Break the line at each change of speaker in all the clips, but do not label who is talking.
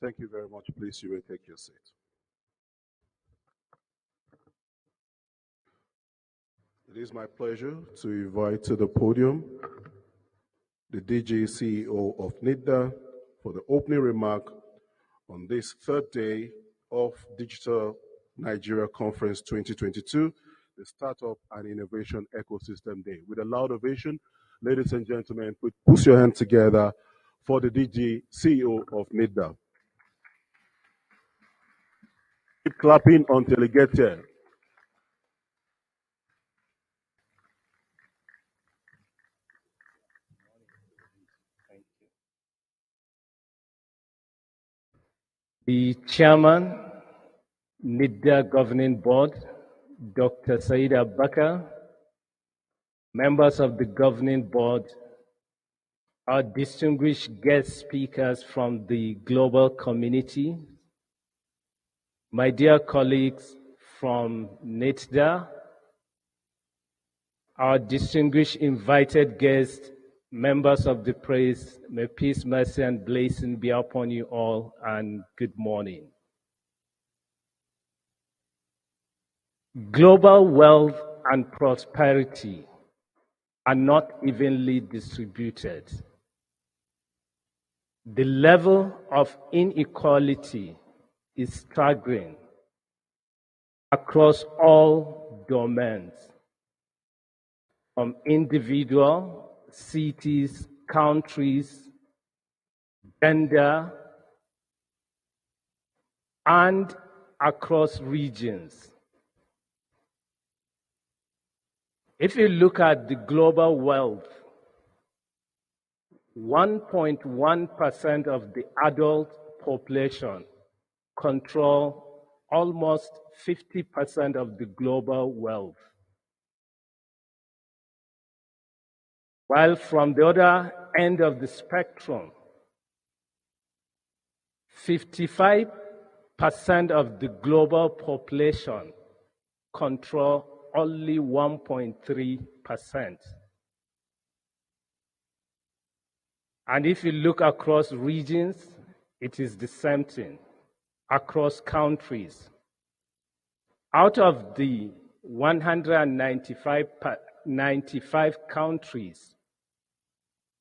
Thank you very much. Please, you may take your seat. It is my pleasure to invite to the podium the DG CEO of NIDA for the opening remark on this third day of Digital Nigeria Conference 2022, the Startup and Innovation Ecosystem Day. With a loud ovation, ladies and gentlemen, put your hands together for the DG CEO of NIDA. Keep clapping until you get here.
The Chairman, NIDA Governing Board, Dr. Said Abubakar, members of the Governing Board, our distinguished guest speakers from the global community, my dear colleagues from NIDA, our distinguished invited guests, members of the press, may peace, mercy, and blessing be upon you all, and good morning. Global wealth and prosperity are not evenly distributed. The level of inequality is staggering across all domains, from individual, cities, countries, gender, and across regions. If you look at the global wealth, 1.1% of the adult population control almost 50% of the global wealth. While from the other end of the spectrum, 55% of the global population control only 1.3%. And if you look across regions, it is the same thing. Across countries, out of the 195 countries,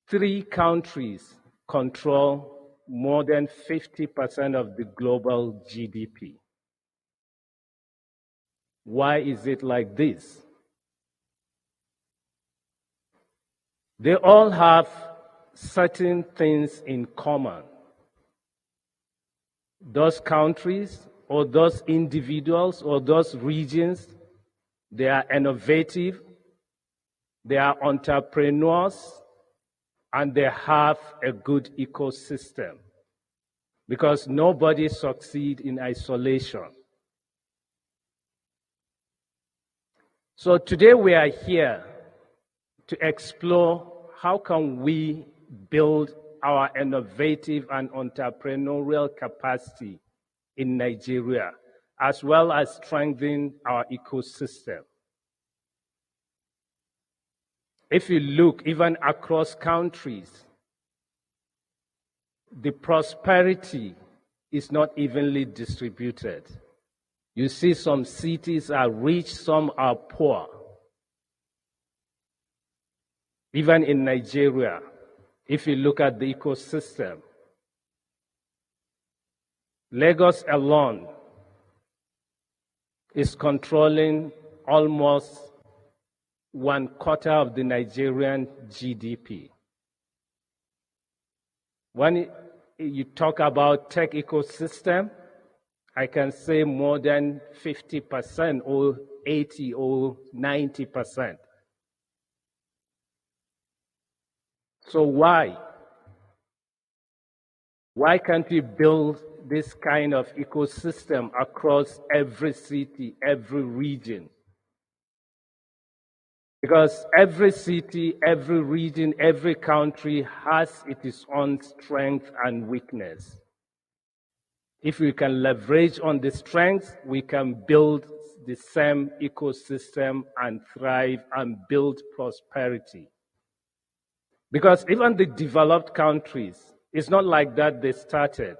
3 countries control more than 50% of the global GDP. Why is it like this? They all have certain things in common. Those countries or those individuals or those regions, they are innovative, they are entrepreneurs, and they have a good ecosystem, because nobody succeeds in isolation. So today we are here to explore how can we build our innovative and entrepreneurial capacity in Nigeria, as well as strengthen our ecosystem. If you look even across countries, the prosperity is not evenly distributed. You see some cities are rich, some are poor. Even in Nigeria, if you look at the ecosystem, Lagos alone is controlling almost 1/4 of the Nigerian GDP. When you talk about tech ecosystem, I can say more than 50% or 80 or 90%. So why? Why can't we build this kind of ecosystem across every city, every region? Because every city, every region, every country has its own strength and weakness. If we can leverage on the strengths, we can build the same ecosystem and thrive and build prosperity. Because even the developed countries, it's not like that they started.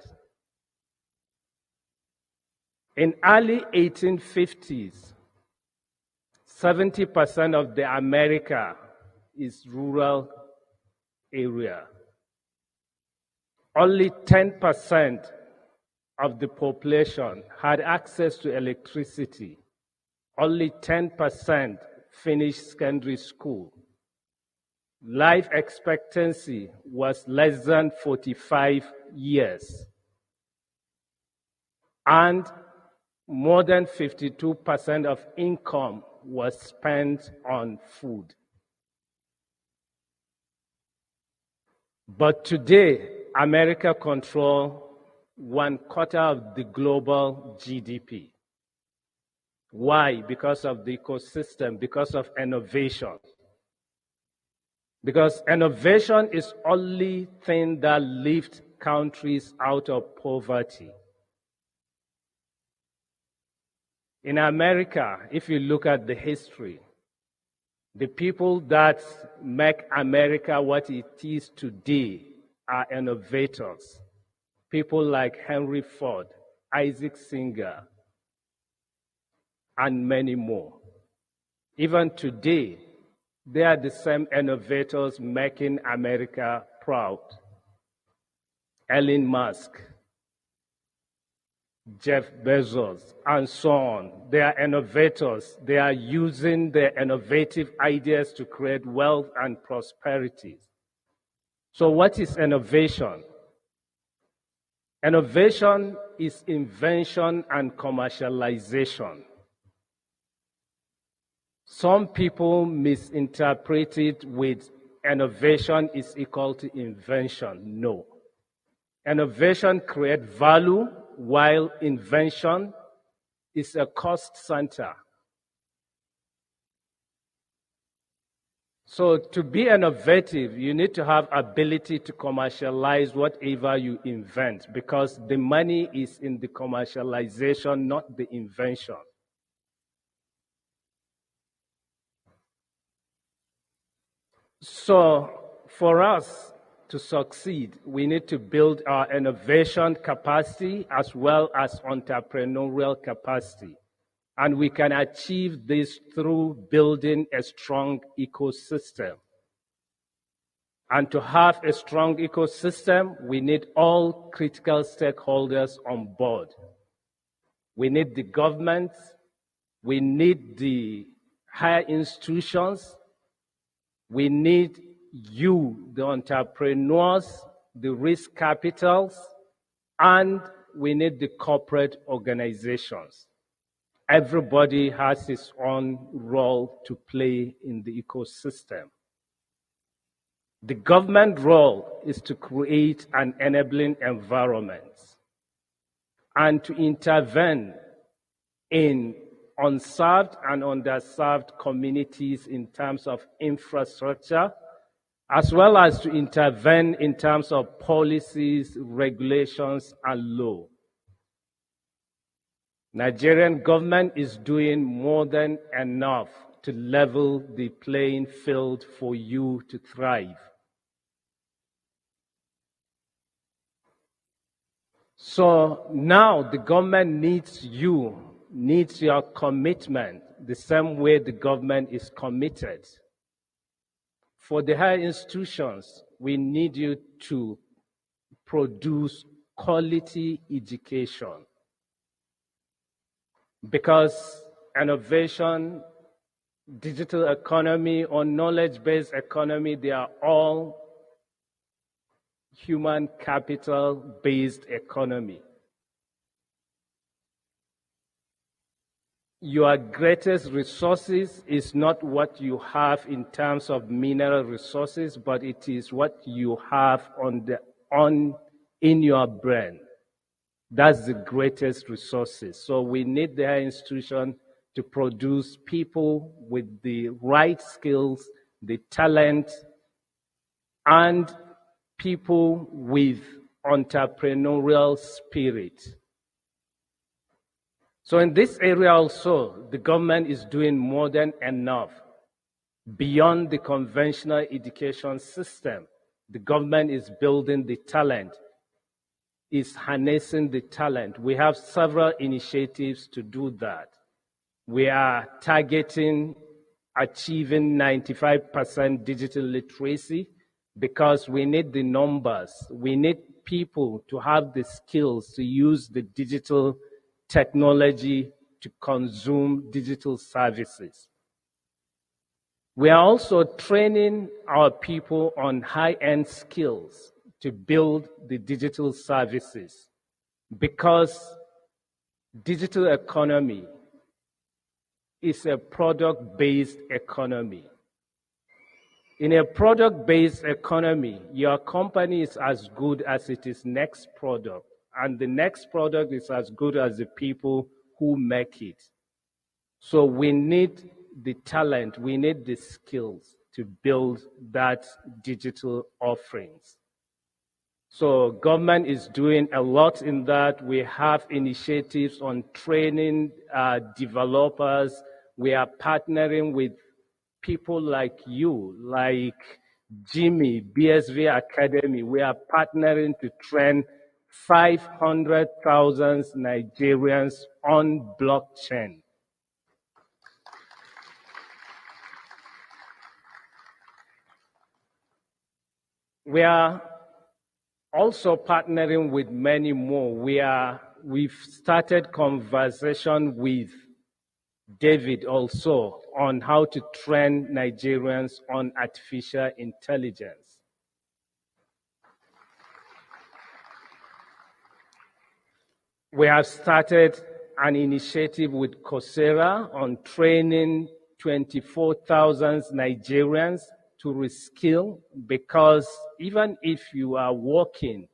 In early 1850s, 70% of the America is rural area. Only 10% of the population had access to electricity. Only 10% finished secondary school. Life expectancy was less than 45 years. And more than 52% of income was spent on food. But today, America controls 1/4 of the global GDP. Why? Because of the ecosystem, because of innovation. Because innovation is the only thing that lifts countries out of poverty. In America, if you look at the history, the people that make America what it is today are innovators. People like Henry Ford, Isaac Singer, and many more. Even today, they are the same innovators making America proud. Elon Musk, Jeff Bezos, and so on. They are innovators. They are using their innovative ideas to create wealth and prosperity. So what is innovation? Innovation is invention and commercialization. Some people misinterpret it with innovation is equal to invention. No. Innovation creates value, while invention is a cost center. So to be innovative, you need to have ability to commercialize whatever you invent, because the money is in the commercialization, not the invention. So for us to succeed, we need to build our innovation capacity as well as entrepreneurial capacity. And we can achieve this through building a strong ecosystem. And to have a strong ecosystem, we need all critical stakeholders on board. We need the government, we need the higher institutions, we need you, the entrepreneurs, the risk capitals, and we need the corporate organizations. Everybody has his own role to play in the ecosystem. The government role is to create an enabling environment and to intervene in unserved and underserved communities in terms of infrastructure, as well as to intervene in terms of policies, regulations, and law. Nigerian government is doing more than enough to level the playing field for you to thrive. So now the government needs you, needs your commitment, the same way the government is committed. For the higher institutions, we need you to produce quality education. Because innovation, digital economy, or knowledge-based economy, they are all human capital-based economy. Your greatest resources is not what you have in terms of mineral resources, but it is what you have in your brain. That's the greatest resources. So we need the higher institution to produce people with the right skills, the talent, and people with entrepreneurial spirit. So in this area also, the government is doing more than enough. Beyond the conventional education system, the government is building the talent, is harnessing the talent. We have several initiatives to do that. We are targeting achieving 95% digital literacy because we need the numbers. We need people to have the skills to use the digital technology to consume digital services. We are also training our people on high-end skills to build the digital services because digital economy is a product-based economy. In a product-based economy, your company is as good as its next product, and the next product is as good as the people who make it. So we need the talent, we need the skills to build that digital offerings. So government is doing a lot in that. We have initiatives on training developers. We are partnering with people like you, like Jimmy, BSV Academy. We are partnering to train 500,000 Nigerians on blockchain. We are also partnering with many more. We've started conversation with David also on how to train Nigerians on artificial intelligence. We have started an initiative with Coursera on training 24,000 Nigerians to reskill, because even if you are working,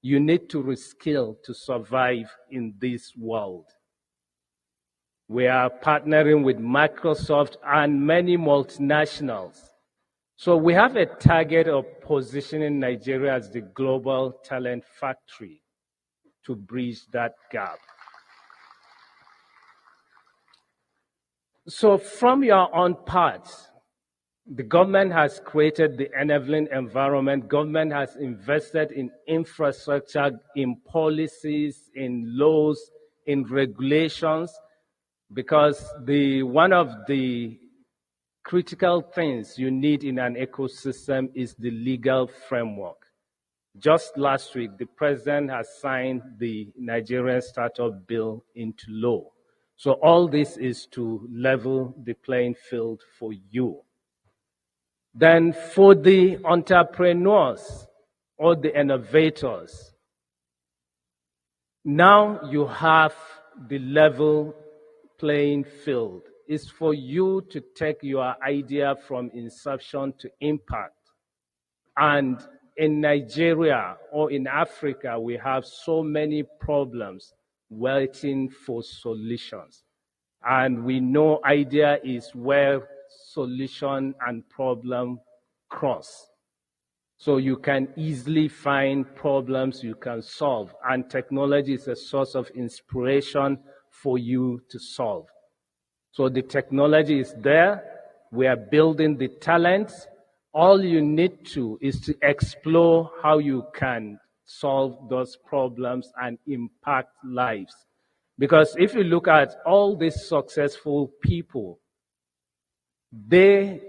you need to reskill to survive in this world. We are partnering with Microsoft and many multinationals. So we have a target of positioning Nigeria as the global talent factory to bridge that gap. So from your own part, the government has created the enabling environment. Government has invested in infrastructure, in policies, in laws, in regulations, because one of the critical things you need in an ecosystem is the legal framework. Just last week, the president has signed the Nigerian Startup Bill into law. So all this is to level the playing field for you. Then for the entrepreneurs or the innovators, now you have the level playing field. It's for you to take your idea from inception to impact. And in Nigeria or in Africa, we have so many problems waiting for solutions. And we know idea is where solution and problem cross. So you can easily find problems you can solve, and technology is a source of inspiration for you to solve. So the technology is there. We are building the talents. All you need to is to explore how you can solve those problems and impact lives. Because if you look at all these successful people, they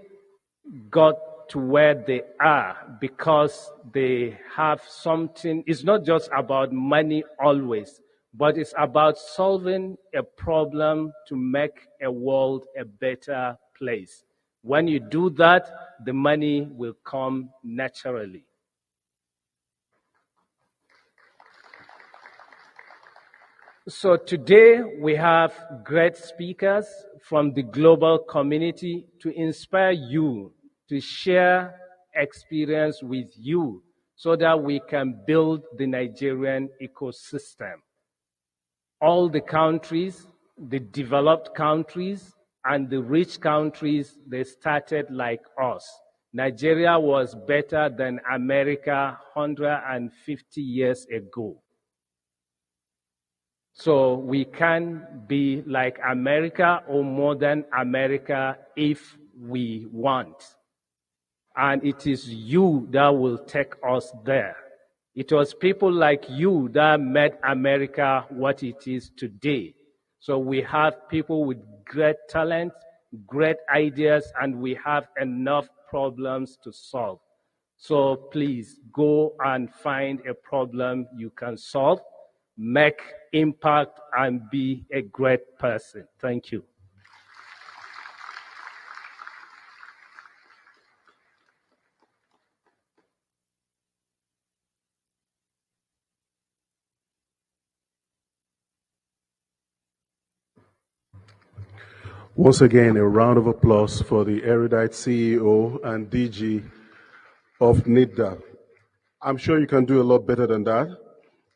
got to where they are because they have something. It's not just about money always, but it's about solving a problem to make a world a better place. When you do that, the money will come naturally. So today we have great speakers from the global community to inspire you, to share experience with you so that we can build the Nigerian ecosystem. All the countries the developed countries and the rich countries, they started like us. Nigeria was better than America 150 years ago. So we can be like America or more than America if we want. And it is you that will take us there. It was people like you that made America what it is today. So we have people with great talent, great ideas, and we have enough problems to solve. So please go and find a problem you can solve, make impact, and be a great person. Thank you.
Once again, a round of applause for the erudite CEO and DG of NIDDA. I'm sure you can do a lot better than that.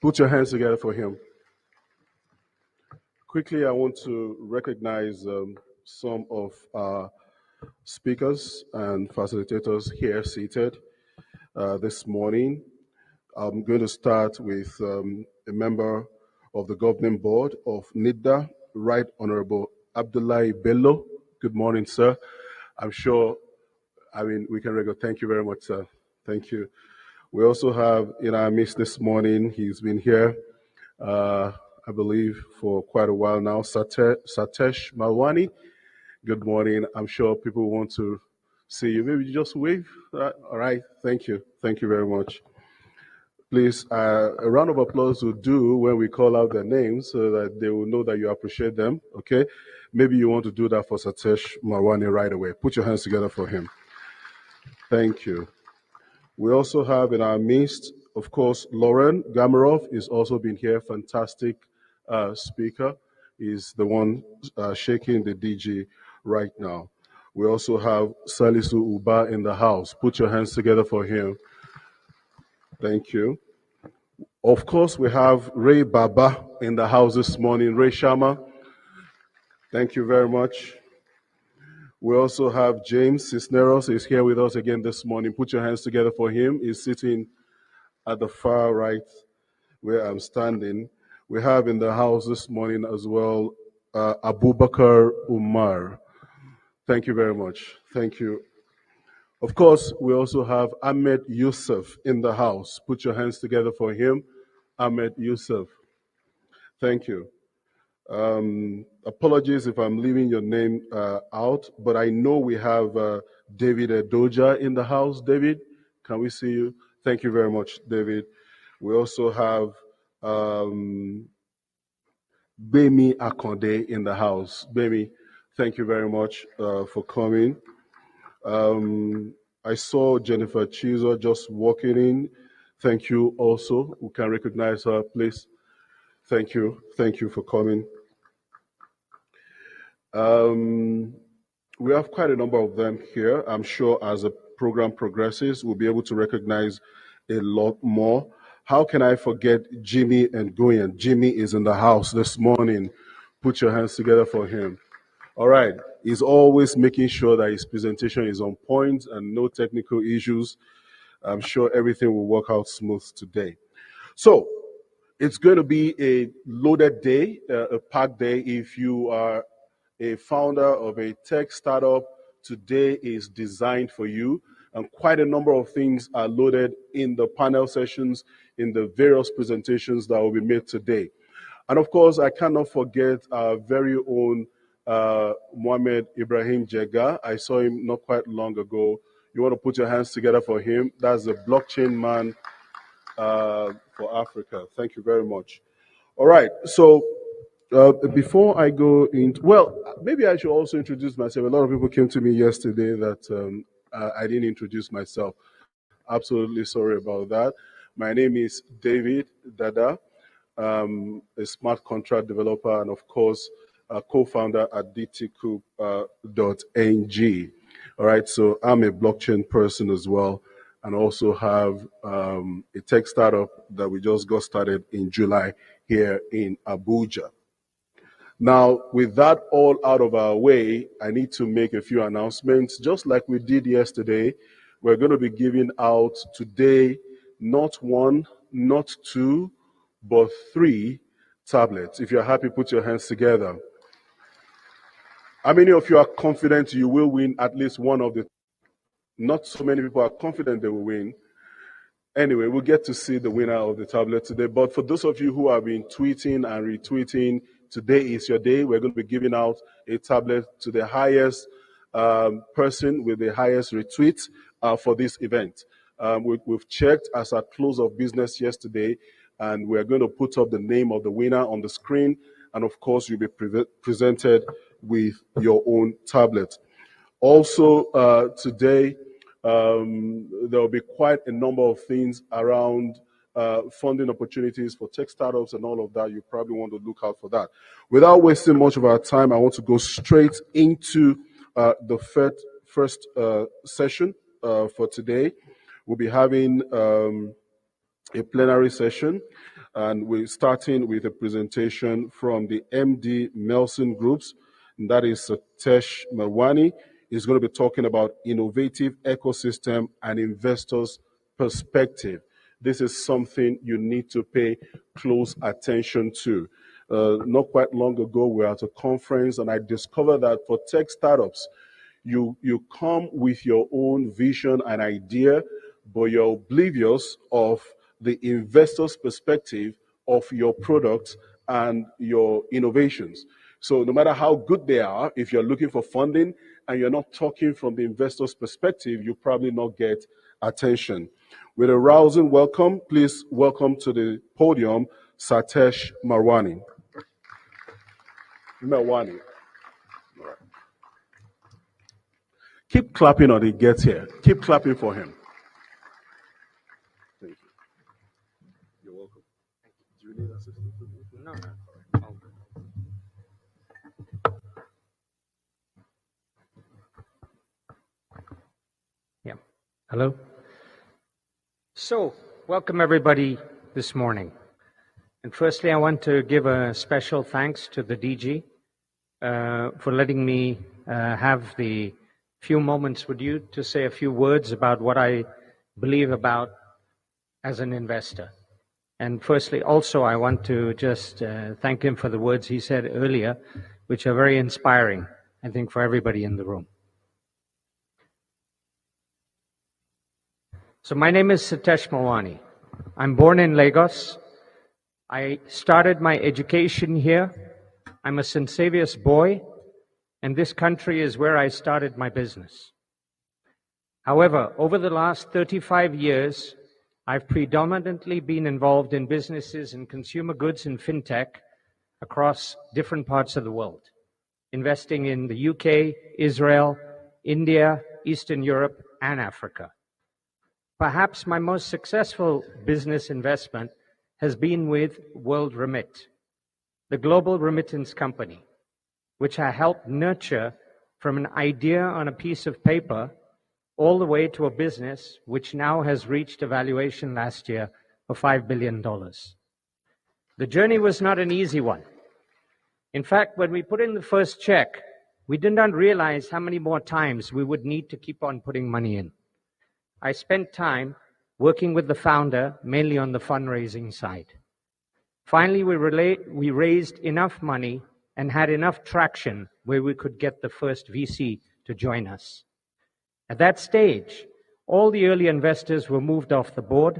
Put your hands together for him. Quickly, I want to recognize some of our speakers and facilitators here seated this morning. I'm going to start with a member of the governing board of NIDDA, Right Honorable Abdullahi Bello. Good morning, sir. I'm sure, we can record. Thank you very much, sir. Thank you. We also have in our midst this morning, he's been here, I believe, for quite a while now, Satesh Malwani. Good morning. I'm sure people want to see you. Maybe you just wave. All right. Thank you. Thank you very much. Please, a round of applause will do when we call out their names so that they will know that you appreciate them, okay? Maybe you want to do that for Satesh Marwani right away. Put your hands together for him. Thank you. We also have in our midst, of course, Lauren Gamarov is also been here, fantastic speaker. He's the one shaking the DG right now. We also have Salisu Uba in the house. Put your hands together for him. Thank you. Of course, we have Ray Baba in the house this morning. Ray Sharma, thank you very much. We also have James Cisneros is here with us again this morning. Put your hands together for him. He's sitting at the far right where I'm standing. We have in the house this morning as well Abubakar Umar. Thank you very much. Thank you. Of course, we also have Ahmed Yusuf in the house. Put your hands together for him. Ahmed Yusuf. Thank you. Apologies if I'm leaving your name out, but I know we have David Edoja in the house. David, can we see you? Thank you very much, David. We also have Bemi Akonde in the house. Bemi, thank you very much for coming. I saw Jennifer Chizo just walking in. Thank you also. We can recognize her, please. Thank you. Thank you for coming. We have quite a number of them here. I'm sure as the program progresses, we'll be able to recognize a lot more. How can I forget Jimmy Nguyen? Jimmy is in the house this morning. Put your hands together for him. All right. He's always making sure that his presentation is on point and no technical issues. I'm sure everything will work out smooth today. So it's going to be a loaded day, a packed day. If you are a founder of a tech startup, today is designed for you. And quite a number of things are loaded in the panel sessions, in the various presentations that will be made today. And of course, I cannot forget our very own Mohamed Ibrahim Jega. I saw him not quite long ago. You want to put your hands together for him. That's the blockchain man for Africa. Thank you very much. All right. So before I go into, well, maybe I should also introduce myself. A lot of people came to me yesterday that I didn't introduce myself. Absolutely sorry about that. My name is David Dada, a smart contract developer, and of course, a co-founder at dtcoup.ng. All right, so I'm a blockchain person as well, and also have a tech startup that we just got started in July here in Abuja. Now, with that all out of our way, I need to make a few announcements. Just like we did yesterday, we're going to be giving out today not one, not two, but 3 tablets. If you're happy, put your hands together. How many of you are confident you will win at least one of the? Not so many people are confident they will win. Anyway, we'll get to see the winner of the tablet today. But for those of you who have been tweeting and retweeting, today is your day. We're going to be giving out a tablet to the highest person with the highest retweet for this event. We've checked as at close of business yesterday, and we're going to put up the name of the winner on the screen. And of course, you'll be presented with your own tablet. Also, today, there will be quite a number of things around funding opportunities for tech startups and all of that. You probably want to look out for that. Without wasting much of our time, I want to go straight into the first session for today. We'll be having a plenary session, and we're starting with a presentation from the MD Melson Groups, and that is Satesh Marwani. Is going to be talking about innovative ecosystem and investors' perspective. This is something you need to pay close attention to. Not quite long ago, we were at a conference, and I discovered that for tech startups, you come with your own vision and idea, but you're oblivious of the investor's perspective of your products and your innovations. So no matter how good they are, if you're looking for funding and you're not talking from the investor's perspective, you probably not get attention. With a rousing welcome, please welcome to the podium, Satesh Marwani. Marwani. All right. Keep clapping until he gets here. Keep clapping for him. Thank you. You're welcome. Do you need assistance?
No. Yeah. Hello. So, welcome everybody this morning. And firstly, I want to give a special thanks to the DG for letting me have the few moments with you to say a few words about what I believe about as an investor. And firstly, also, I want to just thank him for the words he said earlier, which are very inspiring, I think, for everybody in the room. So my name is Satesh Marwani. I'm born in Lagos. I started my education here. I'm a St. Saviour's boy, and this country is where I started my business. However, over the last 35 years, I've predominantly been involved in businesses in consumer goods and fintech across different parts of the world, investing in the UK, Israel, India, Eastern Europe, and Africa. Perhaps my most successful business investment has been with WorldRemit, the global remittance company, which I helped nurture from an idea on a piece of paper all the way to a business which now has reached a valuation last year of $5 billion. The journey was not an easy one. In fact, when we put in the first check, we did not realize how many more times we would need to keep on putting money in. I spent time working with the founder, mainly on the fundraising side. Finally, we raised enough money and had enough traction where we could get the first VC to join us. At that stage, all the early investors were moved off the board,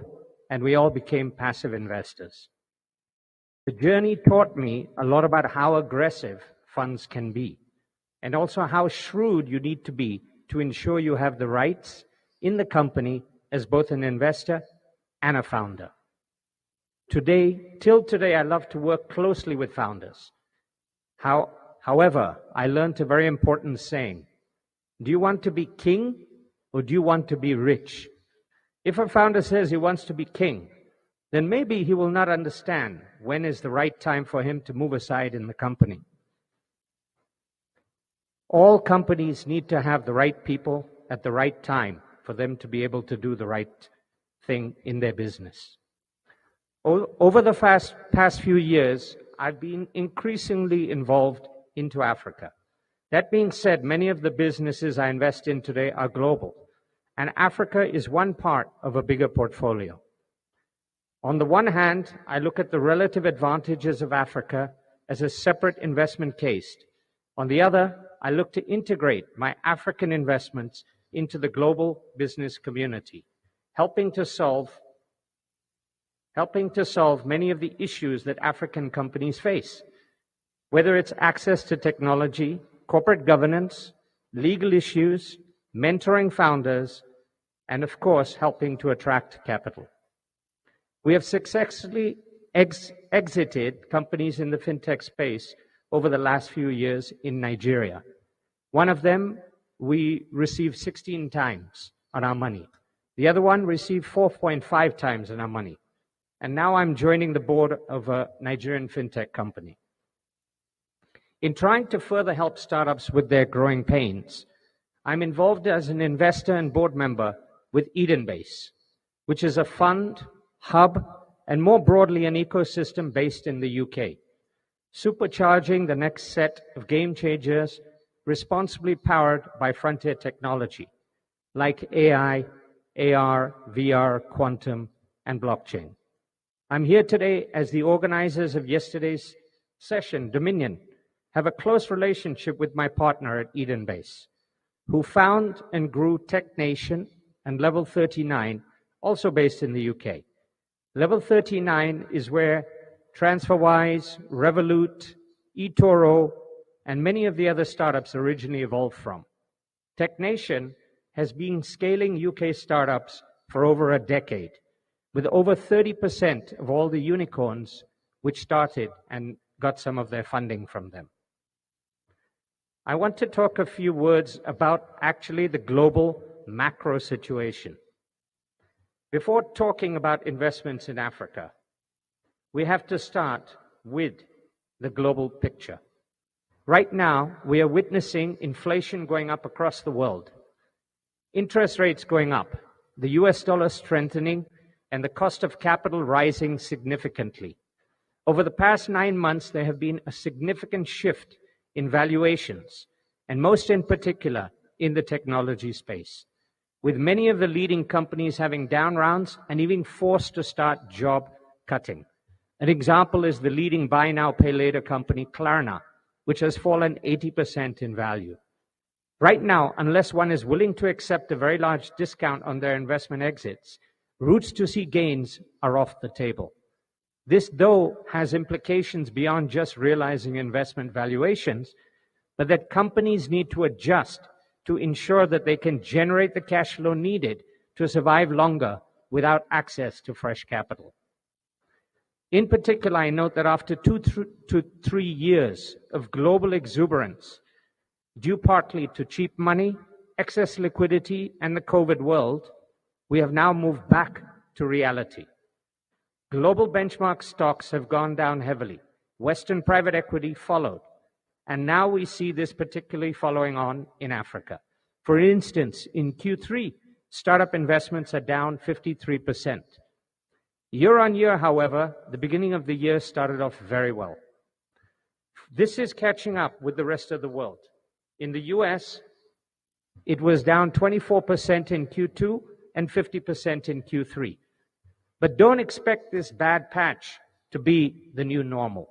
and we all became passive investors. The journey taught me a lot about how aggressive funds can be, and also how shrewd you need to be to ensure you have the rights in the company as both an investor and a founder. Till today, I love to work closely with founders. However, I learned a very important saying. Do you want to be king or do you want to be rich? If a founder says he wants to be king, then maybe he will not understand when is the right time for him to move aside in the company. All companies need to have the right people at the right time for them to be able to do the right thing in their business. Over the past few years, I've been increasingly involved into Africa. That being said, many of the businesses I invest in today are global, and Africa is one part of a bigger portfolio. On the one hand, I look at the relative advantages of Africa as a separate investment case. On the other, I look to integrate my African investments into the global business community, helping to solve many of the issues that African companies face, whether it's access to technology, corporate governance, legal issues, mentoring founders, and of course, helping to attract capital. We have successfully exited companies in the fintech space over the last few years in Nigeria. One of them, we received 16 times on our money. The other one received 4.5 times on our money. And now I'm joining the board of a Nigerian fintech company. In trying to further help startups with their growing pains, I'm involved as an investor and board member with Edenbase, which is a fund, hub, and more broadly an ecosystem based in the UK, supercharging the next set of game changers responsibly powered by frontier technology like AI, AR, VR, quantum, and blockchain. I'm here today as the organizers of yesterday's session, Dominion, have a close relationship with my partner at Edenbase, who found and grew TechNation and Level 39, also based in the UK. Level 39 is where TransferWise, Revolut, eToro, and many of the other startups originally evolved from. TechNation has been scaling UK startups for over a decade, with over 30% of all the unicorns which started and got some of their funding from them. I want to talk a few words about actually the global macro situation. Before talking about investments in Africa, we have to start with the global picture. Right now, we are witnessing inflation going up across the world, interest rates going up, the US dollar strengthening, and the cost of capital rising significantly. Over the past 9 months, there have been a significant shift in valuations, and most in particular in the technology space, with many of the leading companies having down rounds and even forced to start job cutting. An example is the leading buy now, pay later company, Klarna, which has fallen 80% in value. Right now, unless one is willing to accept a very large discount on their investment exits, routes to see gains are off the table. This, though, has implications beyond just realizing investment valuations, but that companies need to adjust to ensure that they can generate the cash flow needed to survive longer without access to fresh capital. In particular, I note that after 2 to 3 years of global exuberance, due partly to cheap money, excess liquidity, and the COVID world, we have now moved back to reality. Global benchmark stocks have gone down heavily. Western private equity followed. And now we see this particularly following on in Africa. For instance, in Q3, startup investments are down 53%. Year on year, however, the beginning of the year started off very well. This is catching up with the rest of the world. In the US, it was down 24% in Q2 and 50% in Q3. But don't expect this bad patch to be the new normal.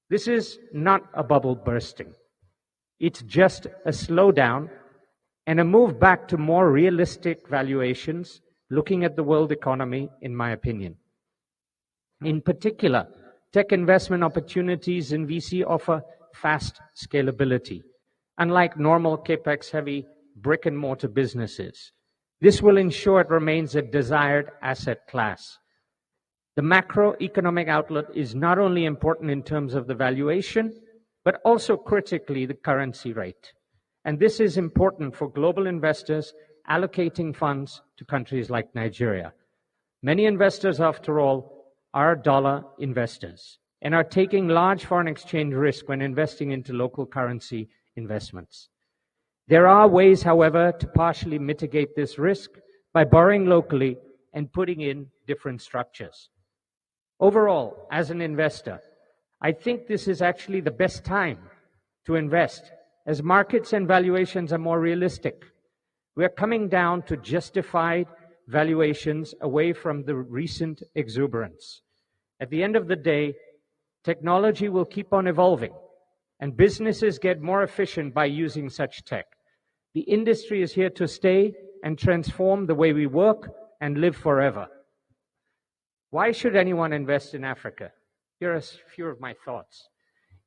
This is not a bubble bursting. It's just a slowdown and a move back to more realistic valuations, looking at the world economy, in my opinion. In particular, tech investment opportunities in VC offer fast scalability, unlike normal capex-heavy brick-and-mortar businesses. This will ensure it remains a desired asset class. The macroeconomic outlook is not only important in terms of the valuation, but also critically the currency rate. And this is important for global investors allocating funds to countries like Nigeria. Many investors, after all, are dollar investors and are taking large foreign exchange risk when investing into local currency investments. There are ways, however, to partially mitigate this risk by borrowing locally and putting in different structures. Overall, as an investor, I think this is actually the best time to invest, as markets and valuations are more realistic. We are coming down to justified valuations away from the recent exuberance. At the end of the day, technology will keep on evolving, and businesses get more efficient by using such tech. The industry is here to stay and transform the way we work and live forever. Why should anyone invest in Africa? Here are a few of my thoughts.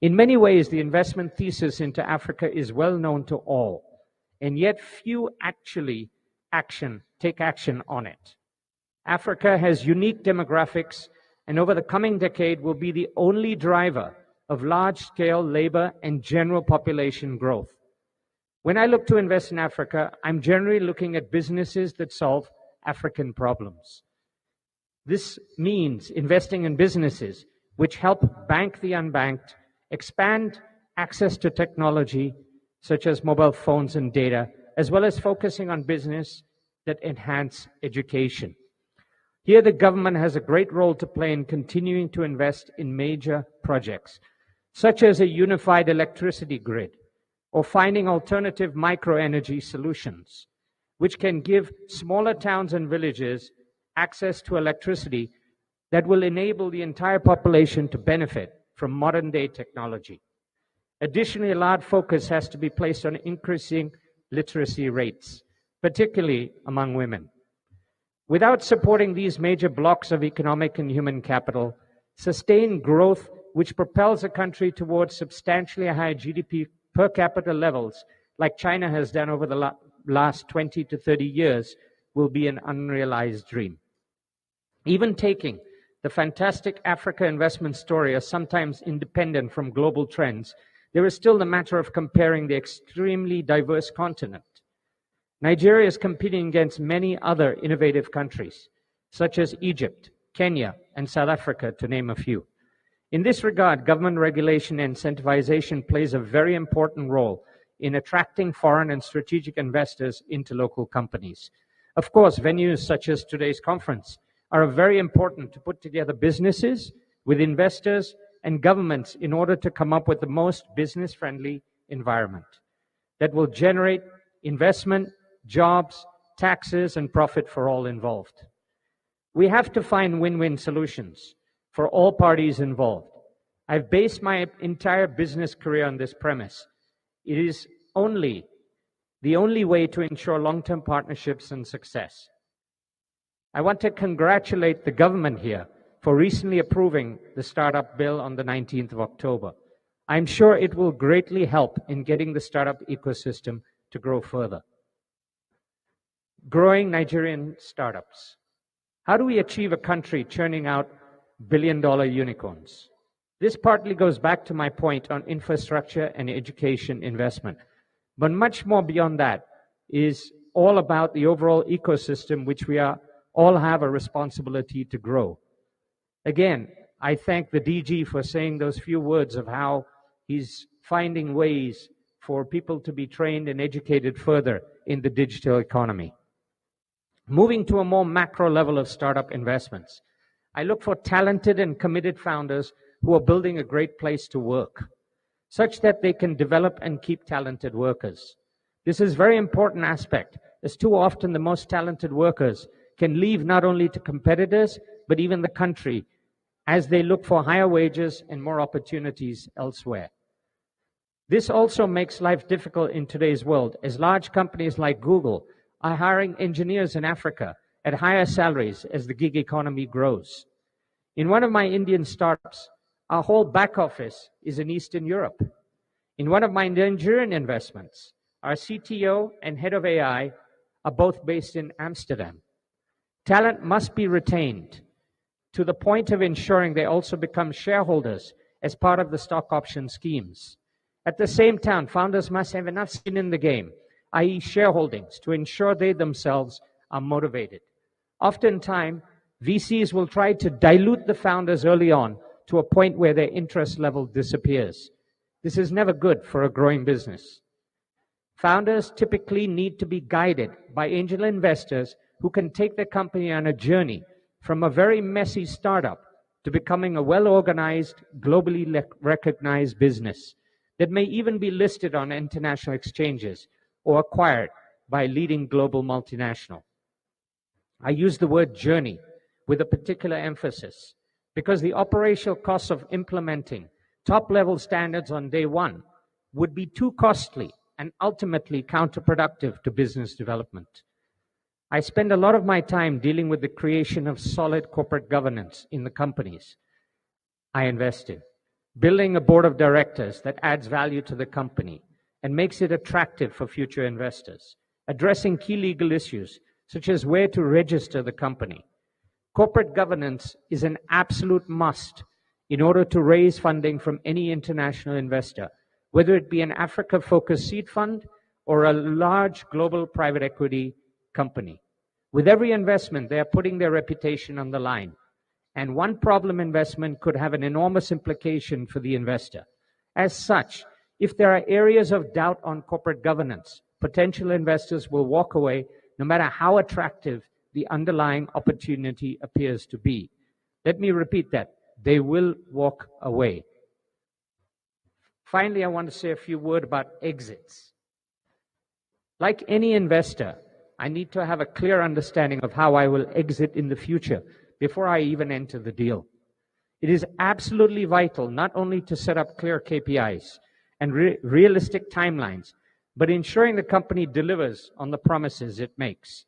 In many ways, the investment thesis into Africa is well known to all, and yet few actually take action on it. Africa has unique demographics, and over the coming decade will be the only driver of large-scale labor and general population growth. When I look to invest in Africa, I'm generally looking at businesses that solve African problems. This means investing in businesses which help bank the unbanked, expand access to technology, such as mobile phones and data, as well as focusing on business that enhance education. Here, the government has a great role to play in continuing to invest in major projects, such as a unified electricity grid, or finding alternative microenergy solutions, which can give smaller towns and villages access to electricity that will enable the entire population to benefit from modern-day technology. Additionally, a large focus has to be placed on increasing literacy rates, particularly among women. Without supporting these major blocks of economic and human capital, sustained growth which propels a country towards substantially higher GDP per capita levels, like China has done over the last 20 to 30 years, will be an unrealized dream. Even taking the fantastic Africa investment story as sometimes independent from global trends, there is still the matter of comparing the extremely diverse continent. Nigeria is competing against many other innovative countries, such as Egypt, Kenya, and South Africa, to name a few. In this regard, government regulation and incentivization plays a very important role in attracting foreign and strategic investors into local companies. Of course, venues such as today's conference are very important to put together businesses with investors and governments in order to come up with the most business-friendly environment that will generate investment, jobs, taxes, and profit for all involved. We have to find win-win solutions for all parties involved. I've based my entire business career on this premise. It is the only way to ensure long-term partnerships and success. I want to congratulate the government here for recently approving the startup bill on the 19th of October. I'm sure it will greatly help in getting the startup ecosystem to grow further. Growing Nigerian startups. How do we achieve a country churning out billion-dollar unicorns? This partly goes back to my point on infrastructure and education investment. But much more beyond that is all about the overall ecosystem which we all have a responsibility to grow. Again, I thank the DG for saying those few words of how he's finding ways for people to be trained and educated further in the digital economy. Moving to a more macro level of startup investments, I look for talented and committed founders who are building a great place to work, such that they can develop and keep talented workers. This is a very important aspect, as too often the most talented workers can leave not only to competitors, but even the country, as they look for higher wages and more opportunities elsewhere. This also makes life difficult in today's world, as large companies like Google are hiring engineers in Africa at higher salaries as the gig economy grows. In one of my Indian startups, our whole back office is in Eastern Europe. In one of my Nigerian investments, our CTO and head of AI are both based in Amsterdam. Talent must be retained to the point of ensuring they also become shareholders as part of the stock option schemes. At the same time, founders must have enough skin in the game, i.e. shareholdings, to ensure they themselves are motivated. Oftentimes, VCs will try to dilute the founders early on to a point where their interest level disappears. This is never good for a growing business. Founders typically need to be guided by angel investors who can take their company on a journey from a very messy startup to becoming a well-organized, globally recognized business that may even be listed on international exchanges or acquired by a leading global multinational. I use the word journey with a particular emphasis because the operational costs of implementing top-level standards on day one would be too costly and ultimately counterproductive to business development. I spend a lot of my time dealing with the creation of solid corporate governance in the companies I invest in, building a board of directors that adds value to the company and makes it attractive for future investors, addressing key legal issues such as where to register the company. Corporate governance is an absolute must in order to raise funding from any international investor, whether it be an Africa-focused seed fund or a large global private equity company. With every investment, they are putting their reputation on the line. And one problem investment could have an enormous implication for the investor. As such, if there are areas of doubt on corporate governance, potential investors will walk away no matter how attractive the underlying opportunity appears to be. Let me repeat that. They will walk away. Finally, I want to say a few words about exits. Like any investor, I need to have a clear understanding of how I will exit in the future before I even enter the deal. It is absolutely vital not only to set up clear KPIs and realistic timelines, but ensuring the company delivers on the promises it makes.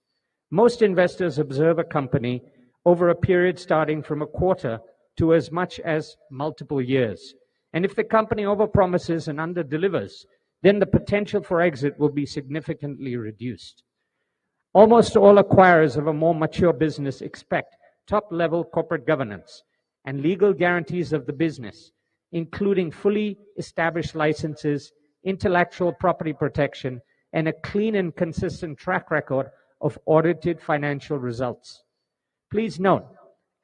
Most investors observe a company over a period starting from a quarter to as much as multiple years. And if the company overpromises and underdelivers, then the potential for exit will be significantly reduced. Almost all acquirers of a more mature business expect top-level corporate governance and legal guarantees of the business, including fully established licenses, intellectual property protection, and a clean and consistent track record of audited financial results. Please note,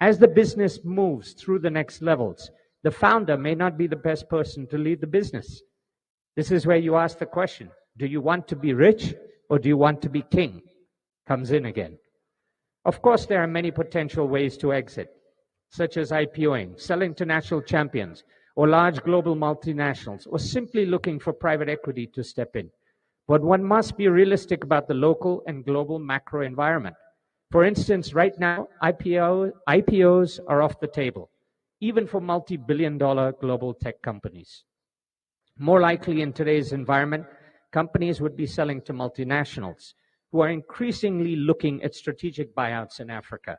as the business moves through the next levels, the founder may not be the best person to lead the business. This is where you ask the question, do you want to be rich or do you want to be king? Comes in again. Of course, there are many potential ways to exit, such as IPOing, selling to national champions, or large global multinationals, or simply looking for private equity to step in. But one must be realistic about the local and global macro environment. For instance, right now, IPOs are off the table, even for multi-billion-dollar global tech companies. More likely in today's environment, companies would be selling to multinationals, who are increasingly looking at strategic buyouts in Africa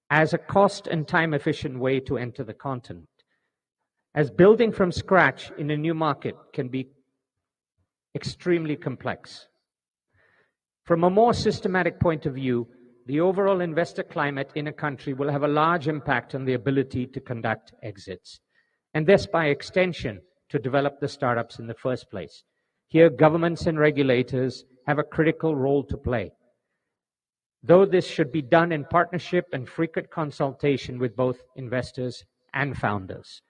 as a cost and time-efficient way to enter the continent. As building from scratch in a new market can be extremely complex. From a more systematic point of view, the overall investor climate in a country will have a large impact on the ability to conduct exits, and thus by extension to develop the startups in the first place. Here, governments and regulators have a critical role to play, though this should be done in partnership and frequent consultation with both investors and founders.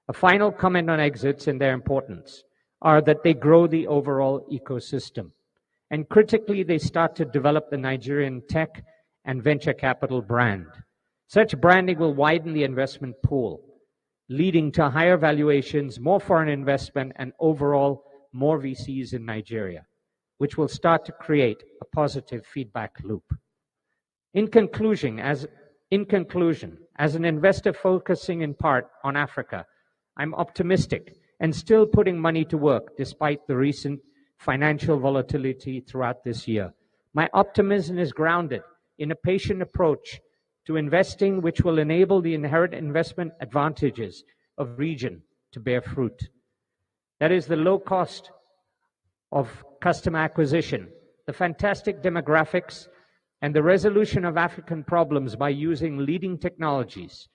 A final comment on exits and their importance are that they grow the overall ecosystem, and critically, they start to develop the Nigerian tech and venture capital brand. Such branding will widen the investment pool, leading to higher valuations, more foreign investment, and overall more VCs in Nigeria, which will start to create a positive feedback loop. In conclusion, as an investor focusing in part on Africa, I'm optimistic and still putting money to work despite the recent financial volatility throughout this year. My optimism is grounded in a patient approach to investing which will enable the inherent investment advantages of region to bear fruit. That is the low cost of customer acquisition, the fantastic demographics, and the resolution of African problems by using leading technologies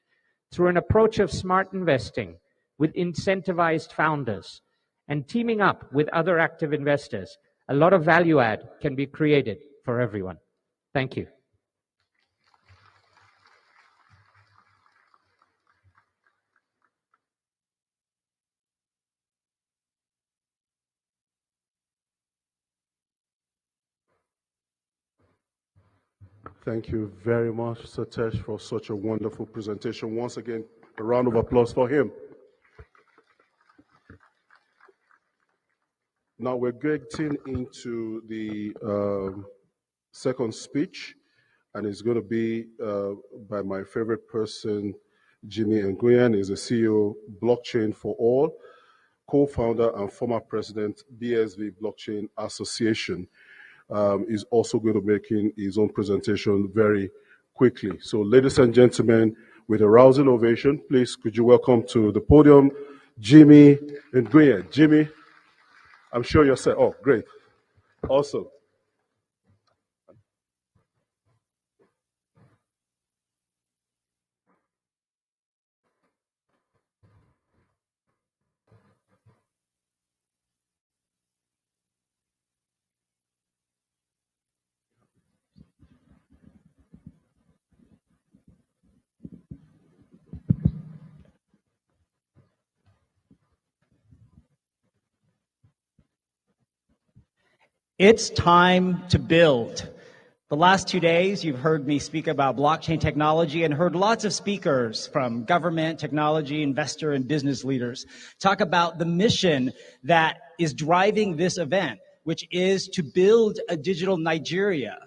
through an approach of smart investing with incentivized founders and teaming up with other active investors. A lot of value add can be created for everyone. Thank you.
Thank you very much, Satesh, for such a wonderful presentation. Once again, a round of applause for him. Now we're getting into the second speech, and it's going to be by my favorite person, Jimmy Nguyen. He's the CEO, Blockchain for All, co-founder and former president, BSV Blockchain Association. Is also going to be making his own presentation very quickly. So ladies and gentlemen, with a rousing ovation, please could you welcome to the podium, Jimmy Nguyen. Jimmy, I'm sure you're set. Oh, great. Awesome.
It's time to build. The last 2 days, you've heard me speak about blockchain technology and heard lots of speakers from government, technology, investor, and business leaders talk about the mission that is driving this event, which is to build a digital Nigeria.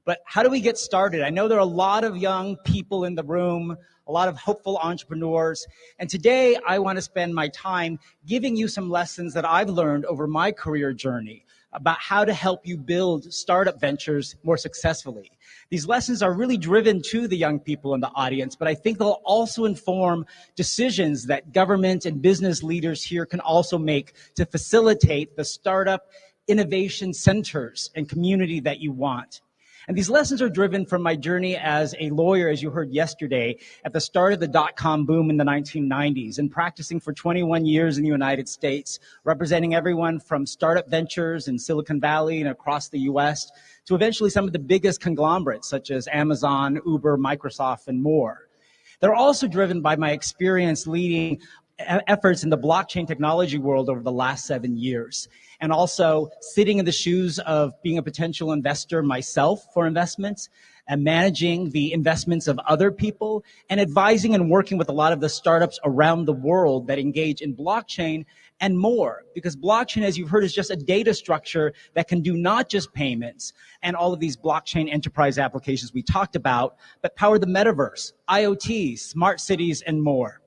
But how do we get started? I know there are a lot of young people in the room, a lot of hopeful entrepreneurs. And today I want to spend my time giving you some lessons that I've learned over my career journey about how to help you build startup ventures more successfully. These lessons are really driven to the young people in the audience, but I think they'll also inform decisions that government and business leaders here can also make to facilitate the startup innovation centers and community that you want. And these lessons are driven from my journey as a lawyer, as you heard yesterday, at the start of the dot-com boom in the 1990s, and practicing for 21 years in the United States, representing everyone from startup ventures in Silicon Valley and across the US, to eventually some of the biggest conglomerates, such as Amazon, Uber, Microsoft, and more. They're also driven by my experience leading efforts in the blockchain technology world over the last 7 years, and also sitting in the shoes of being a potential investor myself for investments and managing the investments of other people and advising and working with a lot of the startups around the world that engage in blockchain and more. Because blockchain, as you've heard, is just a data structure that can do not just payments and all of these blockchain enterprise applications we talked about, but power the metaverse, IoT, smart cities, and more.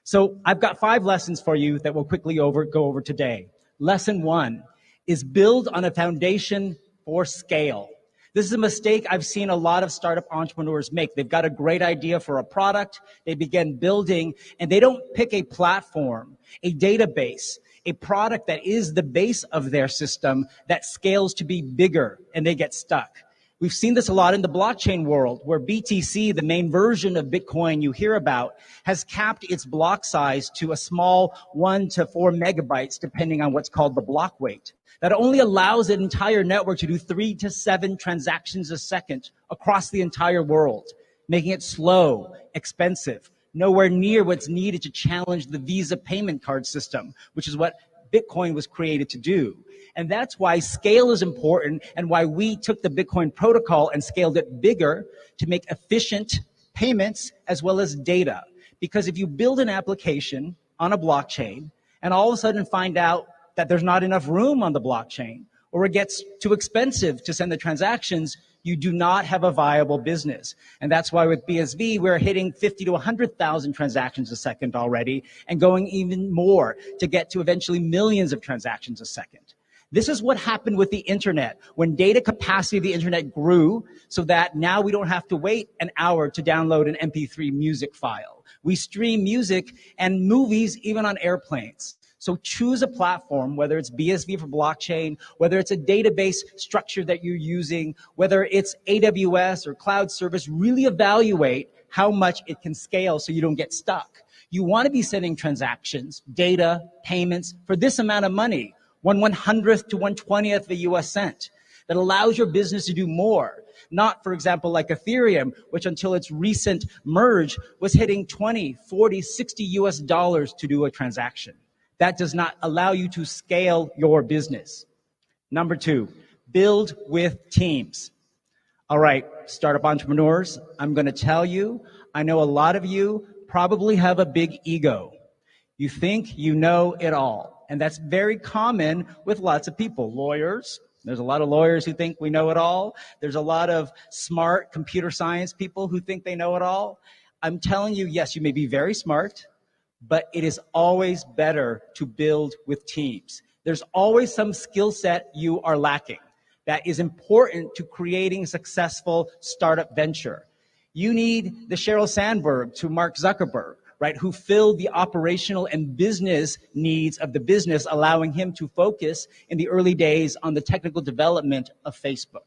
So I've got 5 lessons for you that we'll quickly go over today. Lesson 1 is build on a foundation for scale. This is a mistake I've seen a lot of startup entrepreneurs make. They've got a great idea for a product, they begin building, and they don't pick a platform, a database, a product that is the base of their system that scales to be bigger, and they get stuck. We've seen this a lot in the blockchain world, where BTC, the main version of Bitcoin you hear about, has capped its block size to a small 1 to 4 megabytes, depending on what's called the block weight. That only allows an entire network to do 3 to 7 transactions a second across the entire world, making it slow, expensive, nowhere near what's needed to challenge the Visa payment card system, which is what Bitcoin was created to do. And that's why scale is important and why we took the Bitcoin protocol and scaled it bigger to make efficient payments as well as data. Because if you build an application on a blockchain and all of a sudden find out that there's not enough room on the blockchain, or it gets too expensive to send the transactions, you do not have a viable business. And that's why with BSV, we're hitting 50 to 100,000 transactions a second already and going even more to get to eventually millions of transactions a second. This is what happened with the internet, when data capacity of the internet grew so that now we don't have to wait an hour to download an MP3 music file. We stream music and movies even on airplanes. So choose a platform, whether it's BSV for blockchain, whether it's a database structure that you're using, whether it's AWS or cloud service, really evaluate how much it can scale so you don't get stuck. You want to be sending transactions, data, payments for this amount of money, 1/100th to 1/20th of a US cent. That allows your business to do more. Not, for example, like Ethereum, which until its recent merge was hitting 20, 40, 60 US dollars to do a transaction. That does not allow you to scale your business. Number 2, build with teams. All right, startup entrepreneurs, I'm going to tell you, I know a lot of you probably have a big ego. You think you know it all. And that's very common with lots of people. Lawyers, there's a lot of lawyers who think we know it all. There's a lot of smart computer science people who think they know it all. I'm telling you, yes, you may be very smart, but it is always better to build with teams. There's always some skill set you are lacking that is important to creating a successful startup venture. You need the Sheryl Sandberg to Mark Zuckerberg, right, who filled the operational and business needs of the business, allowing him to focus in the early days on the technical development of Facebook.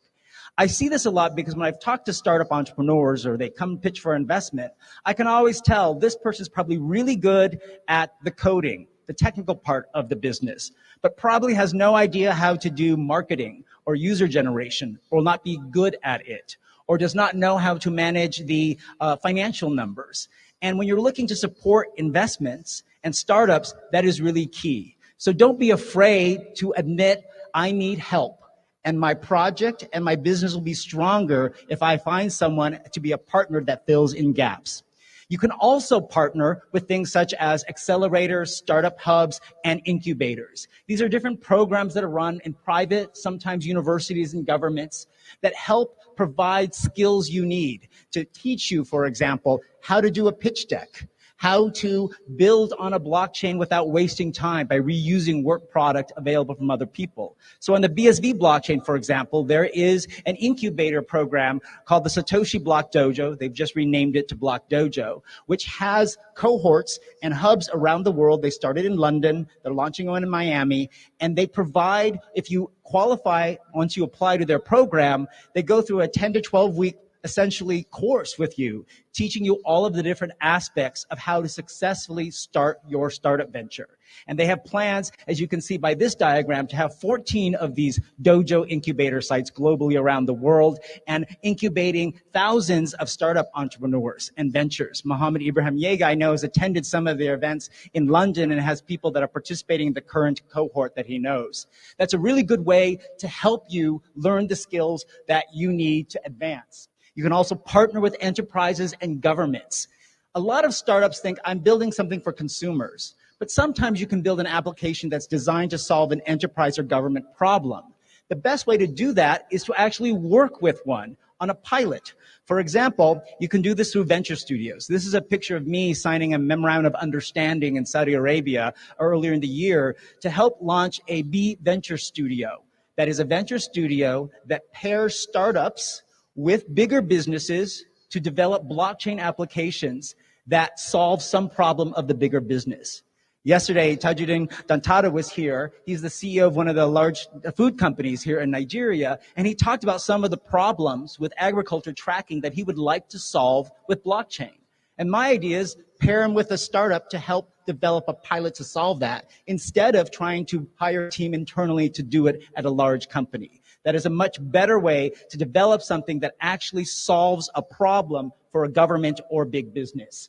I see this a lot because when I've talked to startup entrepreneurs or they come pitch for investment, I can always tell this person's probably really good at the coding, the technical part of the business, but probably has no idea how to do marketing or user generation, or will not be good at it, or does not know how to manage the financial numbers. And when you're looking to support investments and startups, that is really key. So don't be afraid to admit, I need help. And my project and my business will be stronger if I find someone to be a partner that fills in gaps. You can also partner with things such as accelerators, startup hubs, and incubators. These are different programs that are run in private, sometimes universities and governments, that help provide skills you need to teach you, for example, how to do a pitch deck, how to build on a blockchain without wasting time by reusing work product available from other people. So on the BSV blockchain, for example, there is an incubator program called the Satoshi Block Dojo. They've just renamed it to Block Dojo, which has cohorts and hubs around the world. They started in London, they're launching one in Miami, and they provide, if you qualify, once you apply to their program, they go through a 10 to 12 week essentially course with you, teaching you all of the different aspects of how to successfully start your startup venture. And they have plans, as you can see by this diagram, to have 14 of these dojo incubator sites globally around the world and incubating thousands of startup entrepreneurs and ventures. Mohammed Ibrahim Yega, I know, has attended some of their events in London and has people that are participating in the current cohort that he knows. That's a really good way to help you learn the skills that you need to advance. You can also partner with enterprises and governments. A lot of startups think, I'm building something for consumers, but sometimes you can build an application that's designed to solve an enterprise or government problem. The best way to do that is to actually work with one on a pilot. For example, you can do this through venture studios. This is a picture of me signing a memorandum of understanding in Saudi Arabia earlier in the year to help launch a B Venture Studio. That is a venture studio that pairs startups with bigger businesses to develop blockchain applications that solve some problem of the bigger business. Yesterday, Tajuddin Dantata was here. He's the CEO of one of the large food companies here in Nigeria, and he talked about some of the problems with agriculture tracking that he would like to solve with blockchain. And my idea is pair him with a startup to help develop a pilot to solve that, instead of trying to hire a team internally to do it at a large company. That is a much better way to develop something that actually solves a problem for a government or big business.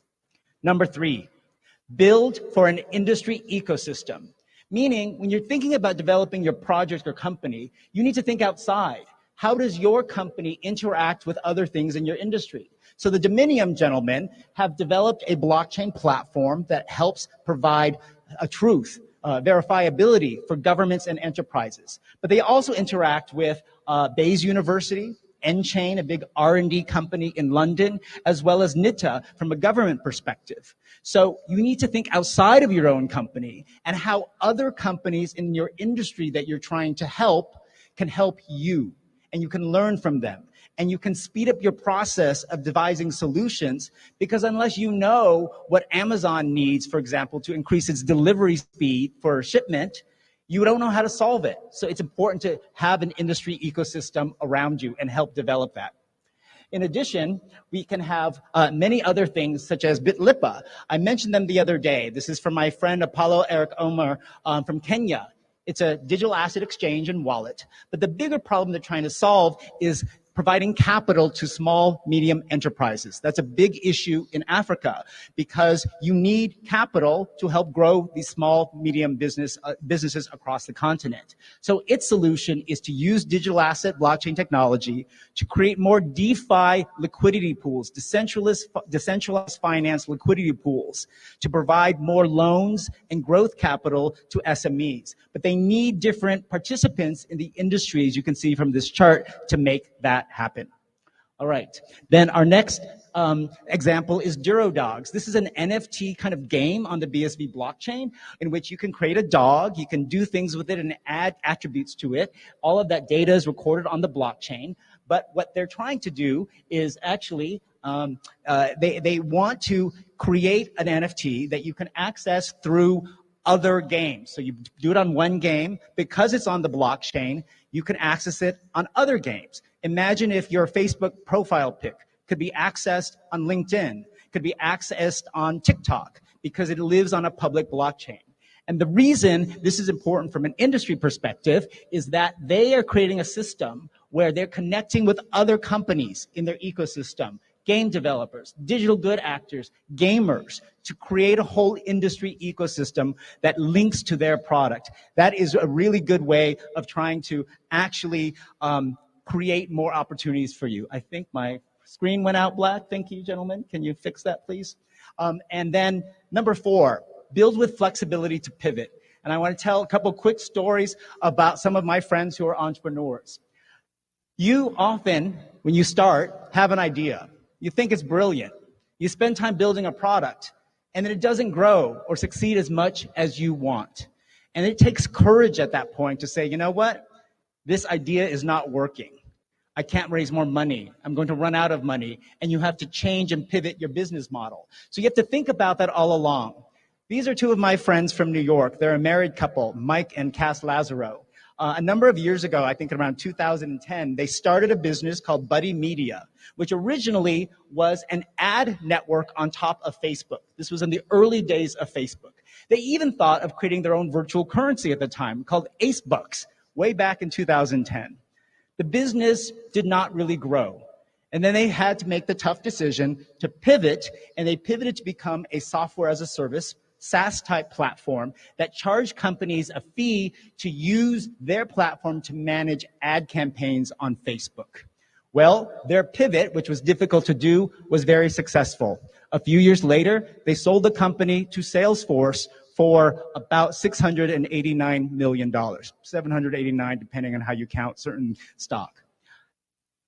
Number 3, build for an industry ecosystem. Meaning, when you're thinking about developing your project or company, you need to think outside. How does your company interact with other things in your industry? So the Dominium gentlemen have developed a blockchain platform that helps provide a truth, verifiability for governments and enterprises. But they also interact with Bayes University, Enchain, a big R&D company in London, as well as NITA from a government perspective. So you need to think outside of your own company and how other companies in your industry that you're trying to help can help you. And you can learn from them. And you can speed up your process of devising solutions, because unless you know what Amazon needs, for example, to increase its delivery speed for a shipment, you don't know how to solve it. So it's important to have an industry ecosystem around you and help develop that. In addition, we can have many other things such as Bitlipa. I mentioned them the other day. This is from my friend Apollo Eric Omar from Kenya. It's a digital asset exchange and wallet. But the bigger problem they're trying to solve is providing capital to small, medium enterprises. That's a big issue in Africa because you need capital to help grow these small, medium businesses across the continent. So its solution is to use digital asset blockchain technology to create more DeFi liquidity pools, decentralized finance liquidity pools, to provide more loans and growth capital to SMEs. But they need different participants in the industry, as you can see from this chart, to make that happen. All right. Then our next example is DuroDogs. This is an NFT kind of game on the BSV blockchain in which you can create a dog, you can do things with it and add attributes to it. All of that data is recorded on the blockchain. But what they're trying to do is actually they want to create an NFT that you can access through other games. So you do it on one game. Because it's on the blockchain, you can access it on other games. Imagine if your Facebook profile pic could be accessed on LinkedIn, could be accessed on TikTok, because it lives on a public blockchain. And the reason this is important from an industry perspective is that they are creating a system where they're connecting with other companies in their ecosystem, game developers, digital good actors, gamers, to create a whole industry ecosystem that links to their product. That is a really good way of trying to actually create more opportunities for you. I think my screen went out black. Thank you, gentlemen. Can you fix that, please? And then number 4, build with flexibility to pivot. And I want to tell a couple quick stories about some of my friends who are entrepreneurs. You often, when you start, have an idea. You think it's brilliant. You spend time building a product, and then it doesn't grow or succeed as much as you want. And it takes courage at that point to say, you know what? This idea is not working. I can't raise more money. I'm going to run out of money. And you have to change and pivot your business model. So you have to think about that all along. These are 2 of my friends from New York. They're a married couple, Mike and Cass Lazaro. A number of years ago, I think around 2010, they started a business called Buddy Media, which originally was an ad network on top of Facebook. This was in the early days of Facebook. They even thought of creating their own virtual currency at the time called AceBucks, way back in 2010. The business did not really grow. And then they had to make the tough decision to pivot, and they pivoted to become a software as a service, SaaS-type platform that charged companies a fee to use their platform to manage ad campaigns on Facebook. Well, their pivot, which was difficult to do, was very successful. A few years later, they sold the company to Salesforce for about $689 million, $789 depending on how you count certain stock.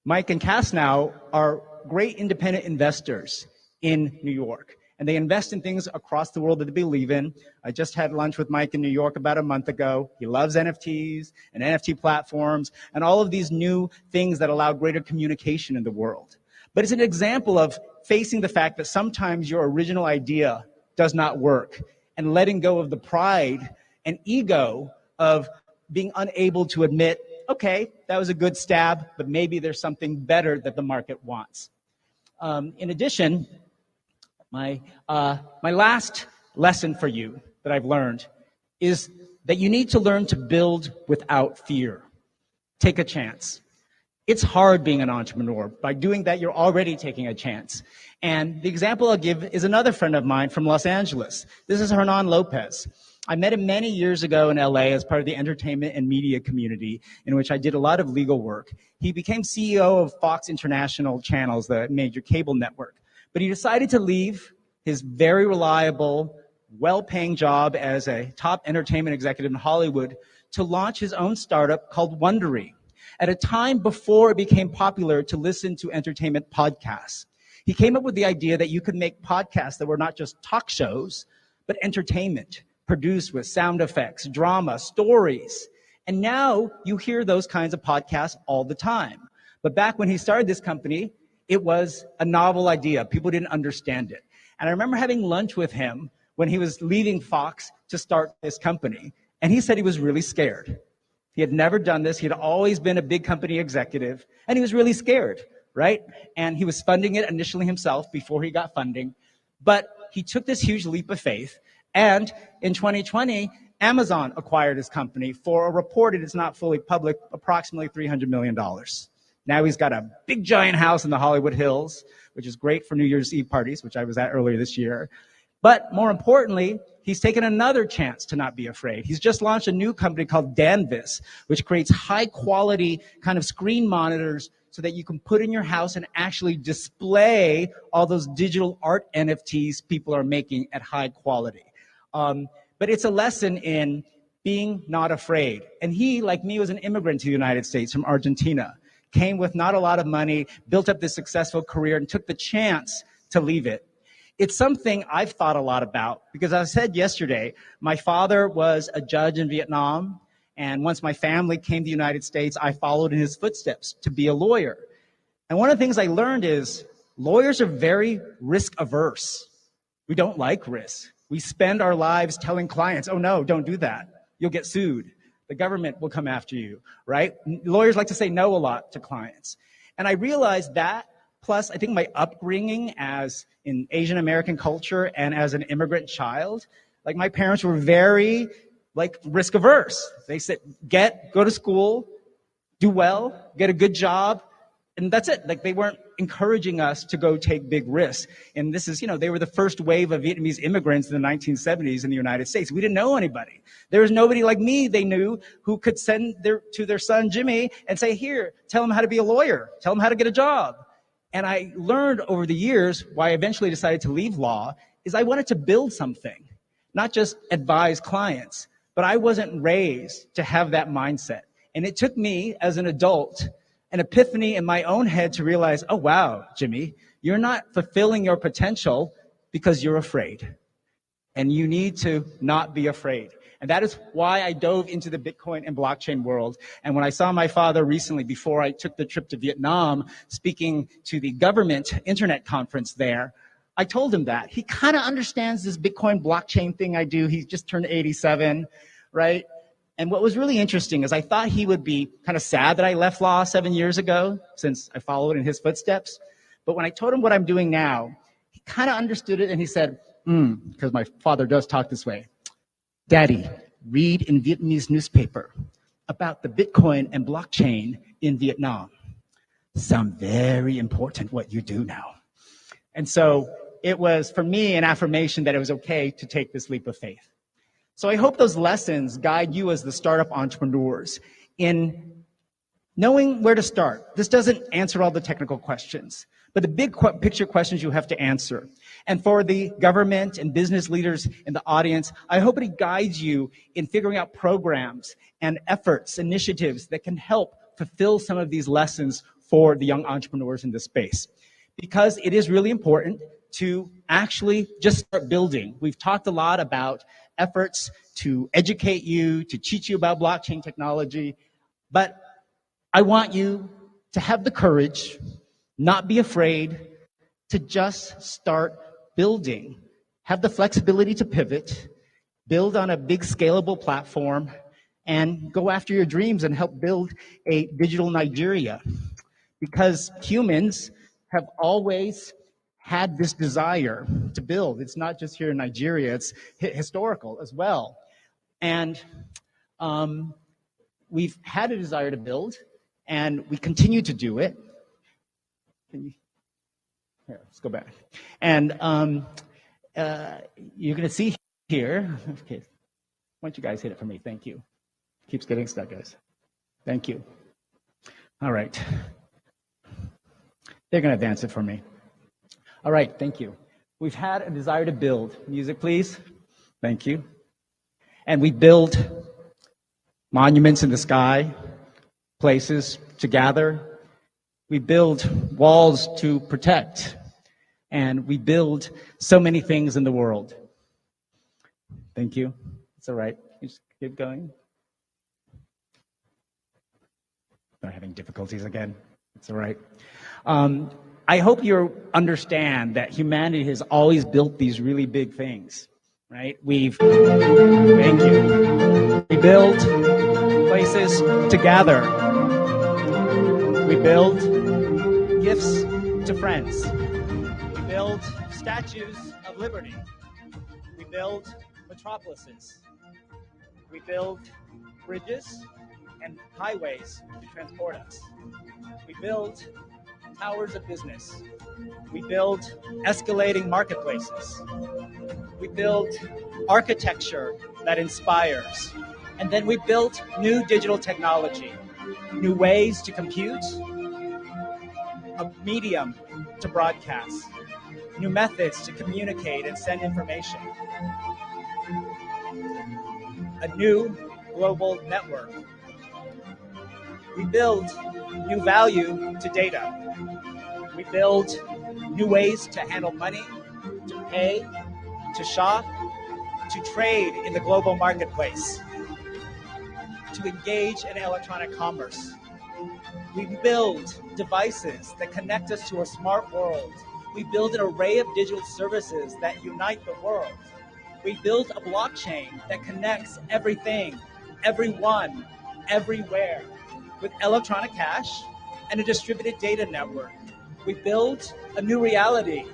Mike and Cass now are great independent investors in New York. And they invest in things across the world that they believe in. I just had lunch with Mike in New York about a month ago. He loves NFTs and NFT platforms and all of these new things that allow greater communication in the world. But it's an example of facing the fact that sometimes your original idea does not work and letting go of the pride and ego of being unable to admit, okay, that was a good stab, but maybe there's something better that the market wants. In addition, my last lesson for you that I've learned is that you need to learn to build without fear. Take a chance. It's hard being an entrepreneur. By doing that, you're already taking a chance. And the example I'll give is another friend of mine from Los Angeles. This is Hernan Lopez. I met him many years ago in LA as part of the entertainment and media community in which I did a lot of legal work. He became CEO of Fox International Channels, the major cable network. But he decided to leave his very reliable, well-paying job as a top entertainment executive in Hollywood to launch his own startup called Wondery, at a time before it became popular to listen to entertainment podcasts. He came up with the idea that you could make podcasts that were not just talk shows, but entertainment, produced with sound effects, drama, stories. And now you hear those kinds of podcasts all the time. But back when he started this company, it was a novel idea. People didn't understand it. And I remember having lunch with him when he was leaving Fox to start this company. And he said he was really scared. He had never done this. He had always been a big company executive. And he was really scared, right? And he was funding it initially himself before he got funding. But he took this huge leap of faith. And in 2020, Amazon acquired his company for a reported, it's not fully public, approximately $300 million. Now he's got a big giant house in the Hollywood Hills, which is great for New Year's Eve parties, which I was at earlier this year. But more importantly, he's taken another chance to not be afraid. He's just launched a new company called Danvis, which creates high quality kind of screen monitors so that you can put in your house and actually display all those digital art NFTs people are making at high quality. But it's a lesson in being not afraid. And he, like me, was an immigrant to the United States from Argentina, came with not a lot of money, built up this successful career, and took the chance to leave it. It's something I've thought a lot about because, as I said yesterday, my father was a judge in Vietnam, and once my family came to the United States, I followed in his footsteps to be a lawyer. And one of the things I learned is lawyers are very risk averse. We don't like risk. We spend our lives telling clients, oh no, don't do that. You'll get sued. The government will come after you, right? Lawyers like to say no a lot to clients. And I realized that, plus I think my upbringing as in Asian American culture and as an immigrant child, like my parents were very like risk averse. They said, go to school, do well, get a good job, and that's it. Like they weren't encouraging us to go take big risks. And this is, they were the first wave of Vietnamese immigrants in the 1970s in the United States. We didn't know anybody. There was nobody like me they knew who could send to their son Jimmy and say, here, tell him how to be a lawyer, tell him how to get a job. And I learned over the years why I eventually decided to leave law is I wanted to build something, not just advise clients, but I wasn't raised to have that mindset. And it took me as an adult an epiphany in my own head to realize, oh, wow, Jimmy, you're not fulfilling your potential because you're afraid. And you need to not be afraid. And that is why I dove into the Bitcoin and blockchain world. And when I saw my father recently, before I took the trip to Vietnam, speaking to the government internet conference there, I told him that. He kind of understands this Bitcoin blockchain thing I do. He just turned 87, right? And what was really interesting is I thought he would be kind of sad that I left law 7 years ago, since I followed in his footsteps. But when I told him what I'm doing now, he kind of understood it and he said, because my father does talk this way, Daddy, read in Vietnamese newspaper about the Bitcoin and blockchain in Vietnam. Sound very important what you do now. And so it was, for me, an affirmation that it was okay to take this leap of faith. So I hope those lessons guide you as the startup entrepreneurs in knowing where to start. This doesn't answer all the technical questions, but the big picture questions you have to answer. And for the government and business leaders in the audience, I hope it guides you in figuring out programs and efforts, initiatives that can help fulfill some of these lessons for the young entrepreneurs in this space. Because it is really important to actually just start building. We've talked a lot about efforts to educate you, to teach you about blockchain technology, but I want you to have the courage, not be afraid, to just start building. Have the flexibility to pivot, build on a big scalable platform, and go after your dreams and help build a digital Nigeria. Because humans have always had this desire to build. It's not just here in Nigeria, it's historical as well. And we've had a desire to build, and we continue to do it. Here, let's go back. And you're going to see here, okay, why don't you guys hit it for me? Thank you. Keeps getting stuck, guys. Thank you. All right. They're going to advance it for me. All right, thank you. We've had a desire to build. Music, please. Thank you. And we build monuments in the sky, places to gather. We build walls to protect. And we build so many things in the world. Thank you. It's all right. You just keep going. I'm having difficulties again. It's all right. I hope you understand that humanity has always built these really big things, right? Thank you. We build places to gather. We build gifts to friends. We build statues of liberty. We build metropolises. We build bridges and highways to transport us. We build towers of business. We build escalating marketplaces. We build architecture that inspires. And then we built new digital technology, new ways to compute, a medium to broadcast, new methods to communicate and send information, a new global network. We build new value to data. We build new ways to handle money, to pay, to shop, to trade in the global marketplace, to engage in electronic commerce. We build devices that connect us to a smart world. We build an array of digital services that unite the world. We build a blockchain that connects everything, everyone, everywhere, with electronic cash and a distributed data network. We build a new reality,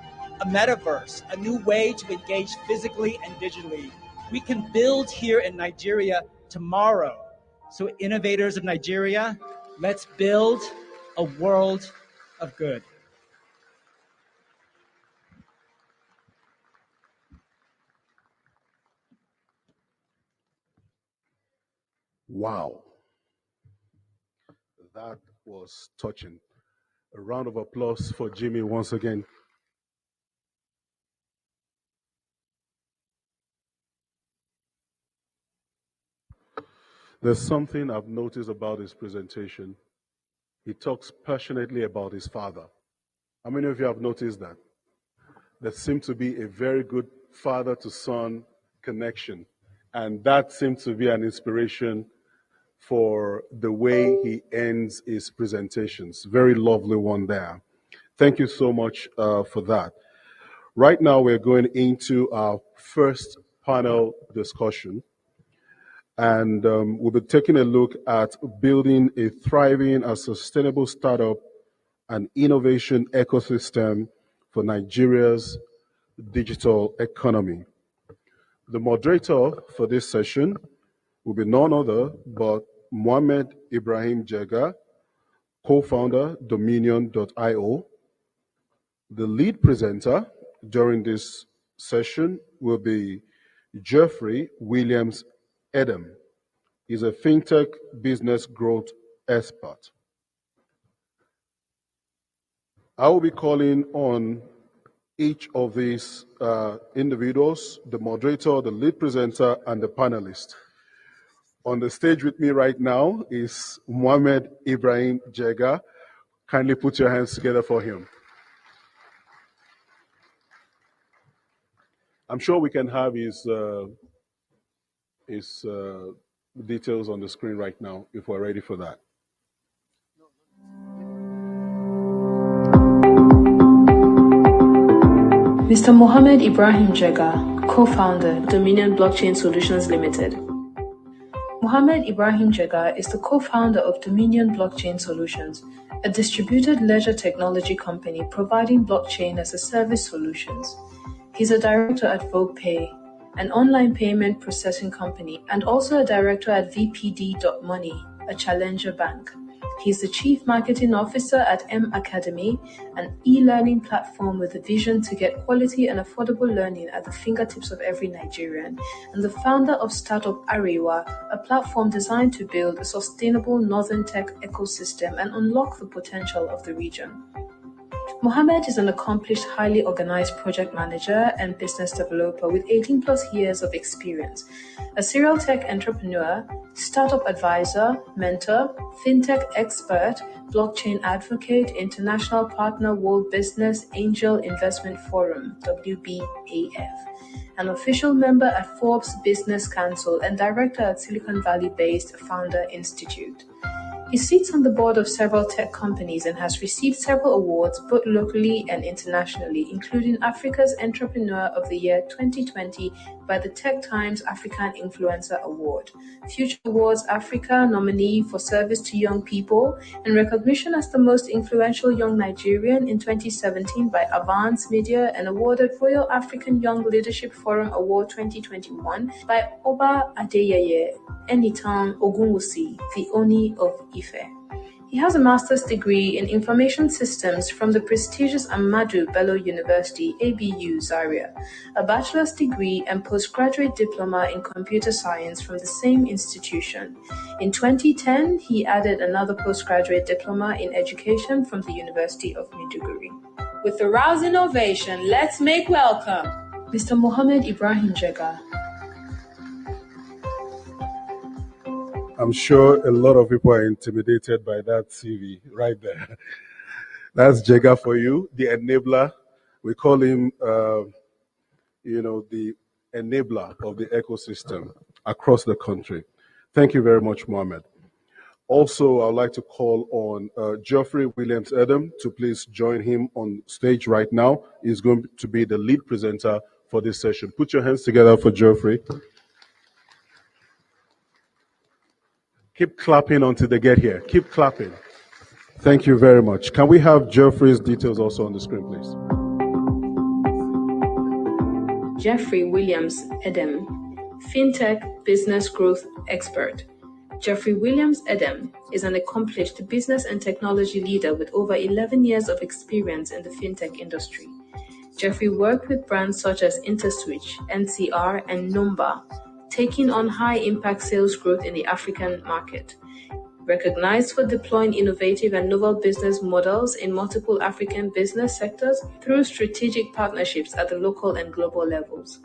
a metaverse, a new way to engage physically and digitally. We can build here in Nigeria tomorrow. So innovators of Nigeria, let's build a world of good.
Wow. That was touching. A round of applause for Jimmy once again. There's something I've noticed about his presentation. He talks passionately about his father. How many of you have noticed that? There seems to be a very good father to son connection. And that seems to be an inspiration for the way he ends his presentations. Very lovely one there. Thank you so much for that. Right now, we're going into our first panel discussion. And we'll be taking a look at building a thriving and sustainable startup and innovation ecosystem for Nigeria's digital economy. The moderator for this session will be none other but Mohammed Ibrahim Jega, co-founder, Dominion.io. The lead presenter during this session will be Jeffrey Williams Edem. He's a fintech business growth expert. I will be calling on each of these individuals, the moderator, the lead presenter, and the panelist. On the stage with me right now is Mohammed Ibrahim Jega. Kindly put your hands together for him. I'm sure we can have his details on the screen right now if we're ready for that.
Mr. Mohammed Ibrahim Jega, co-founder, Dominion Blockchain Solutions Limited. Mohammed Ibrahim Jega is the co-founder of Dominion Blockchain Solutions, a distributed ledger technology company providing blockchain as a service solutions. He's a director at VoguePay, an online payment processing company, and also a director at VPD.money, a challenger bank. He's the Chief Marketing Officer at M Academy, an e-learning platform with a vision to get quality and affordable learning at the fingertips of every Nigerian, and the founder of Startup Arewa, a platform designed to build a sustainable northern tech ecosystem and unlock the potential of the region. Mohammed is an accomplished, highly organized project manager and business developer with 18 plus years of experience. A serial tech entrepreneur, startup advisor, mentor, fintech expert, blockchain advocate, international partner, World Business Angel Investment Forum, WBAF, an official member at Forbes Business Council and director at Silicon Valley-based Founder Institute. He sits on the board of several tech companies and has received several awards both locally and internationally, including Africa's Entrepreneur of the Year 2020 by the Tech Times African Influencer Award, Future Awards Africa nominee for service to young people, and recognition as the most influential young Nigerian in 2017 by Avance Media, and awarded Royal African Young Leadership Forum Award 2021 by Oba Adeyeye Enitan Ogunwusi, the Oni of Ife. He has a master's degree in information systems from the prestigious Ahmadu Bello University, ABU, Zaria, a bachelor's degree and postgraduate diploma in computer science from the same institution. In 2010, he added another postgraduate diploma in education from the University of Maiduguri. With a rousing ovation, let's make welcome Mr. Mohammed Ibrahim Jega.
I'm sure a lot of people are intimidated by that CV right there. That's Jega for you, the enabler. We call him, the enabler of the ecosystem across the country. Thank you very much, Mohammed. Also, I'd like to call on Geoffrey Williams Adam to please join him on stage right now. He's going to be the lead presenter for this session. Put your hands together for Geoffrey. Keep clapping until they get here. Keep clapping. Thank you very much. Can we have Geoffrey's details also on the screen, please?
Geoffrey Williams Edem, FinTech Business Growth Expert. Geoffrey Williams Edem is an accomplished business and technology leader with over 11 years of experience in the FinTech industry. Geoffrey worked with brands such as InterSwitch, NCR, and Numba, taking on high-impact sales growth in the African market. Recognized for deploying innovative and novel business models in multiple African business sectors through strategic partnerships at the local and global levels.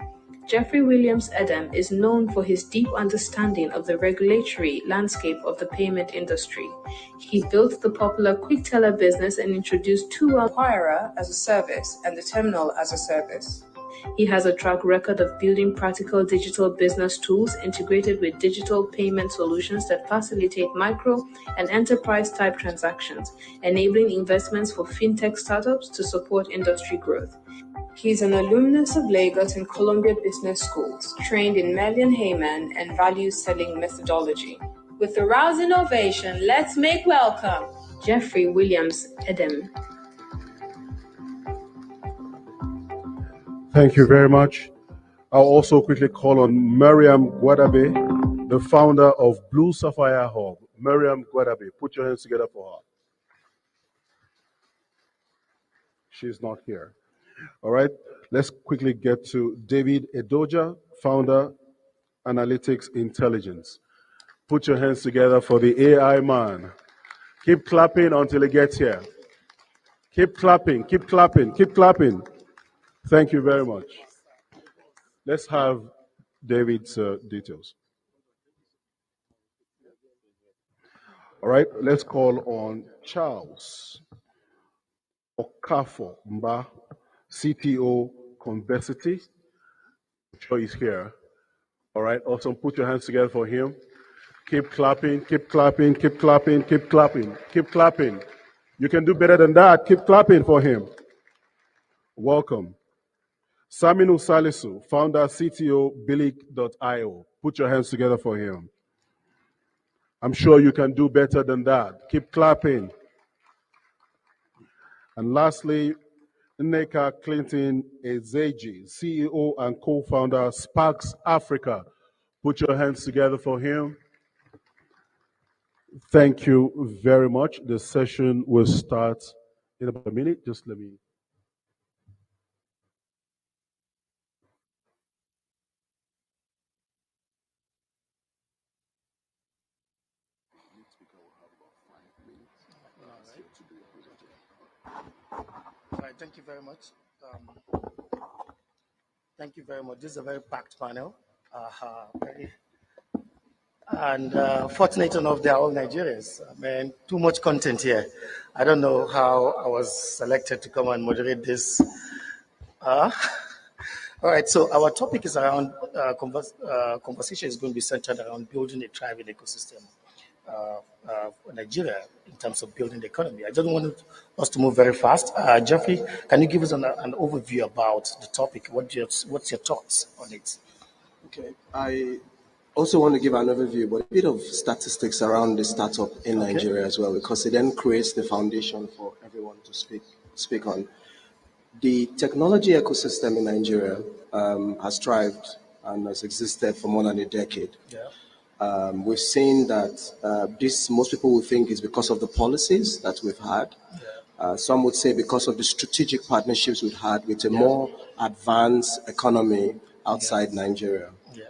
Geoffrey Williams Edem is known for his deep understanding of the regulatory landscape of the payment industry. He built the popular QuickTeller business and introduced two acquirer as a service and the terminal as a service. He has a track record of building practical digital business tools integrated with digital payment solutions that facilitate micro and enterprise-type transactions, enabling investments for fintech startups to support industry growth. He is an alumnus of Lagos and Columbia Business Schools, trained in Melian Heyman and value-selling methodology. With a rousing ovation, let's make welcome Geoffrey Williams Edem.
Thank you very much. I'll also quickly call on Miriam Guadabe, the founder of Blue Sapphire Hub. Miriam Guadabe, put your hands together for her. She's not here. All right, let's quickly get to David Edoja, founder, Analytics Intelligence. Put your hands together for the AI man. Keep clapping until he gets here. Keep clapping, keep clapping, keep clapping. Thank you very much. Let's have David's details. All right, let's call on Charles Okafo Mba, CTO Conversity. I'm sure he's here. All right, awesome. Put your hands together for him. Keep clapping, keep clapping, keep clapping, keep clapping, keep clapping. You can do better than that. Keep clapping for him. Welcome. Saminu Salisu, founder, CTO, Bilik.io. Put your hands together for him. I'm sure you can do better than that. Keep clapping. And lastly, Nneka Clinton Ezeji, CEO and co-founder, Sparks Africa. Put your hands together for him. Thank you very much. The session will start in about a minute. Just let me.
All right, thank you very much. Thank you very much. This is a very packed panel. Fortunate enough, they are all Nigerians. I mean, too much content here. I don't know how I was selected to come and moderate this. All right, so our topic is around, conversation is going to be centered around building a thriving ecosystem for Nigeria in terms of building the economy. I just want us to move very fast. Geoffrey, can you give us an overview about the topic? What's your thoughts on it?
Okay, I also want to give an overview, but a bit of statistics around the startup in Nigeria as well, because it then creates the foundation for everyone to speak on. The technology ecosystem in Nigeria has thrived and has existed for more than a decade.
Yeah.
We've seen that this most people will think is because of the policies that we've had. Some would say because of the strategic partnerships we've had with a more advanced economy outside Nigeria.
Yeah.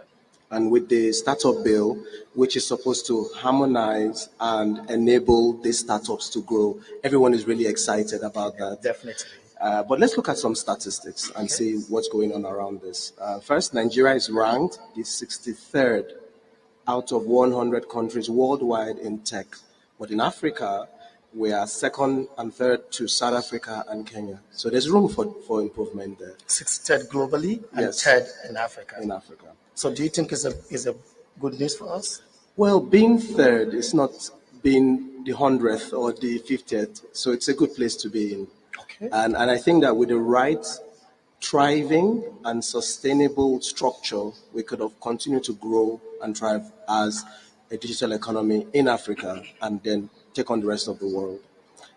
And with the startup bill, which is supposed to harmonize and enable these startups to grow, everyone is really excited about that.
Definitely.
But let's look at some statistics and see what's going on around this. First, Nigeria is ranked the 63rd out of 100 countries worldwide in tech. But in Africa, we are second and third to South Africa and Kenya. So there's room for improvement there.
63rd globally and
Yes.
third in Africa.
In Africa.
So do you think is a good news for us?
Well, being third is not being the 100th or the 50th, so it's a good place to be in.
Okay.
And I think that with the right thriving and sustainable structure, we could have continued to grow and thrive as a digital economy in Africa and then take on the rest of the world.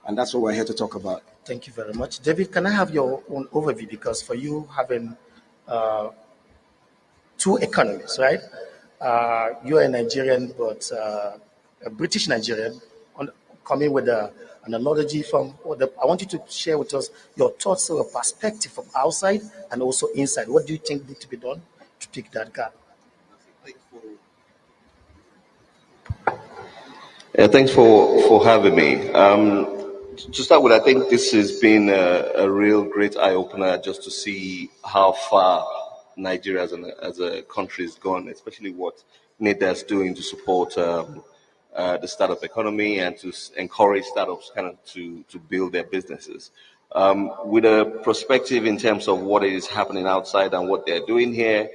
And that's what we're here to talk about.
Thank you very much. David, can I have your own overview? Because for you having two economies, right? You're a Nigerian, but a British Nigerian, coming with an analogy from, I want you to share with us your thoughts or perspective from outside and also inside. What do you think needs to be done to take that gap?
Thanks for having me. To start with, I think this has been a real great eye-opener just to see how far Nigeria as a country has gone, especially what NIDA is doing to support the startup economy and to encourage startups kind of to build their businesses. With a perspective in terms of what is happening outside and what they're doing here,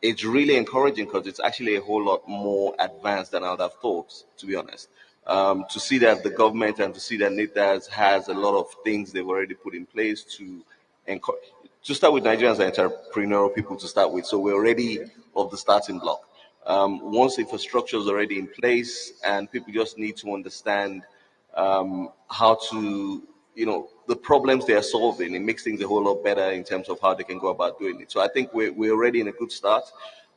it's really encouraging because it's actually a whole lot more advanced than I would have thought, to be honest. To see that the government and to see that NIDA has a lot of things they've already put in place to encourage. To start with, Nigerians are entrepreneurial people to start with, so we're already of the starting block. Once infrastructure is already in place and people just need to understand how to, the problems they are solving, it makes things a whole lot better in terms of how they can go about doing it. So I think we're already in a good start.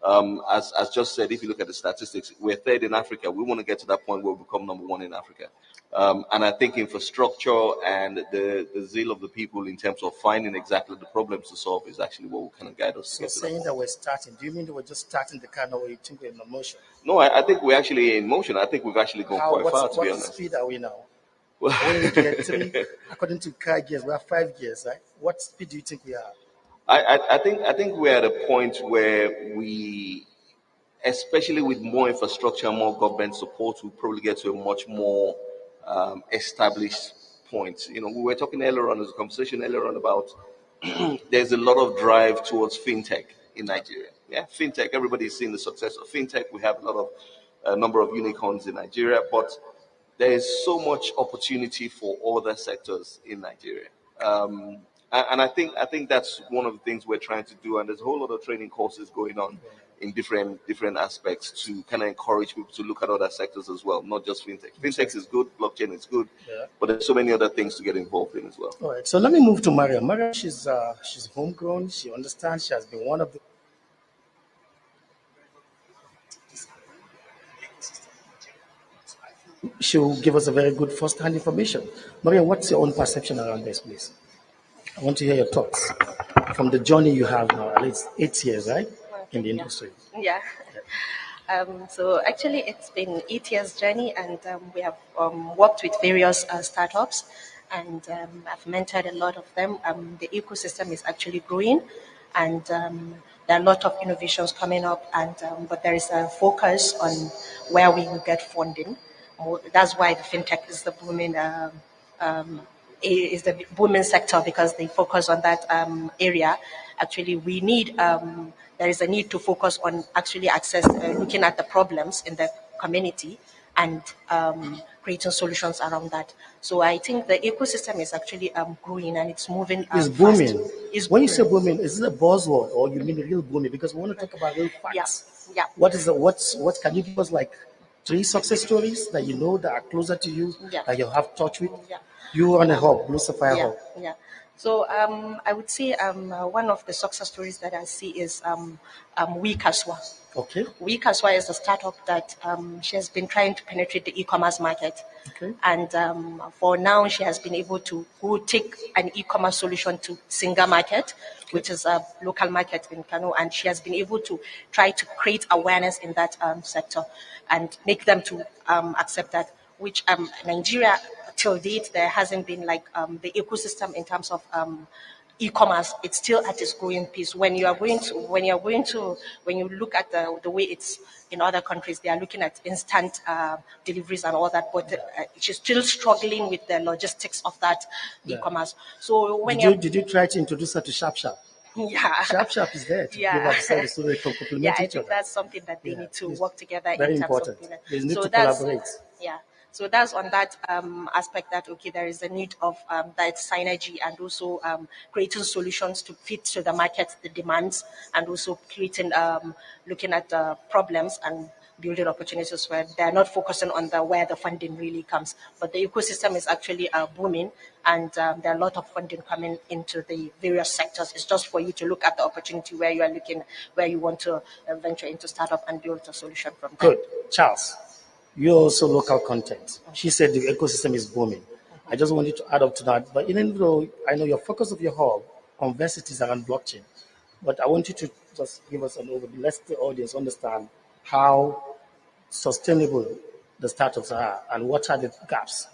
As just said, if you look at the statistics, we're third in Africa. We want to get to that point where we become number one in Africa. And I think infrastructure and the zeal of the people in terms of finding exactly the problems to solve is actually what will kind of guide us.
So saying that we're starting, do you mean that we're just starting the car now or you think we're in motion?
No, I think we're actually in motion. I think we've actually gone quite far, to be honest.
What speed are we now? We're in gear 3, according to car gears, we have 5 gears, right? What speed do you think we are?
I think we're at a point where we, especially with more infrastructure, more government support, we'll probably get to a much more established point. We were talking earlier on, there's a conversation earlier on about there's a lot of drive towards fintech in Nigeria. Yeah, fintech, everybody's seen the success of fintech. We have a number of unicorns in Nigeria, but there is so much opportunity for other sectors in Nigeria. And I think that's one of the things we're trying to do. And there's a whole lot of training courses going on in different aspects to kind of encourage people to look at other sectors as well, not just fintech. Fintech is good, blockchain is good, but there's so many other things to get involved in as well.
All right, so let me move to Maria. Maria, she's homegrown. She understands. She has been one of the. She will give us a very good first-hand information. Maria, what's your own perception around this, please? I want to hear your thoughts from the journey you have now, at least 8 years, right, in the industry.
Yeah. So actually, it's been 8 years journey, and we have worked with various startups, and I've mentored a lot of them. The ecosystem is actually growing, and there are a lot of innovations coming up, and but there is a focus on where we will get funding. That's why the fintech is the booming sector, because they focus on that area. Actually, we need there is a need to focus on actually looking at the problems in the community and creating solutions around that. So I think the ecosystem is actually growing and it's moving.
It's booming. When you say booming, is it a buzzword or you mean real booming? Because we want to talk about real facts.
Yeah.
What can you give us, like 3 success stories that you know that are closer to you, that you have touch with?
Yeah.
You run a hub, Blue Sapphire Hub.
Yeah. So I would say one of the success stories that I see is WeKaswa.
Okay.
WeKaswa is a startup that she has been trying to penetrate the e-commerce market.
Okay.
And for now, she has been able to go take an e-commerce solution to Singa Market, which is a local market in Kano. And she has been able to try to create awareness in that sector and make them to accept that, which Nigeria, till date, there hasn't been like the ecosystem in terms of e-commerce. It's still at its growing pace. When you look at the way it's in other countries, they are looking at instant deliveries and all that, but she's still struggling with the logistics of that e-commerce. So when
Did you try to introduce her to SharpSharp?
yeah.
SharpSharp is there to give her service so they can complement
Yeah, I
each
think
other.
that's something that they need to work together
Very
in terms
important.
of doing it.
They need to
that's
collaborate.
yeah. So that's on that aspect that okay, there is a need of that synergy and also creating solutions to fit to the market, the demands, and also creating looking at the problems and building opportunities where they're not focusing on where the funding really comes. But the ecosystem is actually booming, and there are a lot of funding coming into the various sectors. It's just for you to look at the opportunity where you are looking, where you want to venture into startup and build a solution from there.
Good. Charles, you're also local content. She said the ecosystem is booming. I just wanted to add up to that. But even though I know your focus of your hub on is around blockchain, but I want you to just give us an overview. Let the audience understand how sustainable the startups are and what are the gaps.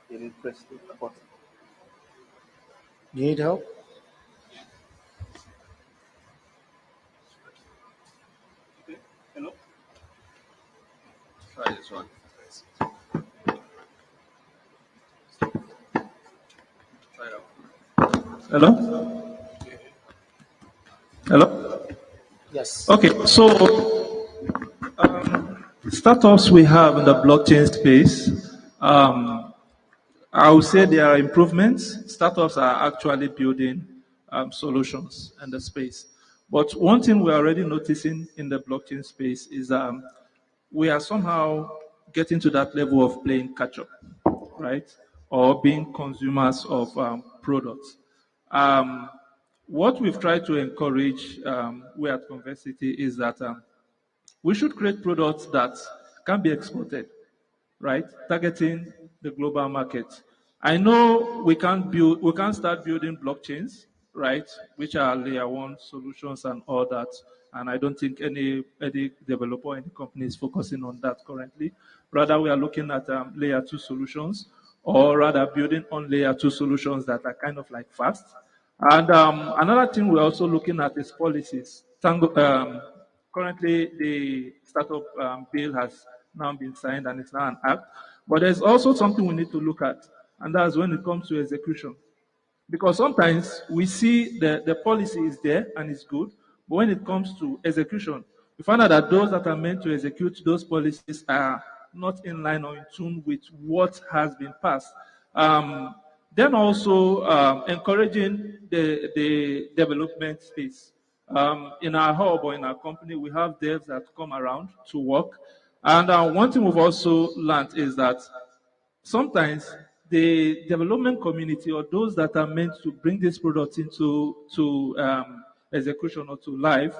You need press the button.
You need help?
Hello? Try this one. Try that one.
Hello? Hello?
Yes.
Okay, so startups we have in the blockchain space, I would say there are improvements. Startups are actually building solutions in the space. But one thing we're already noticing in the blockchain space is we are somehow getting to that level of playing catch up, right? Or being consumers of products. What we've tried to encourage we at Conversity is that we should create products that can be exported, right? Targeting the global market. I know we can start building blockchains, right? Which are layer one solutions and all that. And I don't think any developer, any company is focusing on that currently. Rather, we are looking at layer two solutions, or rather building on layer two solutions that are kind of like fast. And another thing we're also looking at is policies. Currently, the startup bill has now been signed and it's now an act. But there's also something we need to look at, and that's when it comes to execution. Because sometimes we see the policy is there and it's good, but when it comes to execution, we find out that those that are meant to execute those policies are not in line or in tune with what has been passed. Then also encouraging the development space. In our hub or in our company, we have devs that come around to work. And one thing we've also learned is that sometimes the development community or those that are meant to bring this product into execution or to life,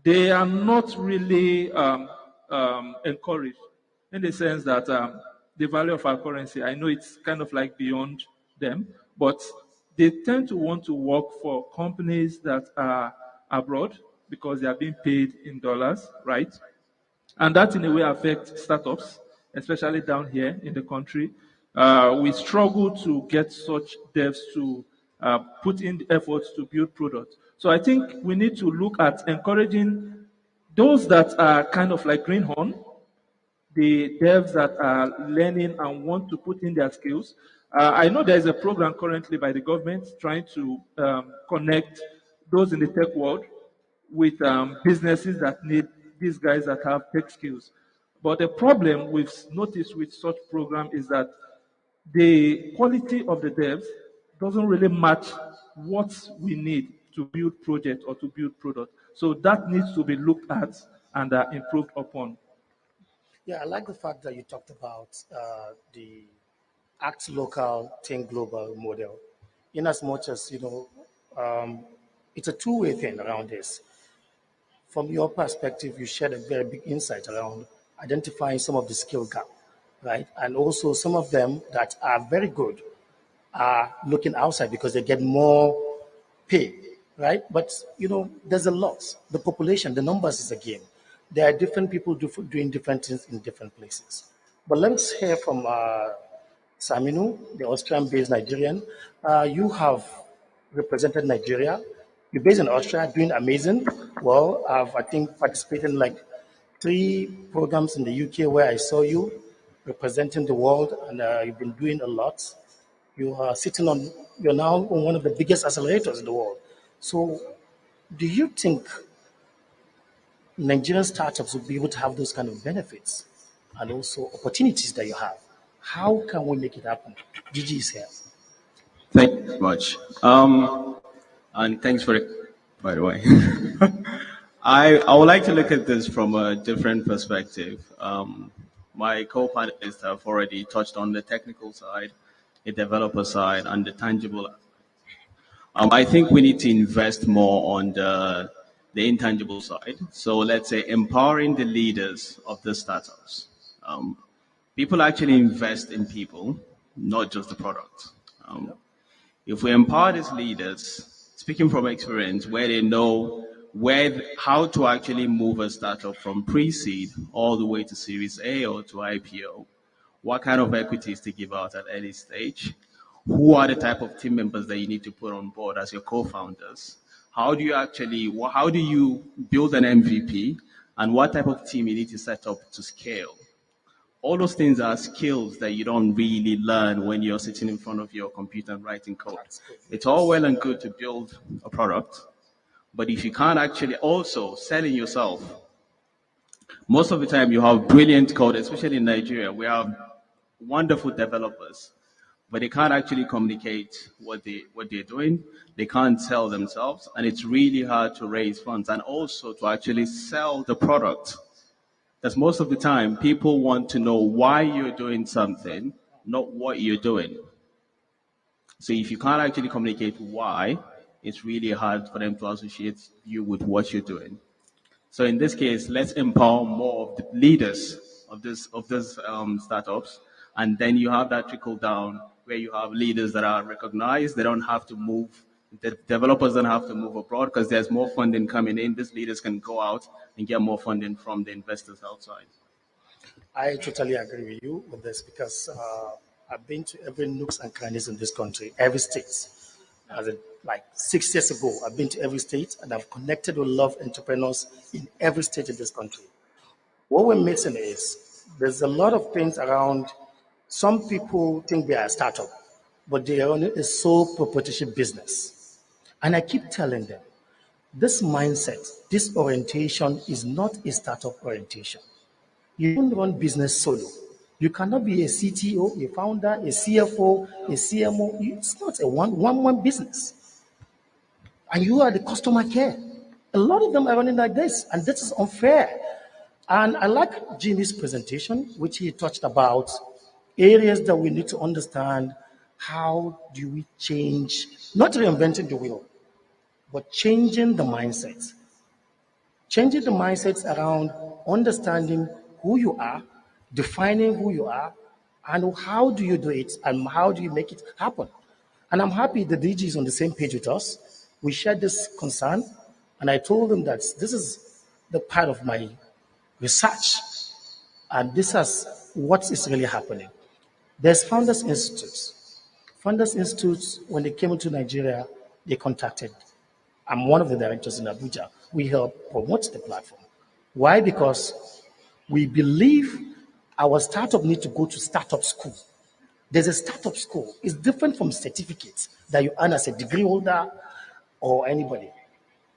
they are not really encouraged in the sense that the value of our currency, I know it's kind of like beyond them, but they tend to want to work for companies that are abroad because they are being paid in dollars, right? And that in a way affects startups, especially down here in the country. We struggle to get such devs to put in the efforts to build products. So I think we need to look at encouraging those that are kind of like greenhorn, the devs that are learning and want to put in their skills. I know there's a program currently by the government trying to connect those in the tech world with businesses that need these guys that have tech skills. But the problem we've noticed with such program is that the quality of the devs doesn't really match what we need to build project or to build product. So that needs to be looked at and improved upon.
Yeah, I like the fact that you talked about the act local, think global model. In as much as, it's a two-way thing around this. From your perspective, you shared a very big insight around identifying some of the skill gap, right? And also some of them that are very good are looking outside because they get more pay, right? But there's a lot. The population, the numbers is a game. There are different people doing different things in different places. But let's hear from Saminu, the Austrian-based Nigerian. You have represented Nigeria. You're based in Austria, doing amazing. Well, I think, participated in like 3 programs in the UK where I saw you representing the world, and you've been doing a lot. You're now on one of the biggest accelerators in the world. So, do you think Nigerian startups will be able to have those kind of benefits and also opportunities that you have? How can we make it happen? Gigi is here.
Thank you very much. And thanks for it, by the way. I would like to look at this from a different perspective. My co-panelists have already touched on the technical side, the developer side, and the tangible. I think we need to invest more on the intangible side. So let's say empowering the leaders of the startups. People actually invest in people, not just the product. If we empower these leaders, speaking from experience, where they know how to actually move a startup from pre-seed all the way to Series A or to IPO, what kind of equities to give out at early stage, who are the type of team members that you need to put on board as your co-founders, how do you build an MVP, and what type of team you need to set up to scale. All those things are skills that you don't really learn when you're sitting in front of your computer and writing code. It's all well and good to build a product, but if you can't actually also selling yourself, most of the time you have brilliant code, especially in Nigeria. We have wonderful developers, but they can't actually communicate what they're doing. They can't sell themselves, and it's really hard to raise funds and also to actually sell the product. Because most of the time, people want to know why you're doing something, not what you're doing. So if you can't actually communicate why, it's really hard for them to associate you with what you're doing. So in this case, let's empower more of the leaders of these startups, and then you have that trickle down where you have leaders that are recognized. They don't have to move. The developers don't have to move abroad because there's more funding coming in. These leaders can go out and get more funding from the investors outside.
I totally agree with you with this because I've been to every nooks and crannies in this country, every state. Like 6 years ago, I've been to every state and I've connected with a lot of entrepreneurs in every state in this country. What we're missing is there's a lot of things around. Some people think they are a startup, but they are only a sole proprietorship business. And I keep telling them, this mindset, this orientation is not a startup orientation. You don't run business solo. You cannot be a CTO, a founder, a CFO, a CMO. It's not a one business. And you are the customer care. A lot of them are running like this, and this is unfair. And I like Jimmy's presentation, which he touched about areas that we need to understand. How do we change, not reinventing the wheel, but changing the mindset? Changing the mindsets around understanding who you are, defining who you are, and how do you do it, and how do you make it happen? And I'm happy the DG is on the same page with us. We shared this concern, and I told them that this is the part of my research, and this is what is really happening. There's Founders Institute. Founders Institute, when they came into Nigeria, they contacted. I'm one of the directors in Abuja. We help promote the platform. Why? Because we believe our startup need to go to startup school. There's a startup school. It's different from certificates that you earn as a degree holder or anybody.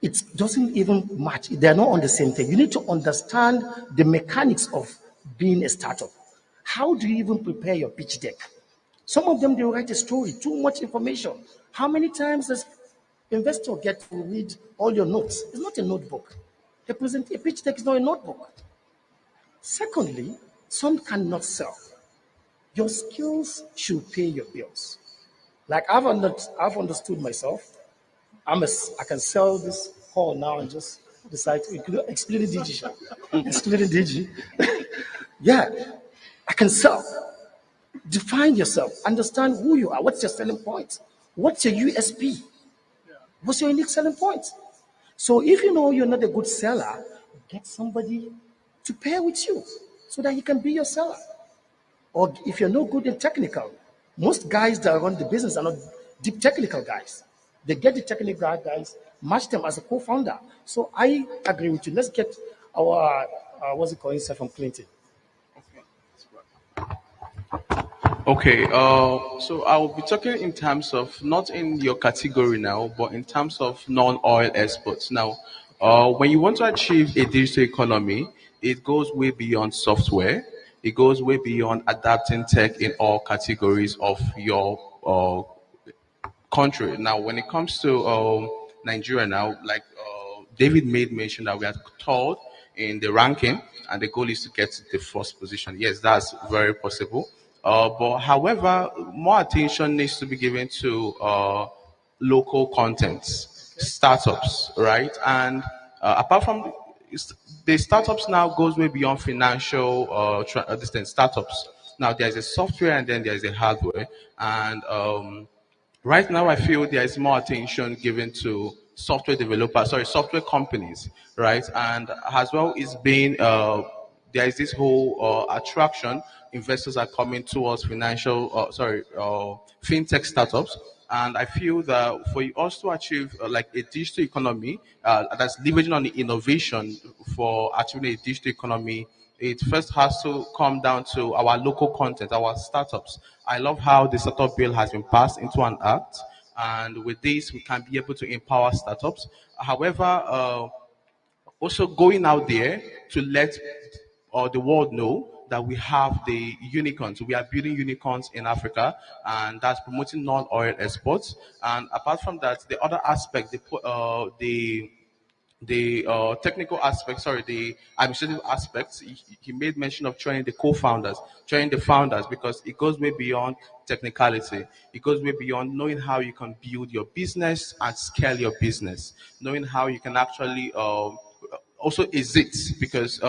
It doesn't even match. They're not on the same thing. You need to understand the mechanics of being a startup. How do you even prepare your pitch deck? Some of them, they write a story, too much information. How many times does investor get to read all your notes? It's not a notebook. A pitch deck is not a notebook. Secondly, Some cannot sell. Your skills should pay your bills. Like I've understood myself. I can sell this call now and just decide to excluding DG. Excluding DG. Yeah, I can sell. Define yourself. Understand who you are. What's your selling point? What's your USP? What's your unique selling point? So if you know you're not a good seller, get somebody to pair with you so that he can be your seller. Or if you're no good in technical, most guys that run the business are not deep technical guys. They get the technical guys, match them as a co-founder. So I agree with you. Let's get our what's it called, inside from Clinton.
Okay, so I will be talking in terms of not in your category now, but in terms of non-oil exports. Now, when you want to achieve a digital economy, it goes way beyond software. It goes way beyond adapting tech in all categories of your country. Now, when it comes to Nigeria now, like David made mention that we are third in the ranking, and the goal is to get to the first position. Yes, that's very possible. But however, more attention needs to be given to local contents, startups, right? And apart from the startups now goes way beyond financial startups. Now there is a software and then there is a hardware, and right now, I feel there is more attention given to software companies, right? And as well, it's been there is this whole attraction. Investors are coming towards fintech startups, and I feel that for us to achieve like a digital economy that's leveraging on the innovation for achieving a digital economy, it first has to come down to our local content, our startups. I love how the startup bill has been passed into an act, and with this, we can be able to empower startups. However, also going out there to let the world know that we have the unicorns. We are building unicorns in Africa, and that's promoting non-oil exports. And apart from that, the other aspect, the technical aspect, the administrative aspects, he made mention of training the co-founders, training the founders, because it goes way beyond technicality. It goes way beyond knowing how you can build your business and scale your business, knowing how you can actually also exit, because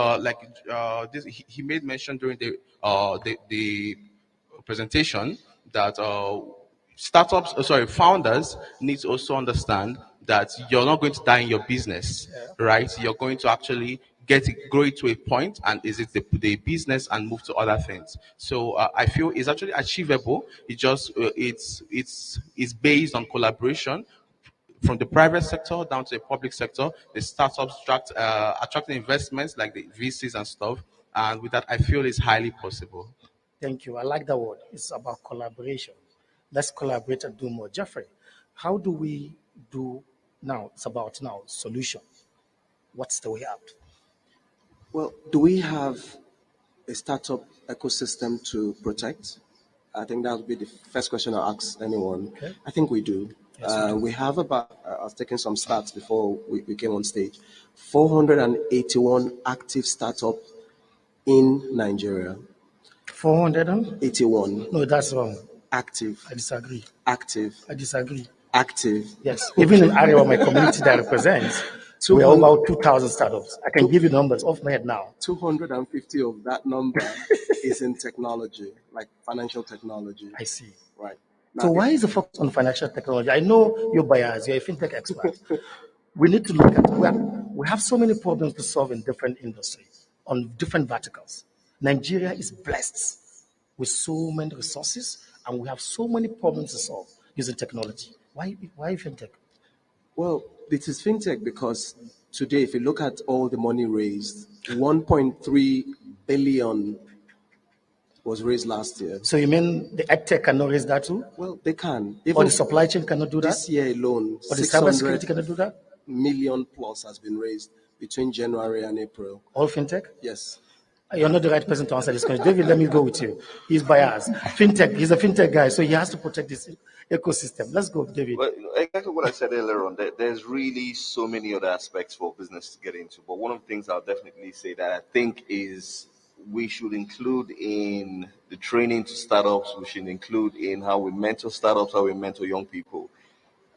he made mention during the presentation that founders need to also understand that you're not going to die in your business, right? You're going to actually grow it to a point and exit the business and move to other things. So I feel it's actually achievable. It's based on collaboration from the private sector down to the public sector. The startups attracting investments like the VCs and stuff. And with that, I feel it's highly possible.
Thank you. I like that word. It's about collaboration. Let's collaborate and do more. Jeffrey, how do we do now? It's about now solution. What's the way out?
Well, do we have a startup ecosystem to protect? I think that would be the first question I'll ask anyone. Okay. I think we do. Yes, we have about, I was taking some stats before we came on stage, 481 active startups in Nigeria.
481? No, that's wrong.
Active.
I disagree.
Active.
I disagree.
Active.
Yes. Even in Arewa, my community that I represent, we are about 2,000 startups. I can give you numbers off my head now.
250 of that number is in technology, like financial technology.
I see.
Right.
Now, so why is the focus on financial technology? I know you're biased. You're a fintech expert. We need to look at we have so many problems to solve in different industries, on different verticals. Nigeria is blessed with so many resources, and we have so many problems to solve using technology. Why fintech?
Well, it is fintech because today, if you look at all the money raised, 1.3 billion was raised last year.
So you mean the EdTech cannot raise that too?
Well, they can.
Or the supply chain cannot do that?
This year alone,
or the cybersecurity cannot do that?
million plus has been raised between January and April.
All fintech?
Yes.
You're not the right person to answer this question. David, let me go with you. He's biased. Fintech, he's a fintech guy, so he has to protect this ecosystem. Let's go, David.
Well, exactly what I said earlier on. There's really so many other aspects for business to get into. But one of the things I'll definitely say that I think is we should include in the training to startups. We should include in how we mentor startups, how we mentor young people.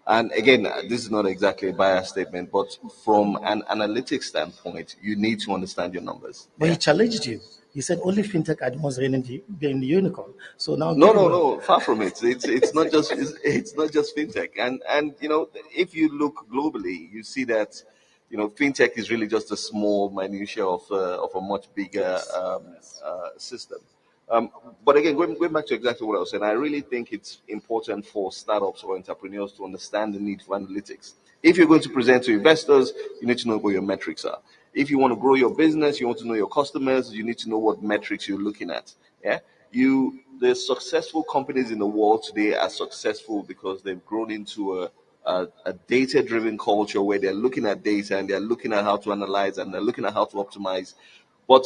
And again, this is not exactly a biased statement, but from an analytics standpoint, you need to understand your numbers.
But he challenged you. He said only fintech are the ones being the unicorn. So now
No, far from it. It's not just it's not just fintech. And if you look globally, you see that fintech is really just a small minutia of a much bigger system. But again, going back to exactly what I was saying, I really think it's important for startups or entrepreneurs to understand the need for analytics. If you're going to present to investors, you need to know what your metrics are. If you want to grow your business, you want to know your customers, you need to know what metrics you're looking at. Yeah, the successful companies in the world today are successful because they've grown into a data-driven culture where they're looking at data and they're looking at how to analyze and they're looking at how to optimize. But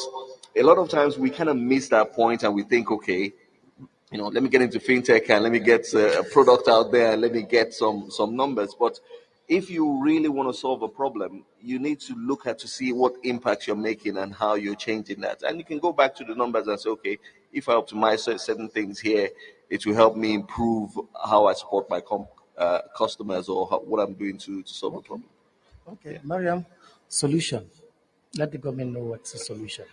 a lot of times we kind of miss that point and we think, okay, let me get into fintech and let me get a product out there and let me get some numbers. But if you really want to solve a problem, you need to look at to see what impact you're making and how you're changing that. And you can go back to the numbers and say, okay, if I optimize certain things here, it will help me improve how I support my customers or what I'm doing to solve a problem.
Okay, yeah. Mariam, solution. Let the government know what's the solution.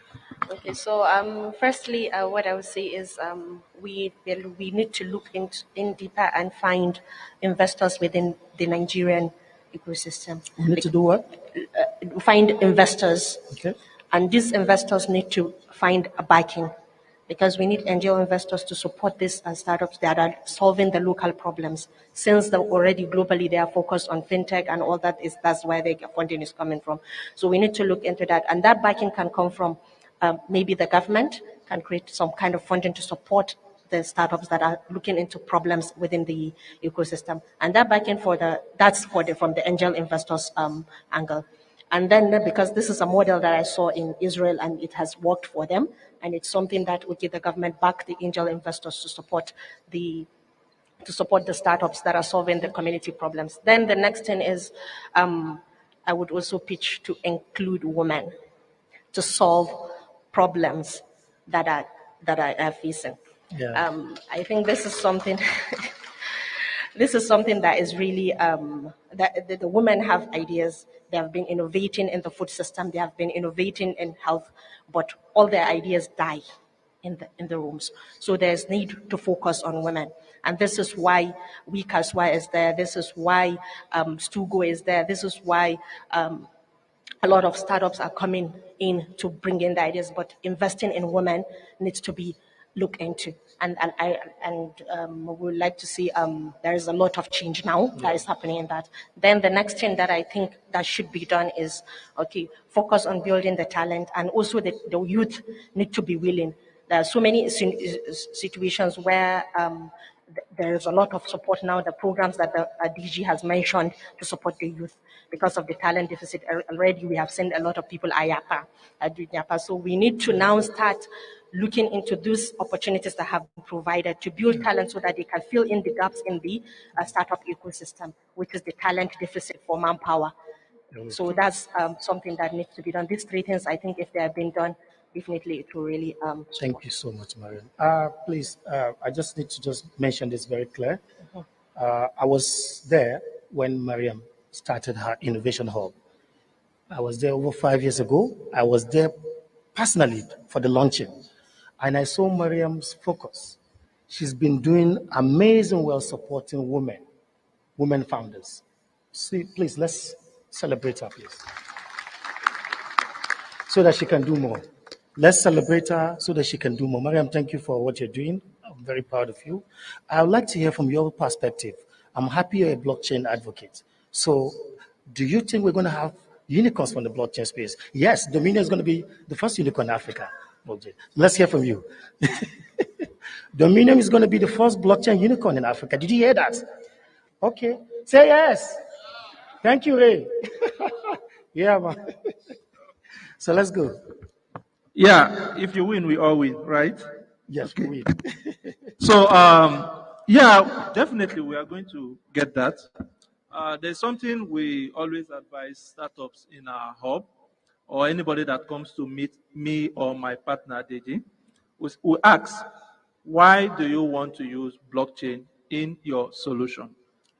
Okay, so firstly, what I would say is we need to look in deeper and find investors within the Nigerian ecosystem.
We need to do what?
Find investors.
Okay.
And these investors need to find a backing, because we need angel investors to support these startups that are solving the local problems. Since already globally they are focused on fintech and all that, that's where the funding is coming from. So we need to look into that, and that backing can come from maybe the government can create some kind of funding to support the startups that are looking into problems within the ecosystem, and that backing from the angel investors angle. And then, because this is a model that I saw in Israel and it has worked for them, and it's something that would give the government back the angel investors to support the startups that are solving the community problems. Then the next thing is, I would also pitch to include women to solve problems that are facing.
Yeah.
I think this is something. This is something that is really that the women have ideas. They have been innovating in the food system. They have been innovating in health, but all their ideas die in the rooms. So there's need to focus on women, and this is why WeCasWa is there. This is why Stugo is there. This is why a lot of startups are coming in to bring in the ideas. But investing in women needs to be looked into, and we would like to see there is a lot of change now that is happening in that. Then the next thing that I think that should be done is, okay, focus on building the talent, and also the youth need to be willing. There are so many situations where there is a lot of support now, the programs that the DG has mentioned to support the youth. Because of the talent deficit already, we have sent a lot of people IAPA. So we need to now start looking into those opportunities that have been provided to build talent so that they can fill in the gaps in the startup ecosystem, which is the talent deficit for manpower. So that's something that needs to be done. These three things, I think, if they have been done, definitely it will really
Thank you so much, Mariam. Please, I just need to mention this very clear. I was there when Mariam started her innovation hub. I was there over 5 years ago. I was there personally for the launching, and I saw Mariam's focus. She's been doing amazing well supporting women founders. See, please, let's celebrate her, please, so that she can do more. Let's celebrate her so that she can do more. Mariam, thank you for what you're doing. I'm very proud of you. I would like to hear from your perspective. I'm happy you're a blockchain advocate. So do you think we're going to have unicorns from the blockchain space? Yes, Dominion is going to be the first unicorn in Africa. Let's hear from you. Dominion is going to be the first blockchain unicorn in Africa. Did you hear that? Okay. Say yes. Thank you, Ray. Yeah, man. So let's go.
Yeah, if you win, we all win, right?
Yes, okay. We win.
So, yeah, definitely we are going to get that. There's something we always advise startups in our hub. or anybody that comes to meet me or my partner, Deji, we ask, why do you want to use blockchain in your solution,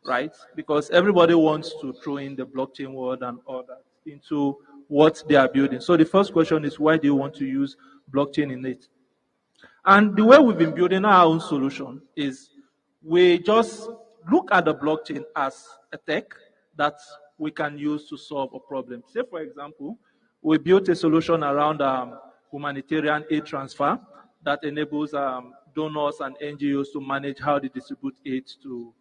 right? Because everybody wants to throw in the blockchain world and all that into what they are building. So the first question is, why do you want to use blockchain in it? And the way we've been building our own solution is we just look at the blockchain as a tech that we can use to solve a problem. Say, for example, we built a solution around humanitarian aid transfer that enables donors and NGOs to manage how they distribute aid to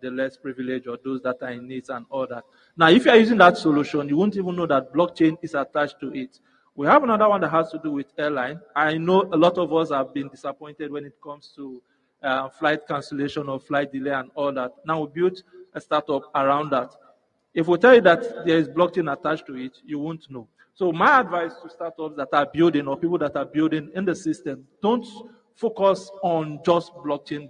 the less privileged or those that are in need and all that. Now, if you are using that solution, you won't even know that blockchain is attached to it. We have another one that has to do with airline. I know a lot of us have been disappointed when it comes to flight cancellation or flight delay and all that. Now we built a startup around that. If we tell you that there is blockchain attached to it, you won't know. So my advice to startups that are building or people that are building in the system, don't focus on just blockchain.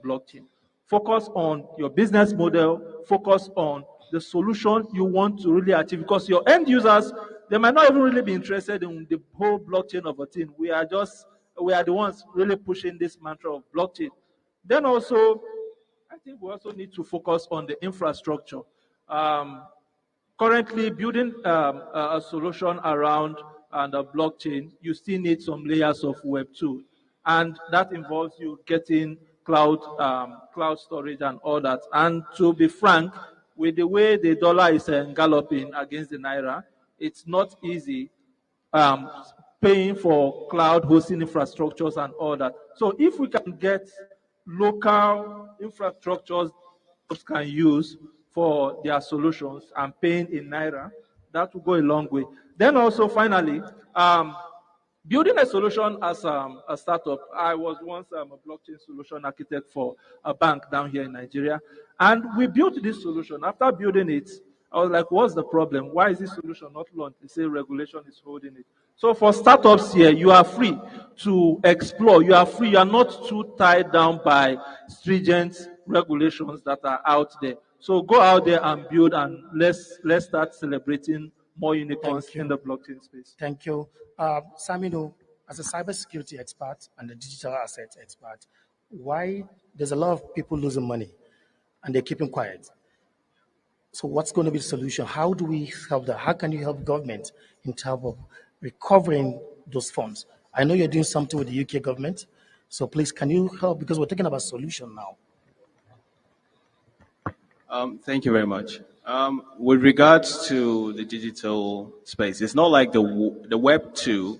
Focus on your business model, focus on the solution you want to really achieve, because your end users, they might not even really be interested in the whole blockchain of a thing. We are the ones really pushing this mantra of blockchain. Then also, I think we also need to focus on the infrastructure. Currently, building a solution around the blockchain, you still need some layers of Web 2. And that involves you getting cloud storage and all that. And to be frank, with the way the dollar is galloping against the naira, it's not easy paying for cloud hosting infrastructures and all that. So if we can get local infrastructures can use for their solutions and paying in naira, that will go a long way. Then also, finally, building a solution as a startup. I was once a blockchain solution architect for a bank down here in Nigeria, and we built this solution. After building it, I was like, what's the problem? Why is this solution not launched? They say regulation is holding it. So for startups here, you are free to explore. You are free. You are not too tied down by stringent regulations that are out there. So go out there and build, and let's start celebrating more unicorns in the blockchain space.
Thank you. Saminu, as a cybersecurity expert and a digital asset expert, why there's a lot of people losing money and they're keeping quiet? So what's going to be the solution? How do we help that? How can you help government in terms of recovering those funds? I know you're doing something with the UK government, so please, can you help? Because we're talking about solution now.
Thank you very much. With regards to the digital space, it's not like the Web 2,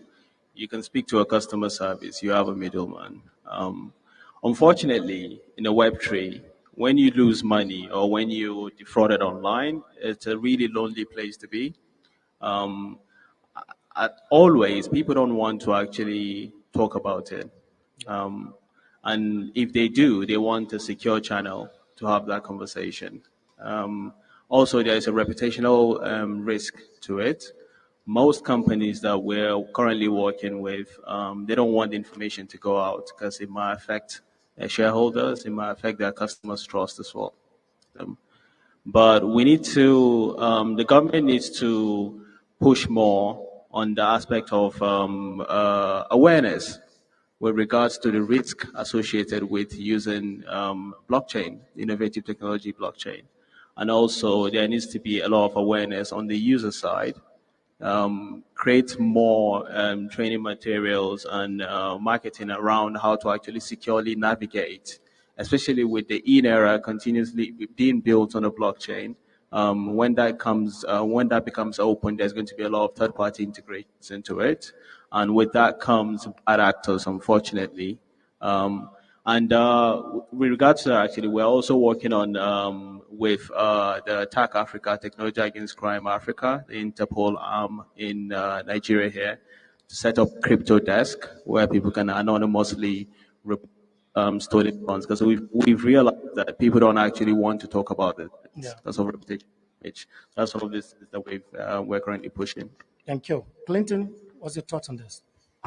you can speak to a customer service, you have a middleman. Unfortunately, in the Web 3, when you lose money or when you defrauded online, it's a really lonely place to be. Always, people don't want to actually talk about it. And if they do, they want a secure channel to have that conversation. Also, there is a reputational risk to it. Most companies that we're currently working with, they don't want the information to go out because it might affect their shareholders, it might affect their customers' trust as well. But we need to, the government needs to push more on the aspect of awareness with regards to the risk associated with using blockchain, innovative technology blockchain. And also there needs to be a lot of awareness on the user side, create more training materials and marketing around how to actually securely navigate, especially with the era continuously being built on a blockchain. When that becomes open, there's going to be a lot of third-party integrations into it. And with that comes bad actors, unfortunately. And with regards to that, actually, we're also working on with the Attack Africa, Technology Against Crime Africa, the Interpol arm in Nigeria here, to set up crypto desk where people can anonymously stolen funds, because we've realized that people don't actually want to talk about it.
Yeah.
That's all reputation. That's all of this that we're currently pushing.
Thank you. Clinton, what's your thoughts on this?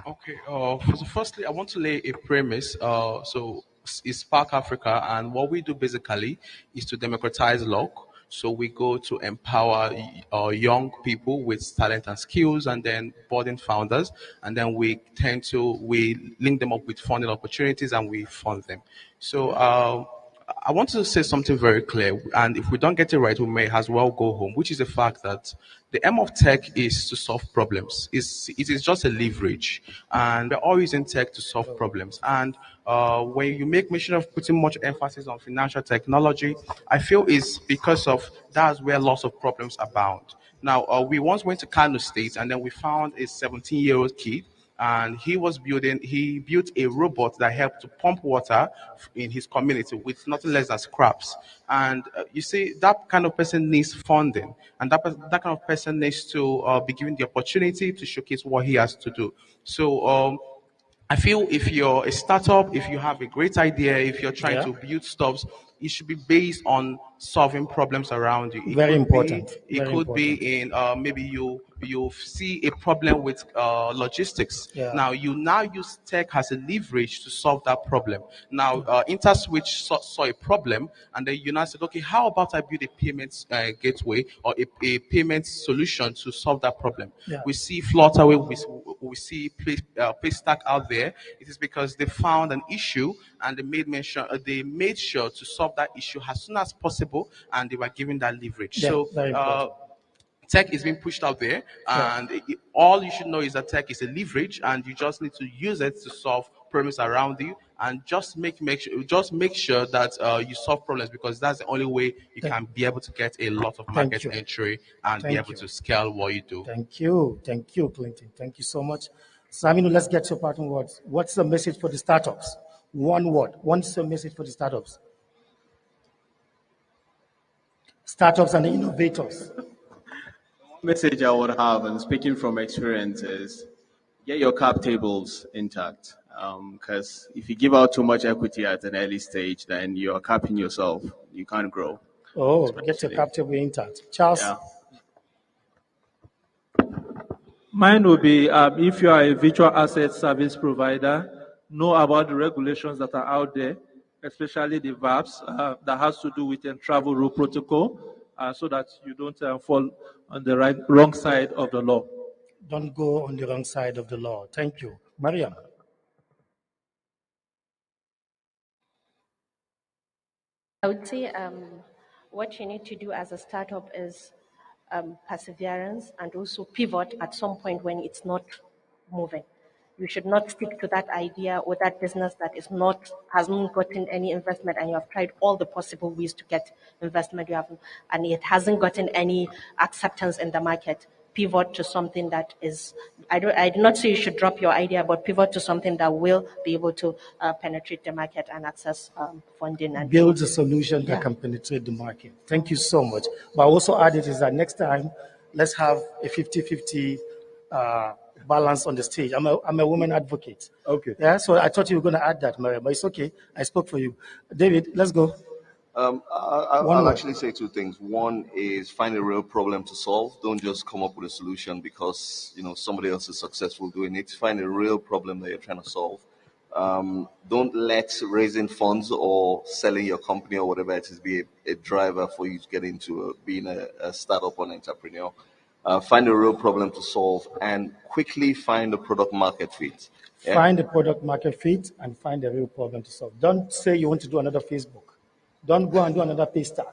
Okay. So firstly, I want to lay a premise. So it's Spark Africa, and what we do basically is to democratize law. So we go to empower young people with talent and skills, and then budding founders, and then we link them up with funding opportunities, and we fund them. So I want to say something very clear, and if we don't get it right, we may as well go home, which is the fact that the aim of tech is to solve problems. It is just a leverage, and we're all using tech to solve problems. And when you make mention of putting much emphasis on financial technology, I feel it's because of that's where lots of problems abound. Now, we once went to Kano State, and then we found a 17-year-old kid, and he built a robot that helped to pump water in his community with nothing less than scraps. And you see, that kind of person needs funding, and that kind of person needs to be given the opportunity to showcase what he has to do. So I feel if you're a startup, if you have a great idea, if you're trying
Yeah.
to build stuff, it should be based on solving problems around you.
Very important.
It
Very
could be
important.
in maybe you see a problem with logistics.
Yeah.
Now you now use tech as a leverage to solve that problem. Now InterSwitch saw a problem, and then you now said, okay, how about I build a payments gateway or a payment solution to solve that problem?
Yeah.
We see Flutterwave, we see Paystack out there. It is because they found an issue, and they made sure to solve that issue as soon as possible, and they were given that leverage.
Yeah,
So
very important.
tech is being pushed out there, and all you should know is that tech is a leverage, and you just need to use it to solve problems around you, and just make sure that you solve problems, because that's the only way you can be able to get a lot of
Thank
market
you.
entry and be
Thank
able
you.
to scale what you do.
Thank you, Clinton. Thank you so much. Saminu, let's get your parting words. What's the message for the startups? One word. What's the message for the startups? Startups and the innovators.
Message I would have, and speaking from experience, is get your cap tables intact. Because if you give out too much equity at an early stage, then you're capping yourself. You can't grow.
Oh, get your cap table intact. Charles?
Yeah.
Mine will be if you are a virtual asset service provider, know about the regulations that are out there, especially the VAPs that has to do with the travel rule protocol, so that you don't fall on the wrong side of the law.
Don't go on the wrong side of the law. Thank you. Mariam?
I would say what you need to do as a startup is perseverance, and also pivot at some point when it's not moving. You should not stick to that idea or that business that hasn't gotten any investment, and you have tried all the possible ways to get investment, and it hasn't gotten any acceptance in the market. Pivot to something that is, I do not say you should drop your idea, but pivot to something that will be able to penetrate the market and access funding. And
Build a solution that can penetrate the market. Thank you so much. But I also added is that next time, let's have a 50-50 balance on the stage. I'm a woman advocate.
Okay.
Yeah, so I thought you were going to add that, Maria, but it's okay. I spoke for you. David, let's go.
I'll actually say two things. One is find a real problem to solve. Don't just come up with a solution because somebody else is successful doing it. Find a real problem that you're trying to solve. Don't let raising funds or selling your company or whatever it is be a driver for you to get into being a startup or an entrepreneur. Find a real problem to solve and quickly find a product market fit. Yeah?
Find a product market fit and find a real problem to solve. Don't say you want to do another Facebook. Don't go and do another Paystack.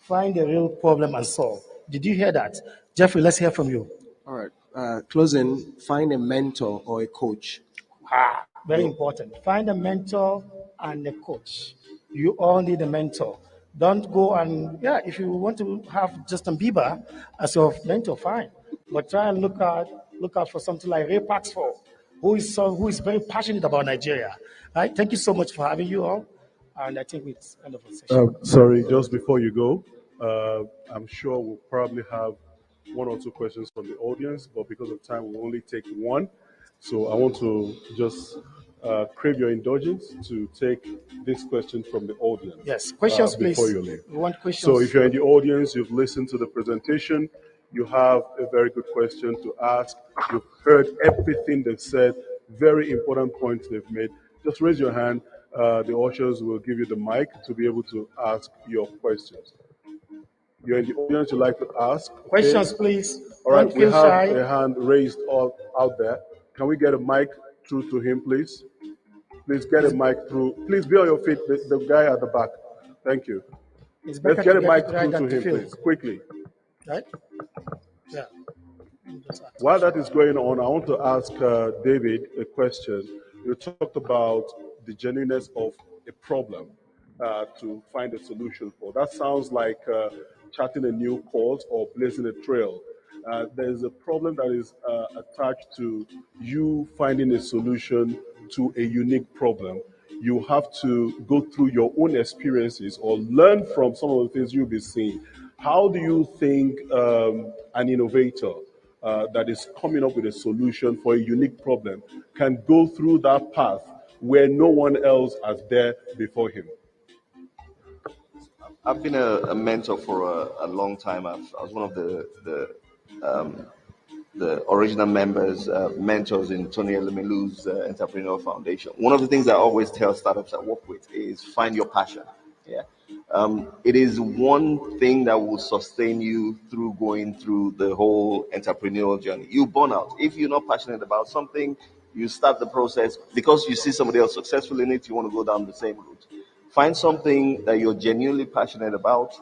Find a real problem and solve. Did you hear that? Jeffrey, let's hear from you.
All right. Closing, find a mentor or a coach.
Very important. Find a mentor and a coach. You all need a mentor. Don't go and, if you want to have Justin Bieber as your mentor, fine. But try and look out for something like Ray Paxford, who is very passionate about Nigeria. Right? Thank you so much for having you all. And I think it's end of the session.
Sorry, just before you go, I'm sure we'll probably have one or two questions from the audience, but because of time, we'll only take one. So I want to just crave your indulgence to take this question from the audience.
Yes, questions, please.
Before you leave.
We want questions.
So if you're in the audience, you've listened to the presentation, you have a very good question to ask, you've heard everything they've said, very important points they've made, just raise your hand. The ushers will give you the mic to be able to ask your questions. You're in the audience, you'd like to ask? Okay.
Questions, please.
All right,
Don't
we
feel
have
shy.
a hand raised out there. Can we get a mic through to him, please? Please get a mic through. Please be on your feet, the guy at the back. Thank you.
It's
Let's
better
get
to
a mic
it right
through
than
to him,
feel.
please, quickly.
Right? Yeah.
While that is going on, I want to ask David a question. You talked about the genuineness of a problem to find a solution for. That sounds like charting a new course or blazing a trail. There's a problem that is attached to you finding a solution to a unique problem. You have to go through your own experiences or learn from some of the things you'll be seeing. How do you think an innovator that is coming up with a solution for a unique problem can go through that path where no one else has dared before him?
I've been a mentor for a long time. I was one of the original mentors in Tony Elemilu's Entrepreneur Foundation. One of the things I always tell startups I work with is find your passion. Yeah, it is one thing that will sustain you through going through the whole entrepreneurial journey. You burn out if you're not passionate about something. You start the process because you see somebody else successful in it. You want to go down the same route. Find something that you're genuinely passionate about.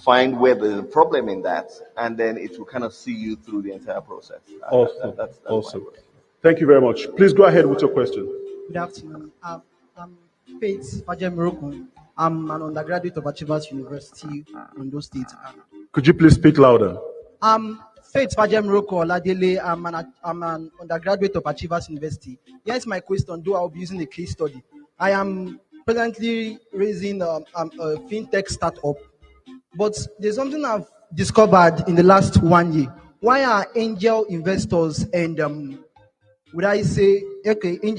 Find where there's a problem in that, and then it will kind of see you through the entire process.
Awesome.
That's
Awesome. Thank you very much. Please go ahead with your question.
Good afternoon. I'm Faith Fajem. I'm an undergraduate of Achievers University, Ondo State.
Could you please speak louder?
I'm Faith Fajem Oladele. I'm an undergraduate of Achievers University. Here's my question, though I'll be using a case study. I am presently raising a fintech startup, but there's something I've discovered in the last 1 year. Why are angel investors and angel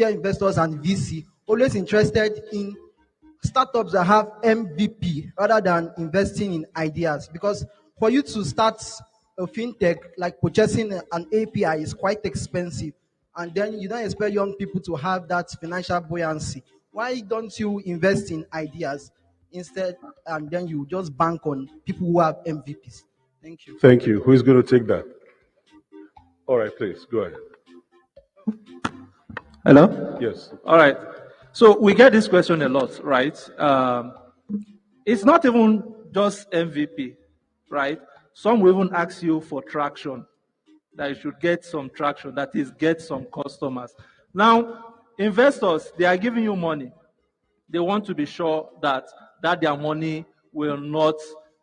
investors and VC always interested in startups that have MVP rather than investing in ideas? Because for you to start a fintech, like purchasing an API, is quite expensive, and then you don't expect young people to have that financial buoyancy. Why don't you invest in ideas instead, and then you just bank on people who have MVPs? Thank you.
Thank you. Who is going to take that? All right, please, go ahead.
Hello?
Yes.
All right. So we get this question a lot, right? It's not even just MVP, right? Some will even ask you for traction, that you should get some traction, that is, get some customers. Now, investors, they are giving you money. They want to be sure that their money will not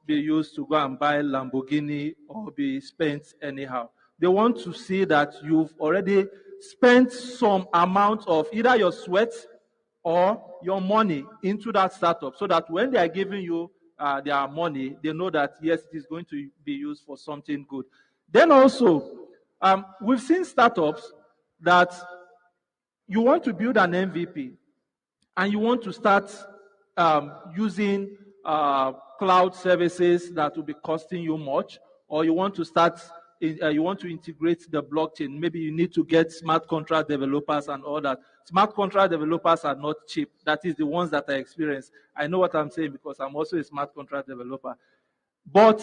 be used to go and buy Lamborghini or be spent anyhow. They want to see that you've already spent some amount of either your sweat or your money into that startup, so that when they are giving you their money, they know that, yes, it is going to be used for something good. Then also, we've seen startups that you want to build an MVP and you want to start using cloud services that will be costing you much, or you want to start, you want to integrate the blockchain. Maybe you need to get smart contract developers and all that. Smart contract developers are not cheap. That is the ones that I experience. I know what I'm saying because I'm also a smart contract developer. But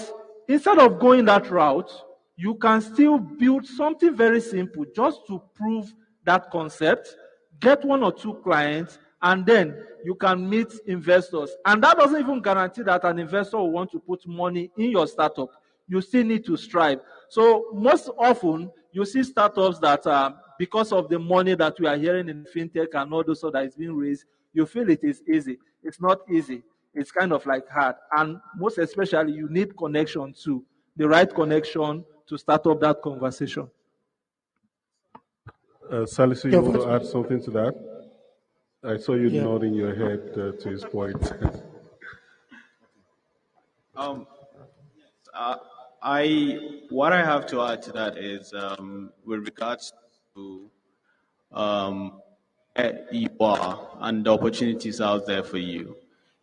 instead of going that route, you can still build something very simple just to prove that concept, get 1 or 2 clients, and then you can meet investors. And that doesn't even guarantee that an investor will want to put money in your startup. You still need to strive. So most often, you see startups that because of the money that we are hearing in fintech and all those that is being raised, you feel it is easy. It's not easy. It's kind of like hard. And most especially, you need connection too, the right connection to start up that conversation.
Salisu, you want to add something to that? I saw you nodding your head to his point.
What I have to add to that is with regards to you are and the opportunities out there for you.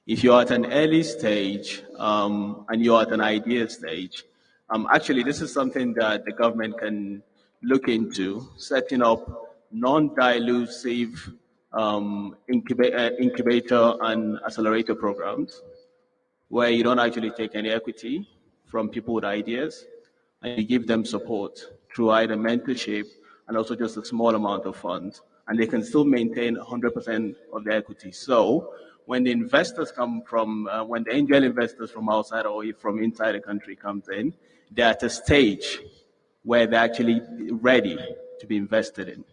If you're at an early stage and you're at an idea stage, actually this is something that the government can look into, setting up non-dilutive incubator and accelerator programs where you don't actually take any equity. from people with ideas, and you give them support through either mentorship and also just a small amount of funds, and they can still maintain 100% of their equity. So when the investors come from, when the angel investors from outside or from inside the country comes in, they're at a stage where they're actually ready to be invested in.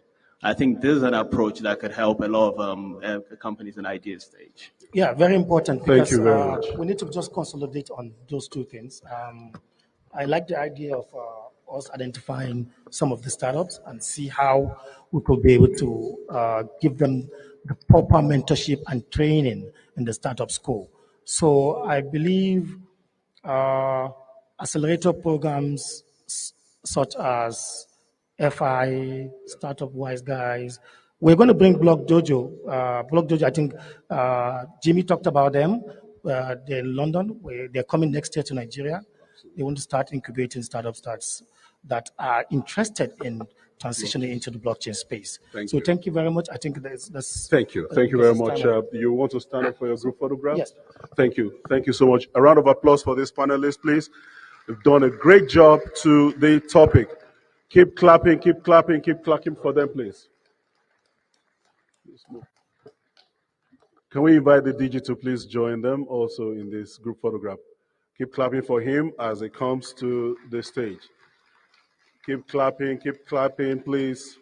I think this is an approach that could help a lot of companies in idea stage.
Yeah, very important.
Thank
Because,
you very much.
we need to just consolidate on those two things. I like the idea of us identifying some of the startups and see how we could be able to give them the proper mentorship and training in the startup school. So I believe accelerator programs such as FI, Startup Wise Guys. We're going to bring Block Dojo. Block Dojo, I think Jimmy talked about them. They're in London. They're coming next year to Nigeria. They want to start incubating startups that are interested in transitioning into the blockchain space. Thank you very much. I think that's
Thank you. Thank you very much. You want to stand up for your group photograph?
Yes.
Thank you. Thank you so much. A round of applause for this panelist, please. You've done a great job to the topic. Keep clapping, keep clapping, keep clapping for them, please. Can we invite the DJ to please join them also in this group photograph? Keep clapping for him as he comes to the stage. Keep clapping, please.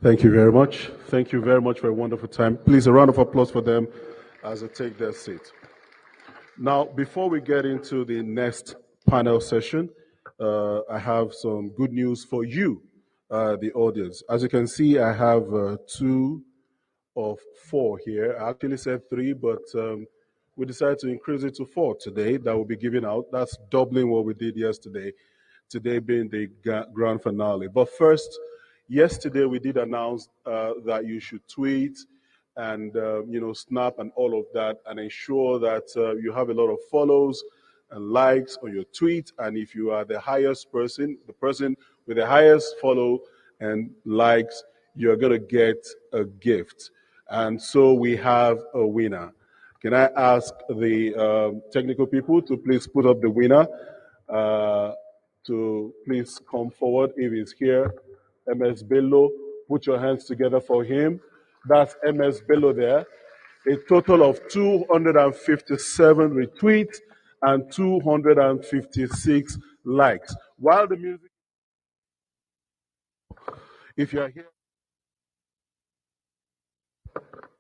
Thank you very much. Thank you very much for a wonderful time. Please, a round of applause for them as they take their seat. Now, before we get into the next panel session, I have some good news for you, the audience. As you can see, I have 2 of 4 here. I actually said 3, but we decided to increase it to 4 today that will be given out. That's doubling what we did yesterday, today being the grand finale. But first, yesterday we did announce that you should tweet and snap and all of that, and ensure that you have a lot of follows and likes on your tweet. And if you are the highest person, the person with the highest follow and likes, you're going to get a gift. And so we have a winner. Can I ask the technical people to please put up the winner, to please come forward if he's here. MS Bello, put your hands together for him. That's MS Bello there. A total of 257 retweets and 256 likes. While the music, if you're here,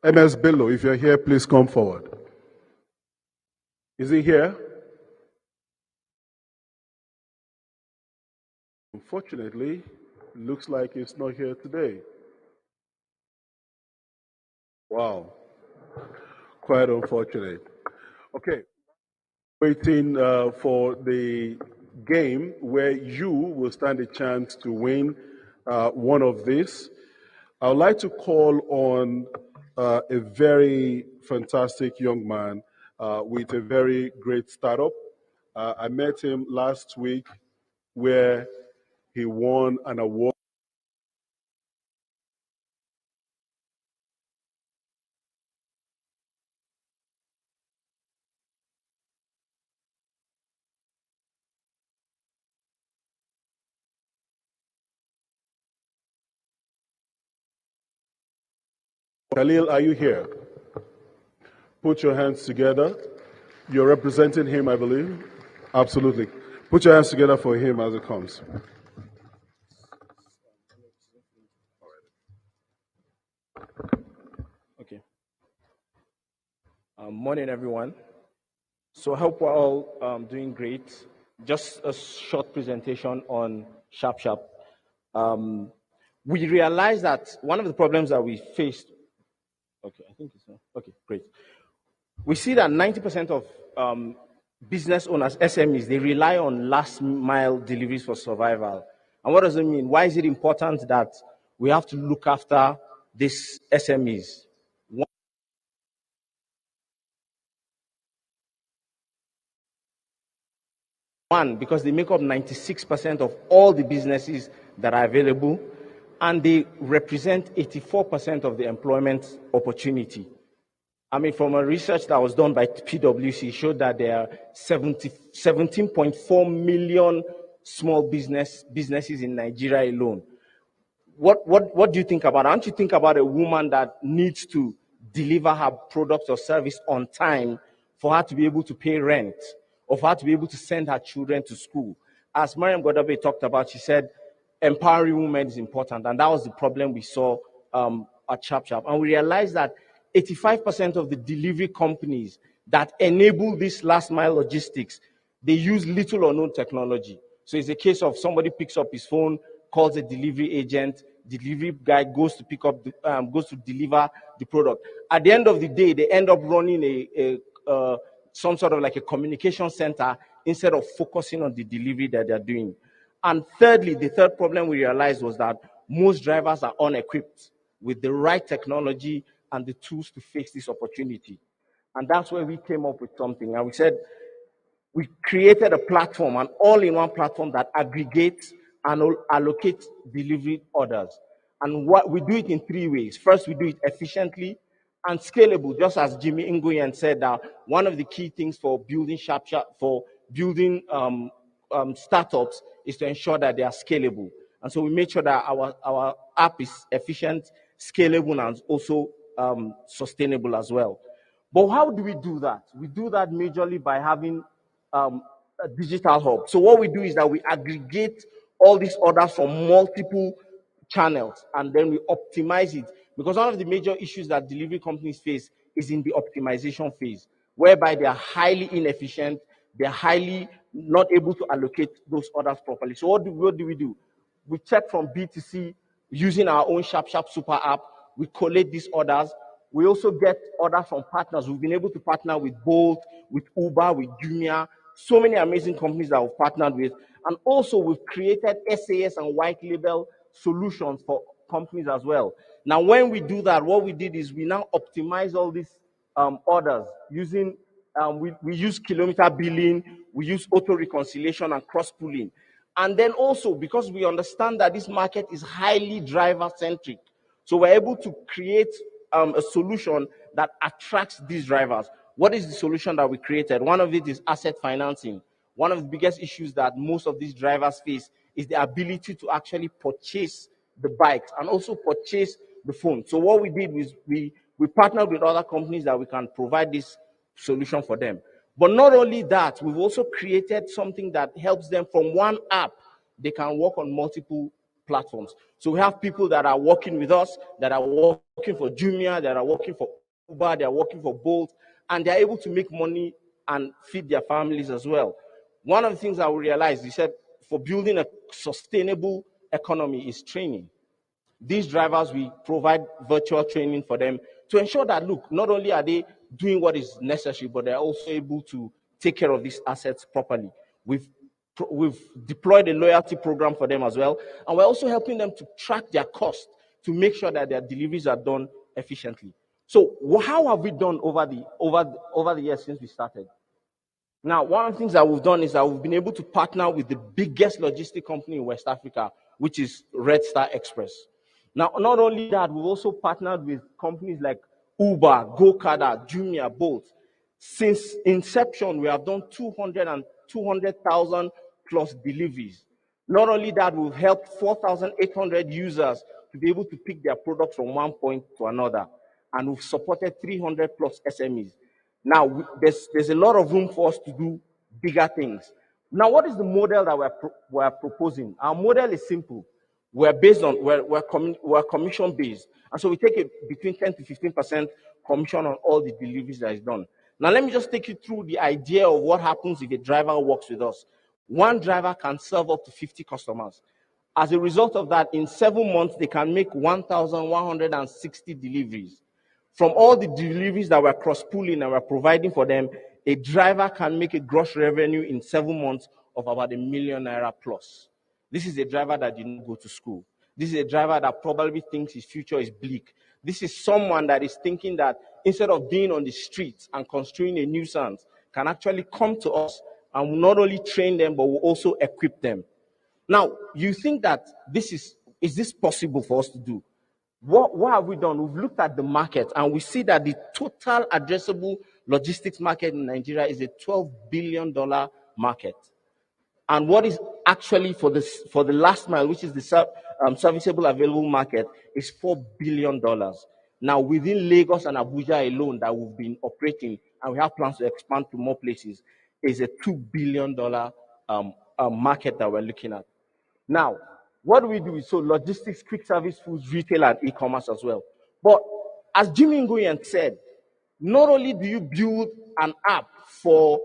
MS Bello, if you're here, please come forward. Is he here? Unfortunately, looks like he's not here today. Wow. Quite unfortunate. Okay. Waiting for the game where you will stand a chance to win one of these. I would like to call on a very fantastic young man with a very great startup. I met him last week where he won an award. Khalil, are you here? Put your hands together. You're representing him, I believe. Absolutely. Put your hands together for him as it comes.
Okay. Morning, everyone. So I hope we're all doing great. Just a short presentation on SharpSharp. We realized that one of the problems that we faced. Okay, I think it's not. Okay, great. We see that 90% of business owners, SMEs, they rely on last mile deliveries for survival. And what does it mean? Why is it important that we have to look after these SMEs? One, because they make up 96% of all the businesses that are available, and they represent 84% of the employment opportunity. I mean, from a research that was done by PwC, showed that there are 17.4 million small businesses in Nigeria alone. What do you think about it? Don't you think about a woman that needs to deliver her product or service on time for her to be able to pay rent, or for her to be able to send her children to school? As Mariam Godabe talked about, she said, empowering women is important, and that was the problem we saw at ChapChap. And we realized that 85% of the delivery companies that enable this last mile logistics, they use little or no technology. So it's a case of somebody picks up his phone, calls a delivery agent, delivery guy goes to pick up, goes to deliver the product. At the end of the day, they end up running some sort of like a communication center instead of focusing on the delivery that they're doing. And thirdly, the third problem we realized was that most drivers are unequipped with the right technology and the tools to face this opportunity. And that's where we came up with something. And we said, we created a platform, an all-in-one platform that aggregates and allocates delivery orders. And what we do it in three ways. First, we do it efficiently and scalable. Just as Jimmy Nguyen said, that one of the key things for building startups is to ensure that they are scalable. And so we made sure that our app is efficient, scalable, and also sustainable as well. But how do we do that? We do that majorly by having a digital hub. So what we do is that we aggregate all these orders from multiple channels, and then we optimize it. Because one of the major issues that delivery companies face is in the optimization phase, whereby they are highly inefficient, they're highly not able to allocate those orders properly. So what do we do? We check from B2C using our own ChapChap Super app. We collate these orders. We also get orders from partners. We've been able to partner with Bolt, with Uber, with Jumia, so many amazing companies that we've partnered with. And also we've created SAS and white label solutions for companies as well. Now, when we do that, what we did is we now optimize all these orders using, we use kilometer billing, we use auto reconciliation and cross pooling. And then also, because we understand that this market is highly driver centric, so we're able to create a solution that attracts these drivers. What is the solution that we created? One of it is asset financing. One of the biggest issues that most of these drivers face is the ability to actually purchase the bikes and also purchase the phone. So what we did was we partnered with other companies that we can provide this solution for them. But not only that, we've also created something that helps them from one app. They can work on multiple platforms. So we have people that are working with us, that are working for Jumia, that are working for Uber, they are working for Bolt, and they're able to make money and feed their families as well. One of the things that we realized, we said, for building a sustainable economy is training. These drivers, we provide virtual training for them to ensure that, look, not only are they doing what is necessary, but they're also able to take care of these assets properly. We've deployed a loyalty program for them as well, and we're also helping them to track their costs to make sure that their deliveries are done efficiently. So how have we done over the years since we started? Now, one of the things that we've done is that we've been able to partner with the biggest logistic company in West Africa, which is Red Star Express. Now, not only that, we've also partnered with companies like Uber, GoCarda, Jumia, Bolt. Since inception, we have done 200,000 plus deliveries. Not only that, we've helped 4,800 users to be able to pick their products from one point to another. And we've supported 300 plus SMEs. Now, there's a lot of room for us to do bigger things. Now, what is the model that we're proposing? Our model is simple. We're commission-based. And so we take between 10 to 15% commission on all the deliveries that is done. Now, let me just take you through the idea of what happens if a driver works with us. One driver can serve up to 50 customers. As a result of that, in 7 months, they can make 1,160 deliveries. From all the deliveries that we're cross-pooling and we're providing for them, a driver can make a gross revenue in 7 months of about ₦1 million plus. This is a driver that didn't go to school. This is a driver that probably thinks his future is bleak. This is someone that is thinking that instead of being on the streets and construing a nuisance, can actually come to us and we'll not only train them, but we'll also equip them. Now, you think that is this possible for us to do? What have we done? We've looked at the market, and we see that the total addressable logistics market in Nigeria is a $12 billion market. And what is actually for the last mile, which is the serviceable available market, is $4 billion. Now, within Lagos and Abuja alone that we've been operating, and we have plans to expand to more places, is a $2 billion market that we're looking at. Now, what do we do? So logistics, quick service foods, retail, and e-commerce as well. But as Jimmy Nguyen said, not only do you build an app for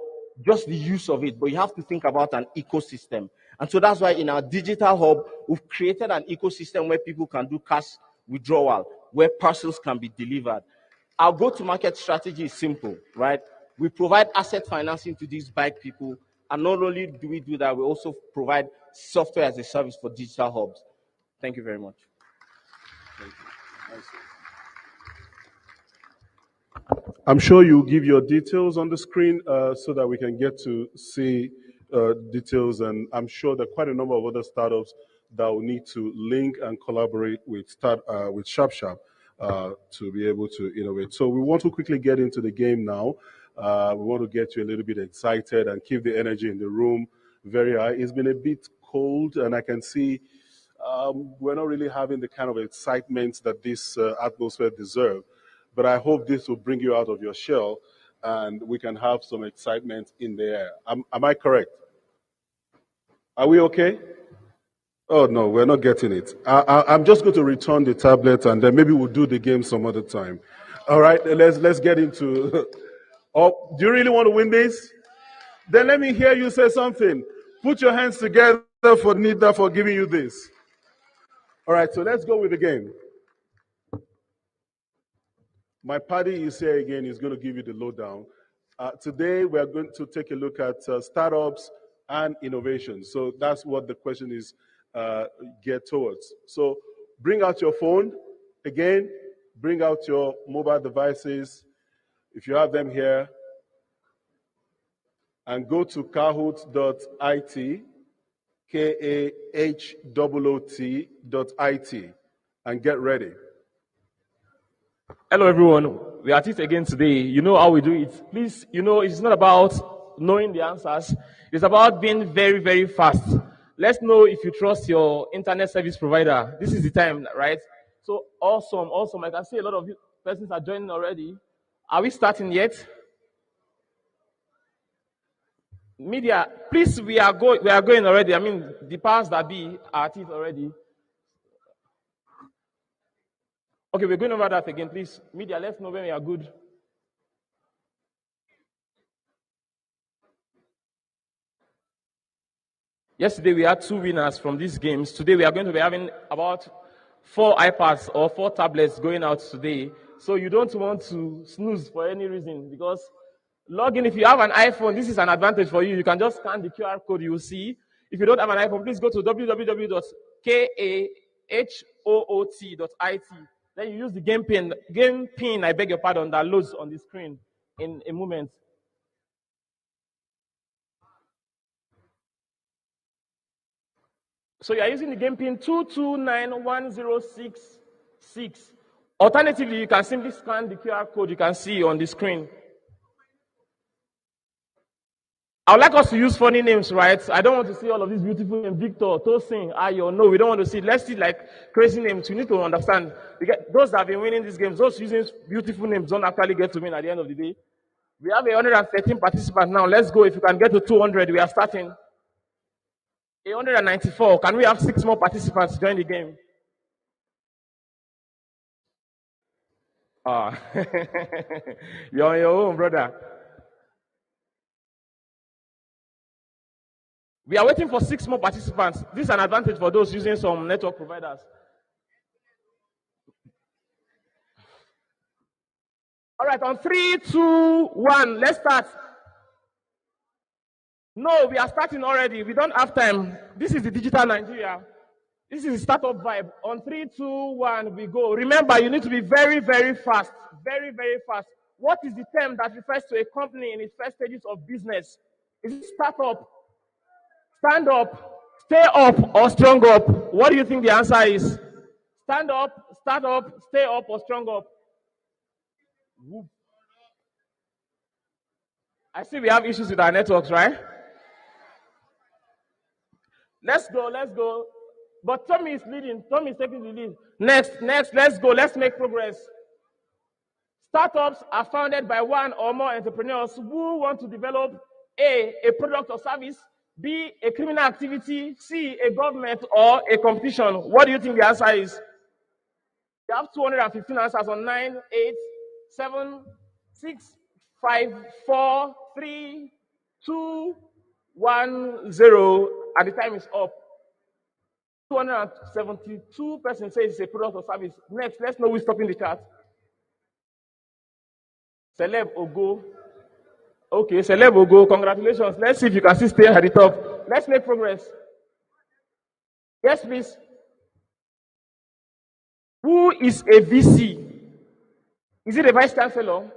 just the use of it, but you have to think about an ecosystem. And so that's why in our digital hub, we've created an ecosystem where people can do cash withdrawal, where parcels can be delivered. Our go-to-market strategy is simple, right? We provide asset financing to these bike people, and not only do we do that, we also provide software as a service for digital hubs. Thank you very much.
Thank you. I'm sure you'll give your details on the screen so that we can get to see details, and I'm sure there are quite a number of other startups that will need to link and collaborate with SharpSharp to be able to innovate. So we want to quickly get into the game now. We want to get you a little bit excited and keep the energy in the room very high. It's been a bit cold, and I can see we're not really having the kind of excitement that this atmosphere deserves. But I hope this will bring you out of your shell, and we can have some excitement in the air. Am I correct? Are we okay? Oh, no, we're not getting it. I'm just going to return the tablet, and then maybe we'll do the game some other time. All right, let's get into... Oh, do you really want to win this? Then let me hear you say something. Put your hands together for NIDA for giving you this. All right, so let's go with the game. My party is here again. He's going to give you the lowdown. Today, we are going to take a look at startups and innovation. So that's what the question is geared towards. So bring out your phone. Again, bring out your mobile devices, if you have them here, and go to kahoot.it, kahoot.it, and get ready.
Hello, everyone. We are at it again today. You know how we do it. Please, it's not about knowing the answers. It's about being very, very fast. Let's know if you trust your internet service provider. This is the time, right? So awesome. I can see a lot of you persons are joining already. Are we starting yet? Media, please, we are going already. I mean, the powers that be are at it already. Okay, we're going over that again, please. Media, let's know when we are good. Yesterday, we had 2 winners from these games. Today, we are going to be having about 4 iPads or 4 tablets going out today. So you don't want to snooze for any reason, because log in. If you have an iPhone, this is an advantage for you. You can just scan the QR code you will see. If you don't have an iPhone, please go to www.kahoot.it. Then you use the game pin, I beg your pardon, that loads on the screen in a moment. So you are using the game pin 2291066. Alternatively, you can simply scan the QR code you can see on the screen. I would like us to use funny names, right? I don't want to see all of these beautiful names, Victor, Tosin, Ayo. No, we don't want to see. Let's see like crazy names. We need to understand. Those that have been winning these games, those using beautiful names don't actually get to win at the end of the day. We have 113 participants now. Let's go. If you can get to 200, we are starting. 194. Can we have 6 more participants to join the game? You're on your own, brother. We are waiting for 6 more participants. This is an advantage for those using some network providers. All right, on 3, 2, 1, let's start. No, we are starting already. We don't have time. This is the digital Nigeria. This is the startup vibe. On 3, 2, 1, we go. Remember, you need to be very, very fast. Very, very fast. What is the term that refers to a company in its first stages of business? Is it start up, stand up, stay up, or strong up? What do you think the answer is? Stand up, start up, stay up, or strong up? Whoop. I see we have issues with our networks, right? Let's go. But Tommy is leading. Tommy is taking the lead. Next, let's go. Let's make progress. Startups are founded by one or more entrepreneurs who want to develop A, a product or service, B, a criminal activity, C, a government or a competition. What do you think the answer is? You have 215 answers on 9, 8, 7, 6, 5, 4, 3, 2, 1, 0, and the time is up. 272 persons say it's a product or service. Next, let's know who's stopping the chart. Celeb Ogo. Okay, Celeb Ogo, congratulations. Let's see if you can still stay at the top. Let's make progress. Yes, please. Who is a VC? Is it a vice chancellor,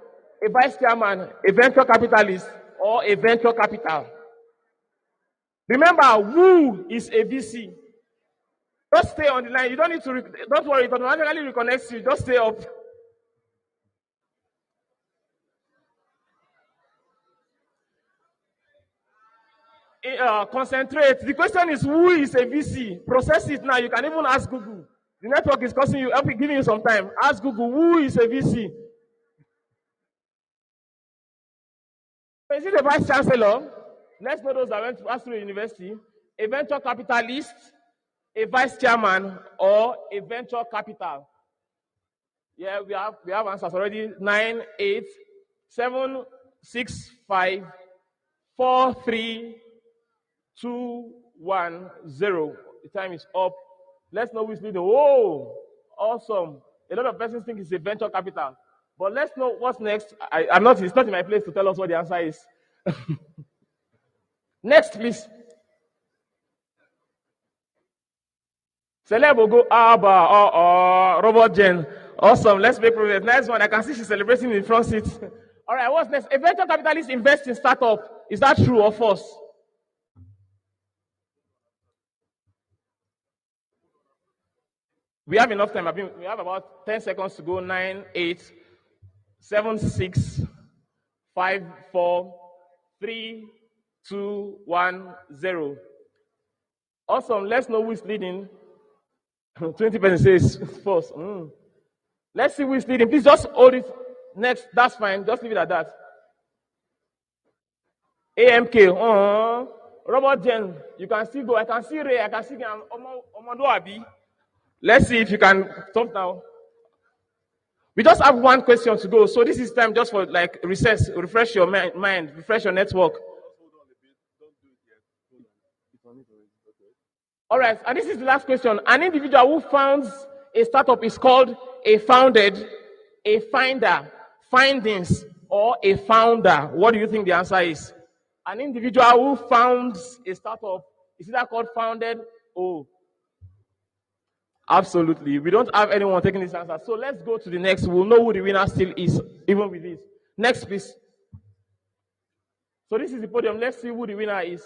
a vice chairman, a venture capitalist, or a venture capital? Remember, who is a VC? Just stay on the line. You don't need to, don't worry, it automatically reconnects you. Just stay up. Concentrate. The question is, who is a VC? Process it now. You can even ask Google. The network is costing you, giving you some time. Ask Google, who is a VC? Is it a vice chancellor? Let's know those that went to Astro University. A venture capitalist, a vice chairman, or a venture capital? Yeah, we have answers already. 9, 8, 7, 6, 5, 4, 3, 2, 1, 0. The time is up. Let's know who's leading. Oh, awesome. A lot of persons think it's a venture capital. But let's know what's next. It's not in my place to tell us what the answer is. Next, please. Celeb will go, Robert Jen. Awesome. Let's make progress. Next one. I can see she's celebrating in the front seat. All right, what's next? A venture capitalist invests in startup. Is that true or false? We have enough time. We have about 10 seconds to go. 9, 8, 7, 6, 5, 4, 3, 2, 1, 0. Awesome. Let's know who's leading. 20% says false. Let's see who is leading. Please just hold it. Next. That's fine. Just leave it at that. AMK. Robert Jen. You can still go. I can see Ray. I can see Omondo Abi. Let's see if you can stop now. We just have one question to go. So this is time just for like recess. Refresh your mind. Refresh your network. All right. And this is the last question. An individual who founds a startup is called a founded, a finder, findings, or a founder. What do you think the answer is? An individual who founds a startup is either called founded or... Absolutely. We don't have anyone taking this answer. So let's go to the next. We'll know who the winner still is, even with this. Next, please. So this is the podium. Let's see who the winner is.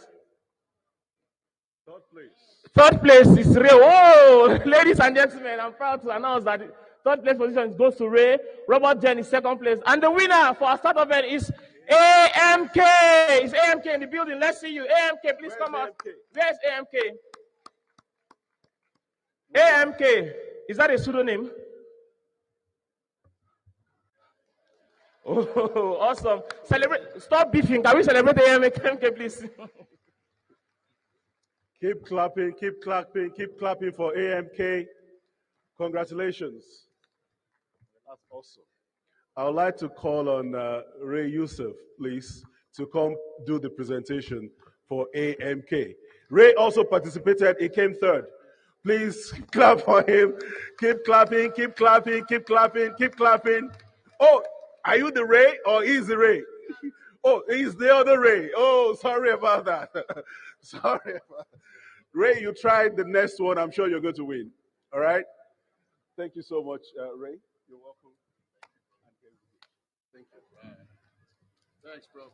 Third place.
Third place is Ray. Oh, ladies and gentlemen, I'm proud to announce that the third place position goes to Ray. Robert Jen is second place. And the winner for our startup event is AMK. Is AMK in the building? Let's see you. AMK, please come out. Where's AMK? AMK, is that a pseudonym? Oh, awesome. Celebrate. Stop beefing. Can we celebrate AMK, please?
Keep clapping for AMK. Congratulations. That's awesome. I would like to call on Ray Yusuf, please, to come do the presentation for AMK. Ray also participated. He came third. Please clap for him. Keep clapping. Oh, are you the Ray or is the Ray? Oh, he's the other Ray. Oh, sorry about that. Sorry about that. Ray, you tried the next one. I'm sure you're going to win. All right? Thank you so much, Ray. You're welcome. Thank you.
Thanks, bro.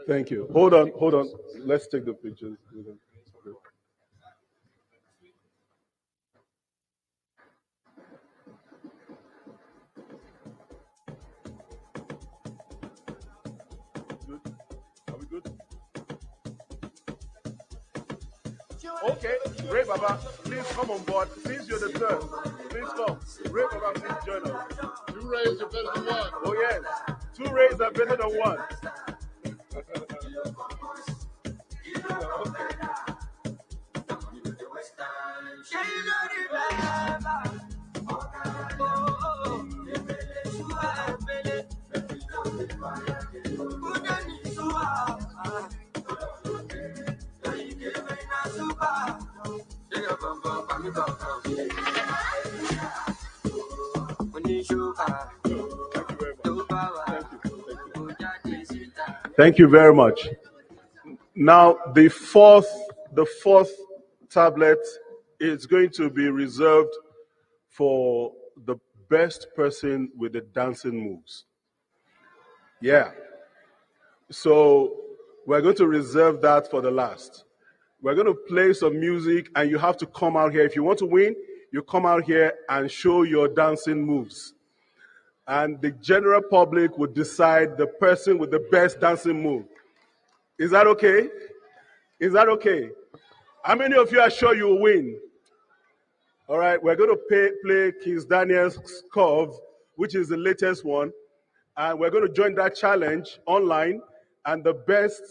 Thank you. Hold on. Let's take the pictures. Good. Are we good? Okay, Ray Baba, please come on board. Since you're the third, please come. Ray Baba, please join us.
2 Rays are better than 1.
Oh yes, 2 Rays are better than 1. Thank you very much. Now, the fourth tablet is going to be reserved for the best person with the dancing moves. Yeah. So we're going to reserve that for the last. We're going to play some music, and you have to come out here. If you want to win, you come out here and show your dancing moves. And the general public would decide the person with the best dancing move. Is that okay? Is that okay? How many of you are sure you will win? All right, we're going to play Kizz Daniel's Curve, which is the latest one. And we're going to join that challenge online. And the best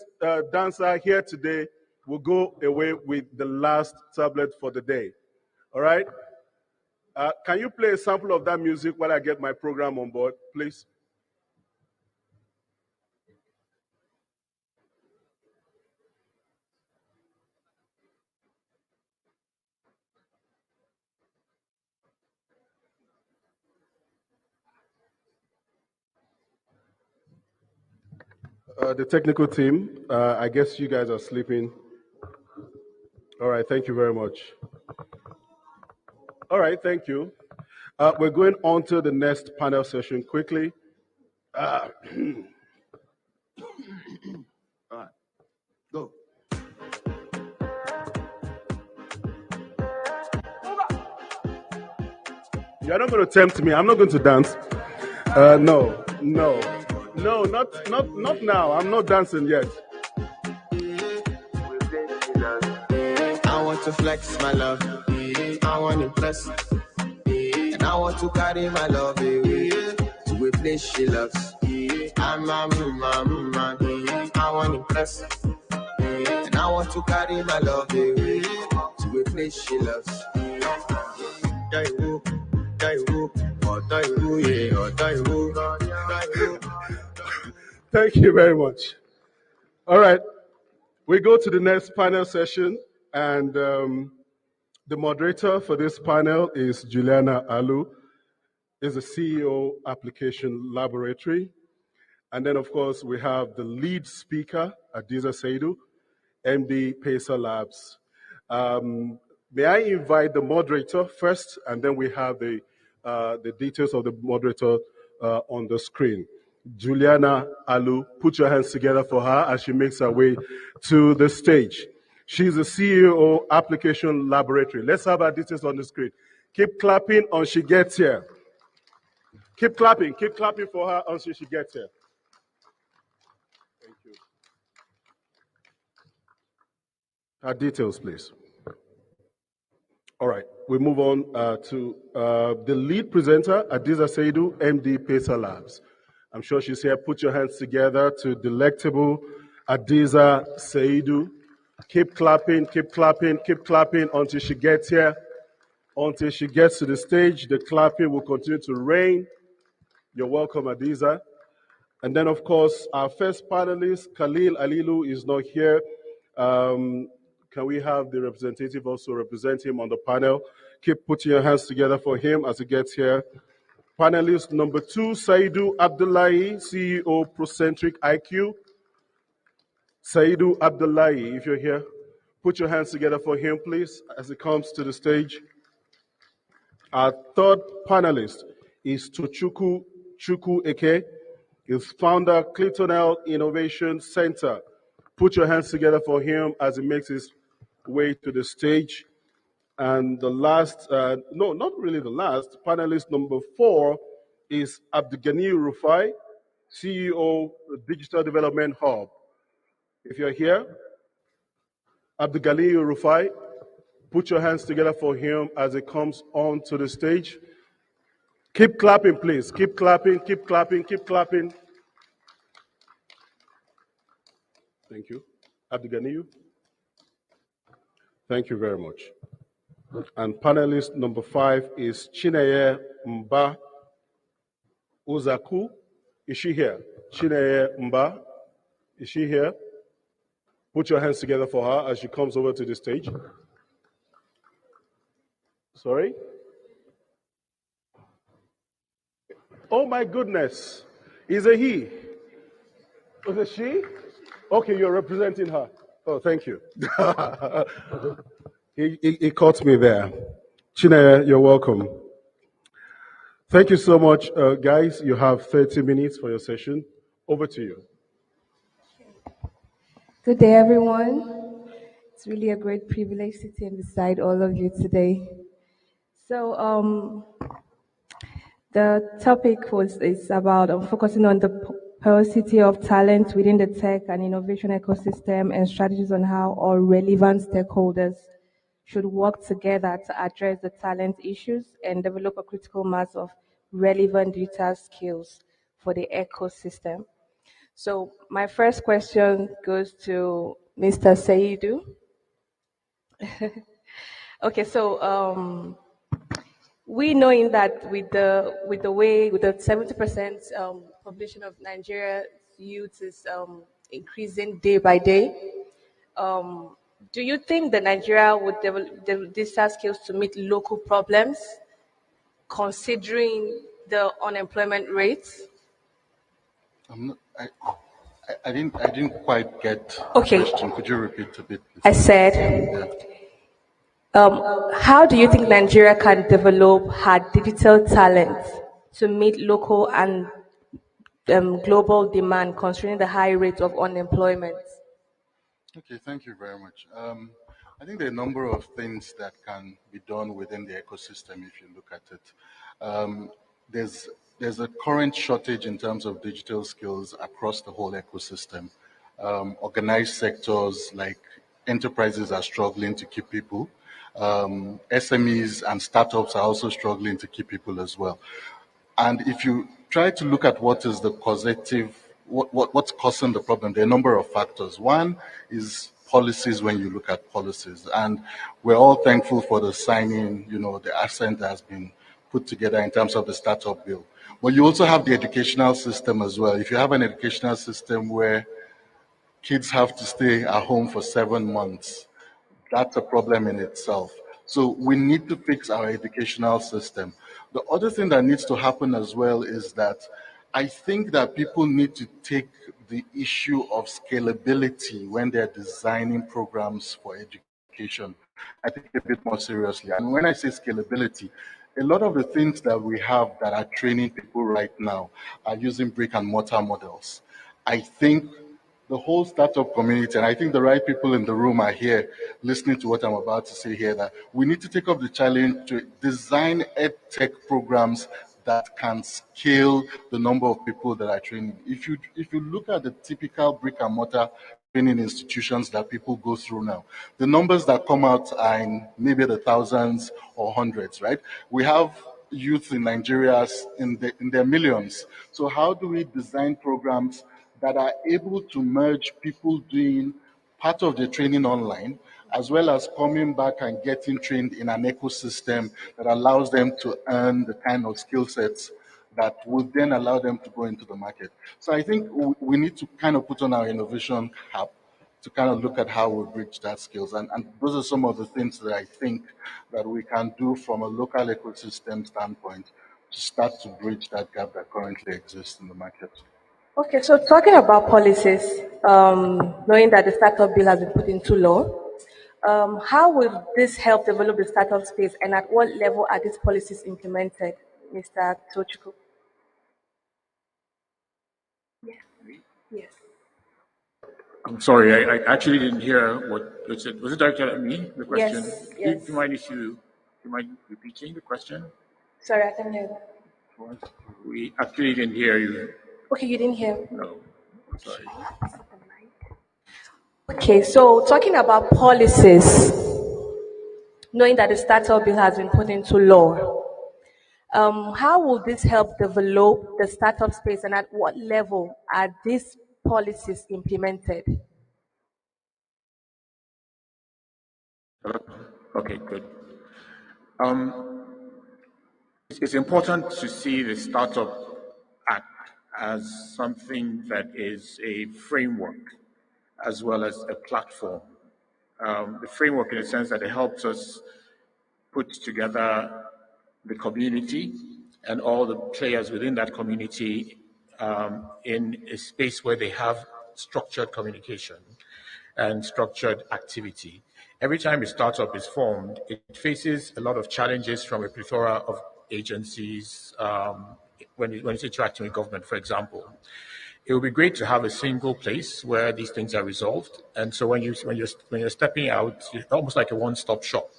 dancer here today will go away with the last tablet for the day. All right? Can you play a sample of that music while I get my program on board, please? The technical team, I guess you guys are sleeping. All right, thank you very much. All right, thank you. We're going on to the next panel session quickly. All right, go. You're not going to tempt me. I'm not going to dance. No, not now. I'm not dancing yet.
I want to flex my love. I want to impress. And I want to carry my love away to a place she loves. I'm a man. I want to impress. And I want to carry my love away to a place she loves.
Thank you very much. All right, we go to the next panel session, and the moderator for this panel is Juliana Alu, is the CEO Application Laboratory. And then, of course, we have the lead speaker, Adiza Saidu, MD Pacer Labs. May I invite the moderator first, and then we have the details of the moderator on the screen. Juliana Alu, put your hands together for her as she makes her way to the stage. She's the CEO Application Laboratory. Let's have her details on the screen. Keep clapping until she gets here. Keep clapping for her until she gets here. Thank you. Her details, please. All right, we move on to the lead presenter, Adiza Saidu, MD Pacer Labs. I'm sure she's here. Put your hands together to delectable Adiza Saidu. Keep clapping until she gets here. Until she gets to the stage, the clapping will continue to rain. You're welcome, Adiza. And then, of course, our first panelist, Khalil Alilu, is not here. Can we have the representative also represent him on the panel? Keep putting your hands together for him as he gets here. Panelist number 2, Saidu Abdullahi, CEO Procentric IQ. Saidu Abdullahi, if you're here, put your hands together for him, please, as he comes to the stage. Our third panelist is Tochukwu Eke, is founder, Clitonel Innovation Center. Put your hands together for him as he makes his way to the stage. And the last, no, not really the last, panelist number 4 is Abdulgani Rufai, CEO of Digital Development Hub. If you're here, Abdulgani Rufai, put your hands together for him as he comes onto the stage. Keep clapping, please. Keep clapping, keep clapping, keep clapping. Thank you. Abdulgani. Thank you very much. And panelist number 5 is Chineye Mba Uzaku. Is she here? Chineye Mba, is she here? Put your hands together for her as she comes over to the stage. Sorry? Oh my goodness. Is it he? Was it she? Okay, you're representing her. Oh, thank you. He caught me there. Chineye, you're welcome. Thank you so much, guys. You have 30 minutes for your session. Over to you.
Good day, everyone. It's really a great privilege sitting beside all of you today. So, the topic is about focusing on the paucity of talent within the tech and innovation ecosystem and strategies on how all relevant stakeholders should work together to address the talent issues and develop a critical mass of relevant digital skills for the ecosystem. So my first question goes to Mr. Saidu. Okay, so we knowing that with the 70% population of Nigeria youth is increasing day by day, do you think that Nigeria would develop digital skills to meet local problems, considering the unemployment rates?
I didn't quite get
Okay.
the question. Could you repeat a bit?
I said, how do you think Nigeria can develop her digital talent to meet local and global demand, considering the high rate of unemployment?
Okay, thank you very much. I think there are a number of things that can be done within the ecosystem if you look at it. There's a current shortage in terms of digital skills across the whole ecosystem. Organized sectors like enterprises are struggling to keep people. SMEs and startups are also struggling to keep people as well. And if you try to look at what is the causative, what's causing the problem, there are a number of factors. One is policies when you look at policies. And we're all thankful for the signing, the assent that has been put together in terms of the startup bill. But you also have the educational system as well. If you have an educational system where kids have to stay at home for 7 months, that's a problem in itself. So we need to fix our educational system. The other thing that needs to happen as well is that I think that people need to take the issue of scalability when they're designing programs for education, I think, a bit more seriously. And when I say scalability, a lot of the things that we have that are training people right now are using brick and mortar models. I think the whole startup community, and I think the right people in the room are here listening to what I'm about to say here, that we need to take up the challenge to design EdTech programs that can scale the number of people that are training. If you look at the typical brick and mortar training institutions that people go through now, the numbers that come out are in maybe the thousands or hundreds, right? We have youth in Nigeria in their millions. So how do we design programs that are able to merge people doing part of the training online, as well as coming back and getting trained in an ecosystem that allows them to earn the kind of skill sets that would then allow them to go into the market. So I think we need to kind of put on our innovation cap to kind of look at how we bridge that skills. And those are some of the things that I think that we can do from a local ecosystem standpoint to start to bridge that gap that currently exists in the market.
Okay, so talking about policies, knowing that the startup bill has been put into law, How will this help develop the startup space, and at what level are these policies implemented, Mr. Tochukwu? Yes.
I'm sorry, I actually didn't hear what was it. Was it directed at me? The question.
Yes,
Do
yes.
you mind if do you mind repeating the question?
Sorry, I can't hear that.
We actually didn't hear you.
Okay, you didn't hear?
No, sorry.
Okay, so talking about policies, knowing that the startup bill has been put into law, how will this help develop the startup space, and at what level are these policies implemented?
Okay, good. It's important to see the Startup Act as something that is a framework as well as a platform. The framework in the sense that it helps us put together the community and all the players within that community in a space where they have structured communication and structured activity. Every time a startup is formed, it faces a lot of challenges from a plethora of agencies when it's interacting with government, for example. It would be great to have a single place where these things are resolved. And so when you're stepping out, it's almost like a one-stop shop,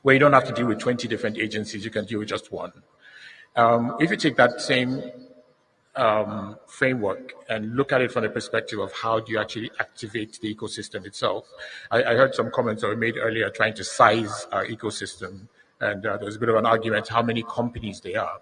where you don't have to deal with 20 different agencies, you can deal with just one. If you take that same framework and look at it from the perspective of how do you actually activate the ecosystem itself. I heard some comments that were made earlier trying to size our ecosystem, and there's a bit of an argument how many companies there are.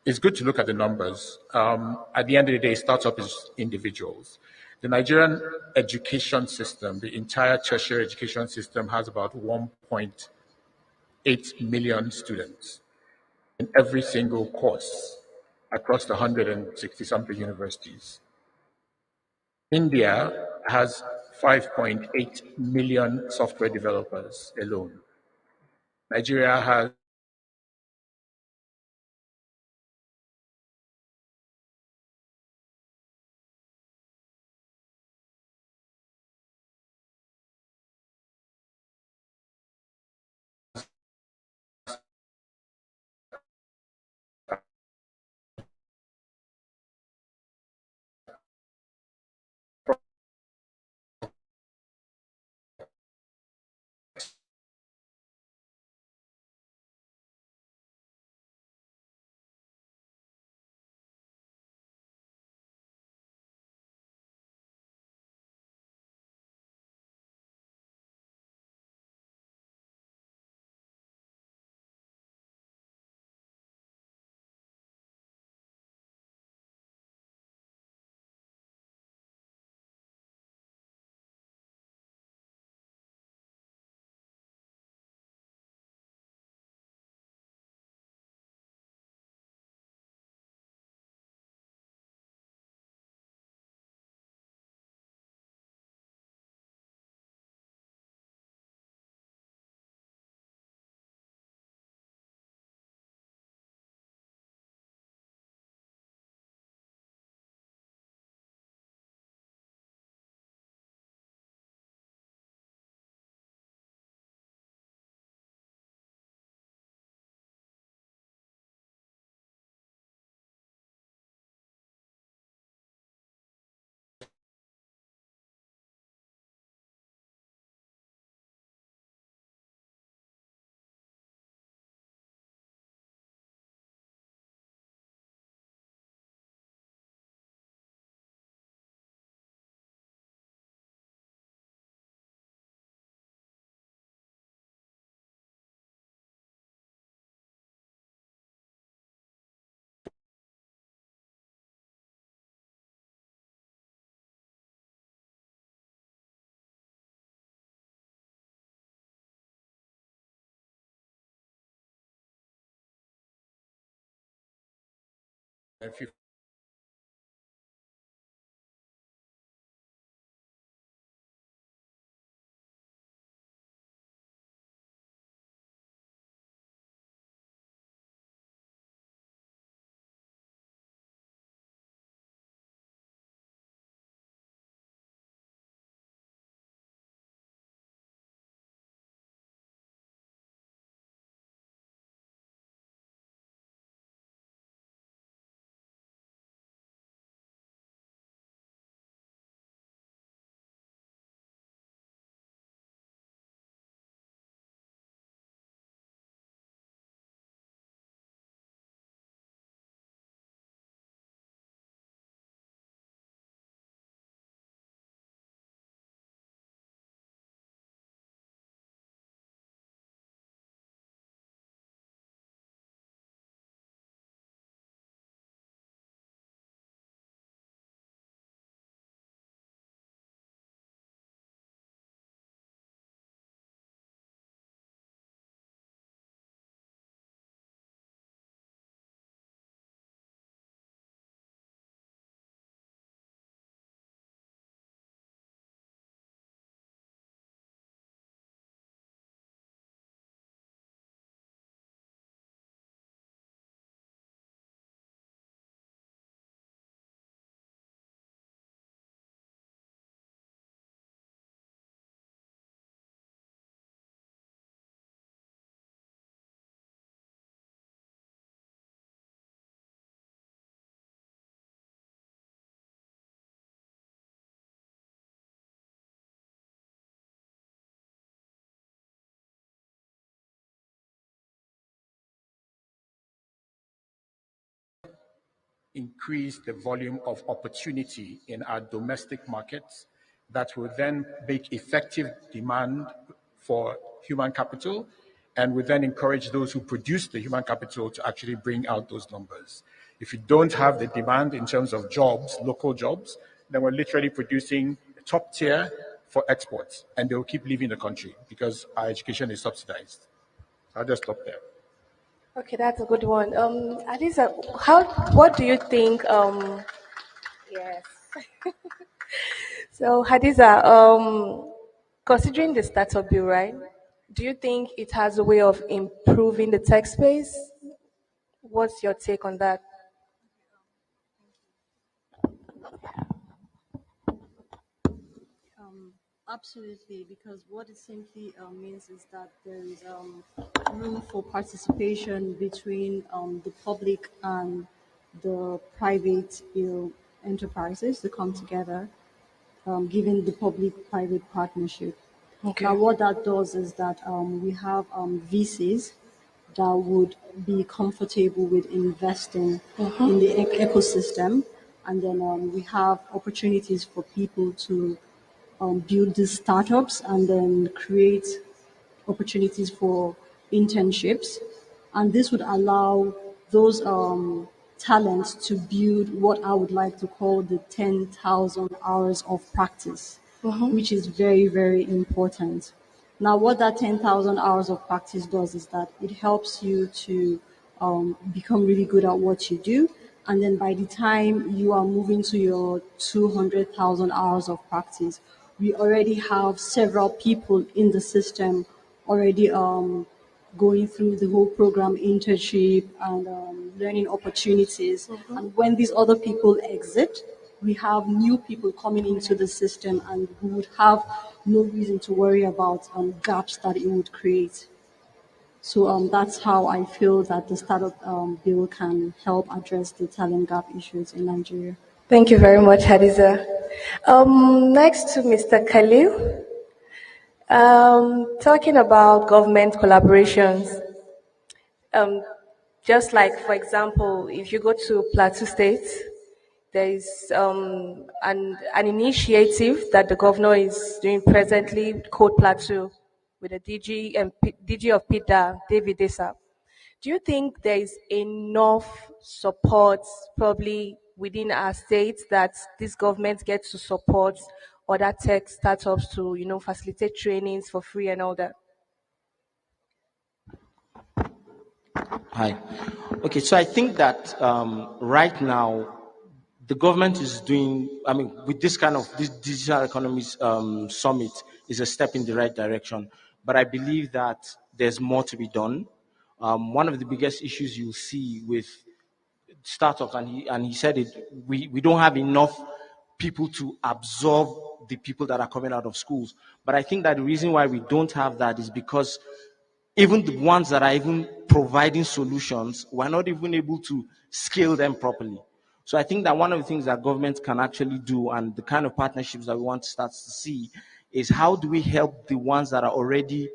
It's good to look at the numbers. At the end of the day, startup is individuals. The Nigerian education system, the entire tertiary education system, has about 1.8 million students in every single course across the 160-something universities. India has 5.8 million software developers alone. Nigeria has increase the volume of opportunity in our domestic markets that will then make effective demand for human capital and will then encourage those who produce the human capital to actually bring out those numbers. If you don't have the demand in terms of jobs, local jobs, then we're literally producing top tier for exports, and they will keep leaving the country because our education is subsidized. I'll just stop there.
Okay, that's a good one. Adisa, what do you think? Yes. So, Hadiza, considering the startup bill, right? Do you think it has a way of improving the tech space? What's your take on that?
Absolutely, because what it simply means is that there is room for participation between the public and the private enterprises to come together, given the public-private partnership.
Okay.
Now, what that does is that we have VCs that would be comfortable with investing in the ecosystem, and then we have opportunities for people to build these startups and then create opportunities for internships. And this would allow those talents to build what I would like to call the 10,000 hours of practice, which is very, very important. Now, what that 10,000 hours of practice does is that it helps you to become really good at what you do. And then by the time you are moving to your 200,000 hours of practice, we already have several people in the system already going through the whole program, internship and learning opportunities. And when these other people exit, we have new people coming into the system, and we would have no reason to worry about gaps that it would create. So that's how I feel that the startup bill can help address the talent gap issues in Nigeria.
Thank you very much, Hadiza. Next to Mr. Khalil, talking about government collaborations. Just like, for example, if you go to Plateau State, there is an initiative that the governor is doing presently with Code Plateau with the DG of PIDA, David Desa. Do you think there is enough support probably within our states that this government gets to support other tech startups to, facilitate trainings for free and all that?
Hi. Okay, so I think that right now, the government is doing, with this digital economies summit is a step in the right direction. But I believe that there's more to be done. One of the biggest issues you'll see with startups, and he said it, we don't have enough people to absorb the people that are coming out of schools. But I think that the reason why we don't have that is because even the ones that are even providing solutions, we're not even able to scale them properly. So I think that one of the things that government can actually do, and the kind of partnerships that we want to start to see, is how do we help the ones that are already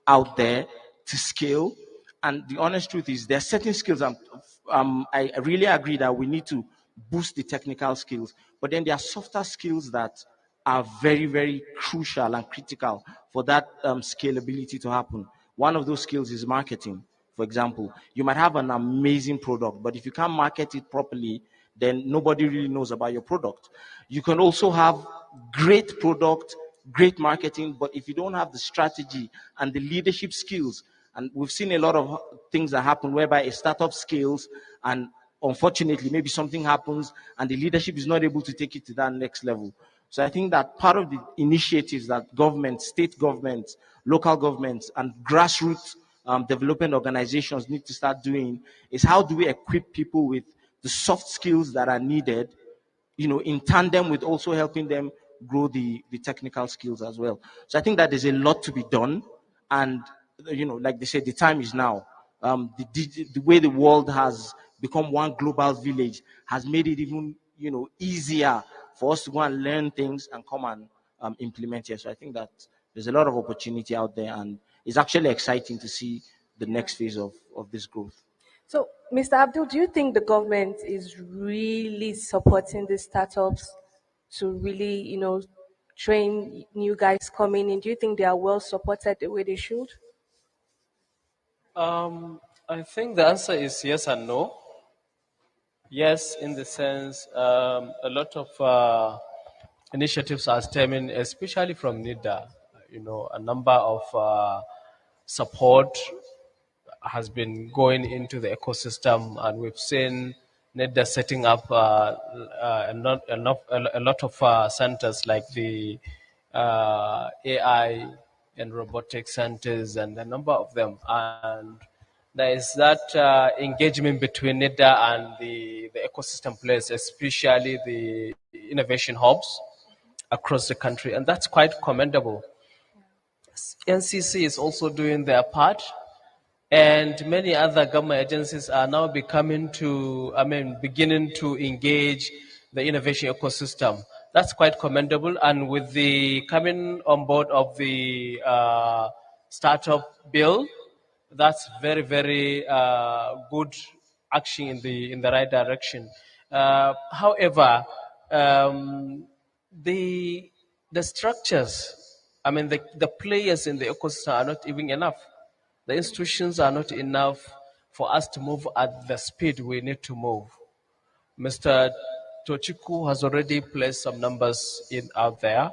out there to scale. And the honest truth is there are certain skills, I really agree that we need to boost the technical skills, but then there are softer skills that are very, very crucial and critical for that scalability to happen. One of those skills is marketing. For example, you might have an amazing product, but if you can't market it properly, then nobody really knows about your product. You can also have great product, great marketing, but if you don't have the strategy and the leadership skills, and we've seen a lot of things that happen whereby a startup scales and unfortunately maybe something happens and the leadership is not able to take it to that next level. So I think that part of the initiatives that government, state governments, local governments, and grassroots development organizations need to start doing is how do we equip people with the soft skills that are needed, in tandem with also helping them grow the technical skills as well. So I think that there's a lot to be done, and like they say, the time is now. The way the world has become one global village has made it even easier for us to go and learn things and come and implement here. So I think that there's a lot of opportunity out there, and it's actually exciting to see the next phase of this growth.
So, Mr. Abdul, do you think the government is really supporting the startups to really, train new guys coming in? Do you think they are well supported the way they should?
I think the answer is yes and no. Yes, in the sense, a lot of initiatives are stemming, especially from NIDA. A number of support has been going into the ecosystem, and we've seen NIDA setting up a lot of centers like the AI and robotic centers, and a number of them. And there is that engagement between NIDA and the ecosystem players, especially the innovation hubs across the country, and that's quite commendable. NCC is also doing their part, and many other government agencies are now beginning to engage the innovation ecosystem. That's quite commendable, and with the coming on board of the startup bill, that's very, very good action in the right direction. However, the structures, the players in the ecosystem are not even enough. The institutions are not enough for us to move at the speed we need to move. Mr. Tochukwu has already placed some numbers out there.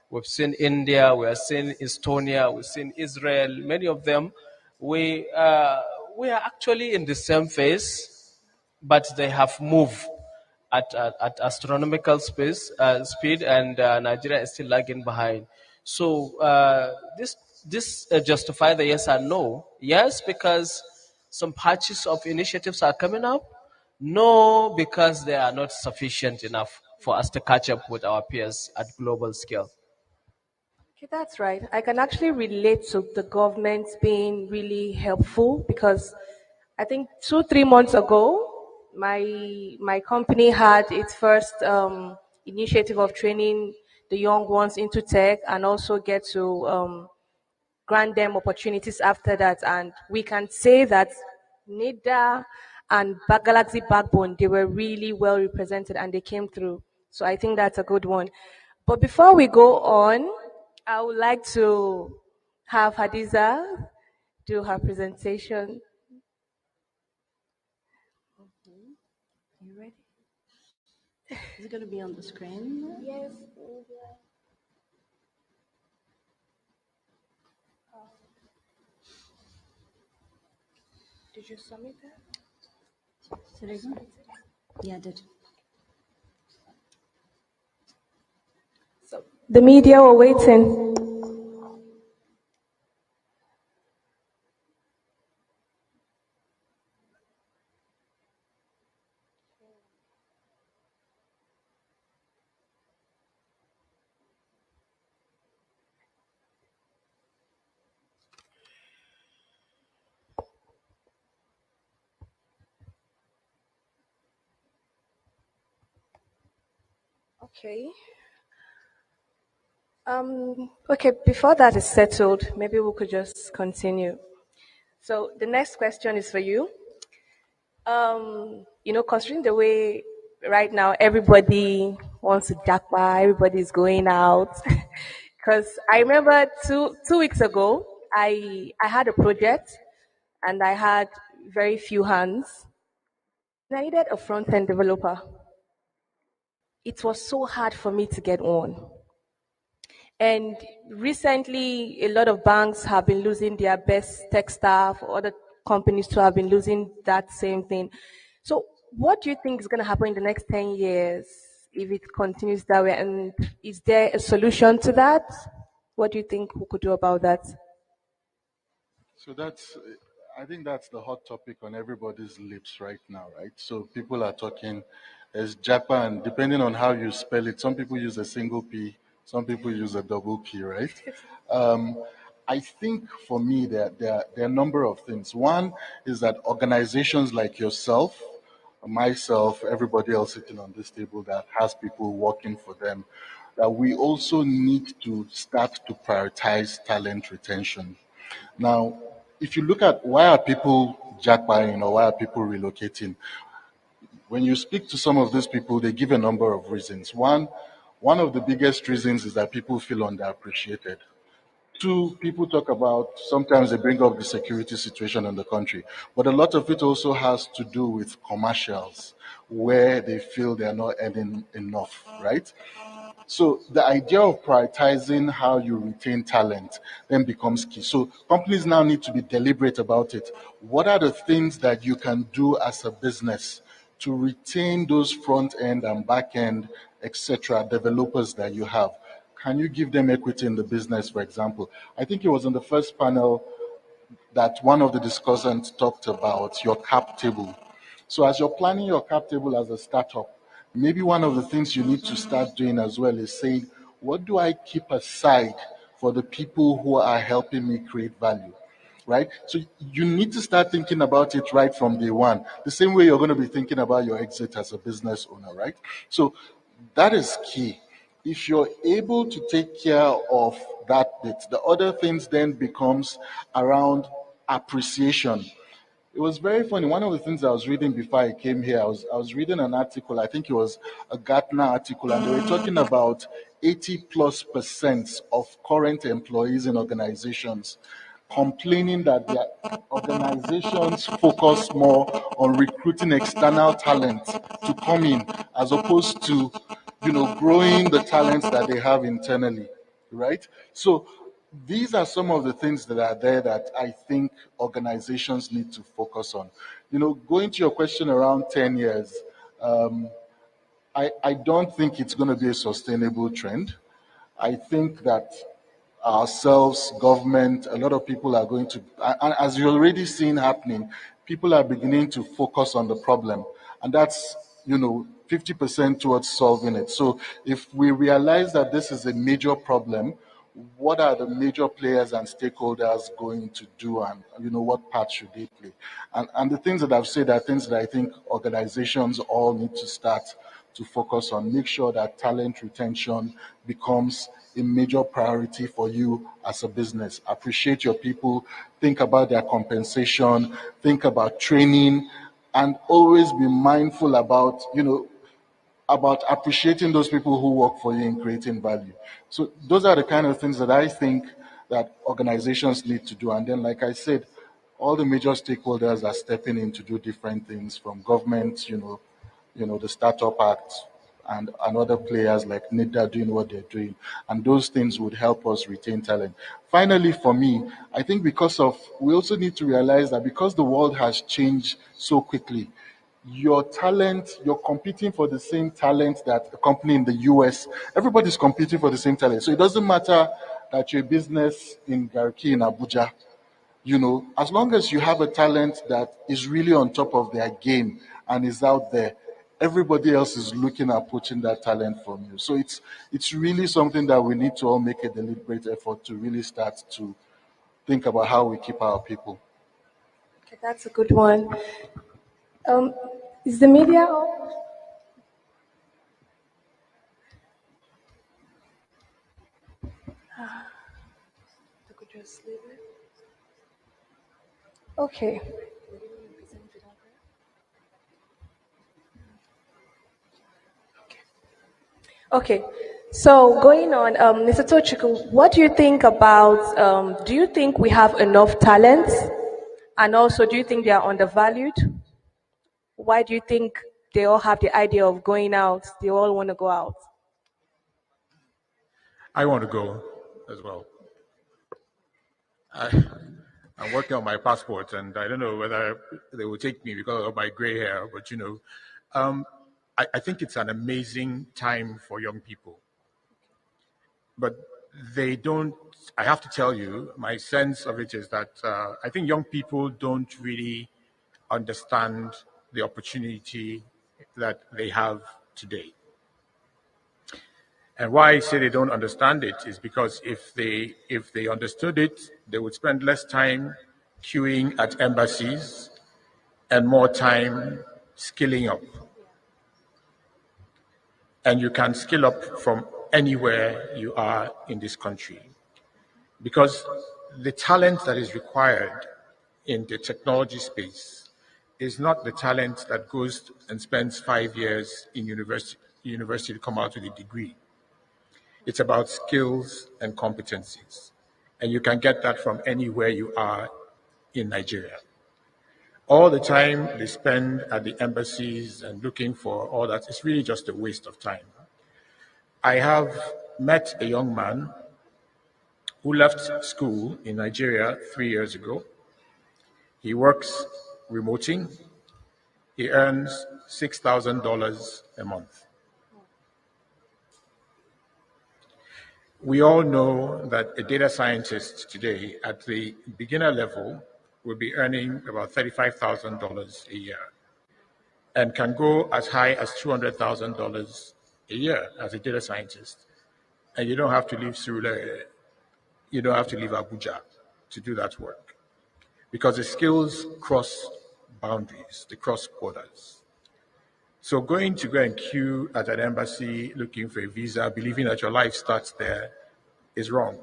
We've seen India, we have seen Estonia, we've seen Israel, many of them. We are actually in the same phase, but they have moved at astronomical speed, and Nigeria is still lagging behind. So this justify the yes and no. Yes, because some patches of initiatives are coming up. No, because they are not sufficient enough for us to catch up with our peers at global scale.
Okay, that's right. I can actually relate to the government being really helpful, because I think 2-3 months ago, my company had its first initiative of training the young ones into tech, and also get to grant them opportunities after that. And we can say that NIDA and Galaxy Backbone, they were really well represented and they came through. So I think that's a good one. But before we go on, I would like to have Hadiza do her presentation.
You ready? Is it going to be on the screen?
Yes. Did you submit that?
Should I go? Yeah, I did.
So the media were waiting. Okay. Okay, before that is settled, maybe we could just continue. So the next question is for you. Considering the way right now everybody wants to jackpot, everybody's going out. Because I remember two weeks ago, I had a project and I had very few hands. And I needed a front-end developer. It was so hard for me to get one. And recently, a lot of banks have been losing their best tech staff, or other companies too have been losing that same thing. So what do you think is going to happen in the next 10 years if it continues that way? And is there a solution to that? What do you think we could do about that?
So I think that's the hot topic on everybody's lips right now, right? So people are talking as Japan, depending on how you spell it. Some people use a single P, some people use a double P, right? I think for me there are a number of things. One is that organizations like yourself, myself, everybody else sitting on this table that has people working for them, that we also need to start to prioritize talent retention. Now, if you look at why are people jackpotting or why are people relocating? When you speak to some of these people, they give a number of reasons. One of the biggest reasons is that people feel underappreciated. Two, people talk about, sometimes they bring up the security situation in the country, but a lot of it also has to do with commercials where they feel they're not earning enough, right? So the idea of prioritizing how you retain talent then becomes key. So companies now need to be deliberate about it. What are the things that you can do as a business to retain those front end and back end, etc., developers that you have? Can you give them equity in the business, for example? I think it was in the first panel that one of the discussants talked about your cap table. So as you're planning your cap table as a startup, maybe one of the things you need to start doing as well is saying, what do I keep aside for the people who are helping me create value? Right? So you need to start thinking about it right from day one, the same way you're going to be thinking about your exit as a business owner, right? So that is key. If you're able to take care of that bit, the other things then becomes around appreciation. It was very funny. One of the things I was reading before I came here, I was reading an article, I think it was a Gartner article, and they were talking about 80+% of current employees in organizations complaining that their organizations focus more on recruiting external talent to come in as opposed to, growing the talents that they have internally, right? So these are some of the things that are there that I think organizations need to focus on. Going to your question around 10 years, I don't think it's going to be a sustainable trend. I think that ourselves, government, a lot of people are going to, and as you're already seeing happening, people are beginning to focus on the problem. And that's, 50% towards solving it. So if we realize that this is a major problem, what are the major players and stakeholders going to do, and what part should they play? And the things that I've said are things that I think organizations all need to start to focus on. Make sure that talent retention becomes a major priority for you as a business. Appreciate your people, think about their compensation, think about training, and always be mindful about, about appreciating those people who work for you and creating value. So those are the kind of things that I think that organizations need to do. And then, like I said, all the major stakeholders are stepping in to do different things, from government, the Startup Act, and other players like NIDA doing what they're doing. And those things would help us retain talent. Finally, for me, I think we also need to realize that because the world has changed so quickly, your talent, you're competing for the same talent that a company in the US, everybody's competing for the same talent. So it doesn't matter that you're a business in Garki in Abuja, as long as you have a talent that is really on top of their game and is out there, everybody else is looking at poaching that talent from you. So it's really something that we need to all make a deliberate effort to really start to think about how we keep our people.
Okay, that's a good one. Is the media on? Okay. Okay. So going on, Mr. Tochukwu, what do you think about, do you think we have enough talent? And also, do you think they are undervalued? Why do you think they all have the idea of going out? They all want to go out.
I want to go as well. I'm working on my passport, and I don't know whether they will take me because of my gray hair, but I think it's an amazing time for young people. But they don't, I have to tell you, my sense of it is that I think young people don't really understand the opportunity that they have today. And why I say they don't understand it is because if they understood it, they would spend less time queuing at embassies and more time skilling up. And you can skill up from anywhere you are in this country, because the talent that is required in the technology space is not the talent that goes and spends 5 years in university to come out with a degree. It's about skills and competencies. And you can get that from anywhere you are in Nigeria. All the time they spend at the embassies and looking for all that is really just a waste of time. I have met a young man who left school in Nigeria 3 years ago. He works remoting. He earns $6,000 a month. We all know that a data scientist today at the beginner level will be earning about $35,000 a year and can go as high as $200,000 a year as a data scientist. And you don't have to leave Surulere, you don't have to leave Abuja to do that work because the skills cross boundaries, they cross borders. So going to go and queue at an embassy looking for a visa, believing that your life starts there, is wrong.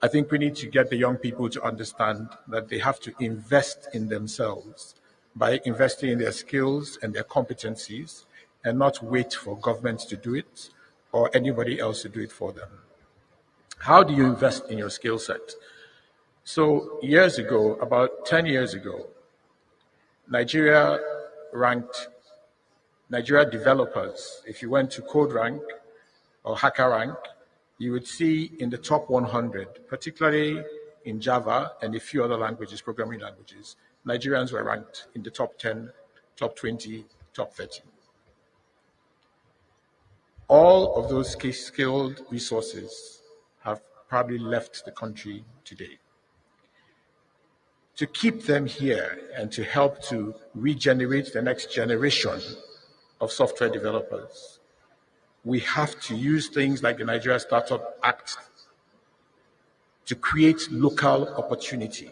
I think we need to get the young people to understand that they have to invest in themselves by investing in their skills and their competencies and not wait for government to do it or anybody else to do it for them. How do you invest in your skill set? So years ago, about 10 years ago, Nigeria developers, if you went to CodeRank or HackerRank, you would see in the top 100, particularly in Java and a few other languages, programming languages, Nigerians were ranked in the top 10, top 20, top 30. All of those skilled resources have probably left the country today. To keep them here and to help to regenerate the next generation of software developers, we have to use things like the Nigeria Startup Act to create local opportunity.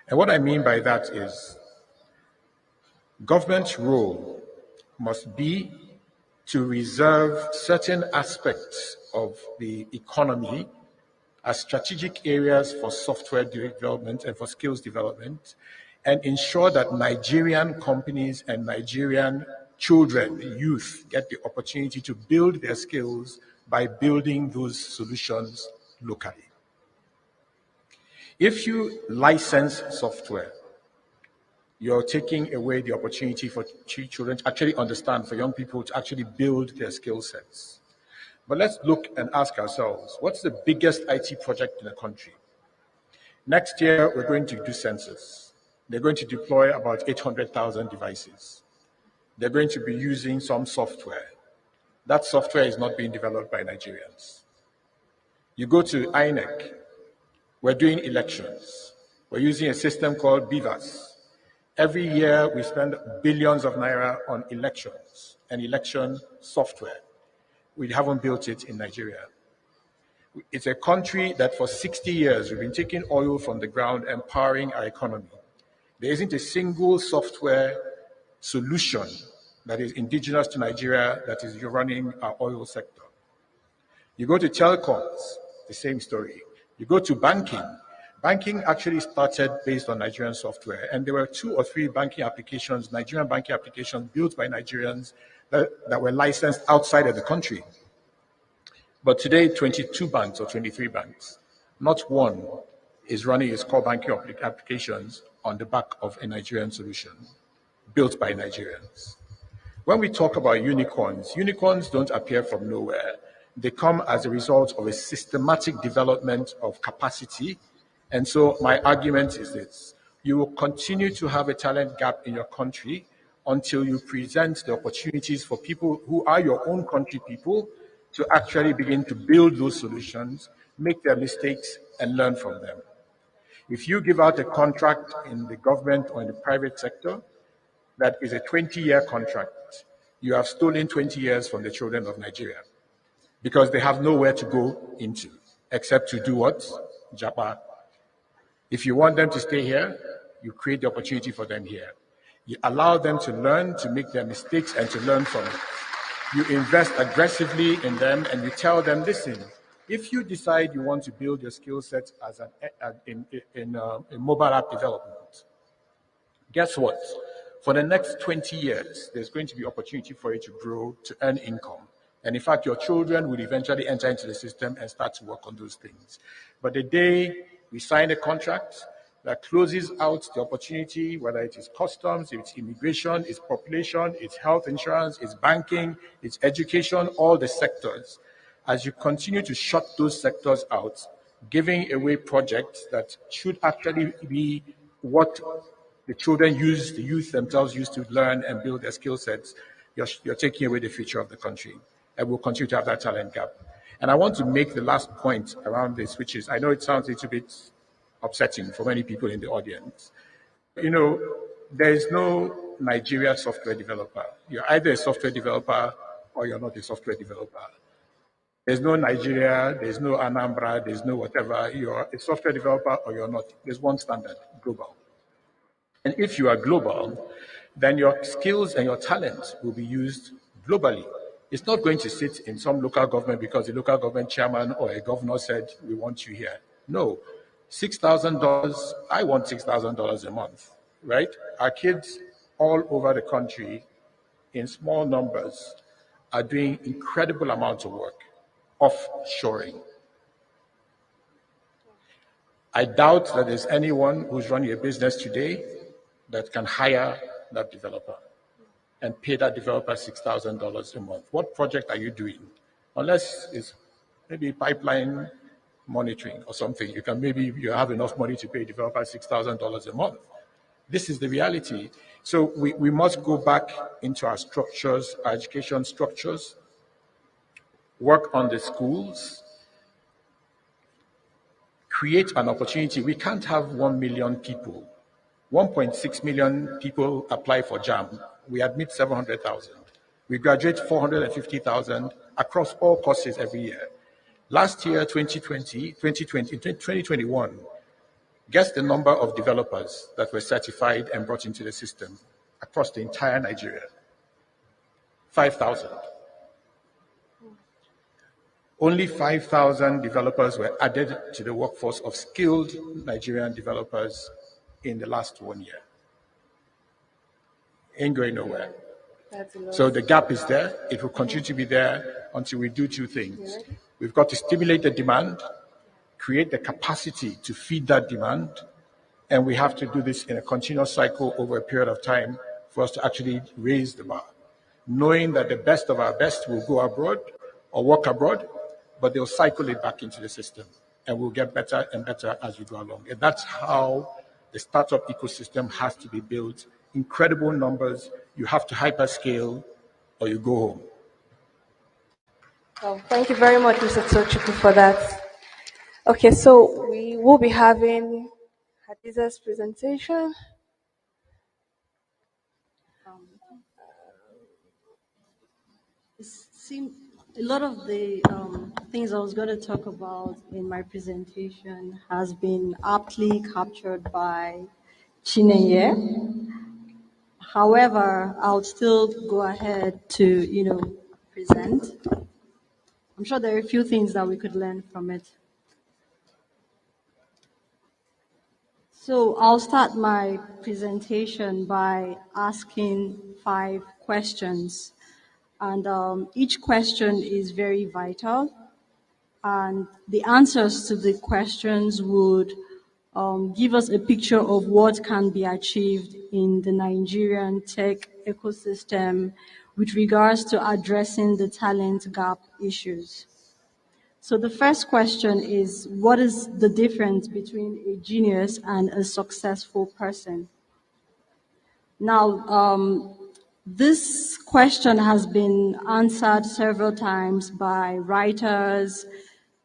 And what I mean by that is government's role must be to reserve certain aspects of the economy as strategic areas for software development and for skills development, and ensure that Nigerian companies and Nigerian children, youth, get the opportunity to build their skills by building those solutions locally. If you license software, you're taking away the opportunity for children to actually understand, for young people to actually build their skill sets. But let's look and ask ourselves, what's the biggest IT project in the country? Next year, we're going to do census. They're going to deploy about 800,000 devices. They're going to be using some software. That software is not being developed by Nigerians. You go to INEC, we're doing elections. We're using a system called BVAS. Every year, we spend billions of naira on elections and election software. We haven't built it in Nigeria. It's a country that for 60 years, we've been taking oil from the ground and powering our economy. There isn't a single software solution that is indigenous to Nigeria that is running our oil sector. You go to telecoms, the same story. You go to banking. Banking actually started based on Nigerian software, and there were 2 or 3 banking applications, Nigerian banking applications built by Nigerians that were licensed outside of the country. But today, 22 banks or 23 banks, not one is running its core banking applications on the back of a Nigerian solution built by Nigerians. When we talk about unicorns don't appear from nowhere. They come as a result of a systematic development of capacity. And so my argument is this: you will continue to have a talent gap in your country until you present the opportunities for people who are your own country people to actually begin to build those solutions, make their mistakes, and learn from them. If you give out a contract in the government or in the private sector that is a 20-year contract, you have stolen 20 years from the children of Nigeria because they have nowhere to go into except to do what? Japa. If you want them to stay here, you create the opportunity for them here. You allow them to learn, to make their mistakes, and to learn from it. You invest aggressively in them, and you tell them, listen,
If you decide you want to build your skill set as in mobile app development, guess what? For the next 20 years, there's going to be opportunity for you to grow, to earn income. And in fact, your children will eventually enter into the system and start to work on those things. But the day we sign a contract that closes out the opportunity, whether it is customs, it's immigration, it's population, it's health insurance, it's banking, it's education, all the sectors, as you continue to shut those sectors out, giving away projects that should actually be what the children use, the youth themselves use to learn and build their skill sets, you're taking away the future of the country. And we'll continue to have that talent gap. And I want to make the last point around this, which is, I know it sounds a little bit upsetting for many people in the audience. You know, there is no Nigeria software developer. You're either a software developer or you're not a software developer. There's no Nigeria, there's no Anambra, there's no whatever. You're a software developer or you're not. There's one standard, global. And if you are global, then your skills and your talents will be used globally. It's not going to sit in some local government because the local government chairman or a governor said, we want you here. No, $6,000, I want $6,000 a month, right? Our kids all over the country in small numbers are doing incredible amounts of work, offshoring. I doubt that there's anyone who's running a business today that can hire that developer and pay that developer $6,000 a month. What project are you doing? Unless it's maybe pipeline monitoring or something. You have enough money to pay a developer $6,000 a month. This is the reality. So we must go back into our structures, our education structures, work on the schools, create an opportunity. We can't have 1 million people. 1.6 million people apply for JAM. We admit 700,000. We graduate 450,000 across all courses every year. Last year, 2021, guess the number of developers that were certified and brought into the system across the entire Nigeria? 5,000. Only 5,000 developers were added to the workforce of skilled Nigerian developers in the last 1 year. Ain't going nowhere. So the gap is there. It will continue to be there until we do two things. We've got to stimulate the demand, create the capacity to feed that demand, and we have to do this in a continuous cycle over a period of time for us to actually raise the bar, knowing that the best of our best will go abroad or work abroad, but they'll cycle it back into the system, and we'll get better and better as we go along. And that's how the startup ecosystem has to be built. Incredible numbers. You have to hyperscale or you go home.
Well, thank you very much, Mr. Tochukwu, for that. Okay, so we will be having Hadiza's presentation.
A lot of the things I was going to talk about in my presentation has been aptly captured by Chinenye. However, I'll still go ahead to, present. I'm sure there are a few things that we could learn from it. So I'll start my presentation by asking 5 questions. And each question is very vital. And the answers to the questions would give us a picture of what can be achieved in the Nigerian tech ecosystem with regards to addressing the talent gap issues. So the first question is, what is the difference between a genius and a successful person? Now, this question has been answered several times by writers,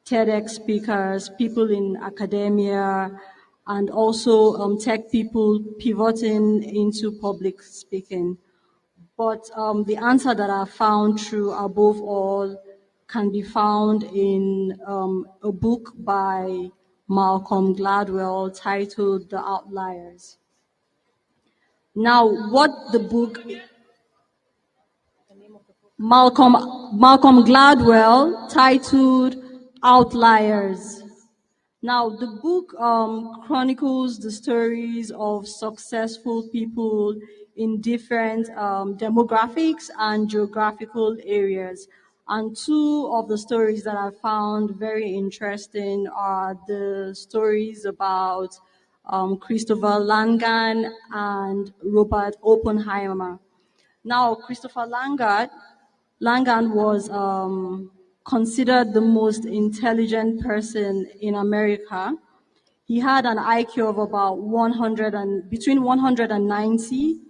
TEDx speakers, people in academia, and also tech people pivoting into public speaking. But the answer that I found true above all can be found in a book by Malcolm Gladwell titled The Outliers. Now, what the book... Malcolm Gladwell titled Outliers. Now, the book chronicles the stories of successful people in different demographics and geographical areas. And two of the stories that I found very interesting are the stories about Christopher Langan and Robert Oppenheimer. Now, Christopher Langan was considered the most intelligent person in America. He had an IQ of about between 190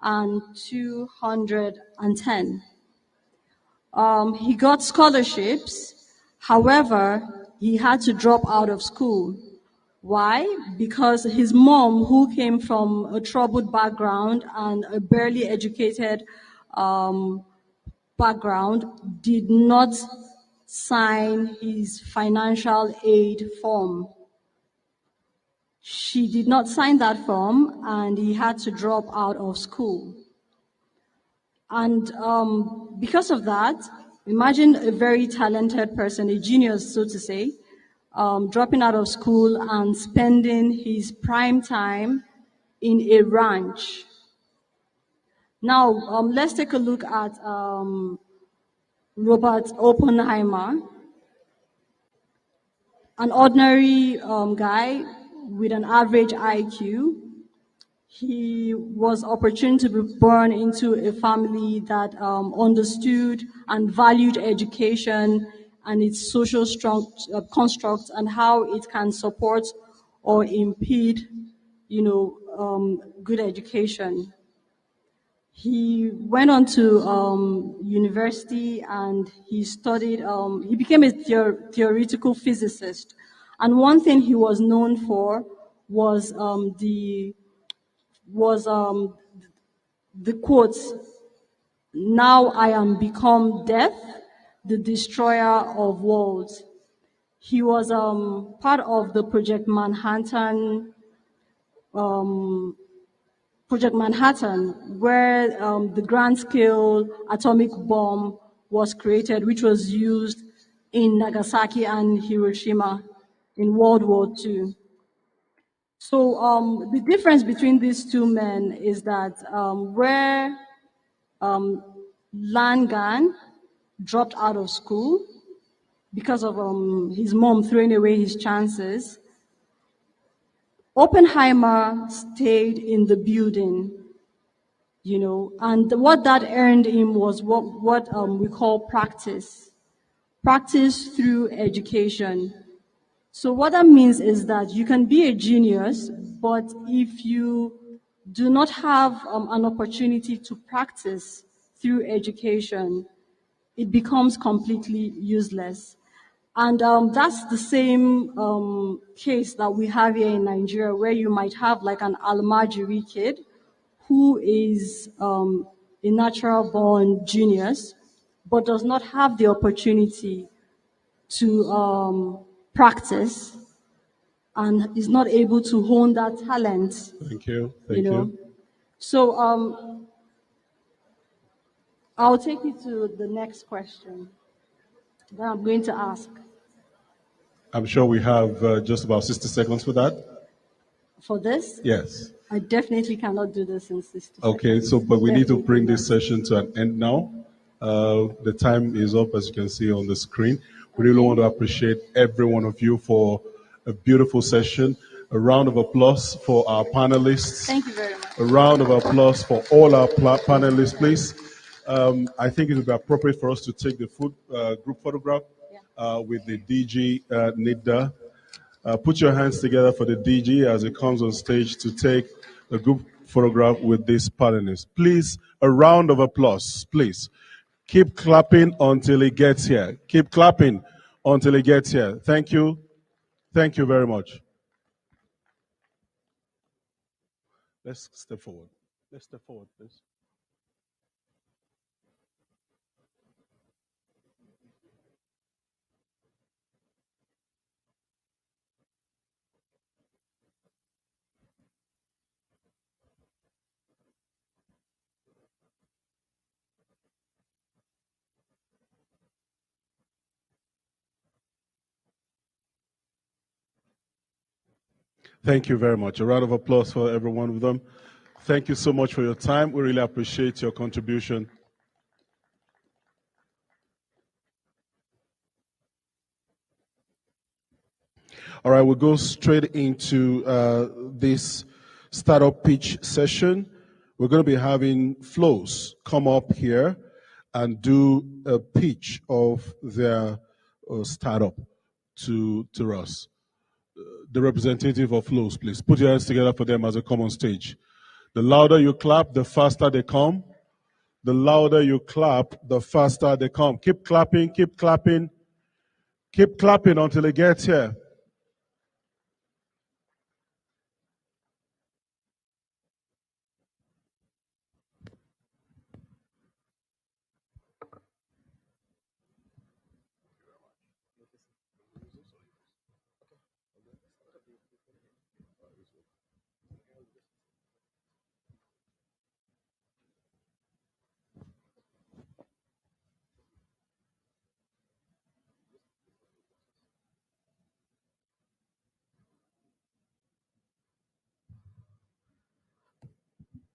and 210. He got scholarships. However, he had to drop out of school. Why? Because his mom, who came from a troubled background and a barely educated background, did not sign his financial aid form. She did not sign that form, and he had to drop out of school. And because of that, imagine a very talented person, a genius, so to say, dropping out of school and spending his prime time in a ranch. Now, let's take a look at Robert Oppenheimer, an ordinary guy with an average IQ. He was opportune to be born into a family that understood and valued education and its social constructs and how it can support or impede, good education. He went on to university and he studied, he became a theoretical physicist. And one thing he was known for was the quote, "Now I am become death, the destroyer of worlds." He was part of the Project Manhattan, where the grand-scale atomic bomb was created, which was used in Nagasaki and Hiroshima in World War II. So the difference between these two men is that where Langan dropped out of school because of his mom throwing away his chances, Oppenheimer stayed in the building, and what that earned him was what we call practice through education. So what that means is that you can be a genius, but if you do not have an opportunity to practice through education, it becomes completely useless. And that's the same case that we have here in Nigeria, where you might have like an Almajiri kid who is a natural-born genius, but does not have the opportunity to practice and is not able to hone that talent.
Thank you. Thank you.
So I'll take you to the next question that I'm going to ask.
I'm sure we have just about 60 seconds for that.
For this?
Yes.
I definitely cannot do this in 60
Okay,
seconds.
but we need to bring this session to an end now. The time is up, as you can see on the screen. We really want to appreciate every one of you for a beautiful session. A round of applause for our panelists.
Thank you very much.
A round of applause for all our panelists, please. I think it would be appropriate for us to take the group photograph with the DG NIDA. Put your hands together for the DG as it comes on stage to take a group photograph with this panelist. Please, a round of applause, please. Keep clapping until he gets here. Keep clapping until he gets here. Thank you. Thank you very much. Let's step forward. Let's step forward, please. Thank you very much. A round of applause for every one of them. Thank you so much for your time. We really appreciate your contribution. All right, we'll go straight into this startup pitch session. We're going to be having Flows come up here and do a pitch of their startup to us. The representative of Flows, please. Put your hands together for them as they come on stage. The louder you clap, the faster they come. The louder you clap, the faster they come. Keep clapping, keep clapping. Keep clapping until they get here.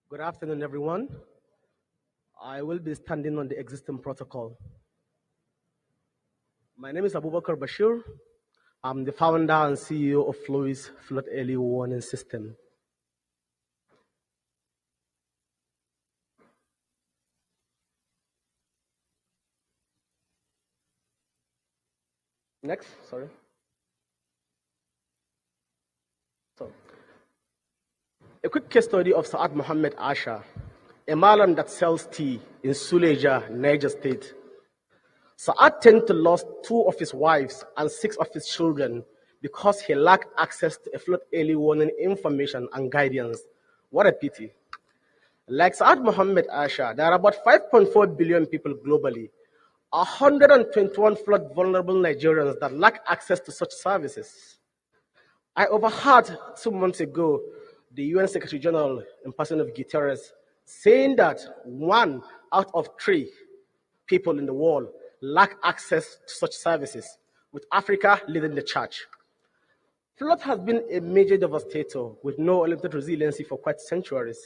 Good afternoon, everyone. I will be standing on the existing protocol. My name is Abubakar Bashir. I'm the founder and CEO of Flows Flood Early Warning System. Next, sorry. So, a quick case study of Saad Mohammed Asha, a Malan that sells tea in Suleja, Niger State. Saad tended to lose 2 of his wives and 6 of his children because he lacked access to a flood early warning information and guidance. What a pity. Like Saad Mohammed Asha, there are about 5.4 billion people globally, 121 flood vulnerable Nigerians that lack access to such services. I overheard 2 months ago the UN Secretary General in person of Guterres saying that 1 out of 3 people in the world lack access to such services, with Africa leading the charge. Flood has been a major devastator with no limited resiliency for quite centuries.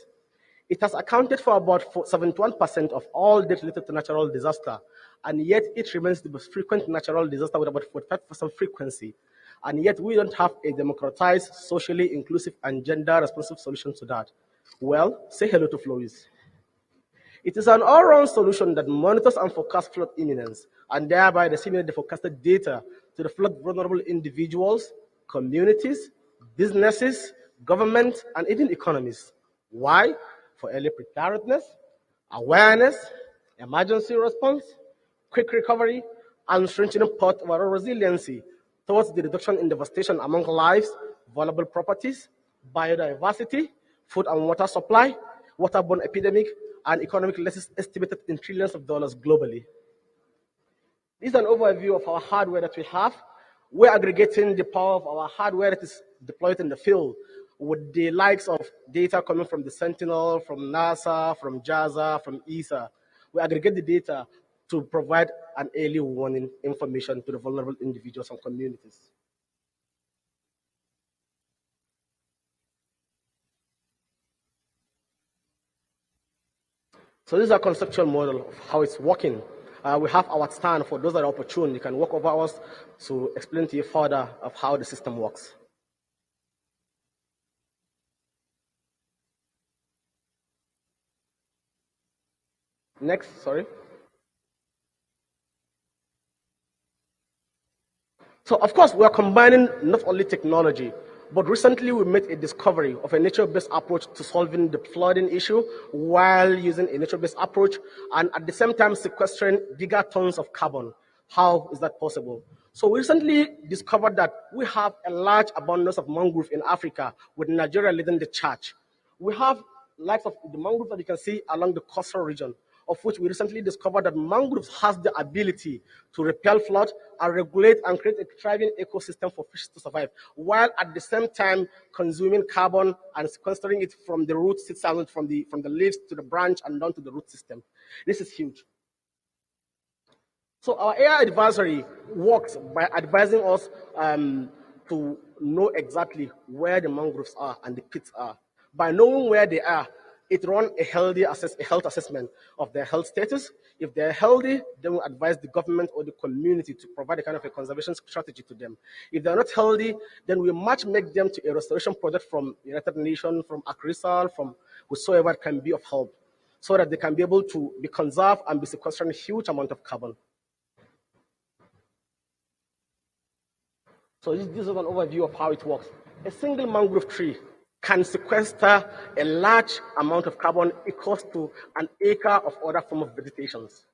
It has accounted for about 71% of all deaths related to natural disaster, and yet it remains the most frequent natural disaster with about 45% frequency. And yet we don't have a democratized, socially inclusive, and gender-responsive solution to that. Well, say hello to Flows. It is an all-round solution that monitors and forecasts flood imminence, and thereby disseminates the forecasted data to the flood vulnerable individuals, communities, businesses, government, and even economies. Why? For early preparedness, awareness, emergency response, quick recovery, and strengthening part of our resiliency towards the reduction in devastation among lives, vulnerable properties, biodiversity, food and water supply, waterborne epidemic, and economic losses estimated in trillions of dollars globally. This is an overview of our hardware that we have. We're aggregating the power of our hardware that is deployed in the field with the likes of data coming from the Sentinel, from NASA, from JAXA, from ESA. We aggregate the data to provide an early warning information to the vulnerable individuals and communities. So this is a conceptual model of how it's working. We have our stand for those that are opportune. You can walk over us to explain to you further of how the system works. Next, sorry. So, of course, we are combining not only technology, but recently we made a discovery of a nature-based approach to solving the flooding issue while using a nature-based approach and at the same time sequestering gigatons of carbon. How is that possible? So we recently discovered that we have a large abundance of mangrove in Africa, with Nigeria leading the charge. We have likes of the mangrove that you can see along the coastal region, of which we recently discovered that mangroves has the ability to repel flood and regulate and create a thriving ecosystem for fish to survive, while at the same time consuming carbon and sequestering it from the root system, from the leaves to the branch and down to the root system. This is huge. So our AI advisory works by advising us to know exactly where the mangroves are and the pits are. By knowing where they are, it runs a health assessment of their health status. If they're healthy, then we advise the government or the community to provide a kind of a conservation strategy to them. If they're not healthy, then we match make them to a restoration project from United Nations, from ACRISAL, from whosoever can be of help, so that they can be able to be conserved and be sequestering a huge amount of carbon. So this is an overview of how it works. A single mangrove tree can sequester a large amount of carbon equal to an acre of other form of vegetations.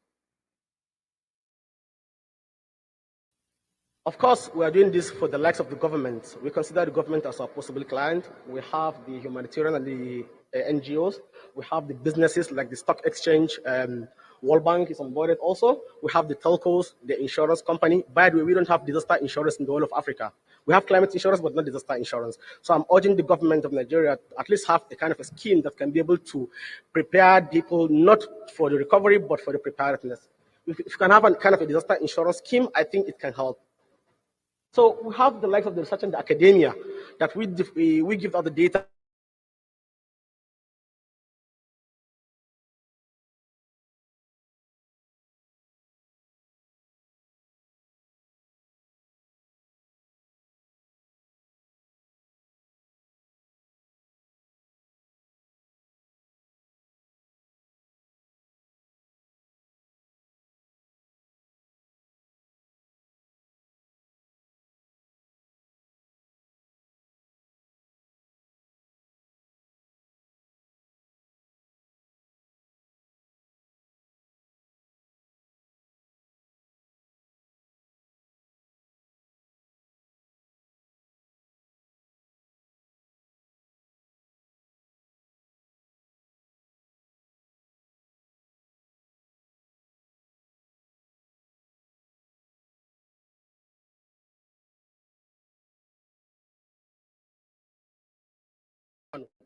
Of course, we are doing this for the likes of the government. We consider the government as our possible client. We have the humanitarian and the NGOs. We have the businesses like the stock exchange. World Bank is onboarded also. We have the telcos, the insurance company. By the way, we don't have disaster insurance in the whole of Africa. We have climate insurance, but not disaster insurance. So I'm urging the government of Nigeria to at least have a kind of a scheme that can be able to prepare people not for the recovery, but for the preparedness. If you can have a kind of a disaster insurance scheme, I think it can help. So we have the likes of the research and the academia that we give out the data.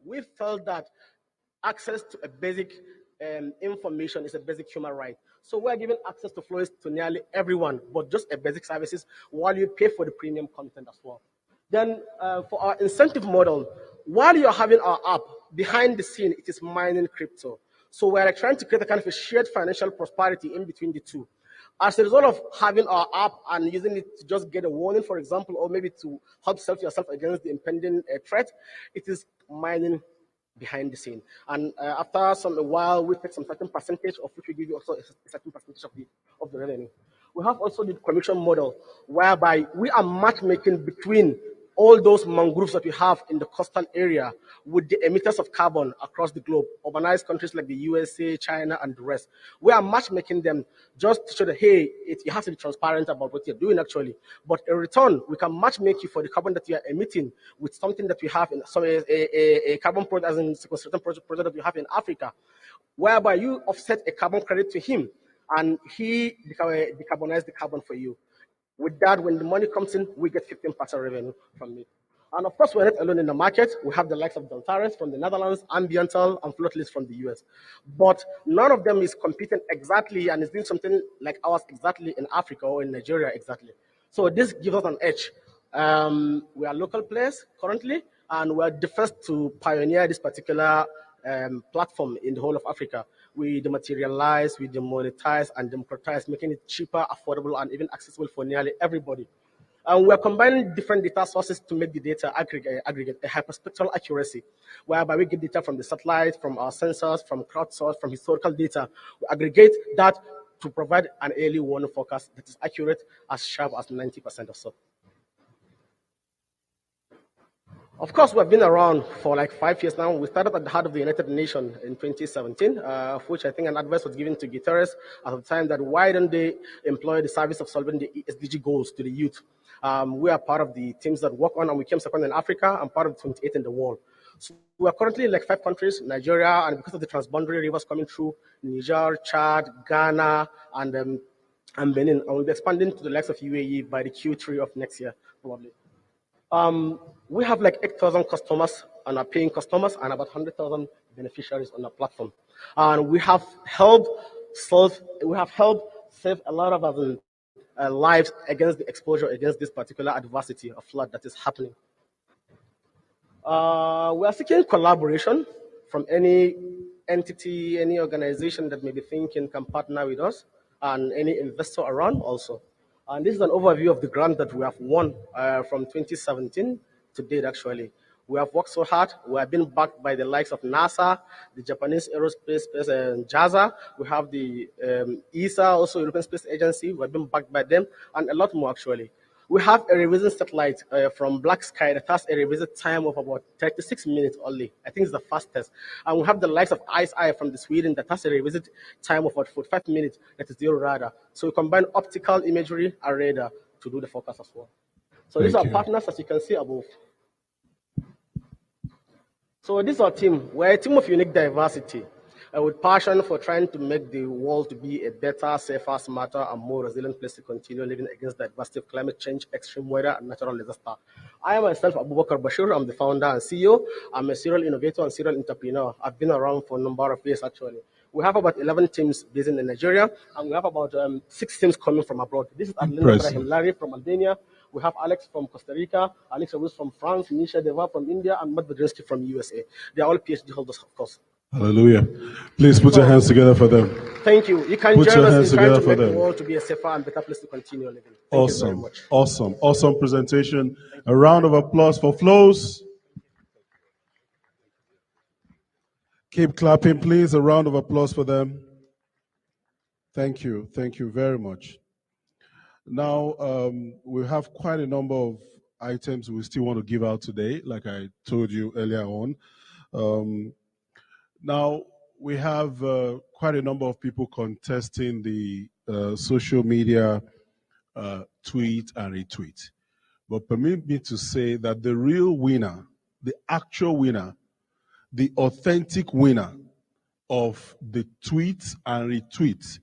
We felt that access to a basic information is a basic human right. So we're giving access to Flowist to nearly everyone, but just a basic services while you pay for the premium content as well. Then for our incentive model, while you're having our app, behind the scene, it is mining crypto. So we're trying to create a kind of a shared financial prosperity in between the two. As a result of having our app and using it to just get a warning, for example, or maybe to help self yourself against the impending threat, it is mining behind the scene. And after a while, we take some certain percentage, of which we give you also a certain percentage of the revenue. We have also the commission model, whereby we are matchmaking between all those mangroves that we have in the coastal area with the emitters of carbon across the globe, urbanized countries like the USA, China, and the rest. We are matchmaking them just to show that, hey, you have to be transparent about what you're doing actually. But in return, we can matchmake you for the carbon that you are emitting with something that we have in a carbon project, as in sequestration project that we have in Africa, whereby you offset a carbon credit to him and he decarbonizes the carbon for you. With that, when the money comes in, we get 15% revenue from it. And of course, we're not alone in the market. We have the likes of Deltares from the Netherlands, Ambiental, and Floatlist from the US. But none of them is competing exactly and is doing something like ours exactly in Africa or in Nigeria exactly. So this gives us an edge. We are local players currently, and we're the first to pioneer this particular platform in the whole of Africa. We dematerialize, we demonetize, and democratize, making it cheaper, affordable, and even accessible for nearly everybody. And we're combining different data sources to make the data aggregate a hyperspectral accuracy, whereby we get data from the satellite, from our sensors, from crowdsourced, from historical data. We aggregate that to provide an early warning forecast that is accurate, as sharp as 90% or so. Of course, we've been around for like 5 years now. We started at the heart of the United Nations in 2017, which I think an advice was given to Guterres at the time that why don't they employ the service of solving the SDG goals to the youth. We are part of the teams that work on, and we came second in Africa and part of the 28 in the world. So we are currently in like 5 countries, Nigeria, and because of the transboundary rivers coming through, Niger, Chad, Ghana, and Benin, and we'll be expanding to the likes of UAE by the Q3 of next year, probably. We have like 8,000 customers and are paying customers and about 100,000 beneficiaries on the platform. And we have helped save a lot of lives against the exposure against this particular adversity of flood that is happening. We are seeking collaboration from any entity, any organization that may be thinking can partner with us, and any investor around also. And this is an overview of the grant that we have won from 2017 to date, actually. We have worked so hard. We have been backed by the likes of NASA, the Japanese Aerospace Space, JAXA. We have the ESA, also European Space Agency. We have been backed by them, and a lot more, actually. We have a revisit satellite from Black Sky that has a revisit time of about 36 minutes only. I think it's the fastest. And we have the likes of ICE-Eye from the Sweden that has a revisit time of about 45 minutes. That is zero radar. So we combine optical imagery and radar to do the focus as well. So these are partners, as you can see above. So this is our team. We're a team of unique diversity with passion for trying to make the world to be a better, safer, smarter, and more resilient place to continue living against the adversity of climate change, extreme weather, and natural disaster. I am myself Abubakar Bashir. I'm the founder and CEO. I'm a serial innovator and serial entrepreneur. I've been around for a number of years, actually. We have about 11 teams based in Nigeria, and we have about 6 teams coming from abroad. This is Adelina Ibrahim Larry from Albania. We have Alex from Costa Rica, Alex Abus from France, Nisha Deva from India, and Matt Badrinsky from USA. They are all PhD holders, of course.
Hallelujah. Please put your hands together for them.
Thank you. You can
Put
join
your
us
hands
in trying
together
to
for
make the
them.
world to be a safer and better place to continue living. Thank you very
Awesome.
much.
Awesome. Awesome presentation. A round of applause for Flows. Keep clapping, please. A round of applause for them. Thank you. Thank you very much. Now, we have quite a number of items we still want to give out today, like I told you earlier on. Now, we have quite a number of people contesting the social media tweet and retweet. But permit me to say that the real winner, the actual winner, the authentic winner of the tweets and retweets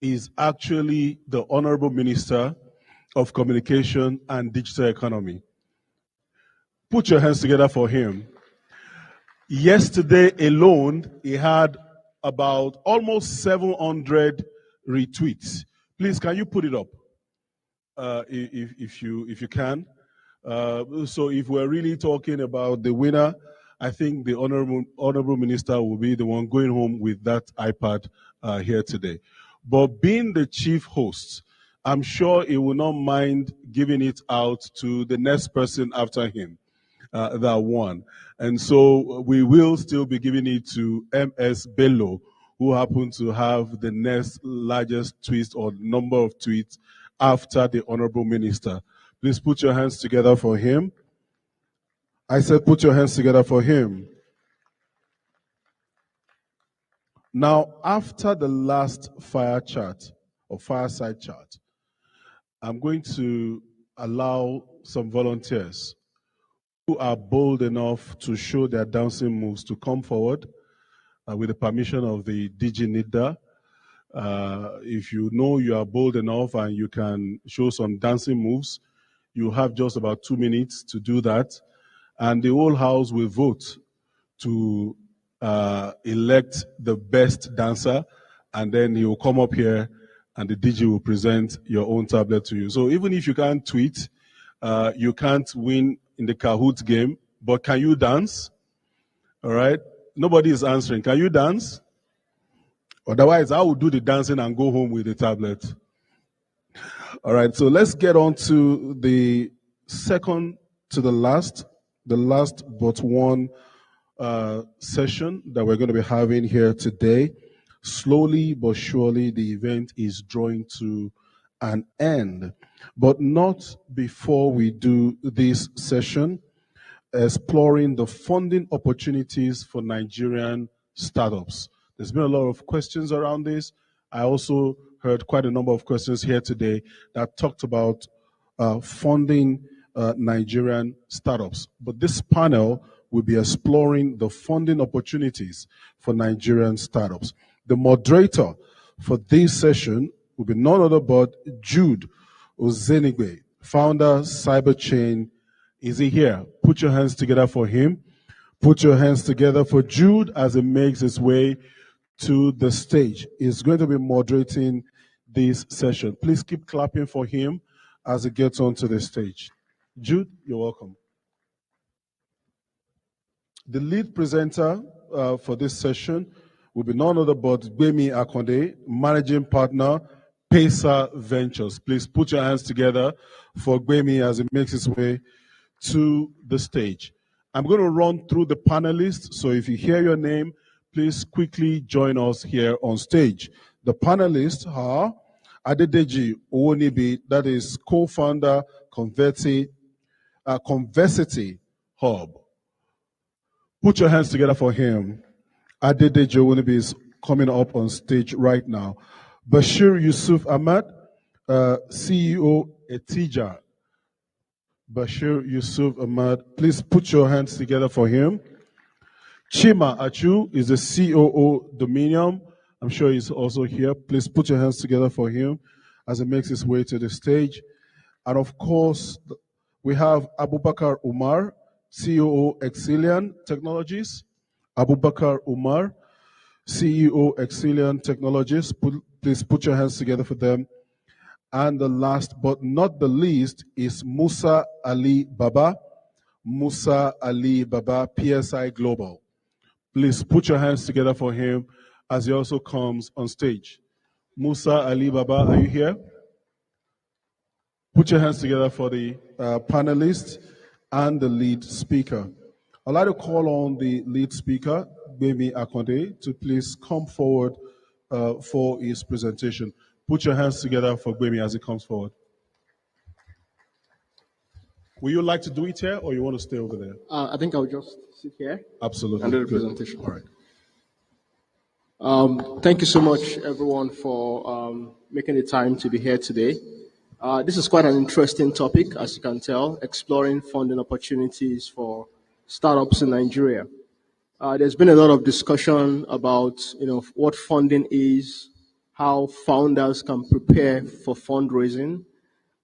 is actually the Honorable Minister of Communication and Digital Economy. Put your hands together for him. Yesterday alone, he had about almost 700 retweets. Please, can you put it up, if you can? So if we're really talking about the winner, I think the honorable minister will be the one going home with that iPad here today. But being the chief host, I'm sure he will not mind giving it out to the next person after him that won. And so we will still be giving it to MS Bello, who happened to have the next largest tweet or number of tweets after the honorable minister. Please put your hands together for him. I said put your hands together for him. Now, after the last fire chat or fireside chat, I'm going to allow some volunteers who are bold enough to show their dancing moves to come forward with the permission of the DG NIDA. If you know you are bold enough and you can show some dancing moves, you have just about 2 minutes to do that. And the whole house will vote to elect the best dancer, and then he will come up here and the DG will present your own tablet to you. So even if you can't tweet, you can't win in the Kahoot game, but can you dance? All right? Nobody is answering. Can you dance? Otherwise, I will do the dancing and go home with the tablet. All right, so let's get on to the second to the last but one session that we're going to be having here today. Slowly but surely, the event is drawing to an end, but not before we do this session, exploring the funding opportunities for Nigerian startups. There's been a lot of questions around this. I also heard quite a number of questions here today that talked about funding Nigerian startups. But this panel will be exploring the funding opportunities for Nigerian startups. The moderator for this session will be none other but Jude Ozenigwe, founder Cyberchain. Is he here? Put your hands together for him. Put your hands together for Jude as he makes his way to the stage. He's going to be moderating this session. Please keep clapping for him as he gets onto the stage. Jude, you're welcome. The lead presenter for this session will be none other but Gbemi Akonde, Managing Partner, Pesa Ventures. Please put your hands together for Gbemi as he makes his way to the stage. I'm going to run through the panelists, so if you hear your name, please quickly join us here on stage. The panelists are Adedeji Owonibi, that is co-founder Conversity Hub. Put your hands together for him. Adedeji Owonibi is coming up on stage right now. Bashir Yusuf Ahmad, CEO Etija. Bashir Yusuf Ahmad, please put your hands together for him. Chima Achu is the COO Dominion. I'm sure he's also here. Please put your hands together for him as he makes his way to the stage. And of course, we have Abubakar Umar, COO Exilian Technologies. Abubakar Umar, CEO Exilian Technologies. Please put your hands together for them. And the last but not the least is Musa Ali Baba. Musa Ali Baba, PSI Global. Please put your hands together for him as he also comes on stage. Musa Ali Baba, are you here? Put your hands together for the panelists and the lead speaker. I'd like to call on the lead speaker, Gbemi Akonde, to please come forward for his presentation. Put your hands together for Gbemi as he comes forward. Will you like to do it here or you want to stay over there?
I think I'll just sit here.
Absolutely.
And do the
Good.
presentation.
All right.
Thank you so much, everyone, for making the time to be here today. This is quite an interesting topic, as you can tell, exploring funding opportunities for startups in Nigeria. There's been a lot of discussion about, what funding is, how founders can prepare for fundraising,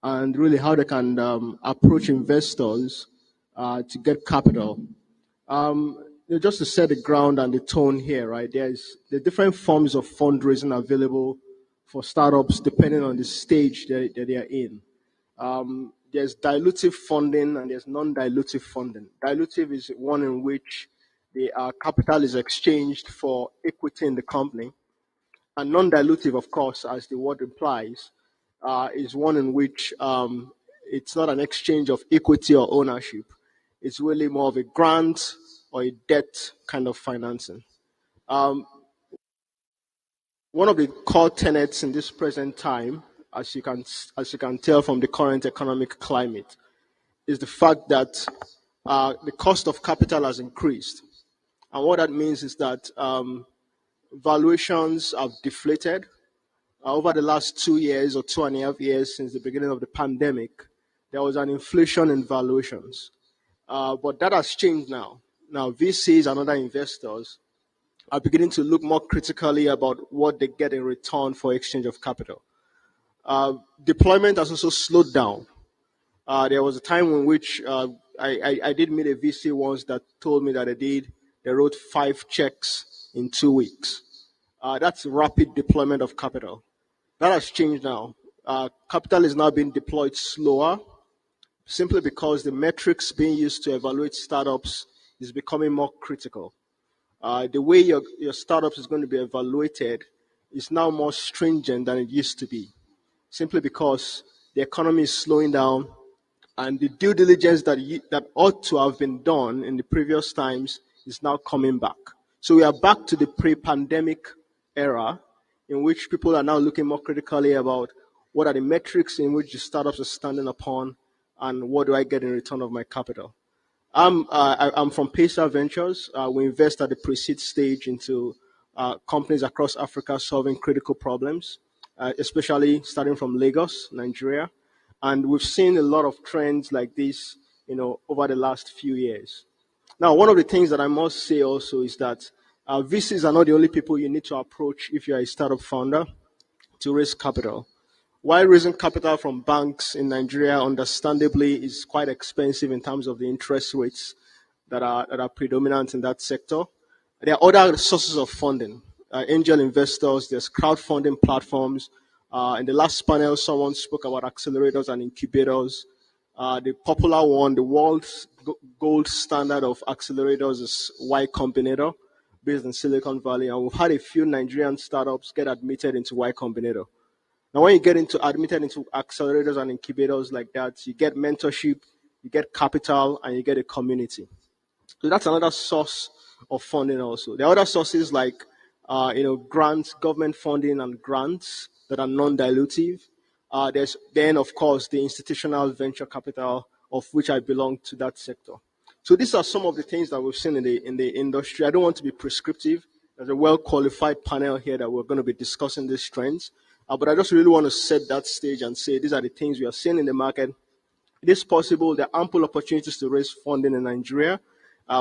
and really how they can approach investors to get capital. Just to set the ground and the tone here, right? There's the different forms of fundraising available for startups depending on the stage that they are in. There's dilutive funding and there's non-dilutive funding. Dilutive is one in which the capital is exchanged for equity in the company. And non-dilutive, of course, as the word implies, is one in which it's not an exchange of equity or ownership. It's really more of a grant or a debt kind of financing. One of the core tenets in this present time, as you can tell from the current economic climate, is the fact that the cost of capital has increased. And what that means is that valuations have deflated. Over the last 2 years or 2.5 years since the beginning of the pandemic, there was an inflation in valuations. But that has changed now. Now, VCs and other investors are beginning to look more critically about what they get in return for exchange of capital. Deployment has also slowed down. There was a time in which I did meet a VC once that told me that they wrote 5 checks in 2 weeks. That's rapid deployment of capital. That has changed now. Capital is now being deployed slower, simply because the metrics being used to evaluate startups is becoming more critical. The way your startup is going to be evaluated is now more stringent than it used to be, simply because the economy is slowing down and the due diligence that ought to have been done in the previous times is now coming back. So we are back to the pre-pandemic era in which people are now looking more critically about what are the metrics in which the startups are standing upon and what do I get in return of my capital. I'm from Pesa Ventures. We invest at the pre-seed stage into companies across Africa solving critical problems, especially starting from Lagos, Nigeria. And we've seen a lot of trends like this, over the last few years. Now, one of the things that I must say also is that VCs are not the only people you need to approach if you're a startup founder to raise capital. While raising capital from banks in Nigeria, understandably, is quite expensive in terms of the interest rates that are predominant in that sector, there are other sources of funding. Angel investors, there's crowdfunding platforms. In the last panel, someone spoke about accelerators and incubators. The popular one, the world's gold standard of accelerators is Y Combinator, based in Silicon Valley. And we've had a few Nigerian startups get admitted into Y Combinator. Now, when you get admitted into accelerators and incubators like that, you get mentorship, you get capital, and you get a community. So that's another source of funding also. There are other sources like, grants, government funding and grants that are non-dilutive. There's then, of course, the institutional venture capital, of which I belong to that sector. So these are some of the things that we've seen in the industry. I don't want to be prescriptive. There's a well-qualified panel here that we're going to be discussing these trends. But I just really want to set that stage and say these are the things we are seeing in the market. It is possible. There are ample opportunities to raise funding in Nigeria.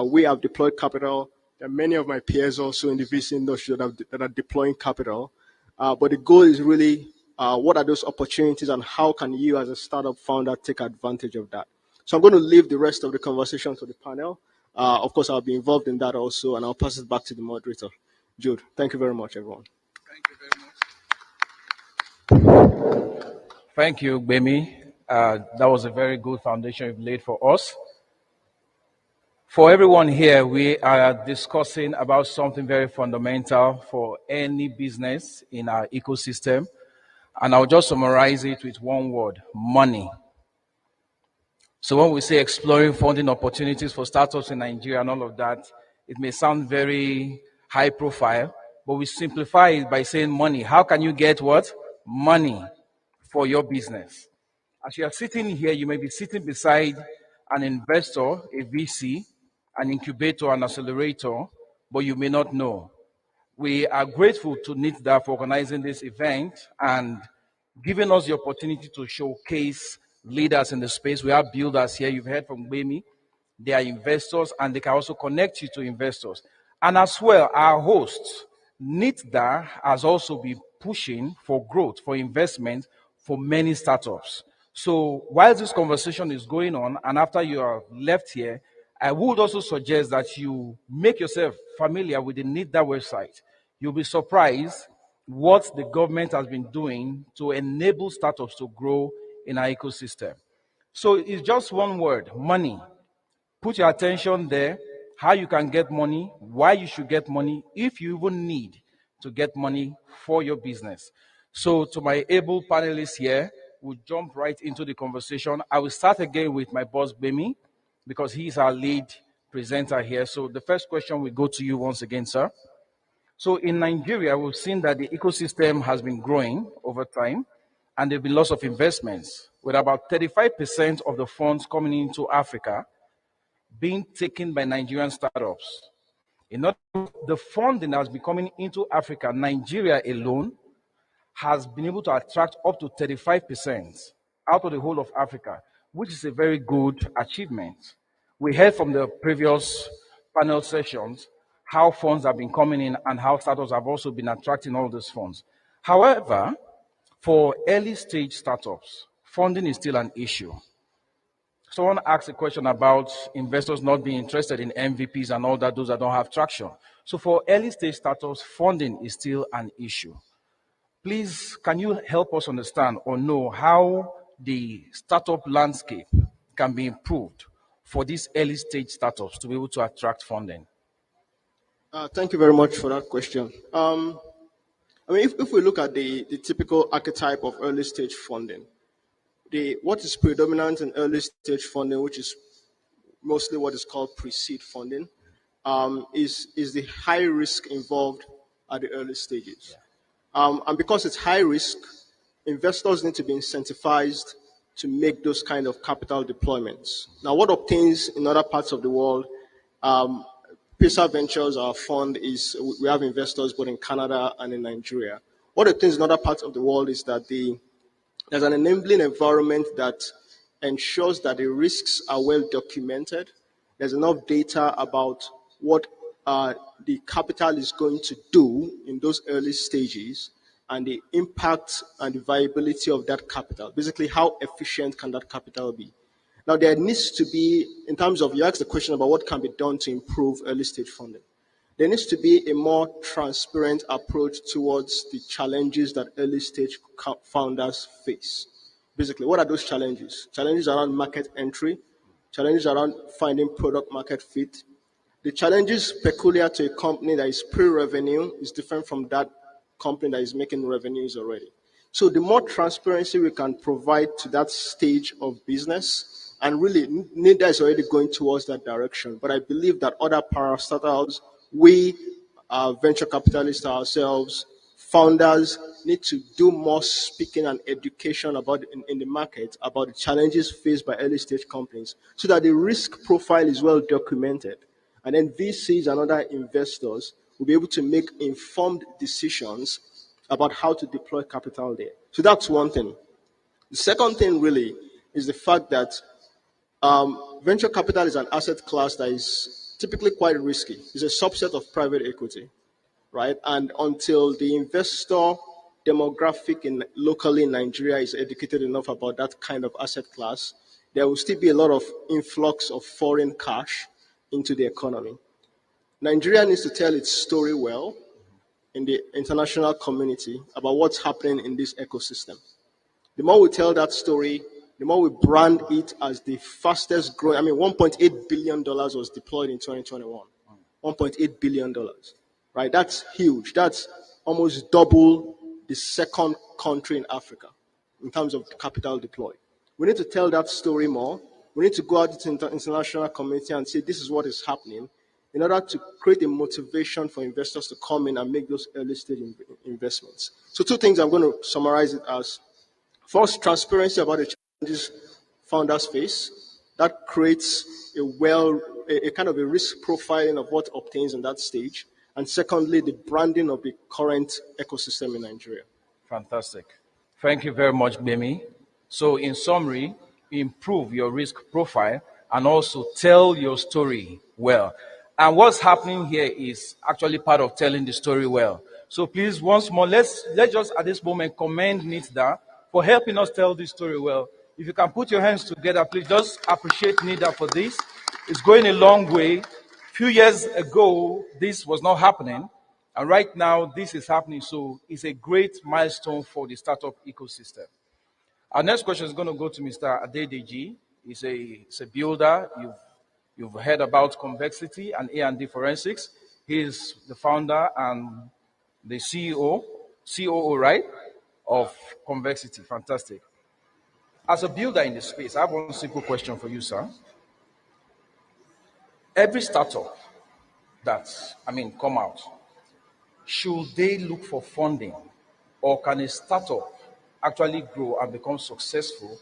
We have deployed capital. There are many of my peers also in the VC industry that are deploying capital. But the goal is really, what are those opportunities and how can you as a startup founder take advantage of that? So I'm going to leave the rest of the conversation to the panel. Of course, I'll be involved in that also, and I'll pass it back to the moderator. Jude, thank you very much, everyone.
Thank you, Gbemi. That was a very good foundation you've laid for us. For everyone here, we are discussing about something very fundamental for any business in our ecosystem. And I'll just summarize it with one word: money. So when we say exploring funding opportunities for startups in Nigeria and all of that, it may sound very high profile, but we simplify it by saying money. How can you get what? Money for your business. As you are sitting here, you may be sitting beside an investor, a VC, an incubator, an accelerator, but you may not know. We are grateful to NITDA for organizing this event and giving us the opportunity to showcase leaders in the space. We have builders here. You've heard from Gbemi. They are investors, and they can also connect you to investors. And as well, our hosts, NITDA has also been pushing for growth, for investment, for many startups. So while this conversation is going on, and after you are left here, I would also suggest that you make yourself familiar with the NITDA website. You'll be surprised what the government has been doing to enable startups to grow in our ecosystem. So it's just one word: money. Put your attention there, how you can get money, why you should get money, if you even need to get money for your business. So to my able panelists here, we'll jump right into the conversation. I will start again with my boss, Gbemi, because he's our lead presenter here. So the first question will go to you once again, sir. So in Nigeria, we've seen that the ecosystem has been growing over time, and there have been lots of investments, with about 35% of the funds coming into Africa being taken by Nigerian startups. In other words, the funding that has been coming into Africa, Nigeria alone, has been able to attract up to 35% out of the whole of Africa, which is a very good achievement. We heard from the previous panel sessions how funds have been coming in and how startups have also been attracting all those funds. However, for early stage startups, funding is still an issue. Someone asked a question about investors not being interested in MVPs and all that, those that don't have traction. So for early stage startups, funding is still an issue. Please, can you help us understand or know how the startup landscape can be improved for these early stage startups to be able to attract funding?
Thank you very much for that question. If we look at the typical archetype of early stage funding, what is predominant in early stage funding, which is mostly what is called pre-seed funding, is the high risk involved at the early stages. And because it's high risk, investors need to be incentivized to make those kind of capital deployments. Now, what obtains in other parts of the world, PESA Ventures, our fund, is we have investors both in Canada and in Nigeria. What obtains in other parts of the world is that there's an enabling environment that ensures that the risks are well documented. There's enough data about what the capital is going to do in those early stages and the impact and the viability of that capital. Basically, how efficient can that capital be? Now, there needs to be, in terms of, you asked the question about what can be done to improve early stage funding. There needs to be a more transparent approach towards the challenges that early stage founders face. Basically, what are those challenges? Challenges around market entry, challenges around finding product market fit. The challenges peculiar to a company that is pre-revenue is different from that company that is making revenues already. So the more transparency we can provide to that stage of business, and really NIDA is already going towards that direction, but I believe that other parastatals, we, venture capitalists ourselves, founders, need to do more speaking and education about in the market about the challenges faced by early stage companies so that the risk profile is well documented. And then VCs and other investors will be able to make informed decisions about how to deploy capital there. So that's one thing. The second thing really is the fact that venture capital is an asset class that is typically quite risky. It's a subset of private equity, right? And until the investor demographic locally in Nigeria is educated enough about that kind of asset class, there will still be a lot of influx of foreign cash into the economy. Nigeria needs to tell its story well in the international community about what's happening in this ecosystem. The more we tell that story, the more we brand it as the fastest growing. I mean, $1.8 billion was deployed in 2021. $1.8 billion, right? That's huge. That's almost double the second country in Africa in terms of capital deployed. We need to tell that story more. We need to go out to the international community and say this is what is happening in order to create a motivation for investors to come in and make those early stage investments. So two things I'm going to summarize it as. First, transparency about the challenges founders face. That creates a kind of a risk profiling of what obtains in that stage. And secondly, the branding of the current ecosystem in Nigeria.
Fantastic. Thank you very much, Bemi. So in summary, improve your risk profile and also tell your story well. And what's happening here is actually part of telling the story well. So please, once more, let's just at this moment commend NIDA for helping us tell this story well. If you can put your hands together, please just appreciate NIDA for this. It's going a long way. Few years ago, this was not happening, and right now, this is happening, so it's a great milestone for the startup ecosystem. Our next question is going to go to Mr. Adedeji. He's a builder. You've heard about Convexity and A&D Forensics. He's the founder and the COO, right, of Convexity. Fantastic. As a builder in the space, I have one simple question for you, sir. Every startup come out, should they look for funding, or can a startup actually grow and become successful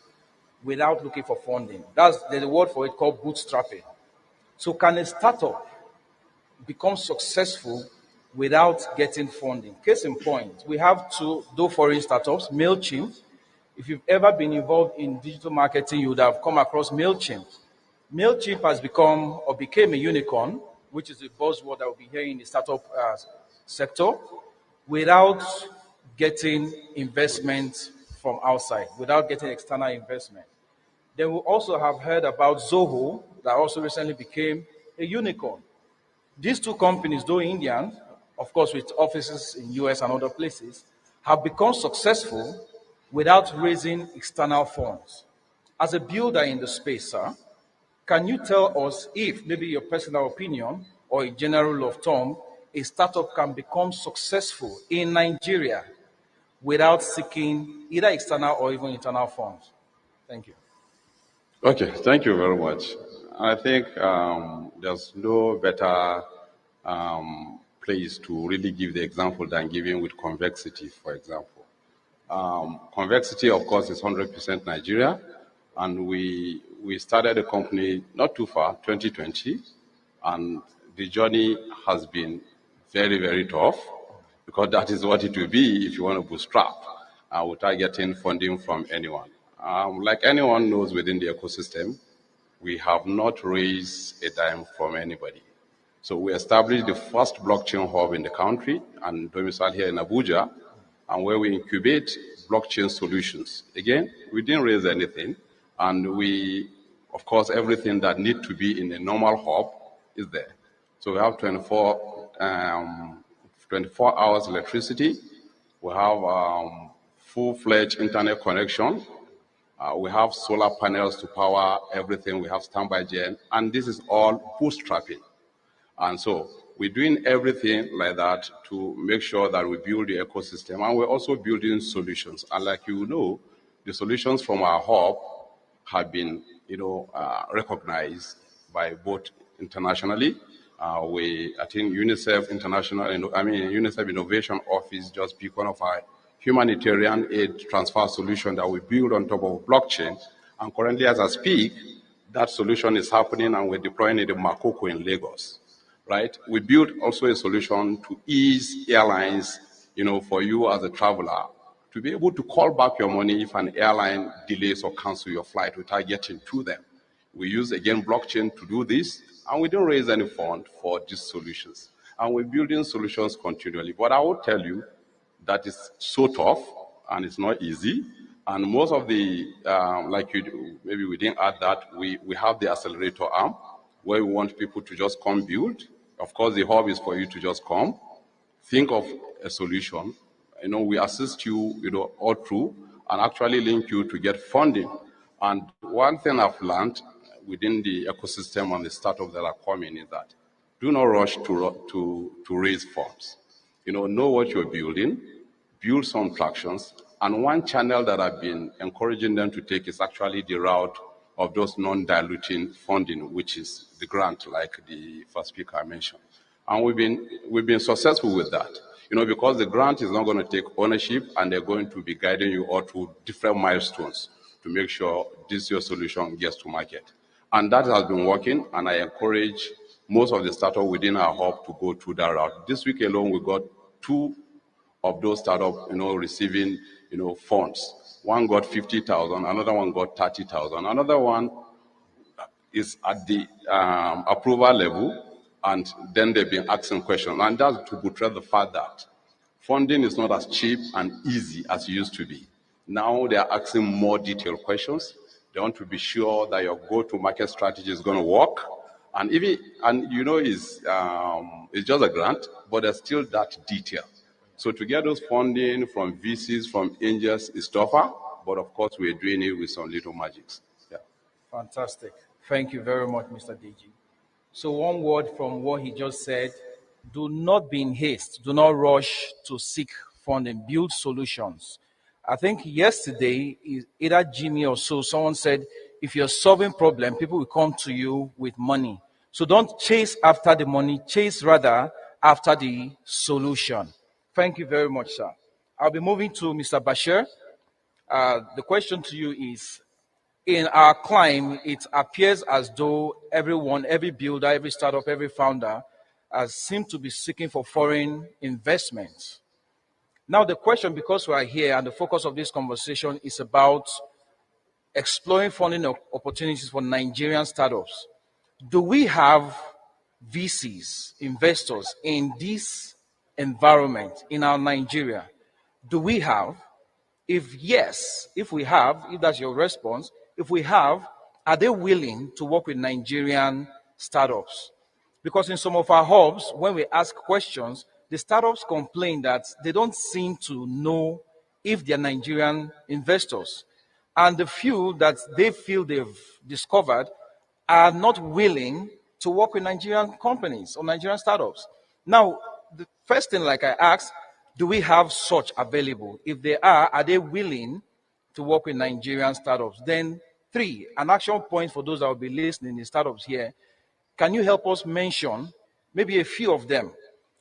without looking for funding? There's a word for it called bootstrapping. So can a startup become successful without getting funding? Case in point, we have two foreign startups, MailChimp. If you've ever been involved in digital marketing, you would have come across MailChimp. MailChimp has became a unicorn, which is a buzzword that we'll be hearing in the startup sector, without getting investment from outside, without getting external investment. Then we also have heard about Zoho, that also recently became a unicorn. These two companies, though Indian, of course with offices in US and other places, have become successful without raising external funds. As a builder in the space, sir, can you tell us if, maybe your personal opinion or a general rule of thumb, a startup can become successful in Nigeria without seeking either external or even internal funds? Thank you.
Okay, thank you very much. I think there's no better place to really give the example than giving with Convexity, for example. Convexity, of course, is 100% Nigeria, and we started the company not too far, 2020, and the journey has been very, very tough, because that is what it will be if you want to bootstrap without getting funding from anyone. Like anyone knows within the ecosystem, we have not raised a dime from anybody. So we established the first blockchain hub in the country and domicile here in Abuja, and where we incubate blockchain solutions. Again, we didn't raise anything, and we, of course, everything that needs to be in a normal hub is there. So we have 24 hours electricity. We have full-fledged internet connection. We have solar panels to power everything. We have standby gen, and this is all bootstrapping. And so we're doing everything like that to make sure that we build the ecosystem, and we're also building solutions. And like you know, the solutions from our hub have been, recognized by both internationally. I think UNICEF UNICEF Innovation Office just picked one of our humanitarian aid transfer solution that we build on top of blockchain. And currently, as I speak, that solution is happening, and we're deploying it in Makoko in Lagos. Right? We built also a solution to ease airlines, for you as a traveler, to be able to call back your money if an airline delays or cancels your flight without getting to them. We use, again, blockchain to do this, and we don't raise any fund for these solutions. And we're building solutions continually. But I will tell you that it's so tough, and it's not easy. And most of the, maybe we didn't add that, we have the accelerator arm, where we want people to just come build. Of course, the hub is for you to just come, think of a solution. We assist you, all through, and actually link you to get funding. And one thing I've learned within the ecosystem and the startups that are coming is that do not rush to raise funds. Know what you're building, build some tractions, and one channel that I've been encouraging them to take is actually the route of those non-diluting funding, which is the grant, like the first speaker mentioned. And we've been successful with that, because the grant is not going to take ownership, and they're going to be guiding you all through different milestones to make sure your solution gets to market. And that has been working, and I encourage most of the startups within our hub to go through that route. This week alone, we got 2 of those startups, receiving, funds. One got 50,000, another one got 30,000. Another one is at the approval level, and then they've been asking questions. And that's to portray the fact that funding is not as cheap and easy as it used to be. Now they are asking more detailed questions. They want to be sure that your go-to-market strategy is going to work. And it's just a grant, but there's still that detail. So to get those funding from VCs, from angels, is tougher, but of course we're doing it with some little magics. Yeah.
Fantastic. Thank you very much, Mr. Deji. So one word from what he just said: do not be in haste. Do not rush to seek funding. Build solutions. I think yesterday, either Jimmy or someone said, if you're solving problem, people will come to you with money. So don't chase after the money. Chase rather after the solution. Thank you very much, sir. I'll be moving to Mr. Bashir. The question to you is, in our climb, it appears as though everyone, every builder, every startup, every founder seems to be seeking for foreign investments. Now the question, because we are here and the focus of this conversation is about exploring funding opportunities for Nigerian startups, do we have VCs, investors in this environment in our Nigeria? Do we have? If yes, if we have, if that's your response, if we have, are they willing to work with Nigerian startups? Because in some of our hubs, when we ask questions, the startups complain that they don't seem to know if they're Nigerian investors. And the few that they feel they've discovered are not willing to work with Nigerian companies or Nigerian startups. Now, the first thing, like I asked, do we have such available? If they are they willing to work with Nigerian startups? Then 3, an action point for those that will be listening in startups here. Can you help us mention maybe a few of them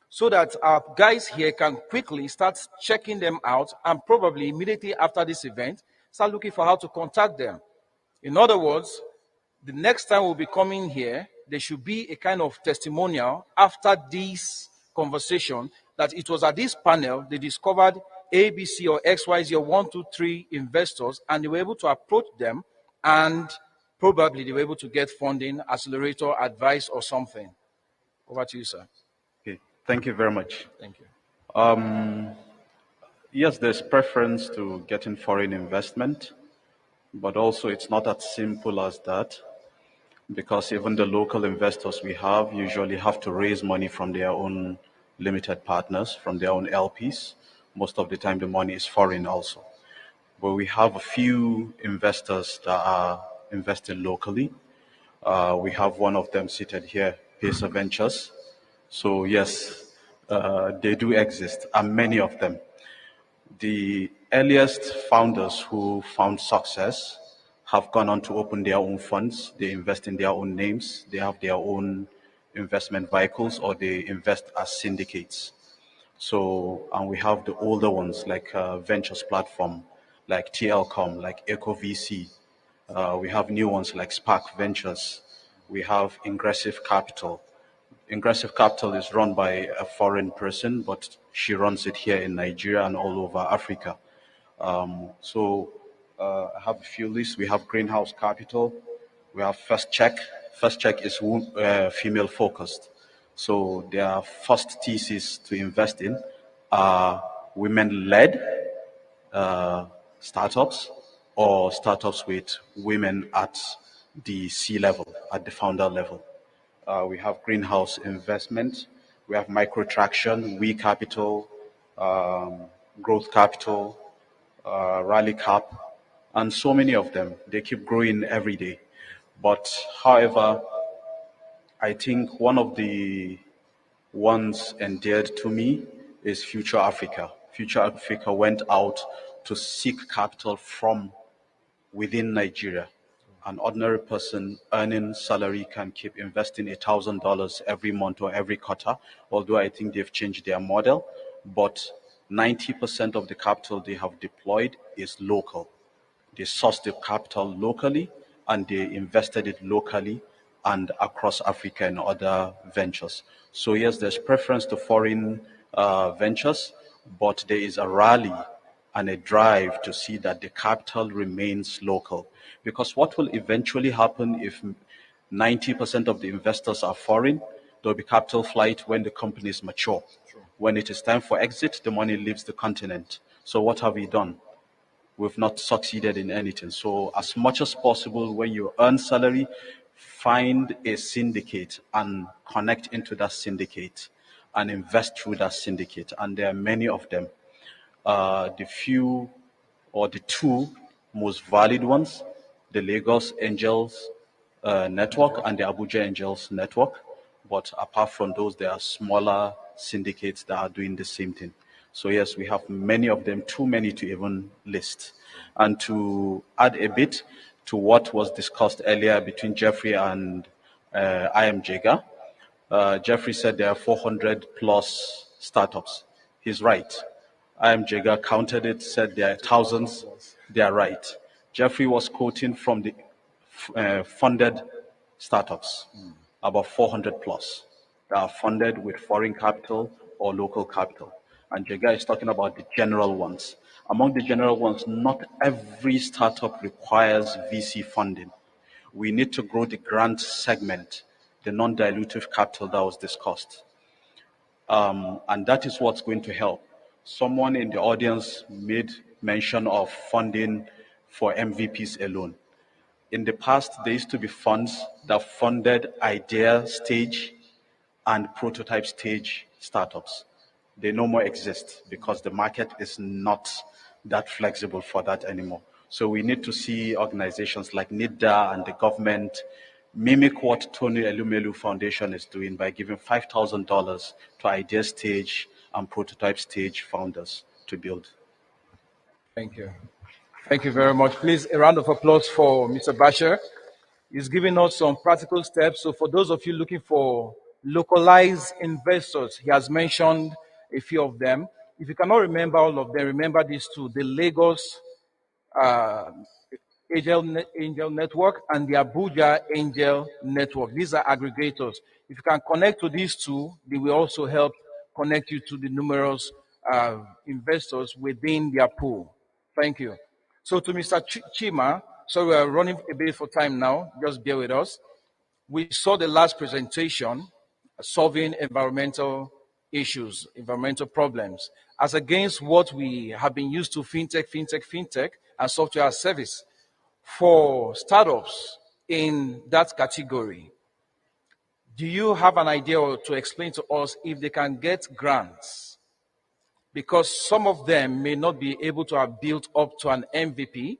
so that our guys here can quickly start checking them out and probably immediately after this event, start looking for how to contact them? In other words, the next time we'll be coming here, there should be a kind of testimonial after this conversation that it was at this panel they discovered ABC or XYZ or 1, 2, 3 investors, and they were able to approach them, and probably they were able to get funding, accelerator, advice, or something. Over to you, sir.
Okay, thank you very much.
Thank you.
Yes, there's preference to getting foreign investment, but also it's not as simple as that, because even the local investors we have usually have to raise money from their own limited partners, from their own LPs. Most of the time the money is foreign also. but we have a few investors that are investing locally. We have one of them seated here, Pacer Ventures. So yes, they do exist, and many of them. The earliest founders who found success have gone on to open their own funds. They invest in their own names. They have their own investment vehicles, or they invest as syndicates. So, and we have the older ones like Ventures Platform, like TLCom, like EcoVC. We have new ones like Spark Ventures. We have Ingressive Capital. Ingressive Capital is run by a foreign person, but she runs it here in Nigeria and all over Africa. I have a few lists. We have Greenhouse Capital. We have First Check. First Check is female focused. So their first thesis to invest in are women-led startups, or startups with women at the C level, at the founder level. We have Greenhouse Investment. We have Microtraction, We Capital, Growth Capital, Rally Cap, and so many of them. They keep growing every day. But however, I think one of the ones endeared to me is Future Africa. Future Africa went out to seek capital from within Nigeria. An ordinary person earning salary can keep investing $1,000 every month or every quarter, although I think they've changed their model. But 90% of the capital they have deployed is local. They sourced the capital locally, and they invested it locally and across Africa and other ventures. So yes, there's preference to foreign ventures, but there is a rally and a drive to see that the capital remains local. Because what will eventually happen if 90% of the investors are foreign, there'll be capital flight when the company is mature. When it is time for exit, the money leaves the continent. So what have we done? We've not succeeded in anything. So as much as possible, when you earn salary, find a syndicate and connect into that syndicate and invest through that syndicate. And there are many of them. The few or the two most valid ones, the Lagos Angels Network and the Abuja Angels Network. But apart from those, there are smaller syndicates that are doing the same thing. So yes, we have many of them, too many to even list. And to add a bit to what was discussed earlier between Jeffrey and IM Jega, Jeffrey said there are 400 plus startups. He's right. IM Jega counted it, said there are thousands. They are right. Jeffrey was quoting from the funded startups, about 400 plus, that are funded with foreign capital or local capital. And Jega is talking about the general ones. Among the general ones, not every startup requires VC funding. We need to grow the grant segment, the non-dilutive capital that was discussed. And that is what's going to help. Someone in the audience made mention of funding for MVPs alone. In the past, there used to be funds that funded idea stage and prototype stage startups. They no more exist because the market is not that flexible for that anymore. So we need to see organizations like NIDA and the government mimic what Tony Elumelu Foundation is doing by giving $5,000 to idea stage and prototype stage founders to build.
Thank you. Thank you very much. Please, a round of applause for Mr. Bashir. He's giving us some practical steps. So for those of you looking for localized investors, he has mentioned a few of them. If you cannot remember all of them, remember these two, the Lagos Angel Network and the Abuja Angel Network. These are aggregators. If you can connect to these two, they will also help connect you to the numerous investors within their pool. Thank you. So to Mr. Chima, so we are running a bit for time now, just bear with us. We saw the last presentation, solving environmental issues, environmental problems, as against what we have been used to, fintech, and software as service. For startups in that category, do you have an idea to explain to us if they can get grants because some of them may not be able to have built up to an MVP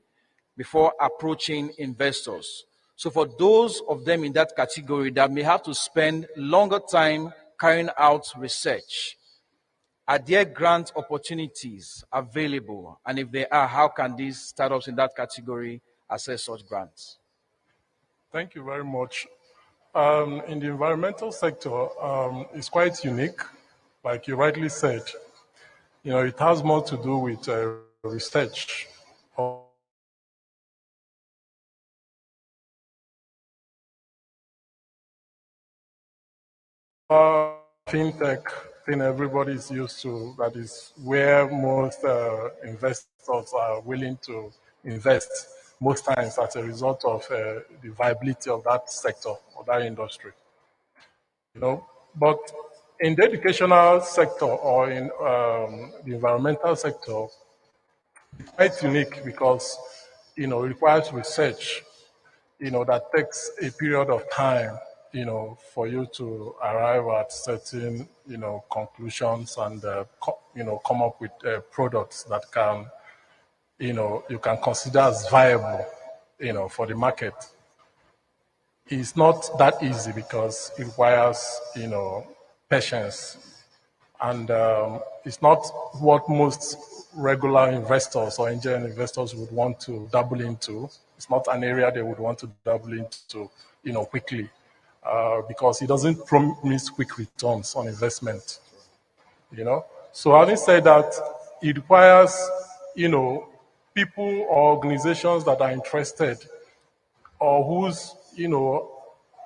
before approaching investors. So for those of them in that category that may have to spend longer time carrying out research, are there grant opportunities available? And if they are, how can these startups in that category access such grants?
Thank you very much. In the environmental sector, it's quite unique. Like you rightly said, it has more to do with research. Fintech thing everybody is used to, that is where most investors are willing to invest most times as a result of the viability of that sector or that industry. But in the educational sector or in the environmental sector, it's quite unique because it requires research that takes a period of time for you to arrive at certain conclusions and come up with products that can you can consider as viable for the market. It's not that easy because it requires patience, and it's not what most regular investors or angel investors would want to dabble into. It's not an area they would want to dabble into quickly because it doesn't promise quick returns on investment. So having said that, it requires people or organizations that are interested or whose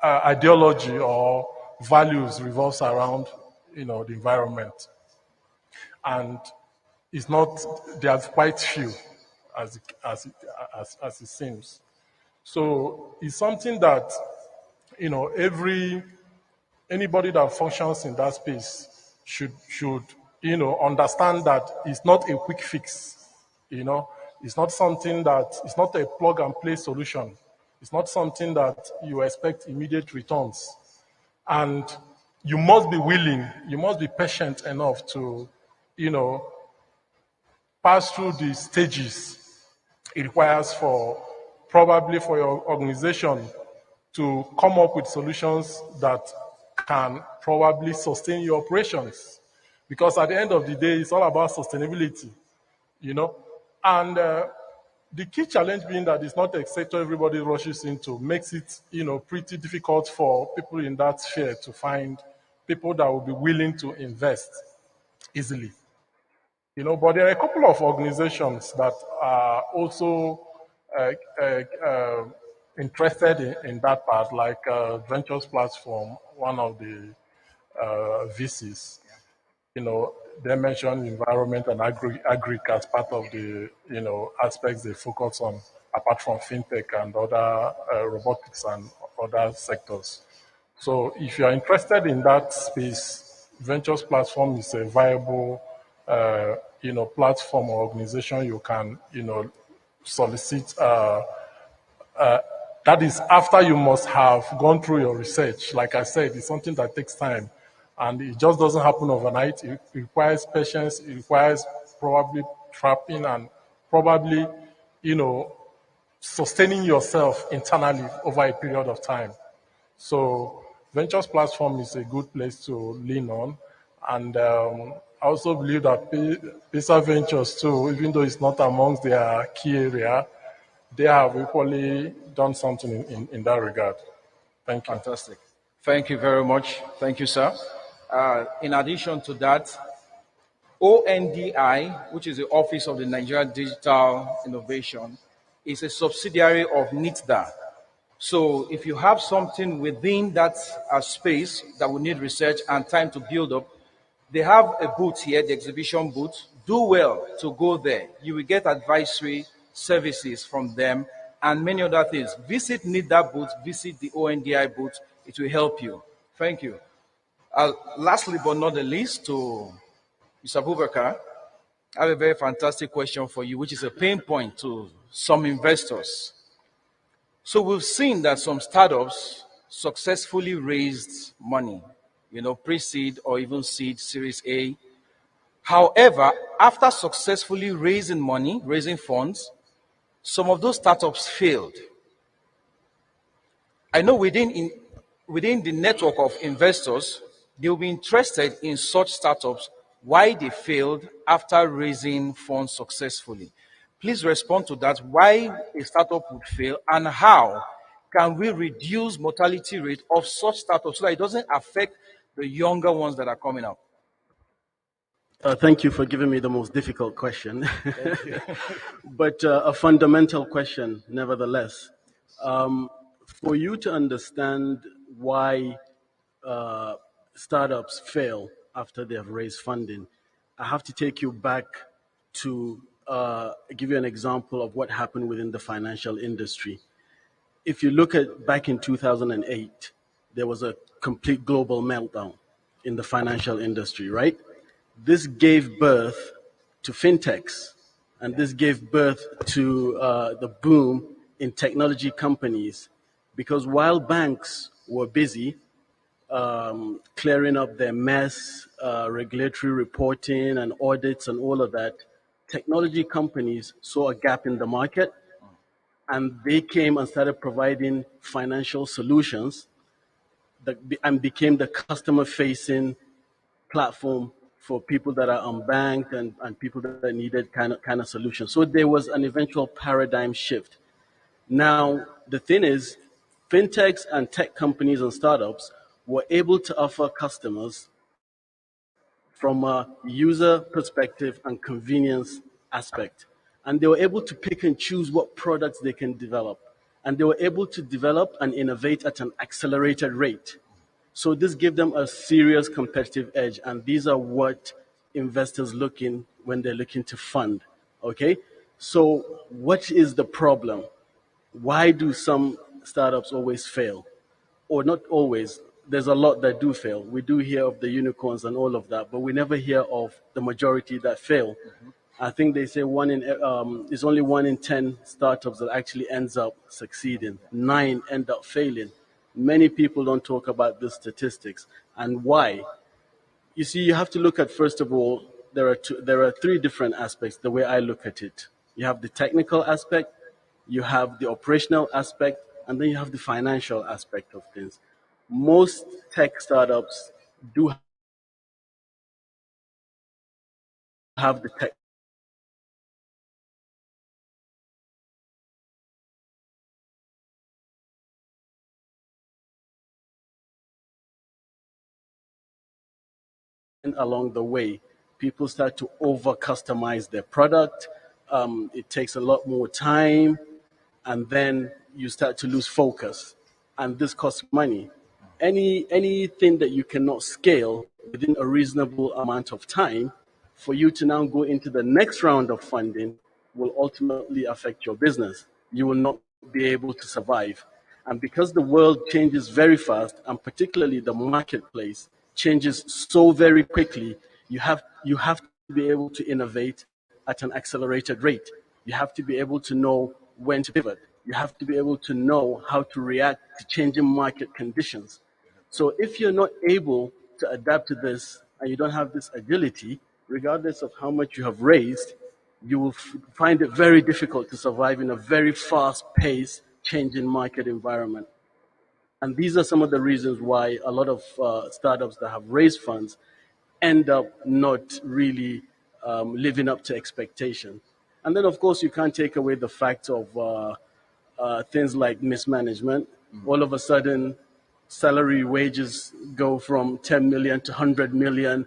ideology or values revolves around the environment, and it's not, they are quite few as it seems. So it's something that anybody that functions in that space should understand that it's not a quick fix. It's not something that, it's not a plug and play solution. It's not something that you expect immediate returns. And you must be willing, you must be patient enough to, pass through the stages it requires probably for your organization to come up with solutions that can probably sustain your operations. Because at the end of the day, it's all about sustainability, And the key challenge being that it's not a sector everybody rushes into, makes it, pretty difficult for people in that sphere to find people that will be willing to invest easily. But there are a couple of organizations that are also interested in that part, like Ventures Platform, one of the VCs. They mentioned environment and agri as part of the aspects they focus on, apart from fintech and other robotics and other sectors. So if you are interested in that space, Ventures Platform is a viable platform or organization you can solicit. That is after you must have gone through your research. Like I said, it's something that takes time. And it just doesn't happen overnight. It requires patience. It requires probably trapping and probably, sustaining yourself internally over a period of time. So Ventures Platform is a good place to lean on. And I also believe that PESA Ventures too, even though it's not amongst their key area, they have equally done something in that regard. Thank you.
Fantastic. Thank you very much. Thank you, sir. In addition to that, ONDI, which is the Office of the Nigerian Digital Innovation, is a subsidiary of NITDA. So if you have something within that space that will need research and time to build up, they have a booth here, the exhibition booth. Do well to go there. You will get advisory services from them and many other things. Visit NITDA booth, visit the ONDI booth. It will help you. Thank you. Lastly, but not the least, to Mr. Abubakar, I have a very fantastic question for you, which is a pain point to some investors. So we've seen that some startups successfully raised money, pre-seed or even seed, Series A. However, after successfully raising money, raising funds, some of those startups failed. I know within the network of investors, they will be interested in such startups, why they failed after raising funds successfully. Please respond to that, why a startup would fail, and how can we reduce mortality rate of such startups so that it doesn't affect the younger ones that are coming up.
Thank you for giving me the most difficult question, but a fundamental question nevertheless. For you to understand why startups fail after they have raised funding, I have to take you back to give you an example of what happened within the financial industry. If you look at back in 2008, there was a complete global meltdown in the financial industry, right? This gave birth to fintechs, and this gave birth to the boom in technology companies, because while banks were busy clearing up their mess, regulatory reporting and audits and all of that, technology companies saw a gap in the market, and they came and started providing financial solutions and became the customer-facing platform for people that are unbanked and people that needed kind of solutions. So there was an eventual paradigm shift. Now, the thing is, fintechs and tech companies and startups were able to offer customers from a user perspective and convenience aspect. And they were able to pick and choose what products they can develop. And they were able to develop and innovate at an accelerated rate. So this gave them a serious competitive edge, and these are what investors look in when they're looking to fund, okay? So what is the problem? Why do some startups always fail? Or not always, there's a lot that do fail. We do hear of the unicorns and all of that, but we never hear of the majority that fail. I think they say it's only 1 in 10 startups that actually ends up succeeding. 9 end up failing. Many people don't talk about the statistics. And why? You see, you have to look at, first of all, there are 3 different aspects, the way I look at it. You have the technical aspect, you have the operational aspect, and then you have the financial aspect of things. Most tech startups do have the tech along the way. People start to over customize their product. It takes a lot more time, and then you start to lose focus, and this costs money. Anything that you cannot scale within a reasonable amount of time, for you to now go into the next round of funding will ultimately affect your business. You will not be able to survive. And because the world changes very fast, and particularly the marketplace changes so very quickly, you have to be able to innovate at an accelerated rate. You have to be able to know when to pivot. You have to be able to know how to react to changing market conditions. So if you're not able to adapt to this and you don't have this agility, regardless of how much you have raised, you will find it very difficult to survive in a very fast-paced, changing market environment. And these are some of the reasons why a lot of startups that have raised funds end up not really living up to expectation. And then, of course, you can't take away the fact of things like mismanagement. All of a sudden, salary wages go from 10 million to 100 million,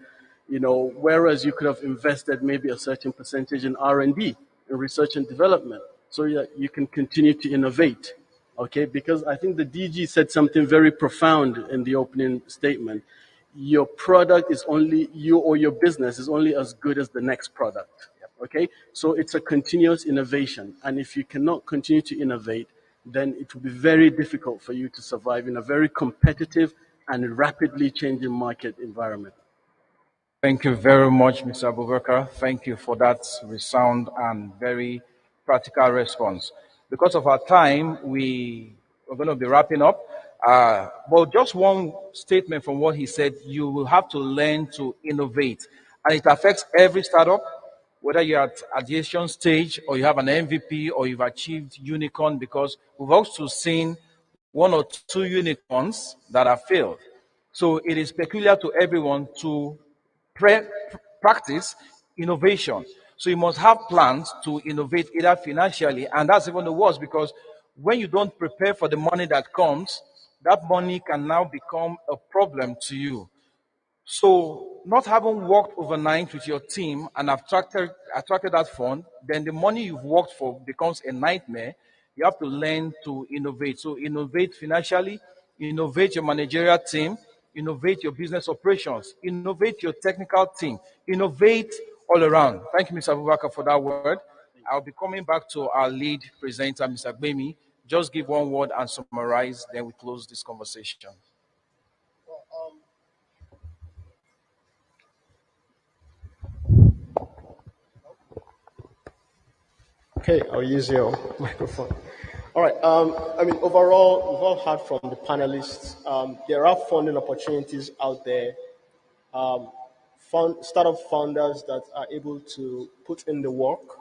whereas you could have invested maybe a certain percentage in R&D, in research and development, so that you can continue to innovate. Okay, because I think the DG said something very profound in the opening statement. Your product is only, you or your business is only as good as the next product. Okay, so it's a continuous innovation. And if you cannot continue to innovate, then it will be very difficult for you to survive in a very competitive and rapidly changing market environment.
Thank you very much, Mr. Abubakar. Thank you for that resound and very practical response. Because of our time, we are going to be wrapping up. But just one statement from what he said: you will have to learn to innovate And it affects every startup, whether you're at ideation stage or you have an MVP or you've achieved unicorn, because we've also seen 1 or 2 unicorns that have failed. So it is peculiar to everyone to practice innovation. So you must have plans to innovate either financially, and that's even the worst, because when you don't prepare for the money that comes, that money can now become a problem to you. So not having worked overnight with your team and attracted that fund, then the money you've worked for becomes a nightmare. You have to learn to innovate. So innovate financially, innovate your managerial team, innovate your business operations, innovate your technical team, innovate all around. Thank you, Mr. Abubakar, for that word. I'll be coming back to our lead presenter, Mr. Gbemi. Just give one word and summarize, then we close this conversation.
Okay, I'll use your microphone. All right. Overall, we've all heard from the panelists. There are funding opportunities out there. Startup founders that are able to put in the work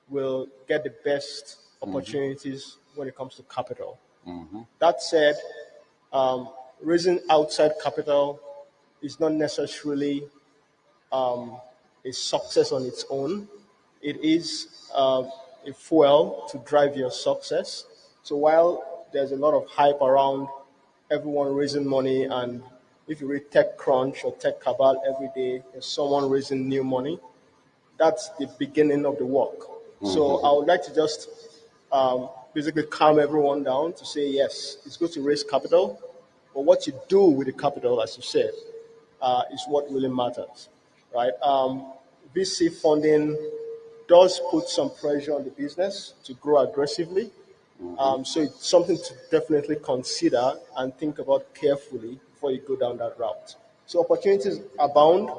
will get the best opportunities when it comes to capital. That said, raising outside capital is not necessarily a success on its own. It is a fuel to drive your success. So while there's a lot of hype around everyone raising money, and if you read TechCrunch or Tech Cabal every day, there's someone raising new money, that's the beginning of the work. So I would like to just basically calm everyone down to say, yes, it's good to raise capital, but what you do with the capital, as you said, is what really matters, right? VC funding does put some pressure on the business to grow aggressively. So it's something to definitely consider and think about carefully before you go down that route. So opportunities abound.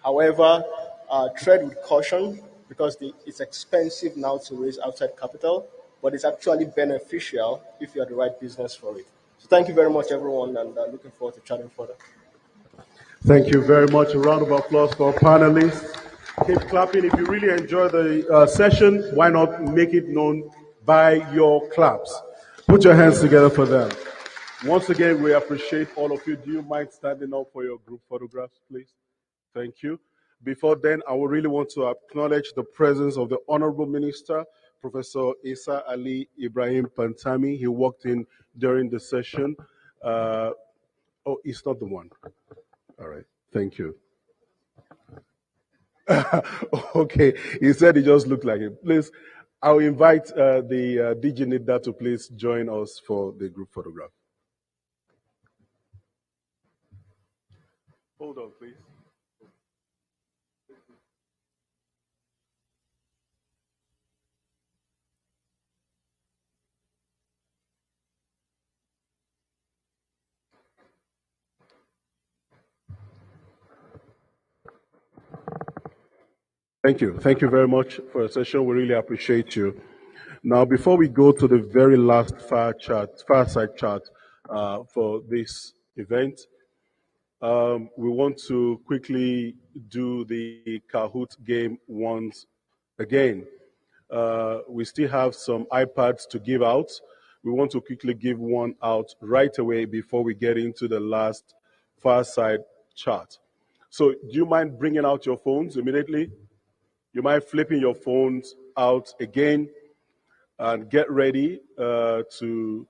However, tread with caution, because it's expensive now to raise outside capital, but it's actually beneficial if you're the right business for it. So thank you very much, everyone, and looking forward to chatting further.
Thank you very much. A round of applause for our panelists. Keep clapping. If you really enjoy the session, why not make it known by your claps? Put your hands together for them. Once again, we appreciate all of you. Do you mind standing up for your group photographs, please? Thank you. Before then, I would really want to acknowledge the presence of the Honorable Minister, Professor Isa Ali Ibrahim Pantami. He walked in during the session. Oh, it's not the one. All right. Thank you. Okay. He said he just looked like it. Please, I'll invite the DG Nida to please join us for the group photograph. Hold on, please. Thank you. Thank you very much for the session. We really appreciate you. Now, before we go to the very last fireside chat for this event, we want to quickly do the Kahoot game once again. We still have some iPads to give out. We want to quickly give one out right away before we get into the last fireside chat. So do you mind bringing out your phones immediately? You mind flipping your phones out again and get ready to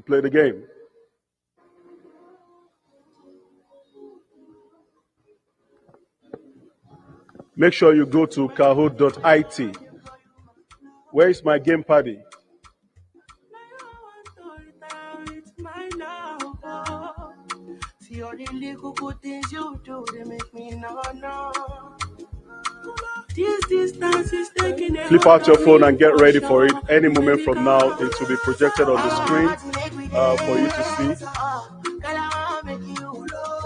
play the game. Make sure you go to kahoot.it. Where is my game party? See all the little good things you do, they make me know. Flip out your phone and get ready for it. Any moment from now, it will be projected on the screen for you to see.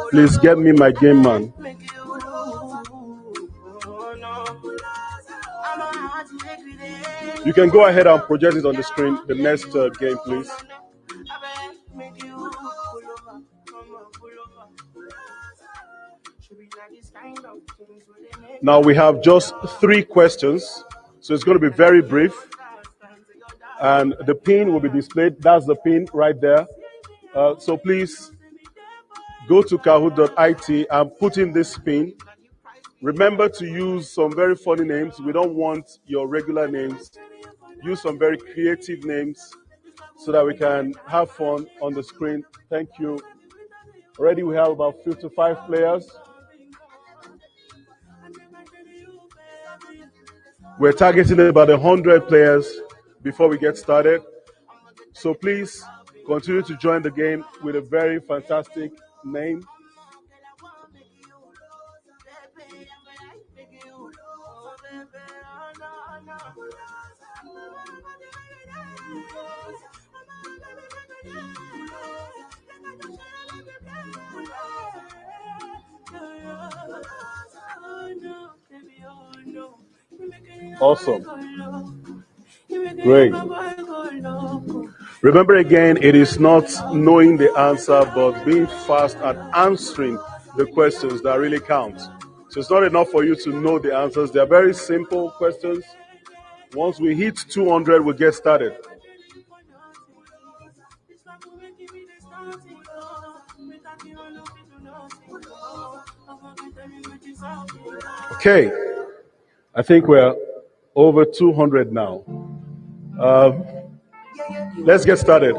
Please get me my game, man. You can go ahead and project it on the screen. The next game, please. Now we have just 3 questions, so it's going to be very brief. And the pin will be displayed. That's the pin right there. So please go to kahoot.it and put in this pin. Remember to use some very funny names. We don't want your regular names. Use some very creative names so that we can have fun on the screen. Thank you. Already we have about 55 players. We're targeting about 100 players before we get started. So please continue to join the game with a very fantastic name. Awesome. Great. Remember again, it is not knowing the answer, but being fast at answering the questions that really count. So it's not enough for you to know the answers. They're very simple questions. Once we hit 200, we'll get started. Okay. I think we're over 200 now. Let's get started.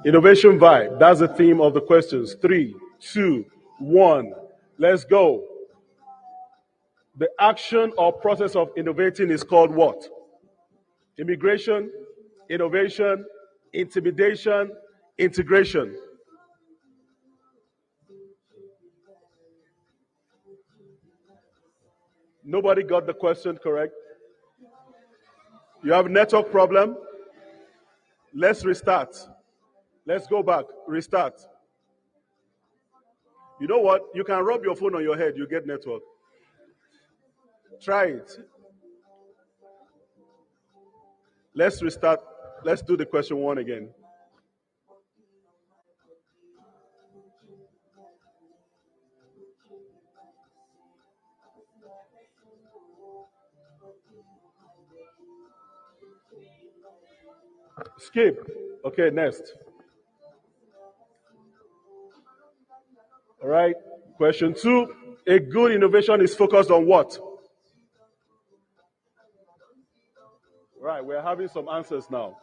Innovation vibe. That's the theme of the questions. 3, 2, 1. Let's go. The action or process of innovating is called what? Immigration, innovation, intimidation, integration. Nobody got the question correct. You have a network problem? Let's restart. Let's go back. Restart. You know what? You can rub your phone on your head, you get network. Try it. Let's restart. Let's do the question 1 again. Skip. Okay, next. All right. Question 2. A good innovation is focused on what? All right, we're having some answers now.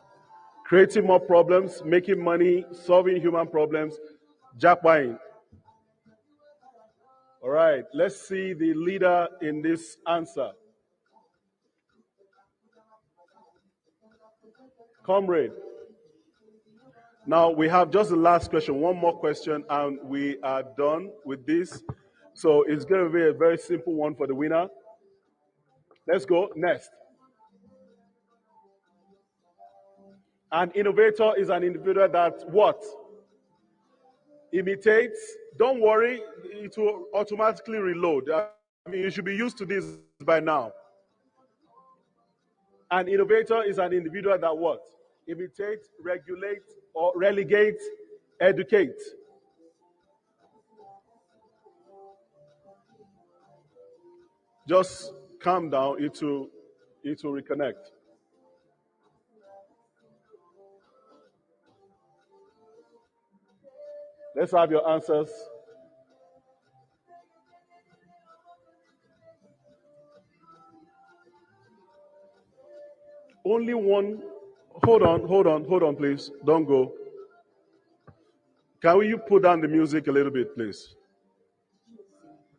Creating more problems, making money, solving human problems, jackpotting. All right, let's see the leader in this answer. Comrade. Now we have just the last question, one more question, and we are done with this. So it's going to be a very simple one for the winner. Let's go. Next. An innovator is an individual that what? Imitates. Don't worry, it will automatically reload. I mean, you should be used to this by now. An innovator is an individual that what? Imitate, regulate, or relegate, educate. Just calm down, it will reconnect. Let's have your answers. Only one. Hold on, please. Don't go. Can you put down the music a little bit, please?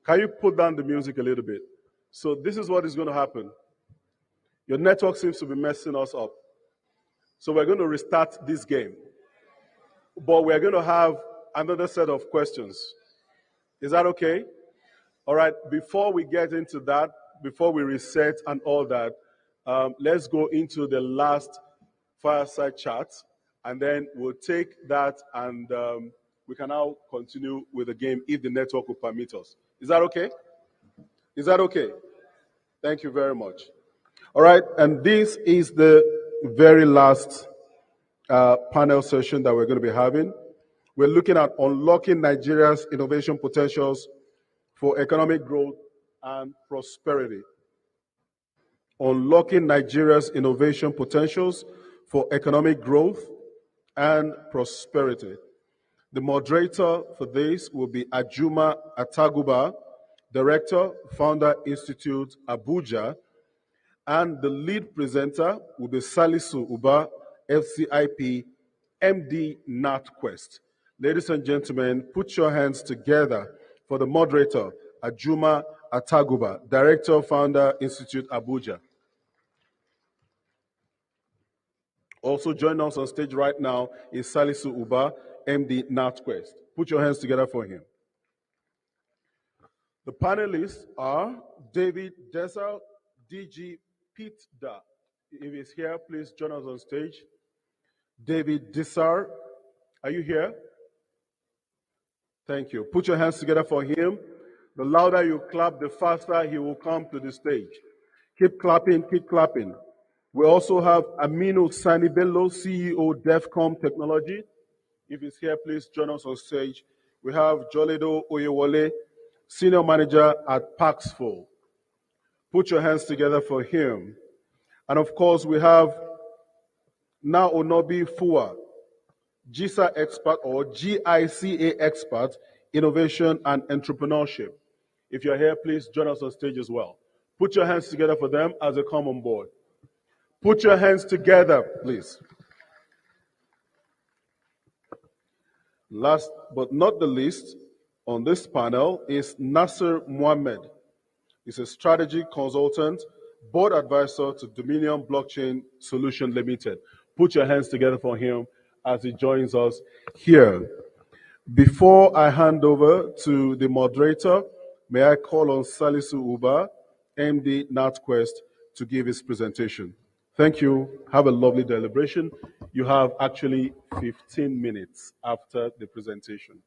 Can you put down the music a little bit? So this is what is going to happen. Your network seems to be messing us up. So we're going to restart this game. But we're going to have another set of questions. Is that okay? All right, before we get into that, before we reset and all that, let's go into the last fireside chat, and then we'll take that and we can now continue with the game if the network will permit us. Is that okay? Is that okay? Thank you very much. All right, and this is the very last panel session that we're going to be having. we're looking at unlocking Nigeria's innovation potentials for economic growth and prosperity. Unlocking Nigeria's innovation potentials for economic growth and prosperity. The moderator for this will be Ajuma Ataguba, Director, Founder Institute, Abuja, and the lead presenter will be Salisu Uba, FCIP, MD NatQuest. Ladies and gentlemen, put your hands together for the moderator, Ajuma Ataguba, Director, Founder Institute, Abuja. Also joining us on stage right now is Salisu Uba, MD NatQuest. Put your hands together for him. The panelists are David Desal, DG Pitda. If he's here, please join us on stage. David Desar, are you here? Thank you. Put your hands together for him. The louder you clap, the faster he will come to the stage. Keep clapping, keep clapping. We also have Aminu Sani Bello, CEO DEFCOM Technology. If he's here, please join us on stage. We have Joledo Oyewole, Senior Manager at Paxful. Put your hands together for him. And of course, we have Naonobi Fua, GISA expert or GICA expert, Innovation and Entrepreneurship. If you're here, please join us on stage as well. Put your hands together for them as they come on board. Put your hands together, please. Last but not the least, on this panel is Nasser Mohammed. He's a strategy consultant, board advisor to Dominion Blockchain Solution Limited. Put your hands together for him as he joins us here. Before I hand over to the moderator, may I call on Salisu Uba, MD NatQuest, to give his presentation. Thank you. Have a lovely deliberation. You have actually 15 minutes after the presentation.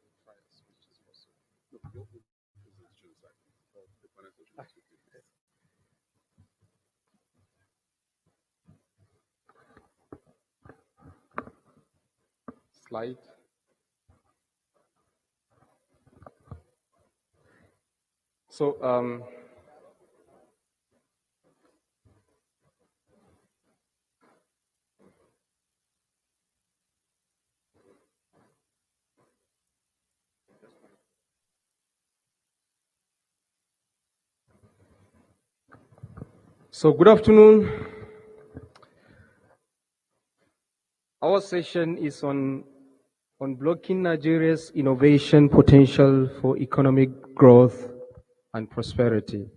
Slide. So good afternoon. Our session is on unblocking Nigeria's innovation potential for economic growth and prosperity.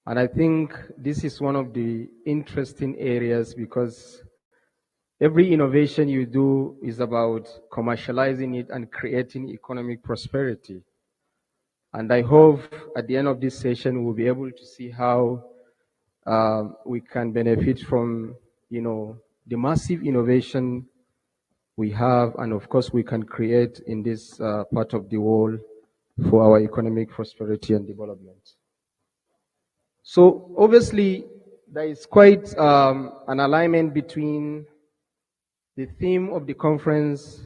And I think this is one of the interesting areas because every innovation you do is about commercializing it and creating economic prosperity. And I hope at the end of this session, we'll be able to see how we can benefit from, the massive innovation we have, and of course we can create in this part of the world for our economic prosperity and development. So obviously, there is quite an alignment between the theme of the conference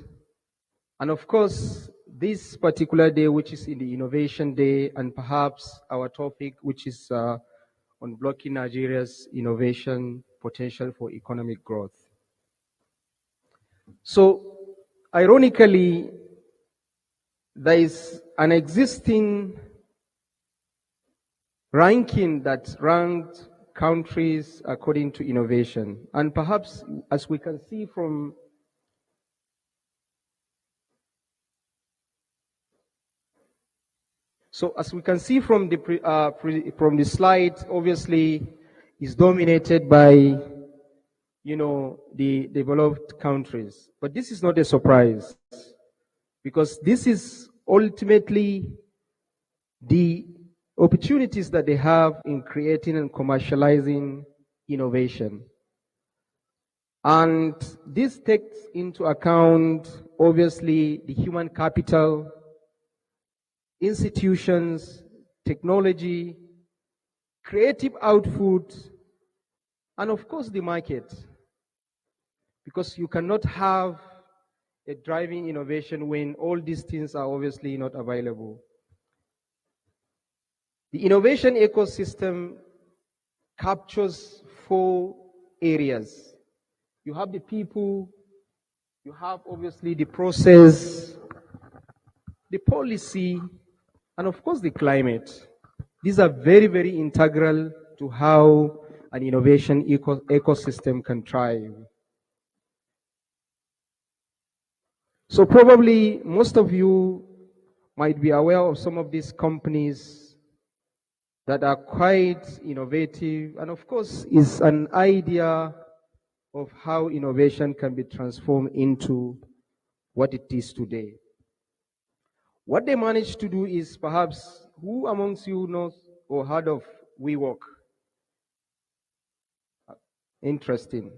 and of course this particular day, which is in the Innovation Day, and perhaps our topic, which is unblocking Nigeria's innovation potential for economic growth. So, ironically, there is an existing ranking that ranked countries according to innovation. And perhaps, as we can see from the slide, obviously, is dominated by, the developed countries. But this is not a surprise, because this is ultimately the opportunities that they have in creating and commercializing innovation. And this takes into account, obviously, the human capital, institutions, technology, creative output, and of course the market. Because you cannot have at driving innovation when all these things are obviously not available. The innovation ecosystem captures 4 areas. You have the people, you have obviously the process, the policy, and of course the climate. These are very, very integral to how an innovation ecosystem can thrive. So probably most of you might be aware of some of these companies that are quite innovative, and of course is an idea of how innovation can be transformed into what it is today. What they managed to do is, perhaps, who amongst you knows or heard of WeWork? Interesting.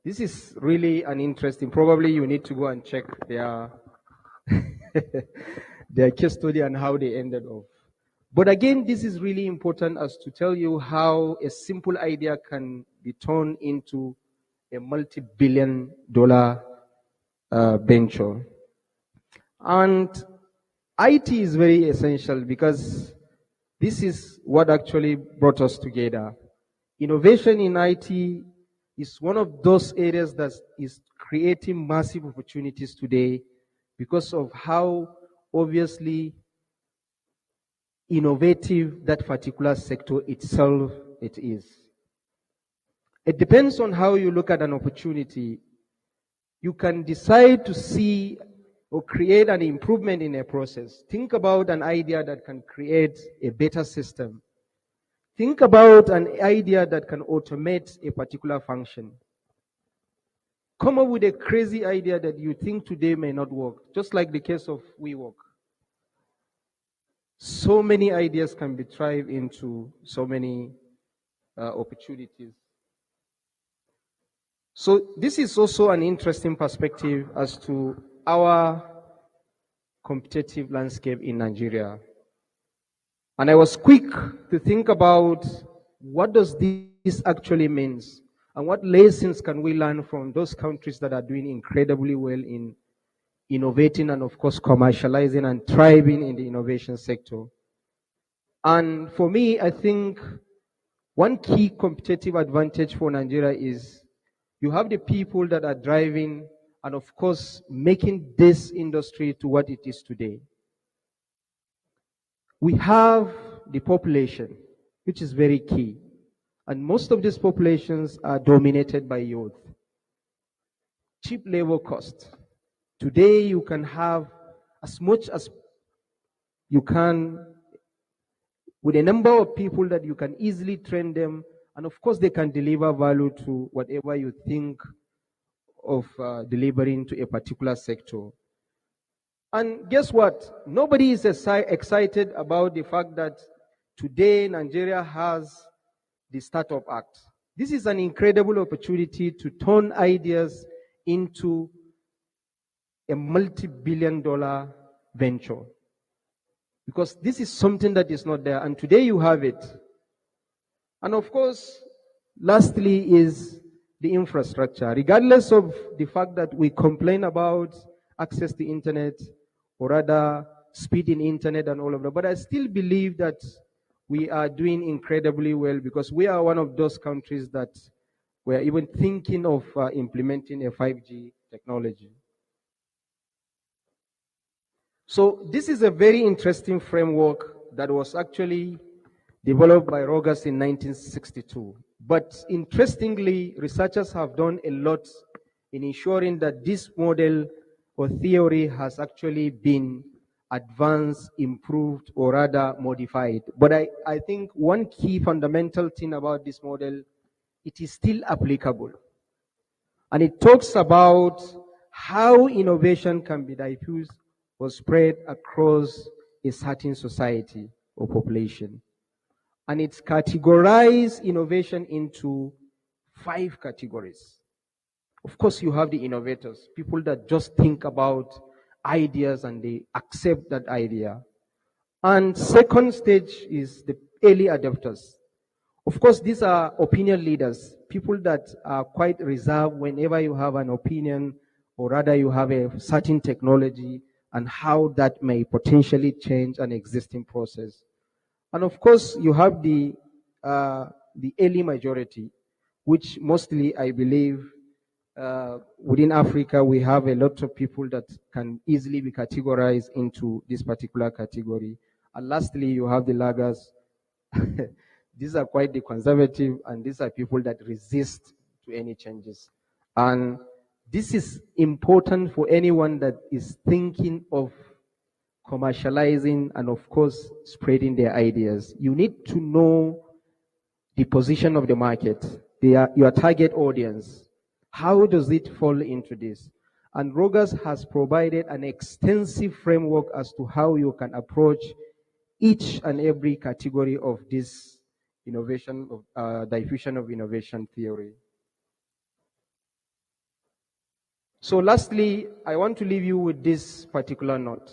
This is really an interesting, probably you need to go and check their, their case study and how they ended up. But again, this is really important as to tell you how a simple idea can be turned into a multi-billion-dollar venture. And IT is very essential because this is what actually brought us together. Innovation in IT is one of those areas that is creating massive opportunities today because of how obviously innovative that particular sector itself it is. It depends on how you look at an opportunity. You can decide to see or create an improvement in a process. Think about an idea that can create a better system. Think about an idea that can automate a particular function. Come up with a crazy idea that you think today may not work, just like the case of WeWork. So many ideas can be thrived into so many opportunities. So this is also an interesting perspective as to our competitive landscape in Nigeria. And I was quick to think about what does this actually means and what lessons can we learn from those countries that are doing incredibly well in innovating and of course commercializing and thriving in the innovation sector. And for me, I think one key competitive advantage for Nigeria is you have the people that are driving and of course making this industry to what it is today. We have the population, which is very key. And most of these populations are dominated by youth. Cheap labor cost. Today you can have as much as you can with a number of people that you can easily train them, and of course they can deliver value to whatever you think of delivering to a particular sector. And guess what? Nobody is excited about the fact that today Nigeria has the Startup Act. This is an incredible opportunity to turn ideas into a multi-billion-dollar venture. Because this is something that is not there, and today you have it. And of course, lastly is the infrastructure. Regardless of the fact that we complain about access to internet, or rather speed in internet and all of that, but I still believe that we are doing incredibly well because we are one of those countries that we are even thinking of implementing a 5G technology. So this is a very interesting framework that was actually developed by Rogers in 1962. But interestingly, researchers have done a lot in ensuring that this model or theory has actually been advanced, improved, or rather modified. But I think one key fundamental thing about this model, it is still applicable. And it talks about how innovation can be diffused or spread across a certain society or population. And it's categorized innovation into 5 categories. Of course, you have the innovators, people that just think about ideas and they accept that idea. And second stage is the early adopters. Of course, these are opinion leaders, people that are quite reserved whenever you have an opinion or rather you have a certain technology and how that may potentially change an existing process. And of course, you have the early majority, which mostly I believe within Africa we have a lot of people that can easily be categorized into this particular category. And lastly, you have the laggards. These are quite the conservative, and these are people that resist to any changes. And this is important for anyone that is thinking of commercializing and, of course, spreading their ideas. You need to know the position of the market, your target audience. How does it fall into this? And Rogers has provided an extensive framework as to how you can approach each and every category of this innovation, diffusion of innovation theory. So lastly, I want to leave you with this particular note.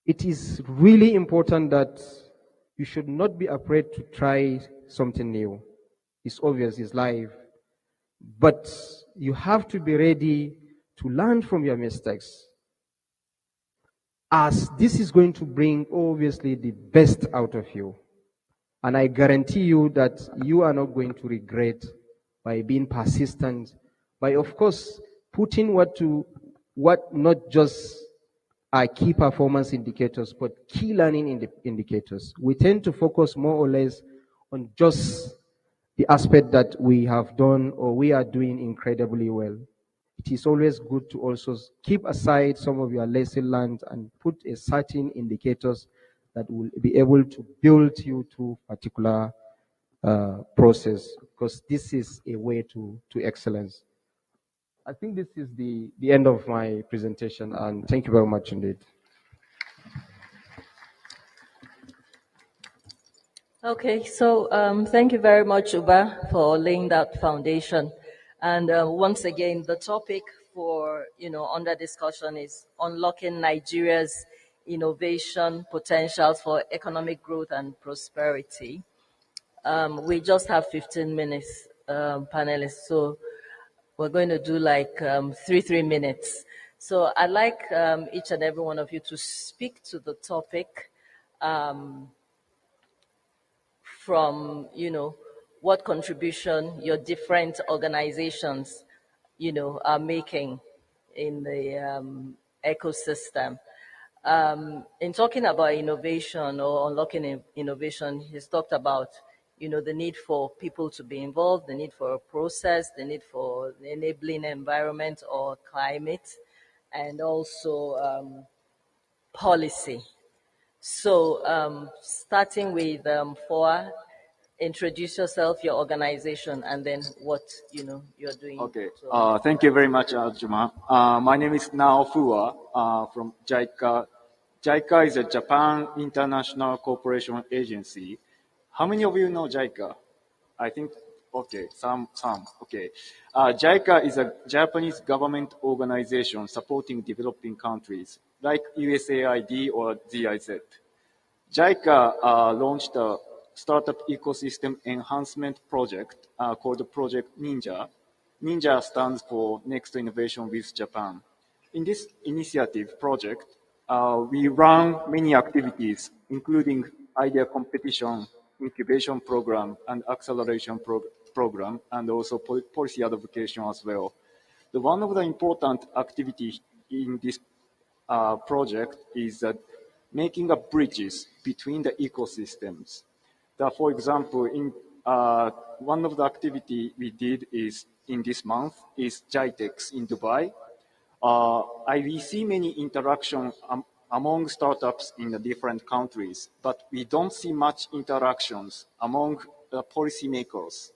It is really important that you should not be afraid to try something new. It's obvious, it's live. But you have to be ready to learn from your mistakes, as this is going to bring, obviously, the best out of you. And I guarantee you that you are not going to regret by being persistent, by, of course, putting what not just are key performance indicators, but key learning indicators. We tend to focus more or less on just the aspect that we have done or we are doing incredibly well. It is always good to also keep aside some of your lesson learned and put a certain indicators that will be able to build you to a particular process, because this is a way to excellence. I think this is the end of my presentation, and thank you very much indeed.
Okay, so thank you very much, Uba, for laying that foundation. And once again, the topic for, under discussion is unlocking Nigeria's innovation potentials for economic growth and prosperity. We just have 15 minutes, panelists, so we're going to do like 3 minutes. So I'd like each and every one of you to speak to the topic from, what contribution your different organizations, are making in the ecosystem. In talking about innovation or unlocking innovation, he's talked about, the need for people to be involved, the need for a process, the need for the enabling environment or climate, and also policy. So starting with Foa, introduce yourself, your organization, and then what you're doing.
Okay. Thank you very much, Juma. My name is Nao Fuwa from JICA. JICA is a Japan International Cooperation Agency. How many of you know JICA? I think, okay, some, okay. JICA is a Japanese government organization supporting developing countries, like USAID or GIZ. JICA launched a startup ecosystem enhancement project called Project Ninja. Ninja stands for Next Innovation with Japan. In this initiative project, we run many activities, including idea competition, incubation program, and acceleration program, and also policy advocacy as well. One of the important activities in this project is making bridges between the ecosystems. For example, in one of the activity we did is in this month is GITEX in Dubai. We see many interaction among startups in the different countries, but we don't see much interactions among the policymakers.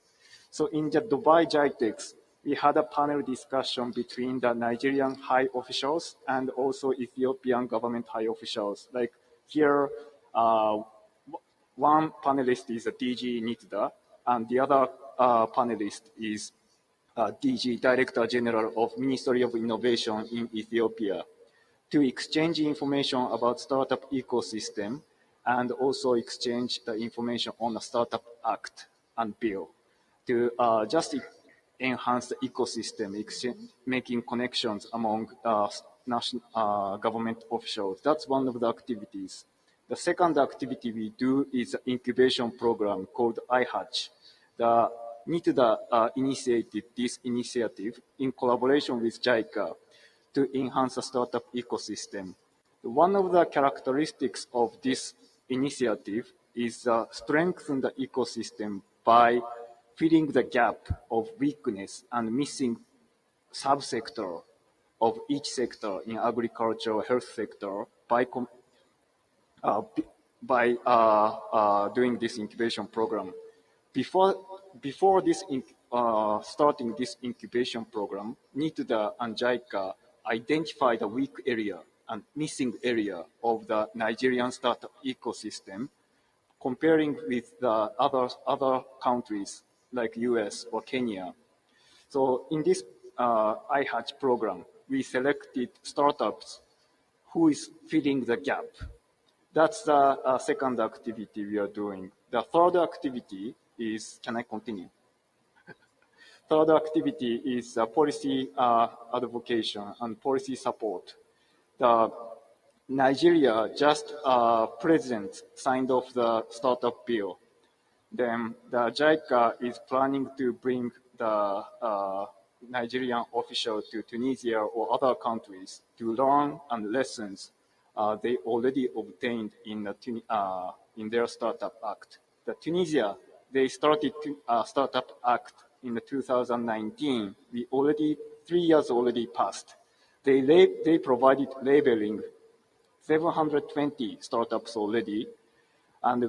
So in the Dubai GITEX, we had a panel discussion between the Nigerian high officials and also Ethiopian government high officials. Like here, one panelist is a DG NITDA, and the other panelist is DG Director General of Ministry of Innovation in Ethiopia, to exchange information about startup ecosystem and also exchange the information on the Startup Act and bill to just enhance the ecosystem, making connections among national government officials. That's one of the activities. The second activity we do is an incubation program called iHatch. The NITDA initiated this initiative in collaboration with JICA to enhance the startup ecosystem. One of the characteristics of this initiative is strengthen the ecosystem by filling the gap of weakness and missing subsector of each sector in agriculture, health sector by doing this incubation program. Before this starting this incubation program, NITDA and JICA identified the weak area and missing area of the Nigerian startup ecosystem, comparing with the other countries like US or Kenya. So in this iHatch program, we selected startups who is filling the gap. That's the second activity we are doing. The third activity is, can I continue? Third activity is policy advocation and policy support. Nigeria just president signed off the startup bill. Then the JICA is planning to bring the Nigerian officials to Tunisia or other countries to learn and lessons they already obtained in their startup act. The Tunisia, they started startup act in 2019. 3 years already passed. They provided labeling 720 startups already, and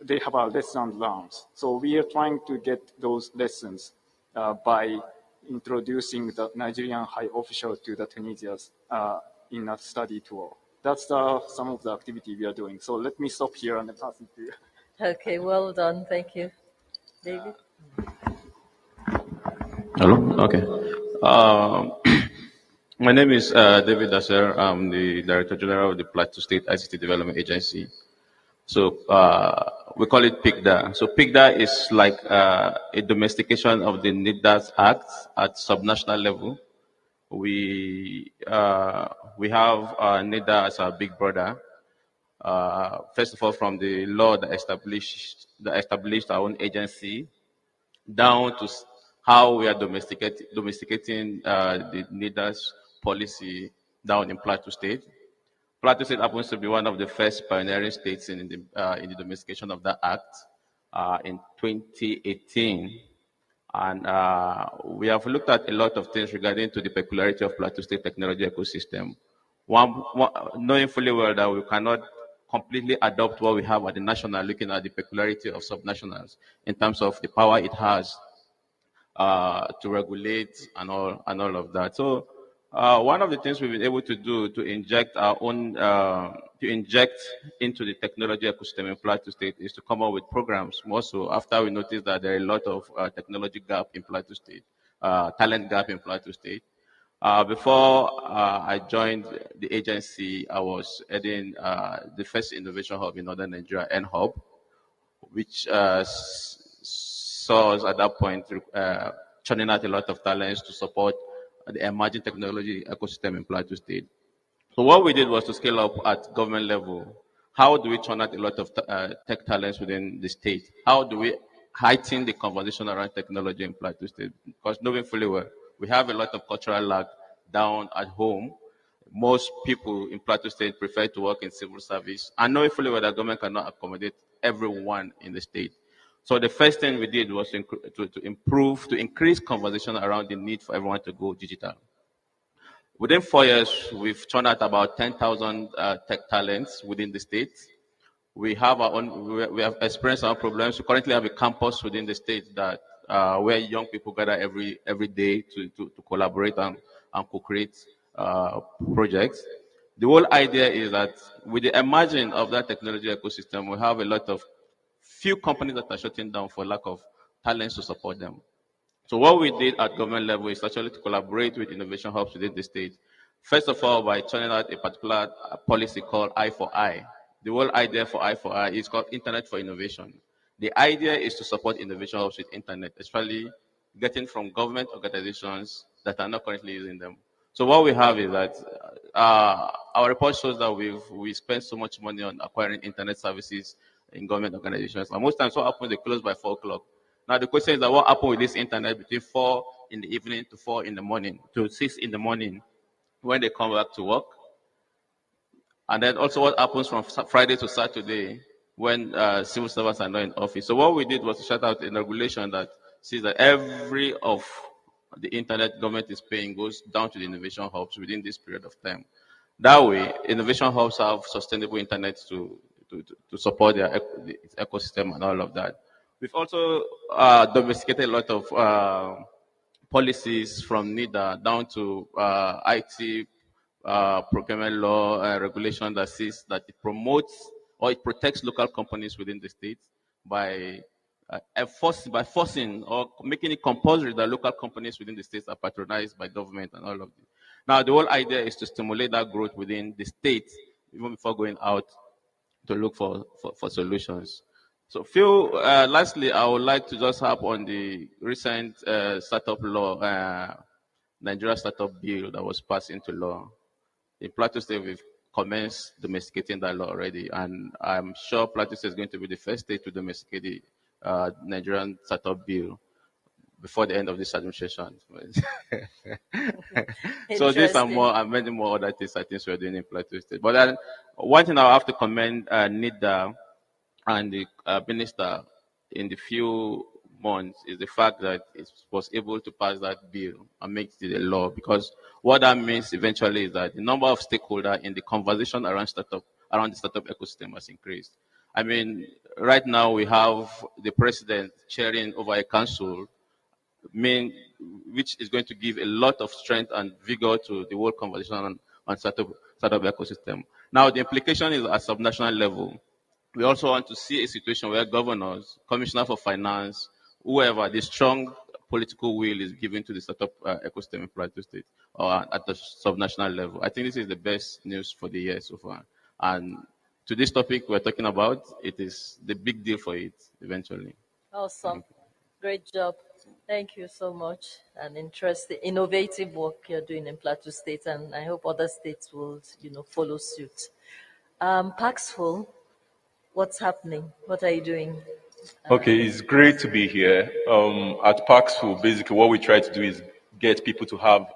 they have a lesson learned. So we are trying to get those lessons by introducing the Nigerian high official to the Tunisians in a study tour. That's some of the activity we are doing. So let me stop here and pass it to you.
Okay, well done. Thank you. David?
Hello? Okay. My name is David Dasser. I'm the Director General of the Plateau State ICT Development Agency. So we call it PICDA. So PICDA is like a domestication of the NITDA's Act at subnational level. We have NITDA as our big brother. First of all, from the law that established our own agency, down to how we are domesticating the NITDA's policy down in Plateau State. Plateau State happens to be one of the first pioneering states in the domestication of that act in 2018. And we have looked at a lot of things regarding to the peculiarity of Plateau State technology ecosystem. Knowing fully well that we cannot completely adopt what we have at the national, looking at the peculiarity of subnationals in terms of the power it has to regulate and all of that. So one of the things we've been able to do to inject our own, to inject into the technology ecosystem in Plateau State is to come up with programs. More so after we noticed that there are a lot of technology gap in Plateau State, talent gap in Plateau State. Before I joined the agency, I was heading the first innovation hub in Northern Nigeria, NHub, which saw us at that point churning out a lot of talents to support the emerging technology ecosystem in Plateau State. So what we did was to scale up at government level. How do we churn out a lot of tech talents within the state? How do we heighten the conversation around technology in Plateau State? Because knowing fully well, we have a lot of cultural lag down at home. Most people in Plateau State prefer to work in civil service. And knowing fully well that government cannot accommodate everyone in the state. So the first thing we did was to increase conversation around the need for everyone to go digital. Within 4 years, we've turned out about 10,000 tech talents within the state. We have we have experienced our problems. We currently have a campus within the state that where young people gather every day to collaborate and co-create projects. The whole idea is that with the emerging of that technology ecosystem, we have a lot of few companies that are shutting down for lack of talents to support them. So what we did at government level is actually to collaborate with innovation hubs within the state. First of all, by turning out a particular policy called I4I. The whole idea for I4I is called Internet for Innovation. The idea is to support innovation hubs with internet, especially getting from government organizations that are not currently using them. So what we have is that our report shows that we spend so much money on acquiring internet services in government organizations. And most times what happens, they close by 4 o'clock. Now the question is that what happened with this internet between 4 in the evening to 4 in the morning, to 6 in the morning when they come back to work? And then also what happens from Friday to Saturday when civil servants are not in office. So what we did was to shut out a regulation that says that every of the internet government is paying goes down to the innovation hubs within this period of time. That way, innovation hubs have sustainable internet to support their ecosystem and all of that. We've also domesticated a lot of policies from NIDA down to IT procurement law regulation that says that it promotes or it protects local companies within the state by forcing or making it compulsory that local companies within the states are patronized by government and all of this. Now, the whole idea is to stimulate that growth within the state, even before going out to look for solutions. So, Phil, lastly, I would like to just harp on the recent startup law, Nigeria Startup Bill that was passed into law. In Plateau State, we've commenced domesticating that law already, and I'm sure Plateau State is going to be the first state to domesticate the Nigerian Startup Bill before the end of this administration. So these are more, and many more other things I think we're doing in Plateau State. But then, one thing I have to commend NIDA and the minister in the few months is the fact that it was able to pass that bill and make it a law, because what that means eventually is that the number of stakeholders in the conversation around the startup ecosystem has increased. I mean, right now we have the president chairing over a council, which is going to give a lot of strength and vigor to the whole conversation on startup ecosystem. Now, the implication is at subnational level. We also want to see a situation where governors, commissioner for finance, whoever, the strong political will is given to the startup ecosystem in Plateau State or at the subnational level. I think this is the best news for the year so far. And to this topic we're talking about, it is the big deal for it eventually.
Awesome. Great job. Thank you so much. And interesting, innovative work you're doing in Plateau State, and I hope other states will, follow suit. Paxful, what's happening? What are you doing?
Okay, it's great to be here. At Paxful, basically what we try to do is get people to have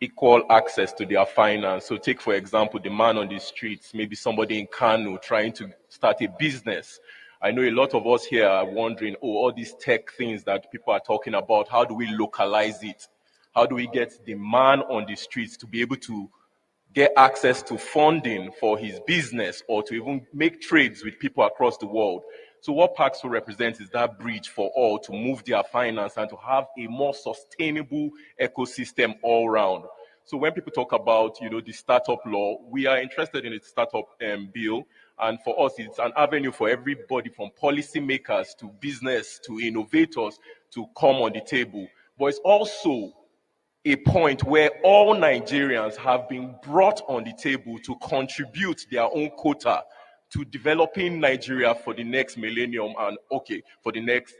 equal access to their finance. So take, for example, the man on the streets, maybe somebody in Kano trying to start a business. I know a lot of us here are wondering, all these tech things that people are talking about, how do we localize it? How do we get the man on the streets to be able to get access to funding for his business or to even make trades with people across the world? So what Paxful represents is that bridge for all to move their finance and to have a more sustainable ecosystem all around. So when people talk about, the startup law, we are interested in the startup bill. And for us, it's an avenue for everybody from policymakers to business to innovators to come on the table. But it's also a point where all Nigerians have been brought on the table to contribute their own quota to developing Nigeria for the next millennium and, for the next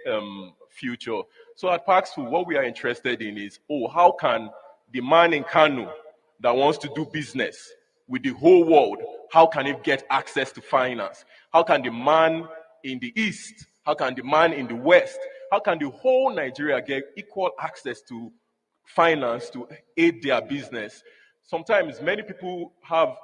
future. So at Paxful, what we are interested in is, how can the man in Kano that wants to do business with the whole world, how can he get access to finance? How can the man in the East, how can the man in the West, how can the whole Nigeria get equal access to finance to aid their business? Sometimes many people have,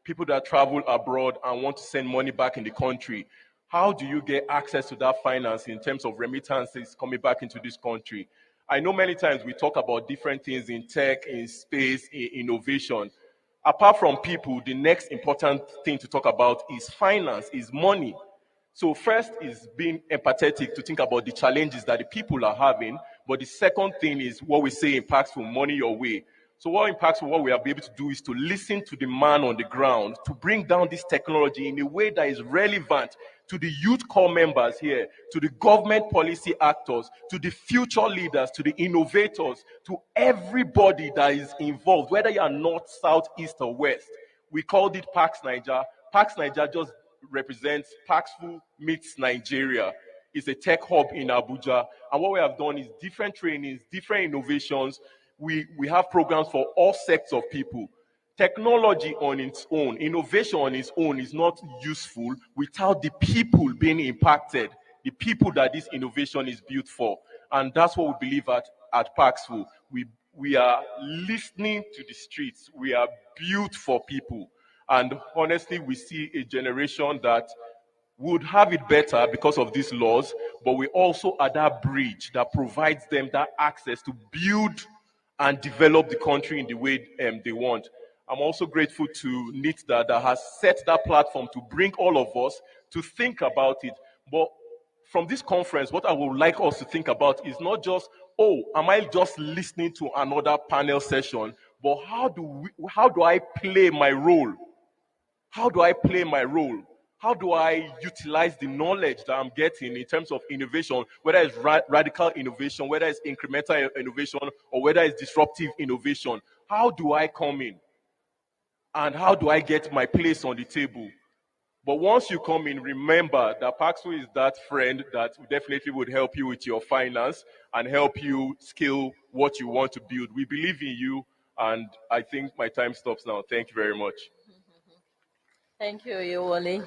people that travel abroad and want to send money back in the country. How do you get access to that finance in terms of remittances coming back into this country? I know many times we talk about different things in tech, in space, in innovation. Apart from people, the next important thing to talk about is finance, is money. So first is being empathetic to think about the challenges that the people are having. But the second thing is what we say in Paxful, money your way. So what in Paxful, what we are able to do is to listen to the man on the ground, to bring down this technology in a way that is relevant to the youth core members here, to the government policy actors, to the future leaders, to the innovators, to everybody that is involved, whether you are north, south, east, or west. We called it Pax Niger. Pax Niger just represents Paxful meets Nigeria. is a tech hub in Abuja. And what we have done is different trainings, different innovations. We have programs for all sects of people. Technology on its own, innovation on its own is not useful without the people being impacted, the people that this innovation is built for. And that's what we believe at Paxful. We are listening to the streets. We are built for people. And honestly, we see a generation that would have it better because of these laws, but we also are that bridge that provides them that access to build and develop the country in the way they want. I'm also grateful to NITDA that has set that platform to bring all of us to think about it. But from this conference, what I would like us to think about is not just, oh, am I just listening to another panel session, but how do I play my role? How do I play my role? How do I utilize the knowledge that I'm getting in terms of innovation, whether it's radical innovation, whether it's incremental innovation, or whether it's disruptive innovation? How do I come in? And how do I get my place on the table? But once you come in, remember that Paxful is that friend that definitely would help you with your finance and help you scale what you want to build. We believe in you, and I think my time stops now. Thank you very much.
Thank you, Yewole.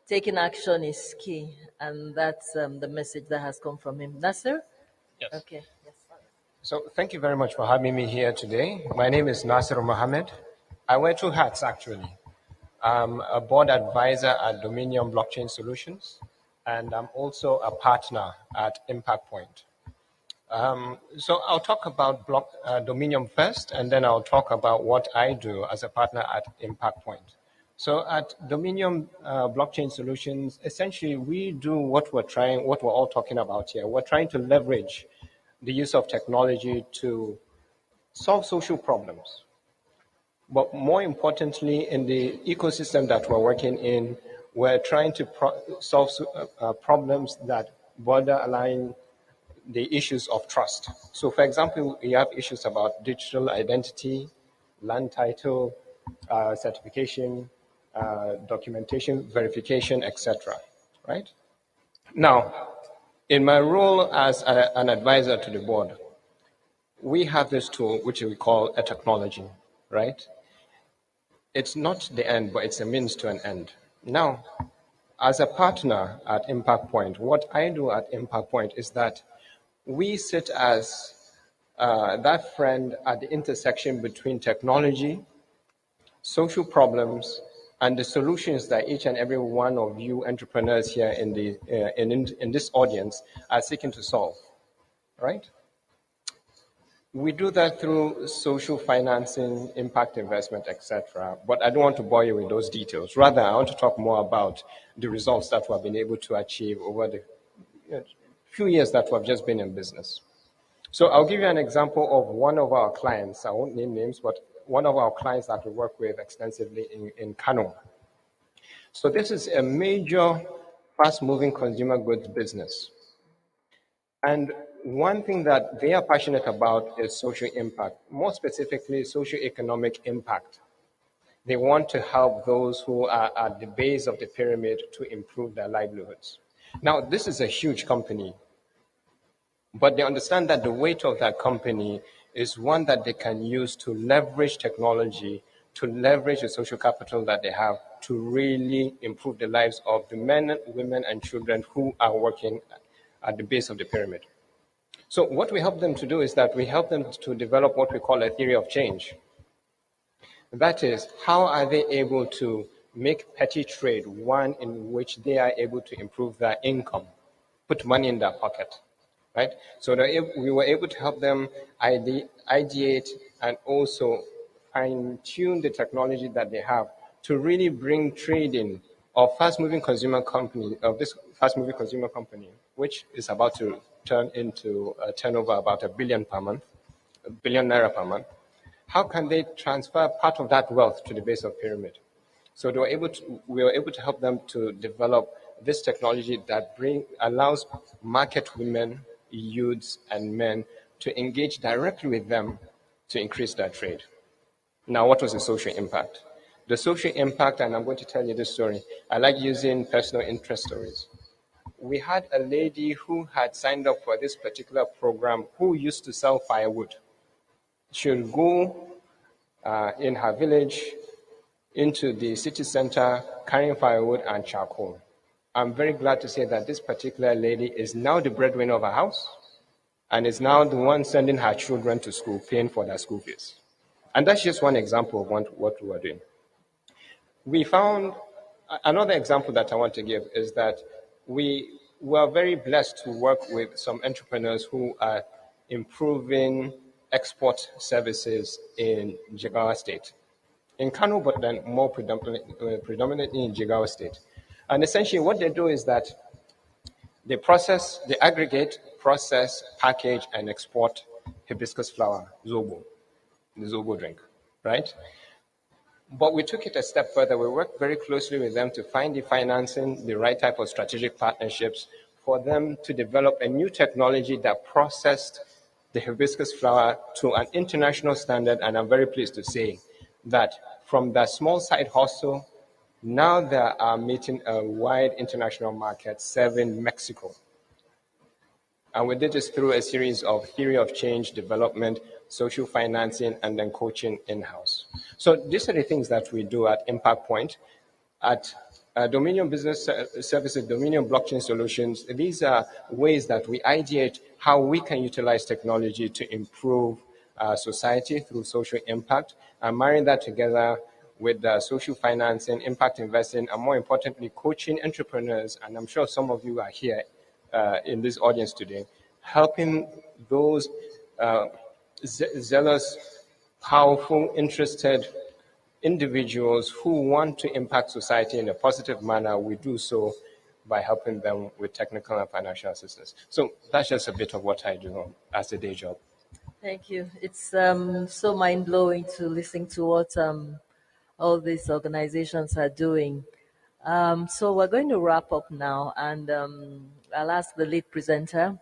Taking action is key, and that's the message that has come from him. Nasser?
Yes.
Okay. Yes.
So thank you very much for having me here today. My name is Nasser Mohammed. I wear two hats, actually. I'm a board advisor at Dominion Blockchain Solutions, and I'm also a partner at Impact Point. So I'll talk about Dominion first, and then I'll talk about what I do as a partner at Impact Point. So at Dominion Blockchain Solutions, essentially we do what we're all talking about here. We're trying to leverage the use of technology to solve social problems. But more importantly, in the ecosystem that we're working in, we're trying to solve problems that borderline the issues of trust. So for example, we have issues about digital identity, land title, certification, documentation, verification, etc. Right? Now, in my role as an advisor to the board, we have this tool which we call a technology, right? It's not the end, but it's a means to an end. Now, as a partner at Impact Point, what I do at Impact Point is that we sit as that friend at the intersection between technology, social problems, and the solutions that each and every one of you entrepreneurs here in this audience are seeking to solve, right? We do that through social financing, impact investment, etc. But I don't want to bore you with those details. Rather, I want to talk more about the results that we have been able to achieve over the few years that we have just been in business. So I'll give you an example of one of our clients. I won't name names, but one of our clients that we work with extensively in Kano. So this is a major fast-moving consumer goods business. And one thing that they are passionate about is social impact, more specifically, socioeconomic impact. They want to help those who are at the base of the pyramid to improve their livelihoods. Now, this is a huge company, but they understand that the weight of that company is one that they can use to leverage technology, to leverage the social capital that they have to really improve the lives of the men, women, and children who are working at the base of the pyramid. So what we help them to do is that we help them to develop what we call a theory of change. That is, how are they able to make petty trade one in which they are able to improve their income, put money in their pocket, right? So we were able to help them ideate and also fine-tune the technology that they have to really bring trading of fast-moving consumer company, which is about to turn into a turnover about $1 billion per month, $1 billion naira per month. How can they transfer part of that wealth to the base of pyramid? So we were able to help them to develop this technology that allows market women, youths, and men to engage directly with them to increase their trade. Now, what was the social impact? The social impact, and I'm going to tell you this story. I like using personal interest stories. We had a lady who had signed up for this particular program who used to sell firewood. She would go in her village into the city center carrying firewood and charcoal. I'm very glad to say that this particular lady is now the breadwinner of her house and is now the one sending her children to school, paying for their school fees. And that's just one example of what we are doing. We found another example that I want to give is that we were very blessed to work with some entrepreneurs who are improving export services in Jigawa State. In Kano, but then more predominantly in Jigawa State. And essentially what they do is that they aggregate, process, package, and export hibiscus flower, Zobo, the Zobo drink, right? But we took it a step further. We worked very closely with them to find the financing, the right type of strategic partnerships for them to develop a new technology that processed the hibiscus flower to an international standard. And I'm very pleased to say that from that small side hustle, now they are meeting a wide international market serving Mexico. And we did this through a series of theory of change development, social financing, and then coaching in-house. So these are the things that we do at Impact Point. At Dominion Business Services, Dominion Blockchain Solutions, these are ways that we ideate how we can utilize technology to improve society through social impact, and marrying that together with social financing, impact investing, and more importantly, coaching entrepreneurs. And I'm sure some of you are here in this audience today, helping those zealous, powerful, interested individuals who want to impact society in a positive manner. We do so by helping them with technical and financial assistance. So that's just a bit of what I do as a day job.
Thank you. It's so mind-blowing to listen to what all these organizations are doing. So we're going to wrap up now, and I'll ask the lead presenter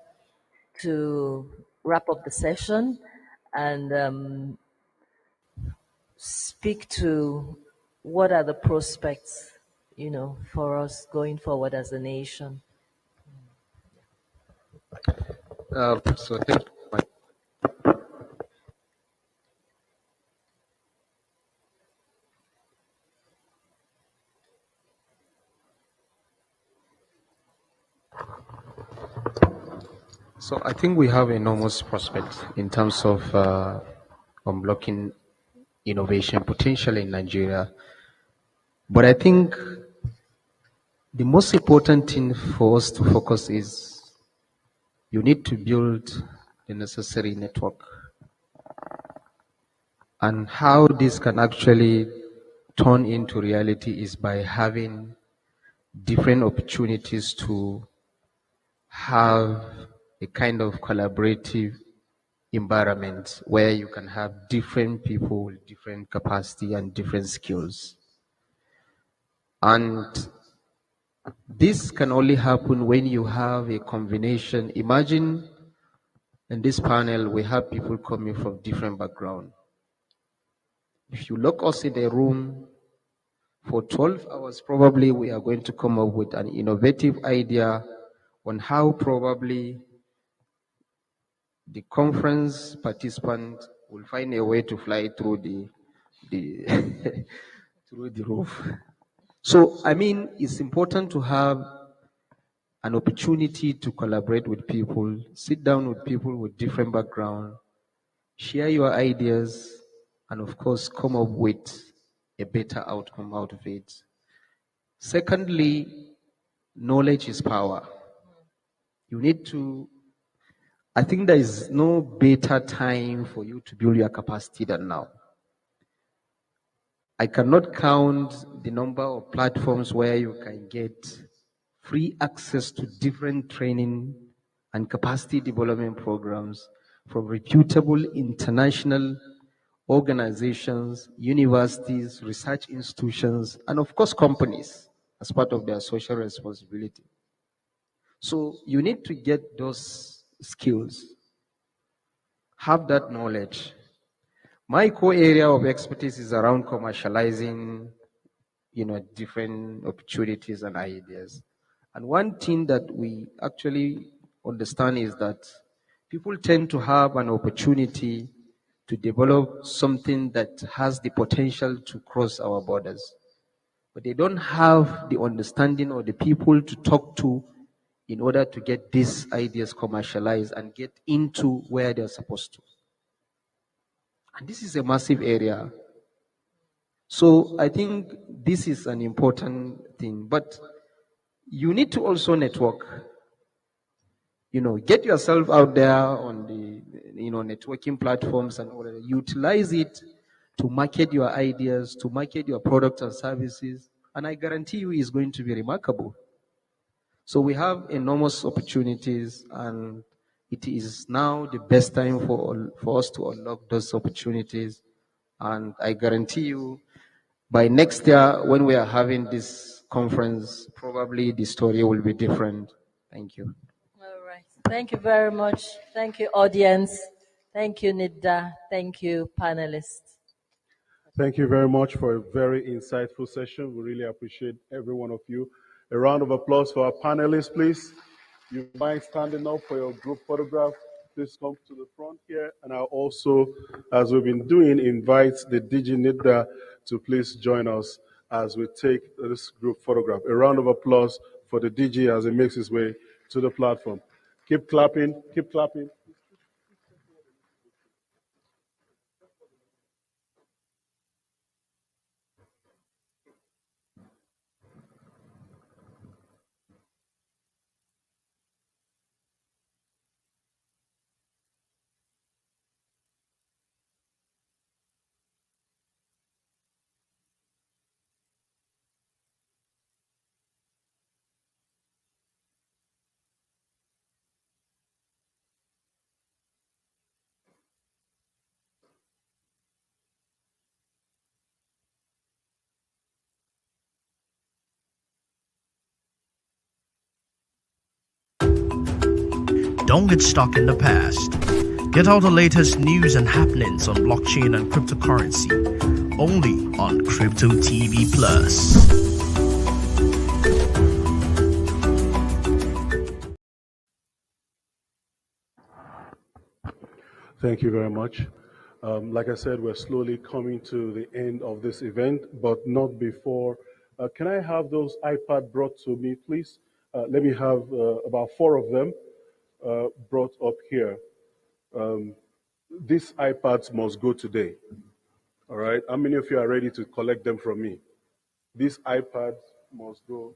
to wrap up the session and speak to what are the prospects, for us going forward as a nation.
So thank you. So I think we have enormous prospects in terms of unblocking innovation potential in Nigeria. But I think the most important thing for us to focus is you need to build the necessary network. And how this can actually turn into reality is by having different opportunities to have a kind of collaborative environment where you can have different people with different capacity and different skills. And this can only happen when you have a combination. Imagine in this panel, we have people coming from different backgrounds. If you lock us in a room for 12 hours, probably we are going to come up with an innovative idea on how probably the conference participant will find a way to fly through the through the roof. So, I mean, it's important to have an opportunity to collaborate with people, sit down with people with different backgrounds, share your ideas, and of course, come up with a better outcome out of it. Secondly, knowledge is power. You need to, I think there is no better time for you to build your capacity than now. I cannot count the number of platforms where you can get free access to different training and capacity development programs from reputable international organizations, universities, research institutions, and of course companies as part of their social responsibility. So you need to get those skills, have that knowledge. My core area of expertise is around commercializing, different opportunities and ideas. And one thing that we actually understand is that people tend to have an opportunity to develop something that has the potential to cross our borders. But they don't have the understanding or the people to talk to in order to get these ideas commercialized and get into where they're supposed to. And this is a massive area. So I think this is an important thing. But you need to also network. Get yourself out there on the networking platforms and all that. Utilize it to market your ideas, to market your products and services, and I guarantee you it's going to be remarkable. So we have enormous opportunities, and it is now the best time for us to unlock those opportunities. And I guarantee you, by next year, when we are having this conference, probably the story will be different. Thank you.
All right. Thank you very much. Thank you, audience. Thank you, Nidda. Thank you, panelists.
Thank you very much for a very insightful session. We really appreciate every one of you. A round of applause for our panelists, please. You mind standing up for your group photograph? Please come to the front here. And I'll also, as we've been doing, invite the DG Nidda to please join us as we take this group photograph. A round of applause for the DG as he makes his way to the platform. Keep clapping, keep clapping.
Don't get stuck in the past. Get all the latest news and happenings on blockchain and cryptocurrency only on Crypto TV Plus.
Thank you very much. Like I said, we're slowly coming to the end of this event, but not before. Can I have those iPads brought to me, please? Let me have about 4 of them brought up here. These iPads must go today. All right? How many of you are ready to collect them from me? These iPads must go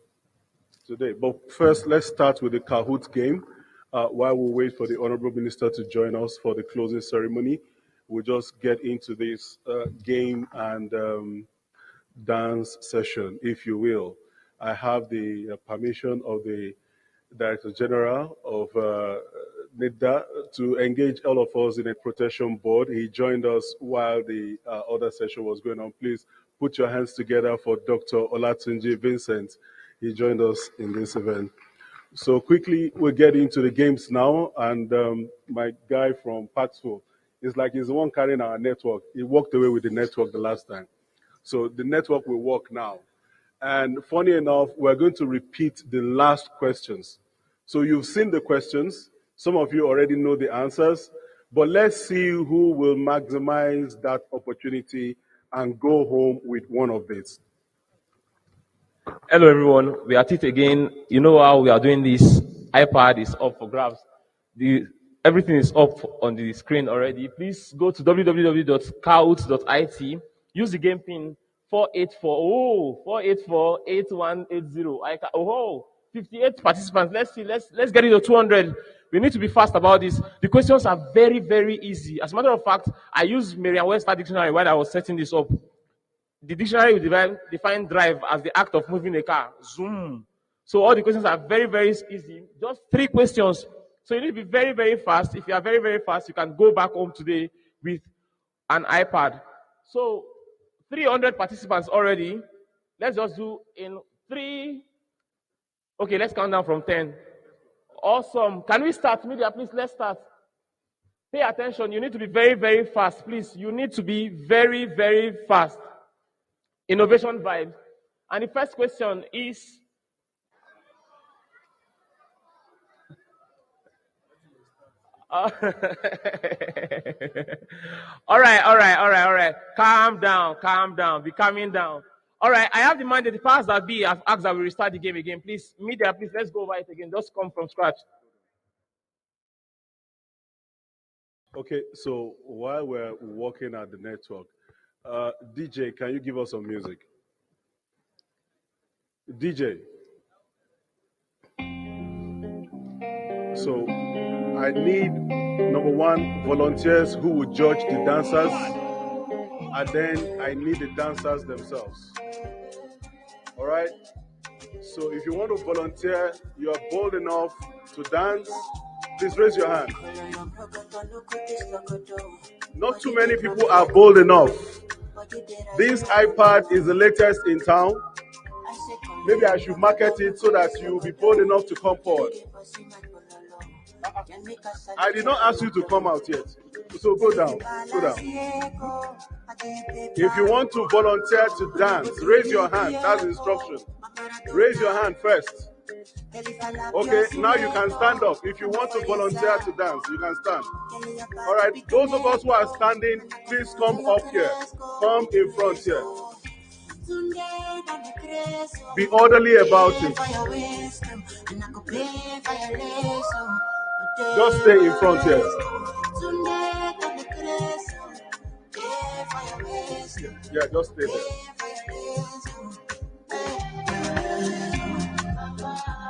today. But first, let's start with the Kahoot game. While we wait for the Honorable Minister to join us for the closing ceremony, we'll just get into this game and dance session, if you will. I have the permission of the Director General of NIDDA to engage all of us in a protection board. He joined us while the other session was going on. Please put your hands together for Dr. Olatunji Vincent. He joined us in this event. So quickly, we'll get into the games now. And my guy from Paxful is like he's the one carrying our network. He walked away with the network the last time. So the network will work now. And funny enough, we're going to repeat the last questions. So you've seen the questions. Some of you already know the answers. But let's see who will maximize that opportunity and go home with one of these.
Hello, everyone. We are at it again. You know how we are doing this. iPad is up for grabs. Everything is up on the screen already. Please go to www.kahoot.it. Use the game pin 4848180. 58 participants. Let's see. Let's get it to 200. We need to be fast about this. The questions are very, very easy. As a matter of fact, I used Merriam-Webster dictionary while I was setting this up. The dictionary will define drive as the act of moving a car. Zoom. So all the questions are very, very easy. Just 3 questions. So you need to be very, very fast. If you are very, very fast, you can go back home today with an iPad. So 300 participants already. Let's just do in 3. Okay, let's count down from 10. Awesome. Can we start? Media, please, let's start. Pay attention. You need to be very, very fast. Please, you need to be very, very fast. Innovation vibes. And the first question is, all right. Calm down. Be calming down. All right, I have the mandate. The powers that be have asked that we restart the game again. Please, media, please, let's go over it again. Just come from scratch.
Okay, so while we're working at the network, DJ, can you give us some music? DJ. So I need, number one, volunteers who will judge the dancers, and then I need the dancers themselves. All right? So if you want to volunteer, you are bold enough to dance, please raise your hand. Not too many people are bold enough. This iPad is the latest in town. Maybe I should market it so that you will be bold enough to come forward. I did not ask you to come out yet. So go down. If you want to volunteer to dance, raise your hand. That's the instruction. Raise your hand first. Okay, now you can stand up. If you want to volunteer to dance, you can stand. All right, those of us who are standing, please come up here. Come in front here. Be orderly about it. Just stay in front here. Yeah, just stay there.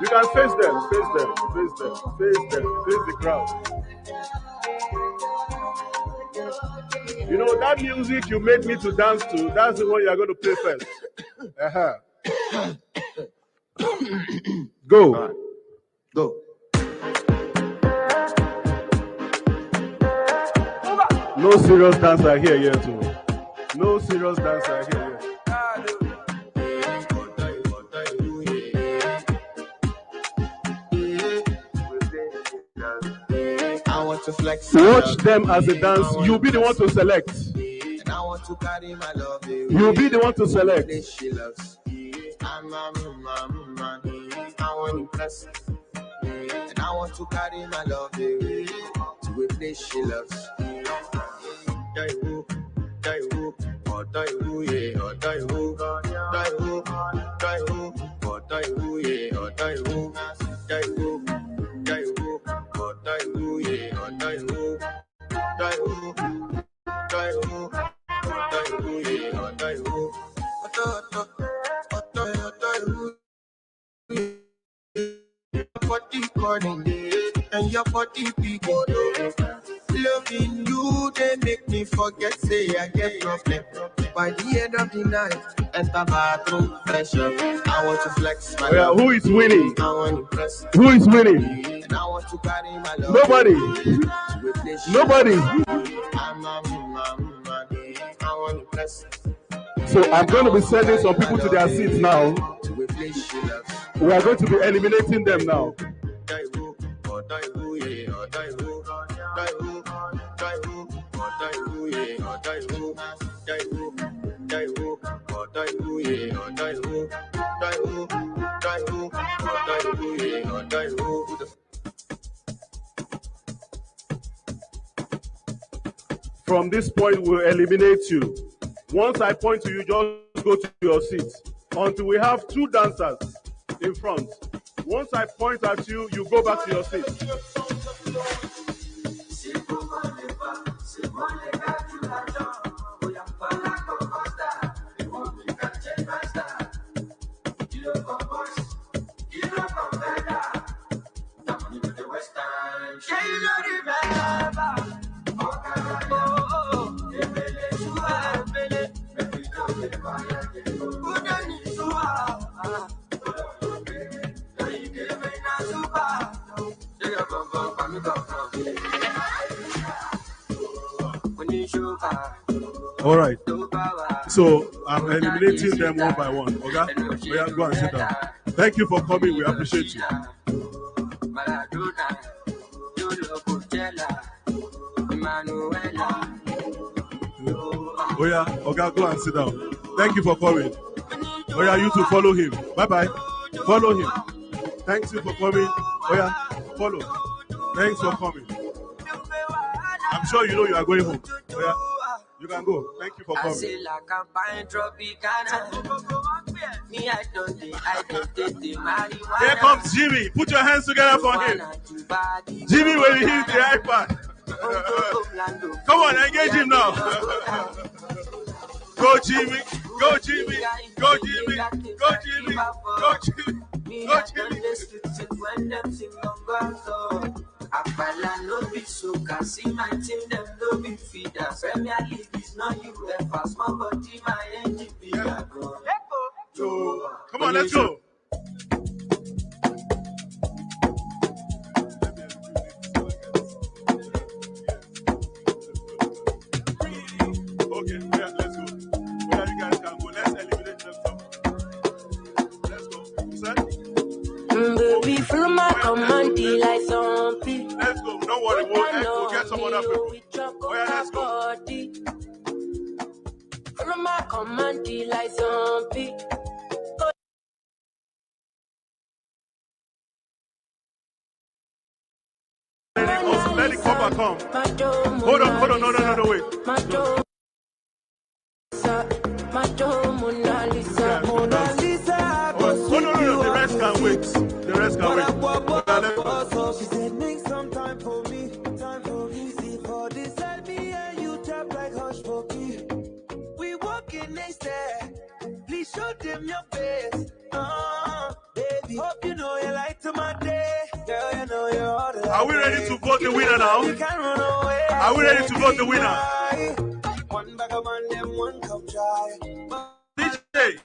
You can face them, face the crowd. You know, that music you made me to dance to, that's the one you are going to play first. Go.
Go.
No serious dancer here too. No serious dancer here.
I want to flex.
Watch them as they dance. You'll be the one to select.
And I want to carry my love away.
You'll be the one to select.
She loves. I want to impress. And I want to carry my love away to a place she loves. And your body people loving you, they make me forget, say I get problem. By the end of the night, enter bathroom, fresh up. I want to flex my love.
Who is winning?
I want to impress.
Who is winning?
And I want to carry my love.
Nobody. Nobody.
I want to impress.
So I'm going to be sending some people to their seats now. We are going to be eliminating them now. From this point, we'll eliminate you. Once I point to you, just go to your seat until we have two dancers in front. Once I point at you, you go back to your seat. All right. So I'm eliminating them one by one. Okay? We are going to sit down. Thank you for coming. We appreciate you.
Manuela.
Oh yeah, okay, go and sit down. Thank you for coming. Oh yeah, you too follow him. Bye-bye. Follow him. Thanks you for coming. Oh yeah, follow. Thanks for coming. I'm sure you know you are going home. Oh yeah, you can go. Thank you for
I
coming.
say like a pine Tropicana. Me, I don't take the marijuana.
Here comes Jimmy. Put your hands together for him. Jimmy will hit the iPad. Come on, engage him now. Go Jimmy. Go Jimmy. Go Jimmy. Go Jimmy. Go Jimmy. Go Jimmy.
When them sing Apala no be so can see my team them no be feeder. Premier League is not UEFA. Small body my engine be a go.
Come on, let's go. Okay, yeah, let's go. Where you guys can go, let's eliminate them. Let's go. Set?
Baby, follow my command, like zombie.
Let's go. Don't worry, we'll get some other people. Oh, yeah, let's go.
Follow my command, like zombie.
Let it come. Hold on, no, wait. No, the rest can wait.
She said, make some time for me. See for this selfie and you tap like hush for key. We walking next there. Please show them your face. Baby, hope you know you like to my day. Girl, you know you're all the
Are we ready to vote the winner now?
You can't run away.
Are we ready to vote the winner?
One bag of man, them one cup dry.
DJ.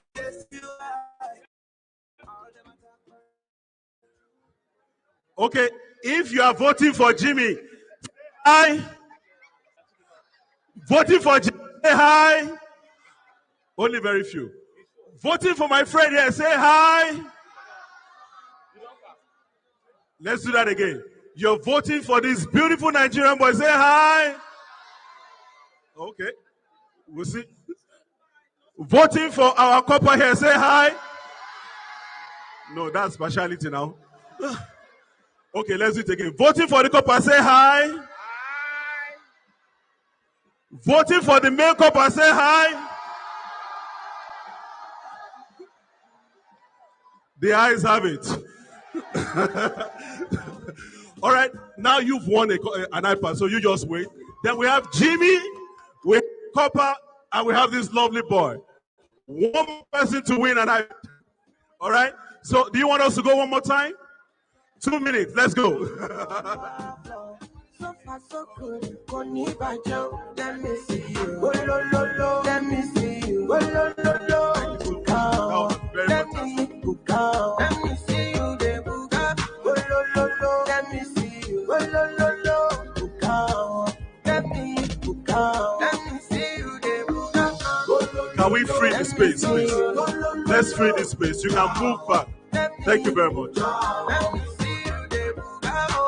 Okay, if you are voting for Jimmy, hi. Voting for Jimmy, say hi. Only very few. Voting for my friend here, say hi. Let's do that again. You're voting for this beautiful Nigerian boy, say hi. Okay, we'll see. Voting for our couple here, say hi. No, that's partiality now. Okay, let's do it again. Voting for the couple, say hi. Voting for the male couple, say hi. The eyes have it. All right, now you've won an iPad, so you just wait. Then we have Jimmy, we have Copper, and we have this lovely boy. One more person to win an iPad. All right, so do you want us to go one more time? 2 minutes, let's go.
So far, so good. Let me see you. Let me see you. Let me see you. Let me see you.
Can we free the space, please? Let's free the space. You can move back. Thank you very much.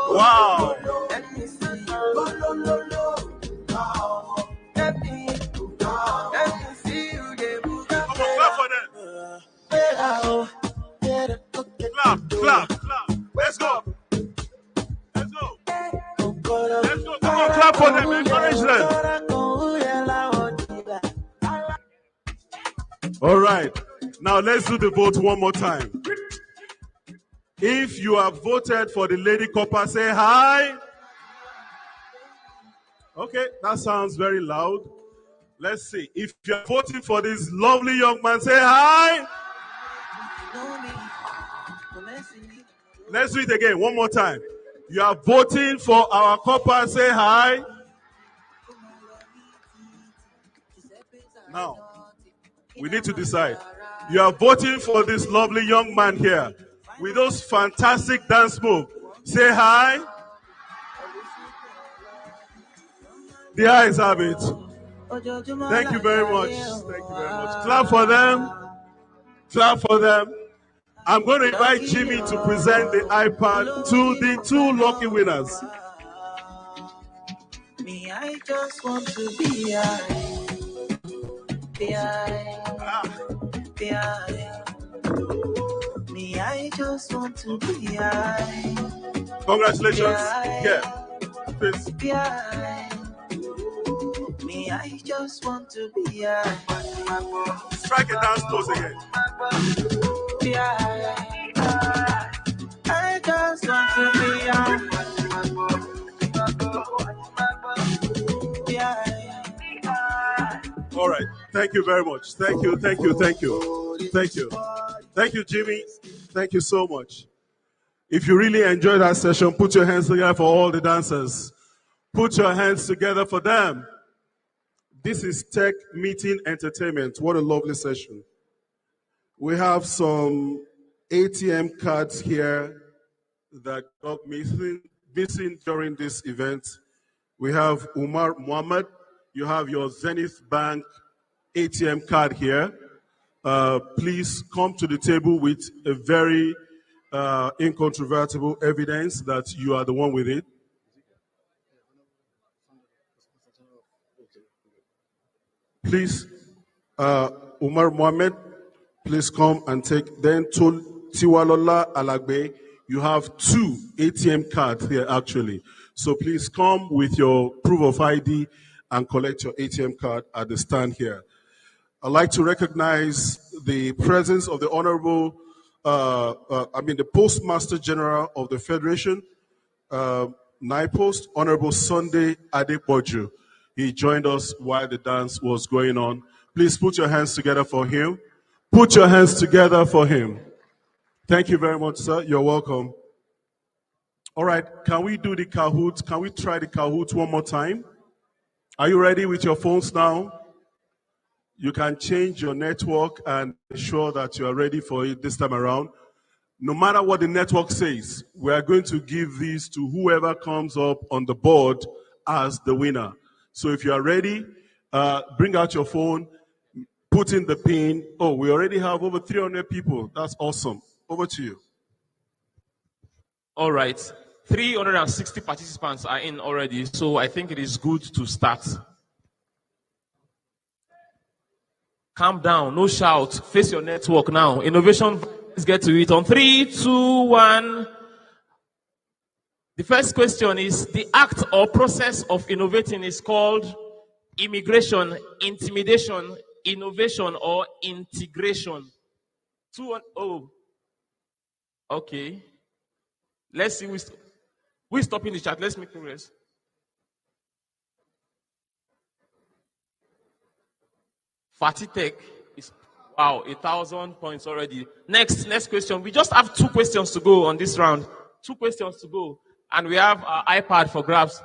Wow. Come on, clap for them. Clap. Let's go. Come on, clap for them. Encourage them. All right. Now let's do the vote one more time. If you have voted for the lady copper, say hi. Okay, that sounds very loud. Let's see. If you're voting for this lovely young man, say hi. Let's do it again, one more time. You are voting for our copper, say hi. Now, we need to decide. You are voting for this lovely young man here with those fantastic dance moves. Say hi. The eyes have it. Thank you very much. Clap for them. I'm going to invite Jimmy to present the iPad to the two lucky winners.
Me, I I just want to be high. Be high. Be high. Me, I just want to be high.
Congratulations. Yeah. Please.
Be high. Me, I just want to be high.
Strike it down close again.
Be high. I just want to be high. Be high.
All right. Thank you very much. Thank you. Thank you. Thank you. Thank you. Thank you, Jimmy. Thank you so much. If you really enjoyed that session, put your hands together for all the dancers. Put your hands together for them. This is Tech Meeting Entertainment. What a lovely session. We have some ATM cards here that got missing during this event. We have Umar Muhammad. You have your Zenith Bank ATM card here. Please come to the table with a very incontrovertible evidence that you are the one with it. Please, Umar Mohammed, please come and take. Then Tiwalola Alagbe, you have 2 ATM cards here actually. So please come with your proof of ID and collect your ATM card at the stand here. I'd like to recognize the presence of the Honorable, the Postmaster General of the Federation, NIPOST, Honorable Sunday Adepoju. He joined us while the dance was going on. Please put your hands together for him. Put your hands together for him. Thank you very much, sir. You're welcome. All right, can we do the Kahoot? Can we try the Kahoot one more time? Are you ready with your phones now? You can change your network and ensure that you are ready for it this time around. No matter what the network says, we are going to give these to whoever comes up on the board as the winner. So if you are ready, bring out your phone, put in the pin. Oh, we already have over 300 people. That's awesome. Over to you.
All right. 360 participants are in already, so I think it is good to start. Calm down, no shout. Face your network now. Innovation, let's get to it. On 3, 2, 1. The first question is, the act or process of innovating is called immigration, intimidation, innovation, or integration. 2, 1, okay. Let's see who is stopping the chat. Let's make progress. Fatitech is, wow, 1,000 points already. Next question. We just have 2 questions to go on this round. 2 questions to go. And we have our iPad for grabs.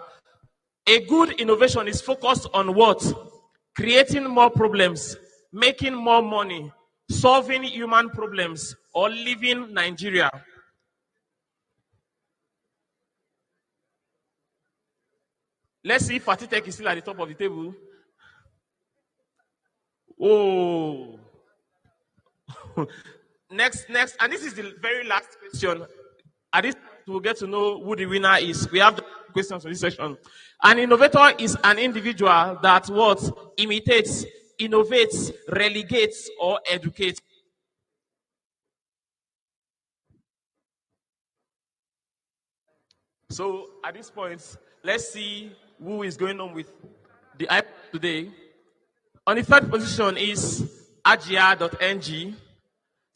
A good innovation is focused on what? Creating more problems, making more money, solving human problems, or leaving Nigeria. Let's see if Fatitech is still at the top of the table. Oh. Next, and this is the very last question. At this, we'll get to know who the winner is. We have the questions for this session. An innovator is an individual that what? Imitates, innovates, relegates, or educates. So at this point, let's see who is going on with the iPad today. On the 3rd position is Agia.ng.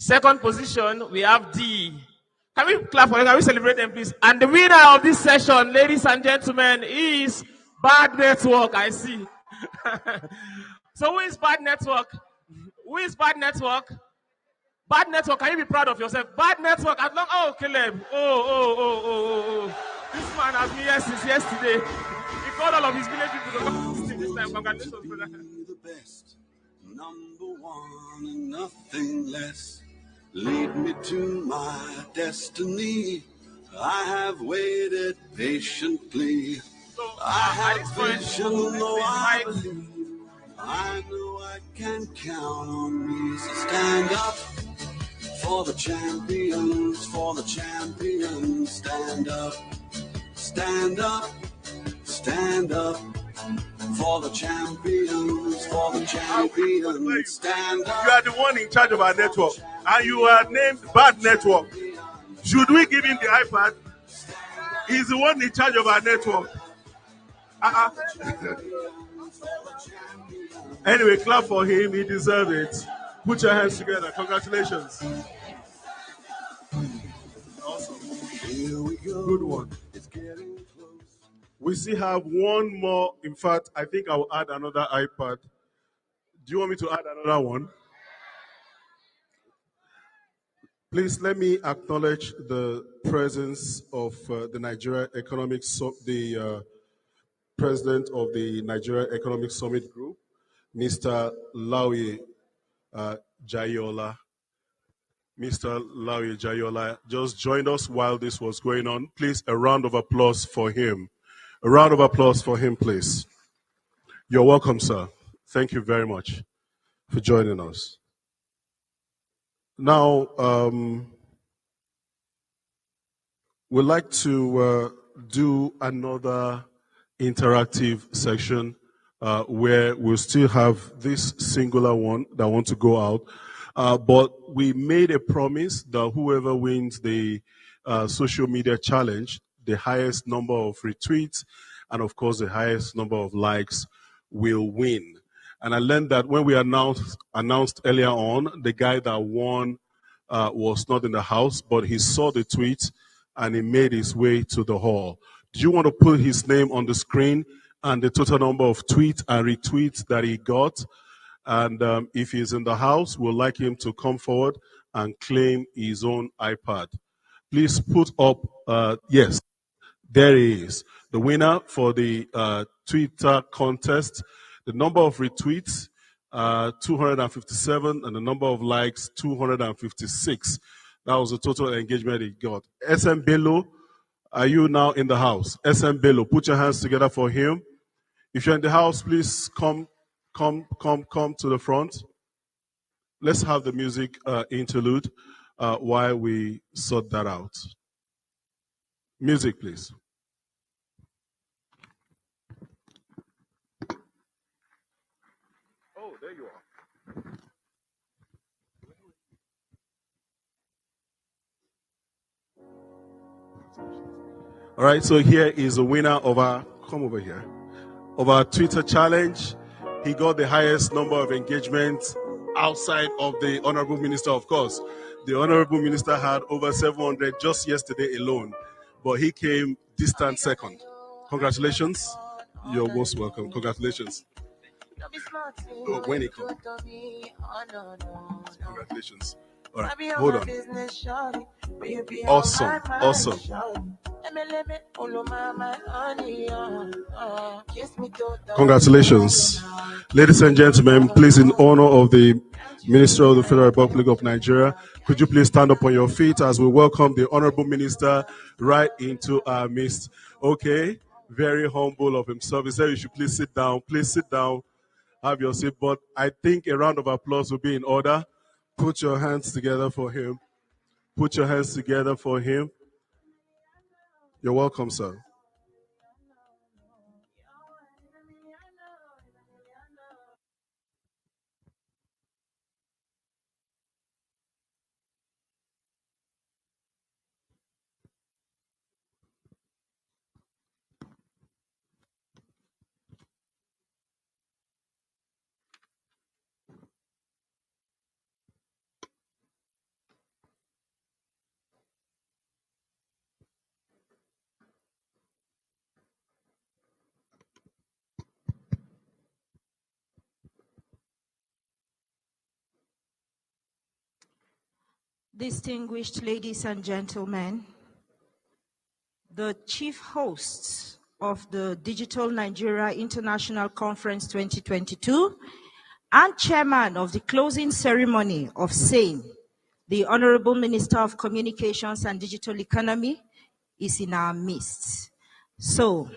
2nd position, we have D. Can we clap for them? Can we celebrate them, please? And the winner of this session, ladies and gentlemen, is Bad Network. I see. So who is Bad Network? Who is Bad Network? Bad Network, can you be proud of yourself? Bad Network, as long, oh, Caleb. Oh. This man has been here since yesterday. He called all of his village people to come to this time. Congratulations, brother.
The best, number one and nothing less. Lead me to my destiny. I have waited patiently. I have vision, though I believe. I know I can count on me. So stand up for the champions, for the champions. Stand up, stand up, stand up. For the champions, stand up.
You are the one in charge of our network, and you are named Bad Network. Should we give him the iPad? He's the one in charge of our network. Anyway, clap for him. He deserves it. Put your hands together. Congratulations. Awesome. Good one. We still have one more. In fact, I think I will add another iPad. Do you want me to add another one? Please let me acknowledge the presence of the Nigeria Economic the president of the Nigeria Economic Summit Group, Mr. Lawi Jayola. Mr. Lawi Jayola just joined us while this was going on. Please, a round of applause for him. A round of applause for him, please. You're welcome, sir. Thank you very much for joining us. Now, we'd like to do another interactive section where we'll still have this singular one that want to go out. But we made a promise that whoever wins the social media challenge, the highest number of retweets, and of course the highest number of likes will win. And I learned that when we announced earlier on, the guy that won was not in the house, but he saw the tweet and he made his way to the hall. Do you want to put his name on the screen and the total number of tweets and retweets that he got? And if he's in the house, we'd like him to come forward and claim his own iPad. Please put up, yes, there he is. The winner for the Twitter contest, the number of retweets, 257, and the number of likes, 256. That was the total engagement he got. SM Bello, are you now in the house? SM Bello, put your hands together for him. If you're in the house, please come to the front. Let's have the music interlude while we sort that out. Music, please. Oh, there you are. All right, so here is the winner of our, come over here, of our Twitter challenge. He got the highest number of engagements outside of the Honorable Minister, of course. The Honorable Minister had over 700 just yesterday alone, but he came distant second. Congratulations. You're most welcome. Congratulations. Oh, when he comes. Congratulations. All right, hold on. Awesome, awesome. Congratulations. Ladies and gentlemen, please, in honor of the Minister of the Federal Republic of Nigeria, could you please stand up on your feet as we welcome the Honorable Minister right into our midst. Okay, very humble of himself. He said you should please sit down. Please sit down, have your seat. But I think a round of applause will be in order. Put your hands together for him. Put your hands together for him. You're welcome, sir.
Distinguished ladies and gentlemen, the chief hosts of the Digital Nigeria International Conference 2022 and chairman of the closing ceremony of same, the Honorable Minister of Communications and Digital Economy, is in our midst. So,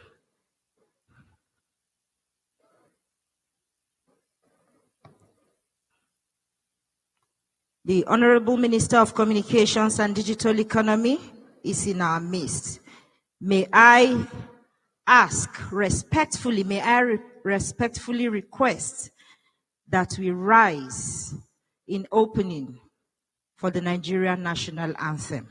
the Honorable Minister of Communications and Digital Economy is in our midst. May I ask respectfully, may I respectfully request that we rise in opening for the Nigerian national anthem.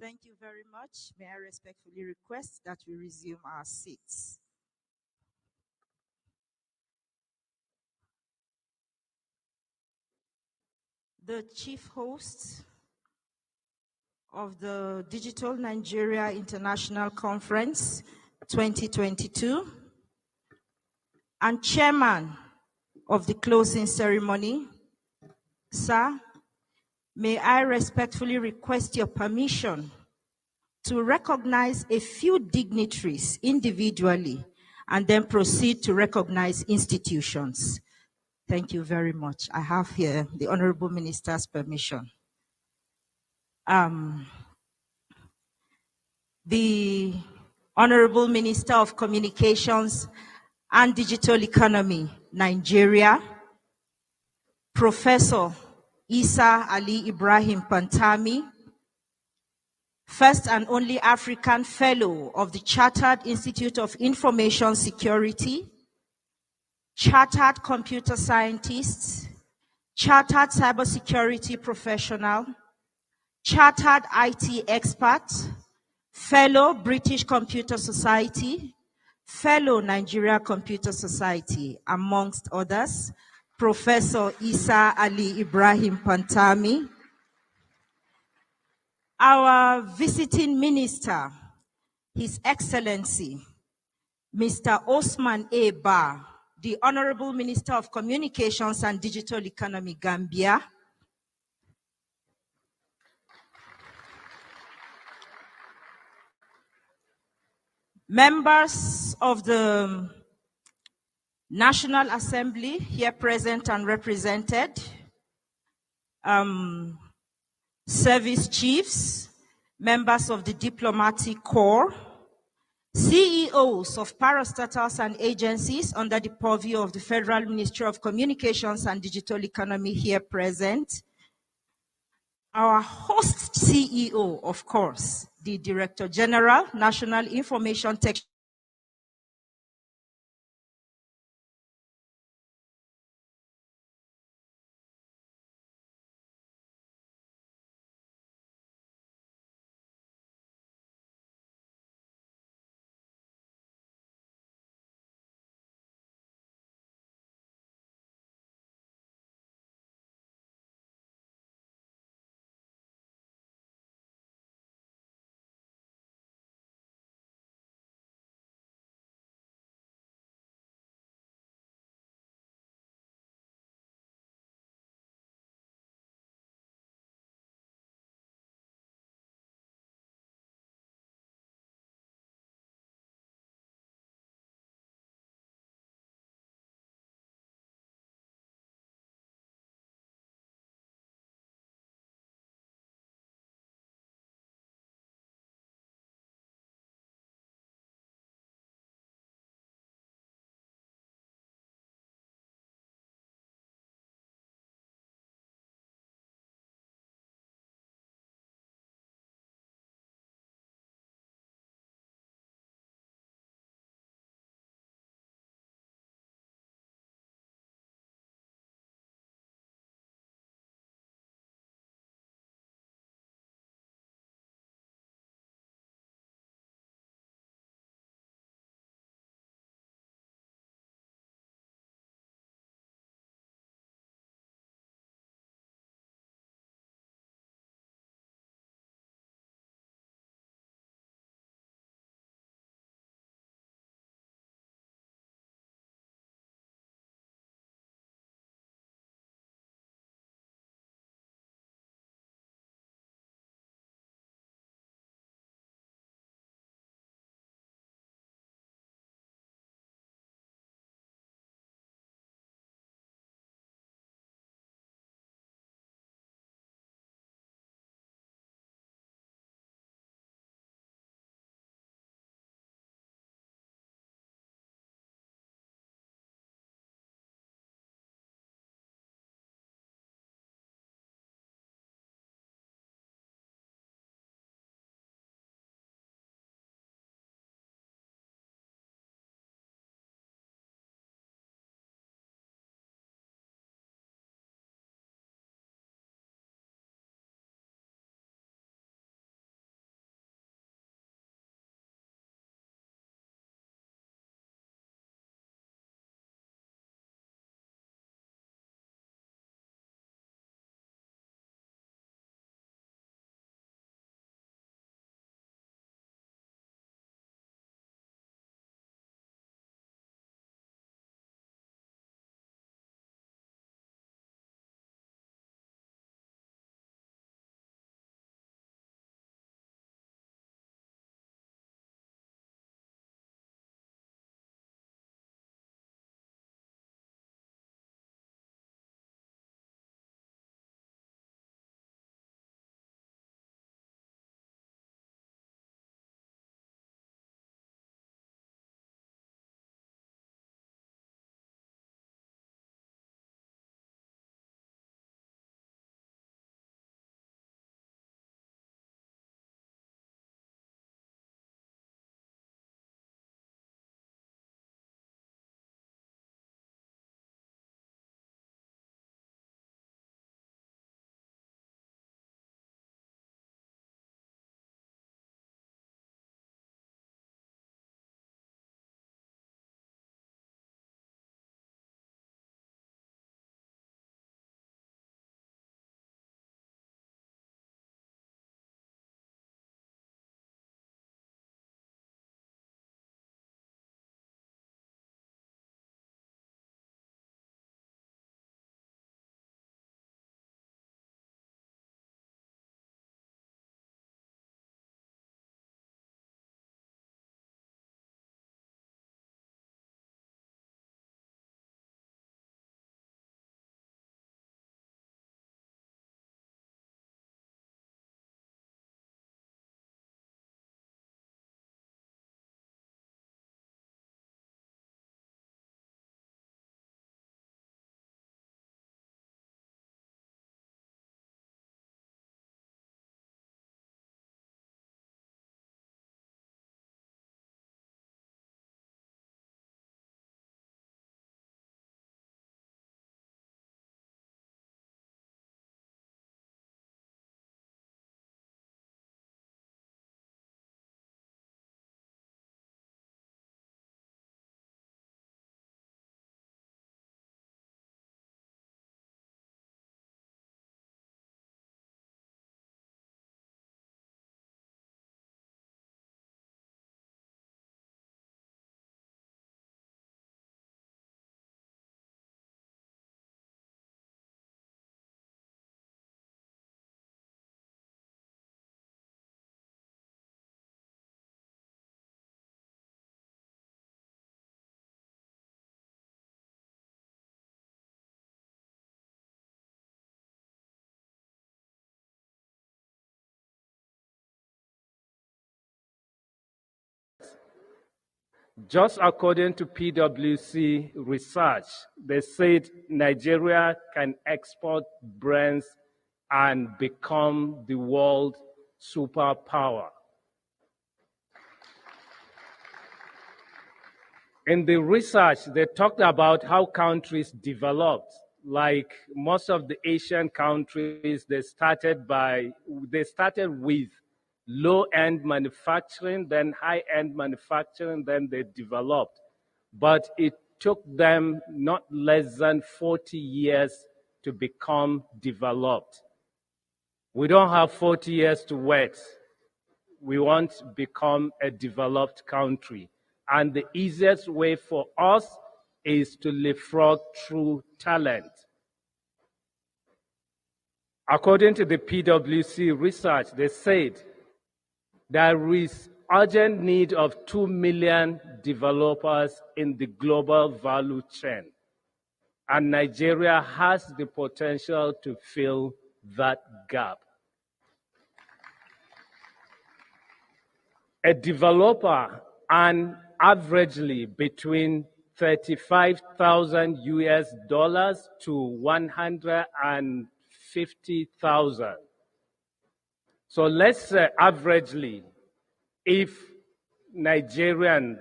Thank you very much. May I respectfully request that we resume our seats. The chief host of the Digital Nigeria International Conference 2022 and chairman of the closing ceremony, sir, may I respectfully request your permission to recognize a few dignitaries individually and then proceed to recognize institutions. Thank you very much. I have here the Honorable Minister's permission. The Honorable Minister of Communications and Digital Economy, Nigeria, Professor Isa Ali Ibrahim Pantami, first and only African Fellow of the Chartered Institute of Information Security, Chartered Computer Scientist, Chartered Cybersecurity Professional, Chartered IT Expert, Fellow British Computer Society, Fellow Nigeria Computer Society, amongst others, Professor Isa Ali Ibrahim Pantami, our visiting minister, His Excellency, Mr. Osman A. Ba, the Honorable Minister of Communications and Digital Economy, Gambia, members of the National Assembly here present and represented, service chiefs, members of the diplomatic corps, CEOs of parastatals and agencies under the purview of the Federal Ministry of Communications and Digital Economy here present, our host CEO, of course, the Director General, National Information Technology
Just according to PwC research, they said Nigeria can export brands and become the world superpower. In the research, they talked about how countries developed. Like most of the Asian countries, they started with low-end manufacturing, then high-end manufacturing, then they developed. But it took them not less than 40 years to become developed. We don't have 40 years to wait. We want to become a developed country. And the easiest way for us is to leapfrog through talent. According to the PwC research, they said there is urgent need of 2 million developers in the global value chain. And Nigeria has the potential to fill that gap. A developer earns averagely between $35,000 US to 150,000. So let's say averagely, if Nigeria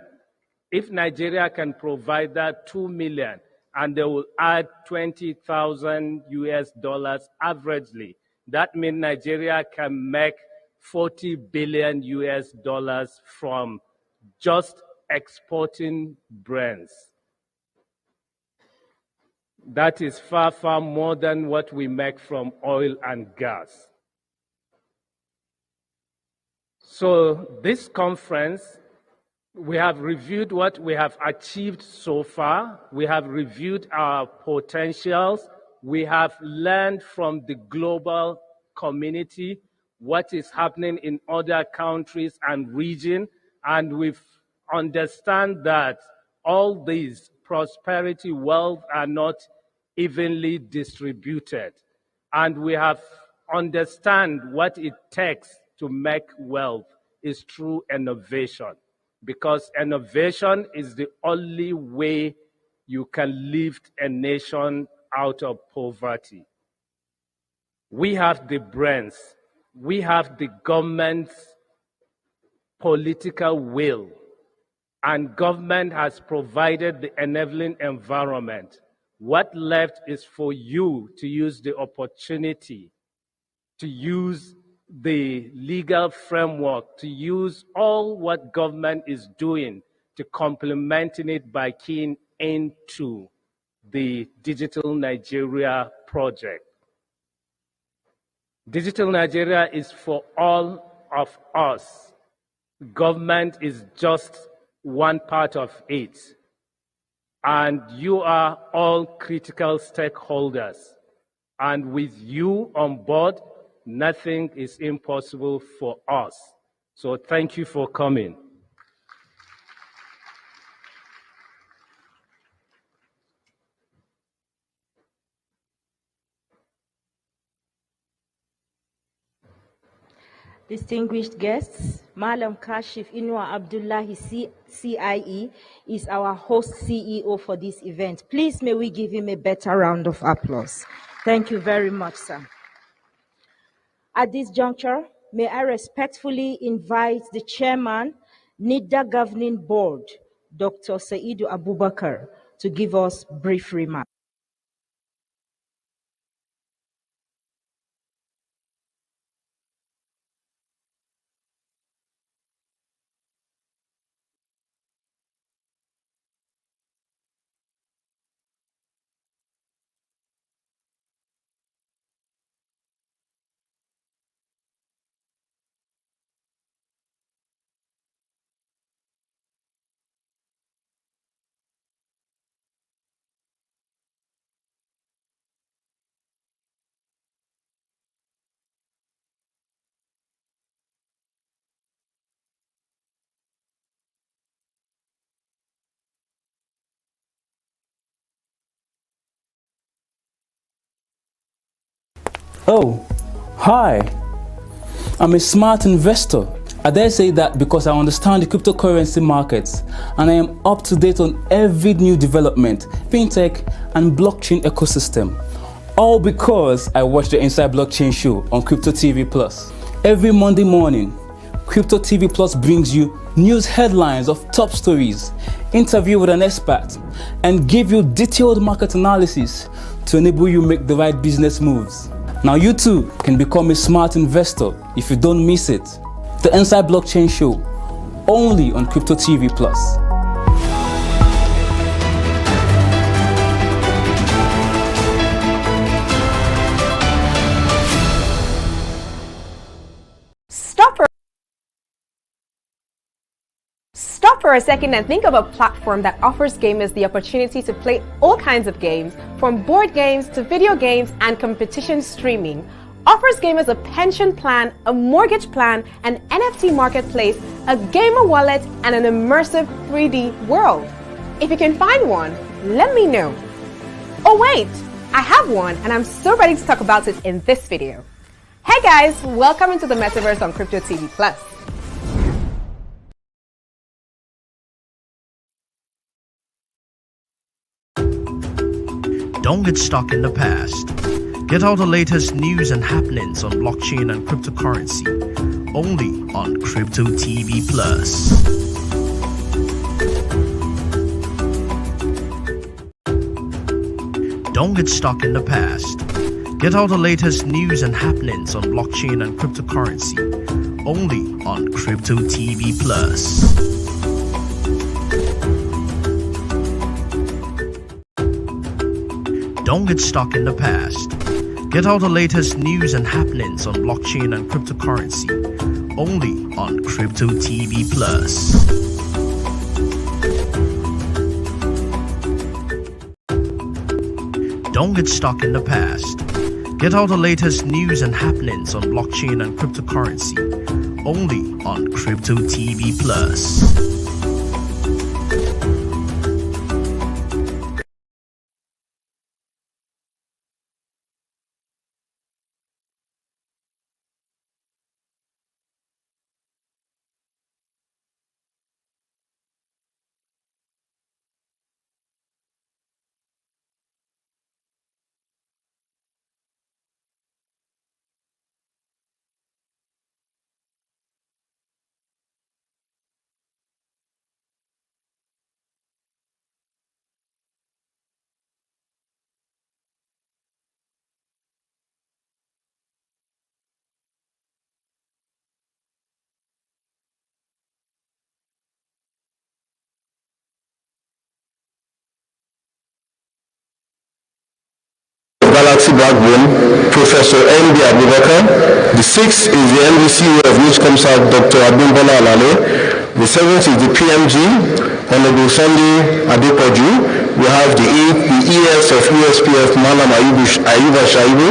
can provide that 2 million and they will add 20,000 US dollars averagely, that means Nigeria can make 40 billion US dollars from just exporting brands. That is far, far more than what we make from oil and gas. So this conference, we have reviewed what we have achieved so far. We have reviewed our potentials. We have learned from the global community what is happening in other countries and regions, and we understand that all these prosperity, wealth are not evenly distributed. And we have understand what it takes to make wealth is through innovation, because innovation is the only way you can lift a nation out of poverty. We have the brains, we have the government's political will, and government has provided the enabling environment. What left is for you to use the opportunity, to use the legal framework, to use all what government is doing to complementing it by keying into the Digital Nigeria project. Digital Nigeria is for all of us. Government is just one part of it. And you are all critical stakeholders. And with you on board, nothing is impossible for us. So thank you for coming.
Distinguished guests, Malam Kashif Inua Abdullahi CIE is our host CEO for this event. Please may we give him a better round of applause. Thank you very much, sir. At this juncture, may I respectfully invite the chairman, NIDDA Governing Board, Dr. Saidu Abubakar, to give us brief remarks.
Oh, hi. I'm a smart investor I dare say that because I understand the cryptocurrency markets and I am up to date on every new development, fintech and blockchain ecosystem. All because I watch the Inside Blockchain show on Crypto TV Plus. Every Monday morning, Crypto TV Plus brings you news headlines of top stories, interview with an expert, and give you detailed market analysis to enable you make the right business moves. Now you too can become a smart investor if you don't miss it. The Inside Blockchain show, only on Crypto TV Plus.
Stop for a second and think of a platform that offers gamers the opportunity to play all kinds of games, from board games to video games and competition streaming. Offers gamers a pension plan, a mortgage plan, an NFT marketplace, a gamer wallet, and an immersive 3D world. If you can find one, let me know. Oh wait, I have one and I'm so ready to talk about it in this video. Hey guys, welcome into the metaverse on Crypto TV Plus.
Don't get stuck in the past. Get all the latest news and happenings on blockchain and cryptocurrency, only on Crypto TV Plus. Don't get stuck in the past. Get all the latest news and happenings on blockchain and cryptocurrency, only on Crypto TV Plus. Don't get stuck in the past. Get all the latest news and happenings on blockchain and cryptocurrency, only on Crypto TV Plus. Don't get stuck in the past. Get all the latest news and happenings on blockchain and cryptocurrency, only on Crypto TV Plus.
Galaxy Backbone, Professor M.B. Abubakar. The sixth is the MDCU, of which comes out Dr. Abimbola Alale. The seventh is the PMG, Honorable Sunday Adepoju. We have the ES of ESPF, Malam Ayuba Shaibu.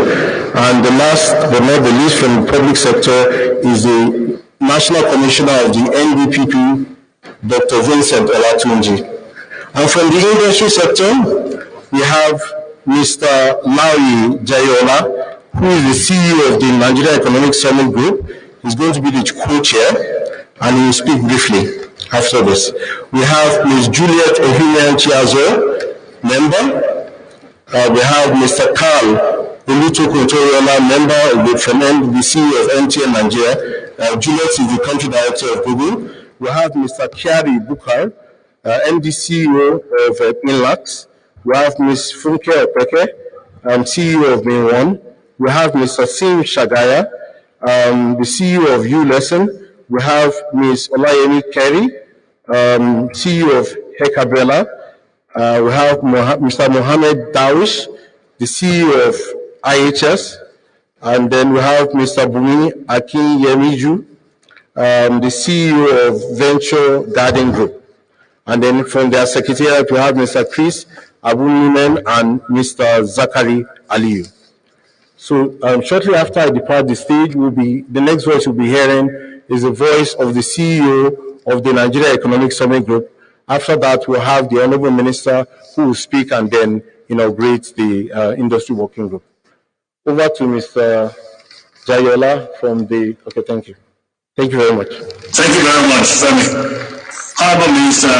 And the last but not the least from the public sector is the National Commissioner of the NDPP, Dr. Vincent Olatunji. And from the industry sector, we have Mr. Maui Jayola, who is the CEO of the Nigeria Economic Summit Group. He's going to be the co-chair, and he will speak briefly after this. We have Ms. Juliet Ehumian Chiazo, member. We have Mr. Carl Olutoku Toriola, member from the CEO of MTN Nigeria. Juliet is the country director of Google. We have Mr. Kiari Bukar, MD CEO of Inlax. We have Ms. Funke Opeke, CEO of Main1. We have Mr. Sim Shagaya, the CEO of ULesson. We have Ms. Olayemi Kerry, CEO of Hekabela. We have Mr. Mohammed Dawish, the CEO of IHS. And then we have Mr. Bumi Akin Yemiju, the CEO of Venture Garden Group. And then from their secretariat, we have Mr. Chris Abunimen and Mr. Zachary Aliyu. So shortly after I depart the stage, the next voice we'll be hearing is the voice of the CEO of the Nigeria Economic Summit Group. After that, we'll have the Honorable Minister who will speak and then inaugurate the Industry Working Group. Over to Mr. Jayola from the... Okay, thank you. Thank you very much.
Thank you very much, Femi. Honorable Minister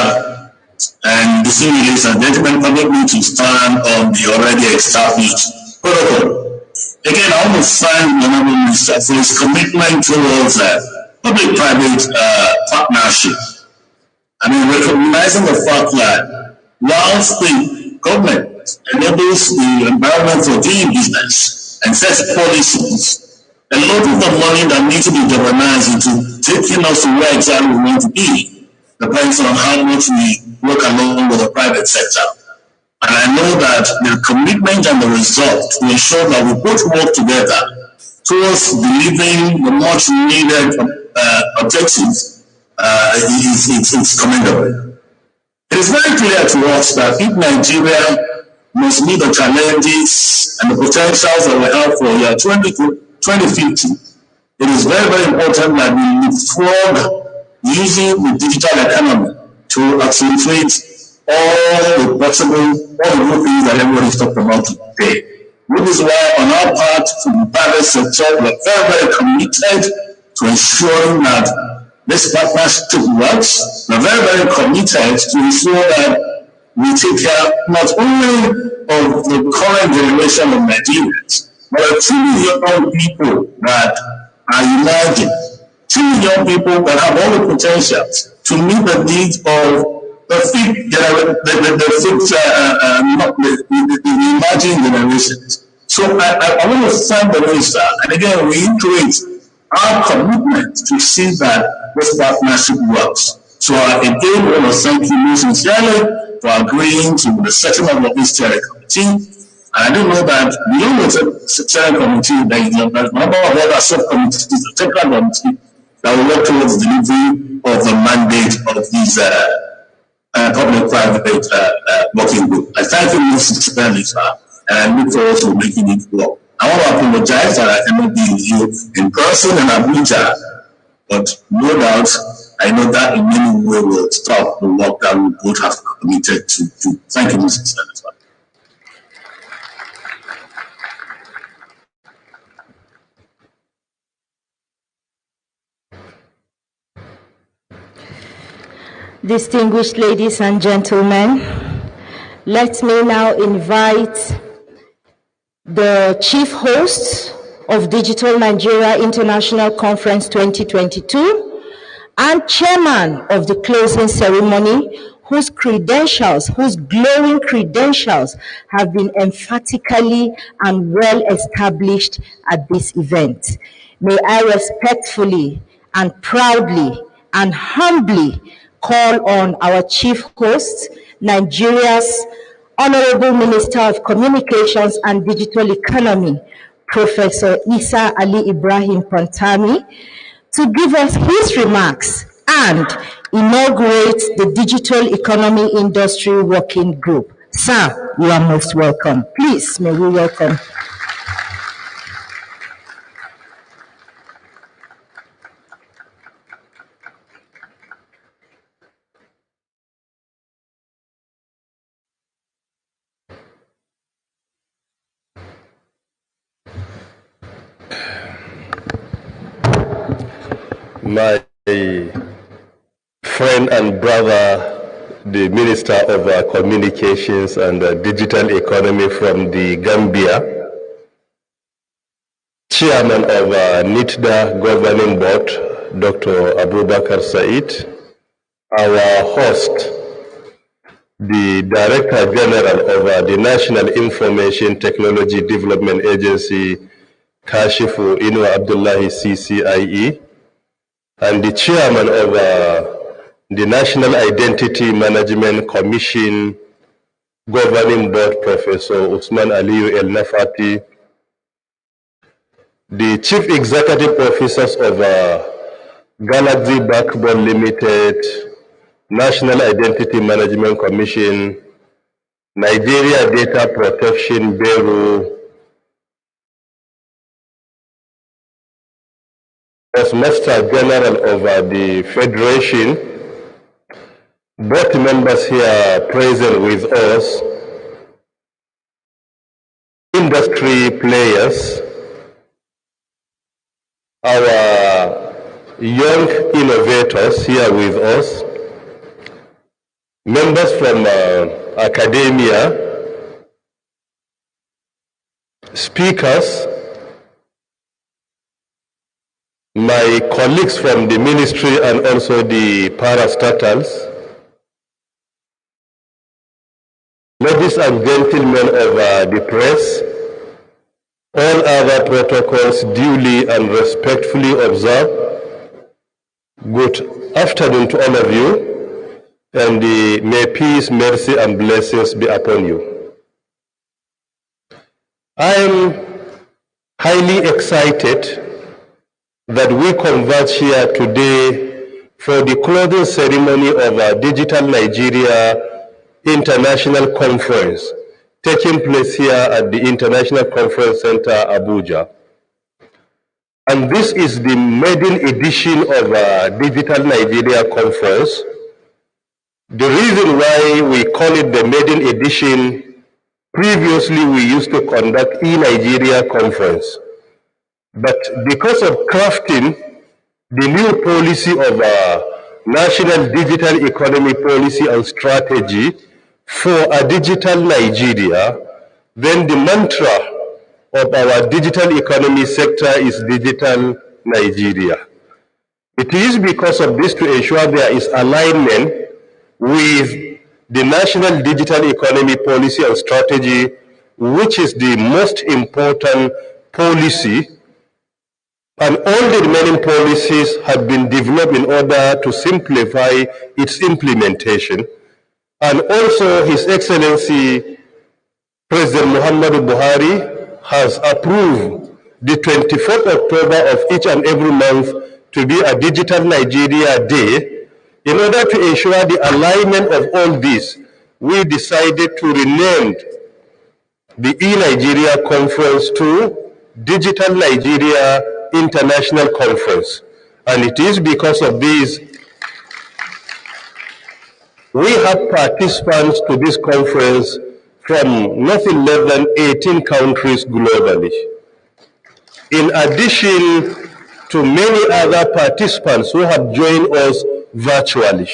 and distinguished ladies and gentlemen, permit me to stand on the already established protocol. Again, I want to thank the Honorable Minister for his commitment towards public-private partnership. I mean, recognizing the fact that whilst the government enables the environment for doing business and sets policies, a lot of the money that needs to be galvanized into taking us to where exactly we want to be depends on how much we work along with the private sector. And I know that the commitment and the resolve to ensure that we both work together towards delivering the much needed objectives is commendable. It is very clear to us that if Nigeria must meet the challenges and the potentials that we have for year 2050, it is very, very important that we leapfrog using the digital economy to accentuate all the good things that everybody talked about today. Which is why on our part, from the private sector, we are very, very committed to ensuring that this partnership works. We are very, very committed to ensure that we take care not only of the current generation of Nigerians, but the 2 million people that are emerging, 2 million people that have all the potentials to meet the needs of the emerging generations. So I want to thank the minister and again reiterate our commitment to see that this partnership works. So again, I want to thank you most sincerely for agreeing to the setting up of this steering committee. And I do know that beyond the steering committee, there is a number of other subcommittees, the technical committee, that will work towards the delivery of the mandate of these public-private working group. I thank you most sincerely, sir, and I look forward to making it work. I want to apologize that I cannot be with you in person in Abuja, but no doubt, I know that in many ways will stop the work that we both have committed to do. Thank you, Mr. Senator.
Distinguished ladies and gentlemen, let me now invite the chief host of Digital Nigeria International Conference 2022 and chairman of the closing ceremony, whose glowing credentials have been emphatically and well established at this event. May I respectfully and proudly and humbly call on our chief host, Nigeria's Honorable Minister of Communications and Digital Economy, Professor Isa Ali Ibrahim Pantami, to give us his remarks and inaugurate the Digital Economy Industry Working Group. Sir, you are most welcome. Please, may we welcome.
My friend and brother, the Minister of Communications and Digital Economy from the Gambia, Chairman of NITDA Governing Board, Dr. Abubakar Said, our host, the Director General of the National Information Technology Development Agency, Kashifu Inua Abdullahi CCIE, and the Chairman of the National Identity Management Commission Governing Board, Professor Usman Aliyu El Nafati, the Chief Executive Officers of Galaxy Backbone Limited, National Identity Management Commission, Nigeria Data Protection Bureau, Postmaster General of the Federation, both members here present with us, industry players, our young innovators here with us, members from academia, speakers, my colleagues from the ministry and also the parastatals, ladies and gentlemen of the press, all other protocols duly and respectfully observed. Good afternoon to all of you, and may peace, mercy, and blessings be upon you. I am highly excited that we converge here today for the closing ceremony of our Digital Nigeria International Conference, taking place here at the International Conference Center, Abuja. And this is the maiden edition of our Digital Nigeria Conference. The reason why we call it the maiden edition, previously we used to conduct e-Nigeria Conference. But because of crafting the new policy of our National Digital Economy Policy and Strategy for a digital Nigeria, then the mantra of our digital economy sector is Digital Nigeria. It is because of this to ensure there is alignment with the National Digital Economy Policy and Strategy, which is the most important policy, and all the remaining policies have been developed in order to simplify its implementation. And also His Excellency President Muhammadu Buhari has approved the 24th October of each and every month to be a Digital Nigeria Day. In order to ensure the alignment of all this, we decided to rename the e-Nigeria Conference to Digital Nigeria International Conference. And it is because of this we have participants to this conference from nothing less than 18 countries globally. In addition to many other participants who have joined us virtually.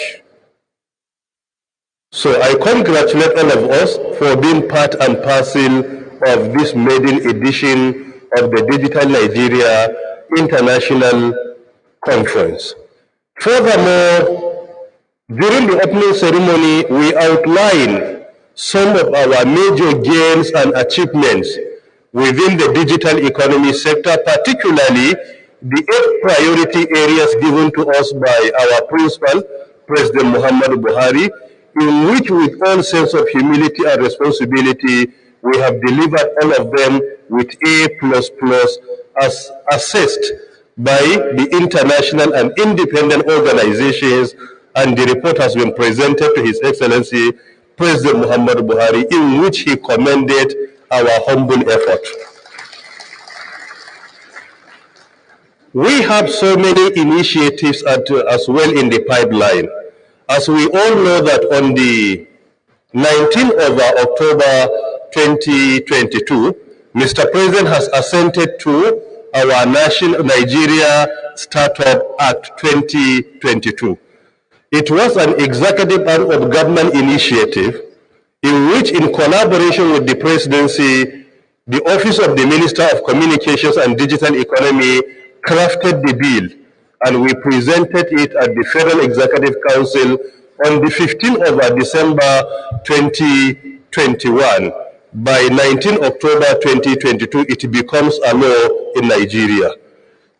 So I congratulate all of us for being part and parcel of this maiden edition of the Digital Nigeria International Conference. Furthermore, during the opening ceremony, we outlined some of our major gains and achievements within the digital economy sector, particularly the 8 priority areas given to us by our principal, President Muhammadu Buhari, in which with all sense of humility and responsibility, we have delivered all of them with A++ as assessed by the international and independent organizations, and the report has been presented to His Excellency President Muhammadu Buhari, in which he commended our humble effort. We have so many initiatives as well in the pipeline. As we all know that on the 19th of October 2022, Mr. President has assented to our National Nigeria Startup Act 2022. It was an executive arm of government initiative in which, in collaboration with the presidency, the Office of the Minister of Communications and Digital Economy crafted the bill, and we presented it at the Federal Executive Council on the 15th of December 2021. By 19 October 2022, it becomes a law in Nigeria.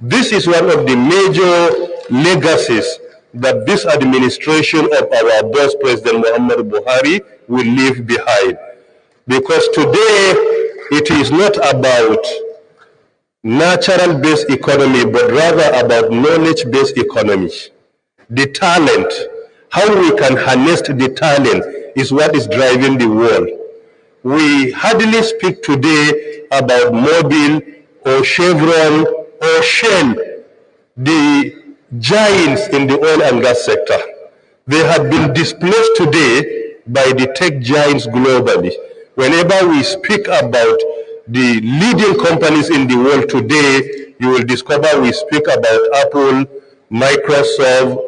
This is one of the major legacies that this administration of our boss, President Muhammadu Buhari, will leave behind. Because today, it is not about natural-based economy, but rather about knowledge-based economy. The talent, how we can harness the talent is what is driving the world. We hardly speak today about Mobil or Chevron or Shell, the giants in the oil and gas sector. They have been displaced today by the tech giants globally. Whenever we speak about the leading companies in the world today, you will discover we speak about Apple, Microsoft,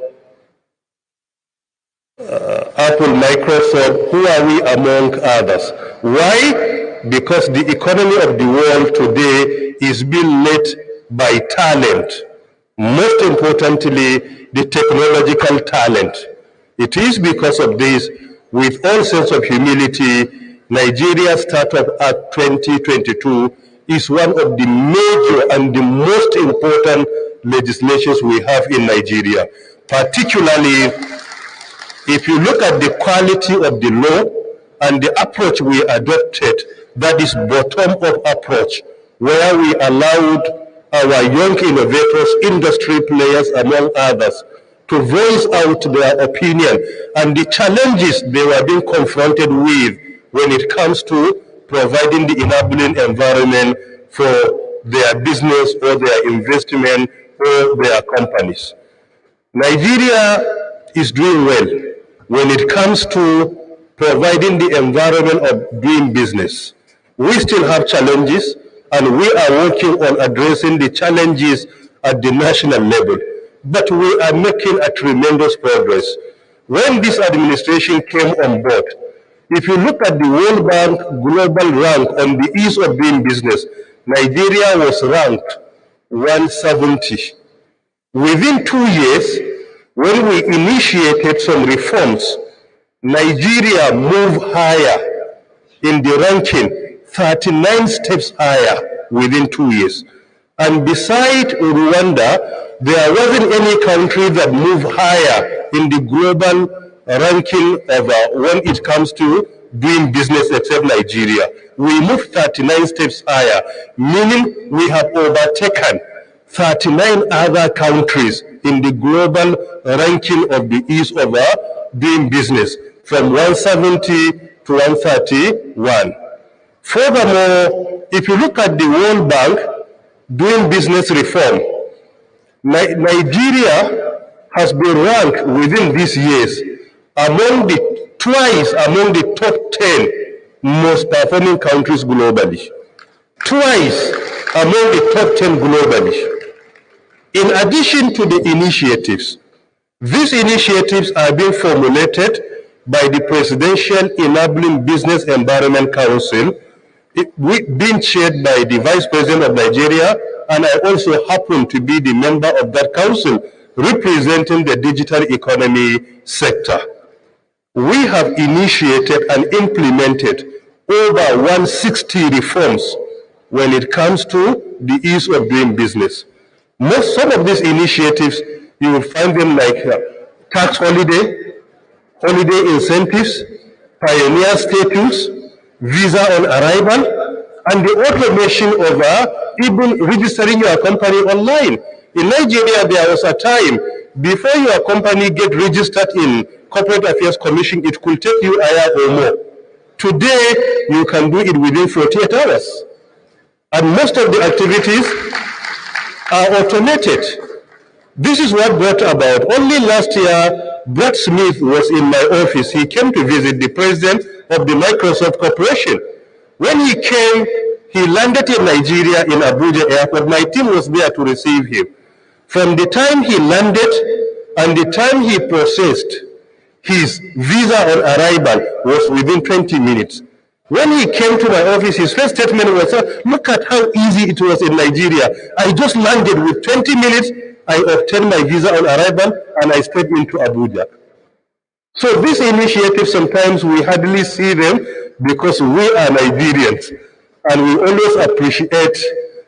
Apple, Microsoft, who are we among others? Why? Because the economy of the world today is being led by talent. Most importantly, the technological talent. It is because of this, with all sense of humility, Nigeria Startup Act 2022 is one of the major and the most important legislations we have in Nigeria. Particularly, if you look at the quality of the law and the approach we adopted, that is bottom-up approach, where we allowed our young innovators, industry players, among others, to voice out their opinion and the challenges they were being confronted with when it comes to providing the enabling environment for their business or their investment or their companies. Nigeria is doing well when it comes to providing the environment of doing business. We still have challenges, and we are working on addressing the challenges at the national level. But we are making a tremendous progress. When this administration came on board, if you look at the World Bank global rank on the ease of doing business, Nigeria was ranked 170. Within 2 years, when we initiated some reforms, Nigeria moved higher in the ranking, 39 steps higher within 2 years. And beside Rwanda, there wasn't any country that moved higher in the global ranking when it comes to doing business except Nigeria. We moved 39 steps higher, meaning we have overtaken 39 other countries in the global ranking of the ease of doing business, from 170 to 131. Furthermore, if you look at the World Bank doing business reform, Nigeria has been ranked within these years twice among the top 10 most performing countries globally. Twice among the top 10 globally. In addition to the initiatives, these initiatives are being formulated by the Presidential Enabling Business Environment Council, being chaired by the Vice President of Nigeria, and I also happen to be the member of that council representing the digital economy sector. We have initiated and implemented over 160 reforms when it comes to the ease of doing business. Some of these initiatives, you will find them like tax holiday incentives, pioneer status, visa on arrival, and the automation of even registering your company online. In Nigeria, there was a time before your company get registered in Corporate Affairs Commission, it could take you a year or more. Today, you can do it within 48 hours. And most of the activities are automated. This is what brought about. Only last year, Brad Smith was in my office. He came to visit the president of the Microsoft Corporation. When he came, he landed in Nigeria in Abuja Airport. My team was there to receive him. From the time he landed and the time he processed, his visa on arrival was within 20 minutes. When he came to my office, his first statement was, look at how easy it was in Nigeria. I just landed with 20 minutes, I obtained my visa on arrival, and I stepped into Abuja. So these initiatives, sometimes we hardly see them because we are Nigerians, and we always appreciate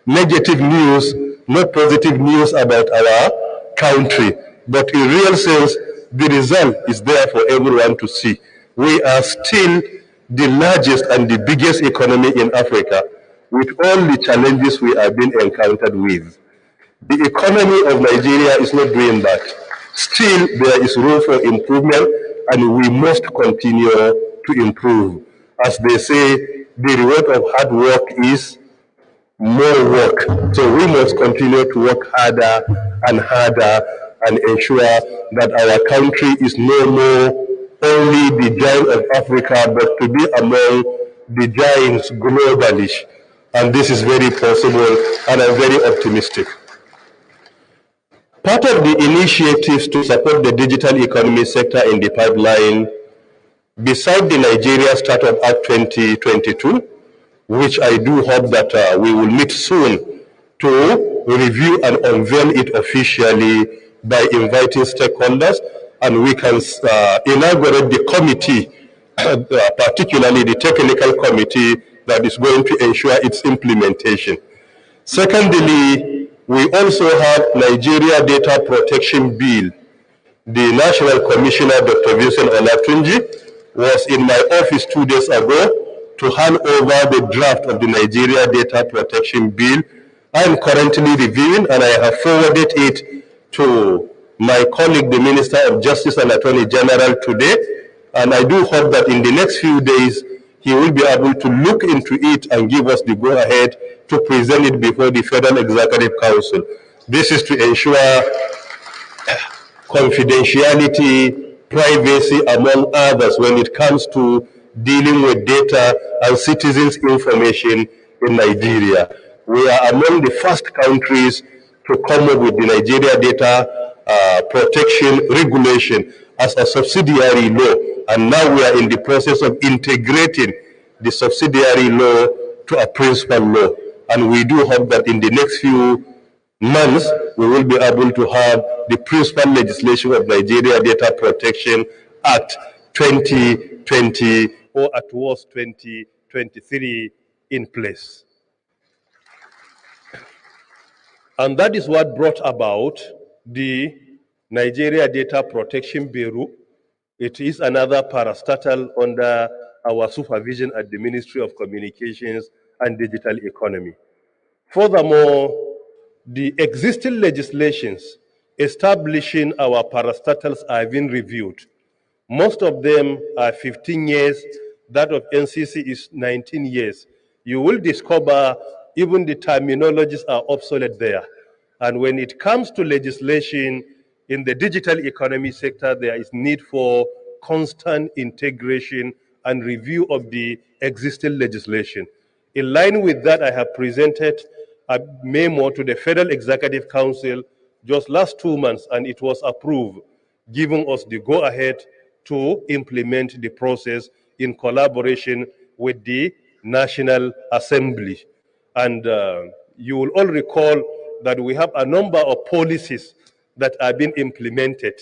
negative news, not positive news about our country. But in real sense, the result is there for everyone to see. We are still the largest and the biggest economy in Africa, with all the challenges we are being encountered with. The economy of Nigeria is not doing that. Still, there is room for improvement, and we must continue to improve. As they say, the reward of hard work is more work. So we must continue to work harder and harder and ensure that our country is no more only the giant of Africa, but to be among the giants globally. And this is very possible, and I'm very optimistic. Part of the initiatives to support the digital economy sector in the pipeline, beside the Nigeria Startup Act 2022, which I do hope that we will meet soon to review and unveil it officially by inviting stakeholders, and we can inaugurate the committee, particularly the technical committee that is going to ensure its implementation. Secondly, we also have Nigeria Data Protection Bill. The National Commissioner, Dr. Vincent Olatunji, was in my office 2 days ago to hand over the draft of the Nigeria Data Protection Bill. I am currently reviewing, and I have forwarded it to my colleague, the Minister of Justice and Attorney General, today. And I do hope that in the next few days, he will be able to look into it and give us the go-ahead to present it before the Federal Executive Council. This is to ensure confidentiality, privacy, among others, when it comes to dealing with data and citizens' information in Nigeria. We are among the first countries to come up with the Nigeria Data Protection Regulation as a subsidiary law, and now we are in the process of integrating the subsidiary law to a principal law. And we do hope that in the next few months, we will be able to have the principal legislation of Nigeria Data Protection Act 2020 or at worst 2023 in place. And that is what brought about the Nigeria Data Protection Bureau. It is another parastatal under our supervision at the Ministry of Communications and Digital Economy. Furthermore, the existing legislations establishing our parastatals are being reviewed. Most of them are 15 years. That of NCC is 19 years. You will discover even the terminologies are obsolete there. And when it comes to legislation in the digital economy sector, there is need for constant integration and review of the existing legislation. In line with that, I have presented a memo to the Federal Executive Council just last 2 months, and it was approved, giving us the go-ahead to implement the process in collaboration with the National Assembly. And you will all recall that we have a number of policies that are being implemented.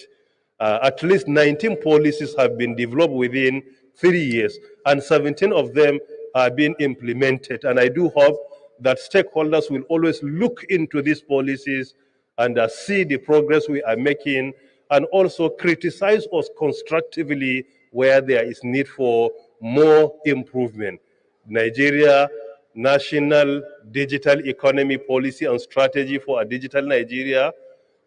At least 19 policies have been developed within 3 years, and 17 of them are being implemented. And I do hope that stakeholders will always look into these policies and see the progress we are making, and also criticize us constructively where there is need for more improvement. Nigeria National Digital Economy Policy and Strategy for a Digital Nigeria,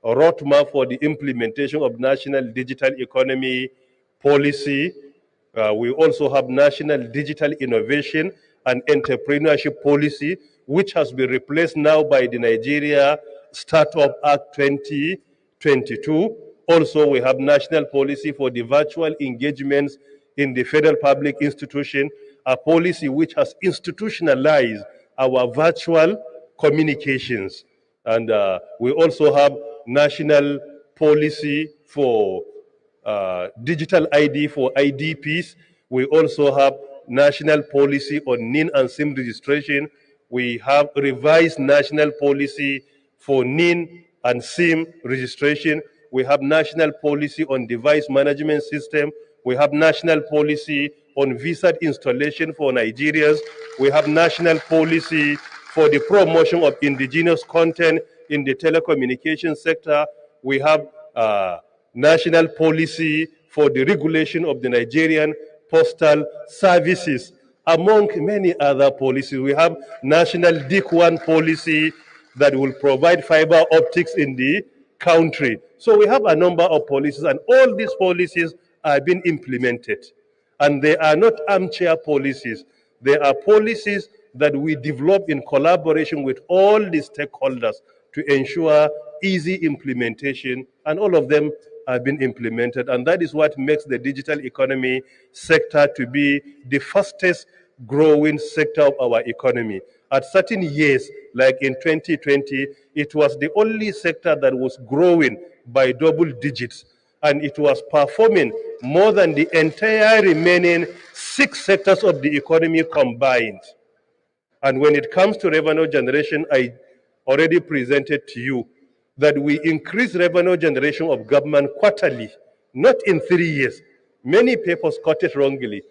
a roadmap for the implementation of National Digital Economy Policy. We also have National Digital Innovation and Entrepreneurship Policy, which has been replaced now by the Nigeria Startup Act 2022. Also, we have National Policy for the Virtual Engagements in the Federal Public Institution, a policy which has institutionalized our virtual communications. And we also have National Policy for Digital ID for IDPs. We also have National Policy on NIN and SIM registration. We have revised National Policy for NIN and SIM registration. We have National Policy on Device Management System. We have National Policy on visa installation for Nigerians. We have National Policy for the promotion of indigenous content in the telecommunications sector. We have National Policy for the regulation of the Nigerian postal services, among many other policies. We have National DIC-1 policy that will provide fiber optics in the country. So we have a number of policies, and all these policies are being implemented. And they are not armchair policies. They are policies that we develop in collaboration with all the stakeholders to ensure easy implementation, and all of them have been implemented. And that is what makes the digital economy sector to be the fastest growing sector of our economy.
At certain years, like in 2020, it was the only sector that was growing by double digits, and it was performing more than the entire remaining 6 sectors of the economy combined. And when it comes to revenue generation, I already presented to you that we increase revenue generation of government quarterly, not in 3 years. Many papers got it wrongly.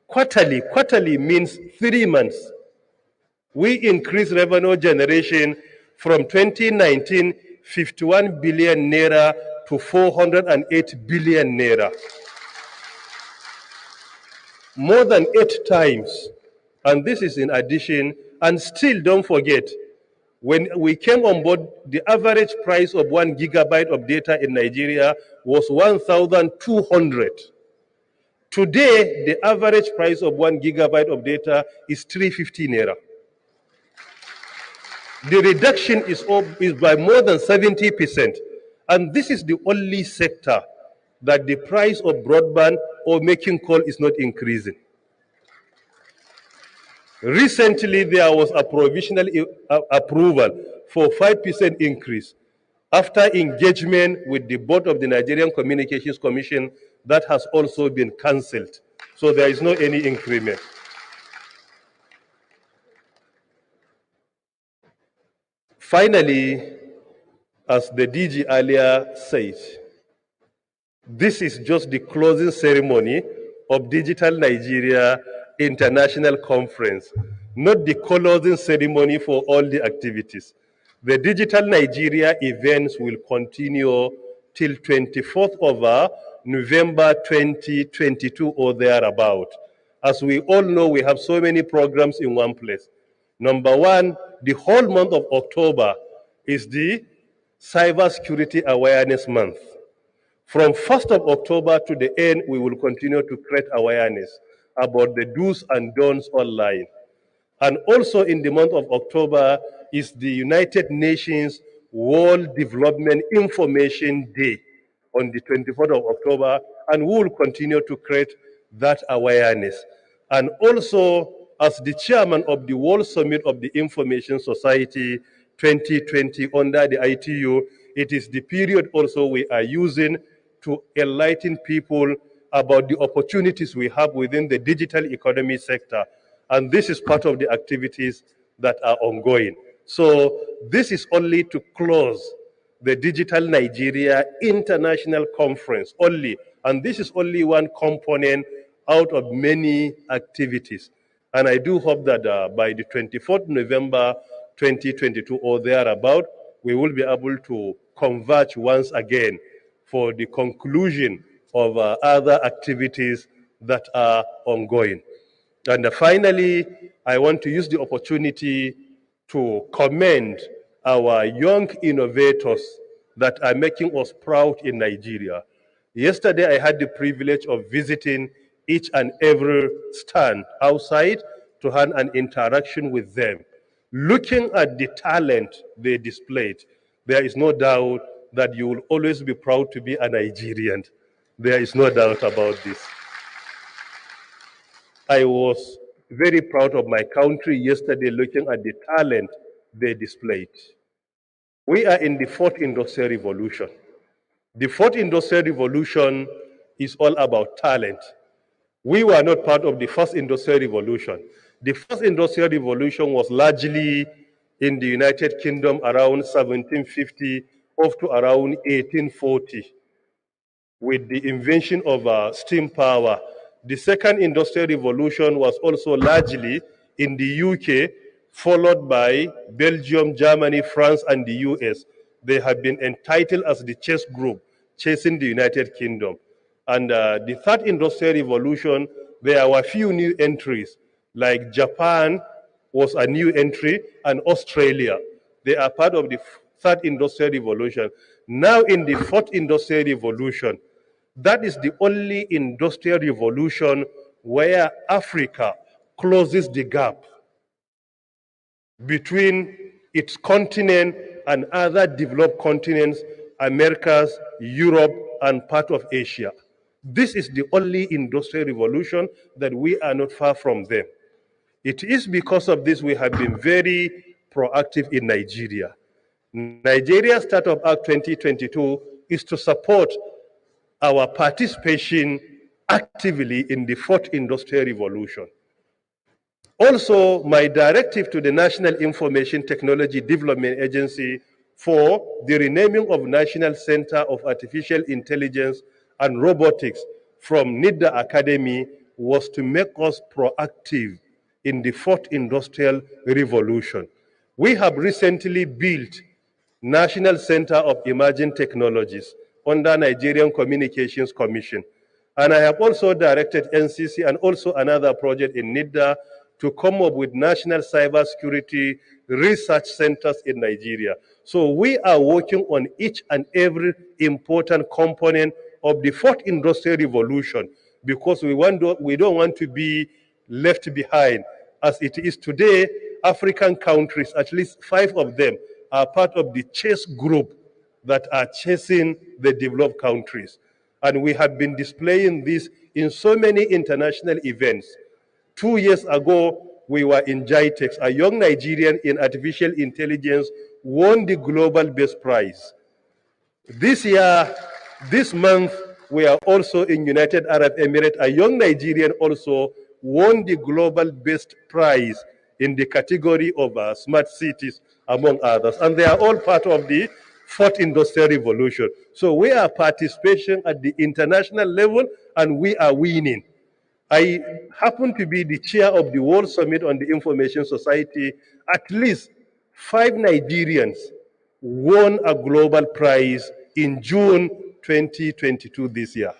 Quarterly means 3 months. We increase revenue generation from 2019, 51 billion naira to 408 billion naira. More than 8 times. And this is in addition, and still don't forget, when we came on board, the average price of 1 gigabyte of data in Nigeria was 1,200. Today, the average price of 1 gigabyte of data is 350 naira. The reduction is by more than 70%. And this is the only sector that the price of broadband or making call is not increasing. Recently, there was a provisional approval for 5% increase. After engagement with the board of the Nigerian Communications Commission, that has also been cancelled. So there is no any increment. Finally, as the DG earlier said, this is just the closing ceremony of Digital Nigeria International Conference, not the closing ceremony for all the activities. The Digital Nigeria events will continue till 24th of November 2022 or thereabout. As we all know, we have so many programs in one place. Number one, the whole month of October is the Cybersecurity Awareness Month. From 1st of October to the end, we will continue to create awareness about the do's and don'ts online. And also in the month of October is the United Nations World Development Information Day on the 24th of October, and we will continue to create that awareness. And also, as the chairman of the World Summit of the Information Society 2020 under the ITU, it is the period also we are using to enlighten people about the opportunities we have within the digital economy sector. And this is part of the activities that are ongoing. So this is only to close the Digital Nigeria International Conference only. And this is only one component out of many activities. And I do hope that by the 24th November 2022 or thereabout, we will be able to converge once again for the conclusion of other activities that are ongoing. And finally, I want to use the opportunity to commend our young innovators that are making us proud in Nigeria. Yesterday, I had the privilege of visiting each and every stand outside to have an interaction with them. Looking at the talent they displayed, there is no doubt that you will always be proud to be a Nigerian. There is no doubt about this. I was very proud of my country yesterday looking at the talent they displayed. We are in the 4th Industrial Revolution. The 4th Industrial Revolution is all about talent. We were not part of the 1st Industrial Revolution. The 1st Industrial Revolution was largely in the United Kingdom around 1750 up to around 1840 with the invention of steam power. The 2nd Industrial Revolution was also largely in the UK, followed by Belgium, Germany, France, and the US. They have been entitled as the chess group, chasing the United Kingdom. And the 3rd Industrial Revolution, there were few new entries, like Japan was a new entry, and Australia. They are part of the 3rd Industrial Revolution. Now in the 4th Industrial Revolution, that is the only industrial revolution where Africa closes the gap between its continent and other developed continents, Americas, Europe, and part of Asia. This is the only industrial revolution that we are not far from them. It is because of this we have been very proactive in Nigeria. Nigeria Startup Act 2022 is to support our participation actively in the fourth industrial revolution. Also, my directive to the National Information Technology Development Agency for the renaming of National Center of Artificial Intelligence and Robotics from NIDA Academy was to make us proactive in the fourth industrial revolution. We have recently built National Center of Emerging Technologies under Nigerian Communications Commission. And I have also directed NCC and also another project in NIDA to come up with national cybersecurity research centers in Nigeria. So we are working on each and every important component of the fourth industrial revolution because we don't want to be left behind. As it is today, African countries, at least 5 of them, are part of the chess group that are chasing the developed countries. And we have been displaying this in so many international events. 2 years ago, we were in GITEX. A young Nigerian in artificial intelligence won the Global Best Prize. This month, we are also in United Arab Emirates. A young Nigerian also won the Global Best Prize in the category of smart cities, among others. And they are all part of the fourth industrial revolution. So we are participating at the international level and we are winning. I happen to be the chair of the World Summit on the Information Society. At least 5 Nigerians won a global prize in June 2022 this year.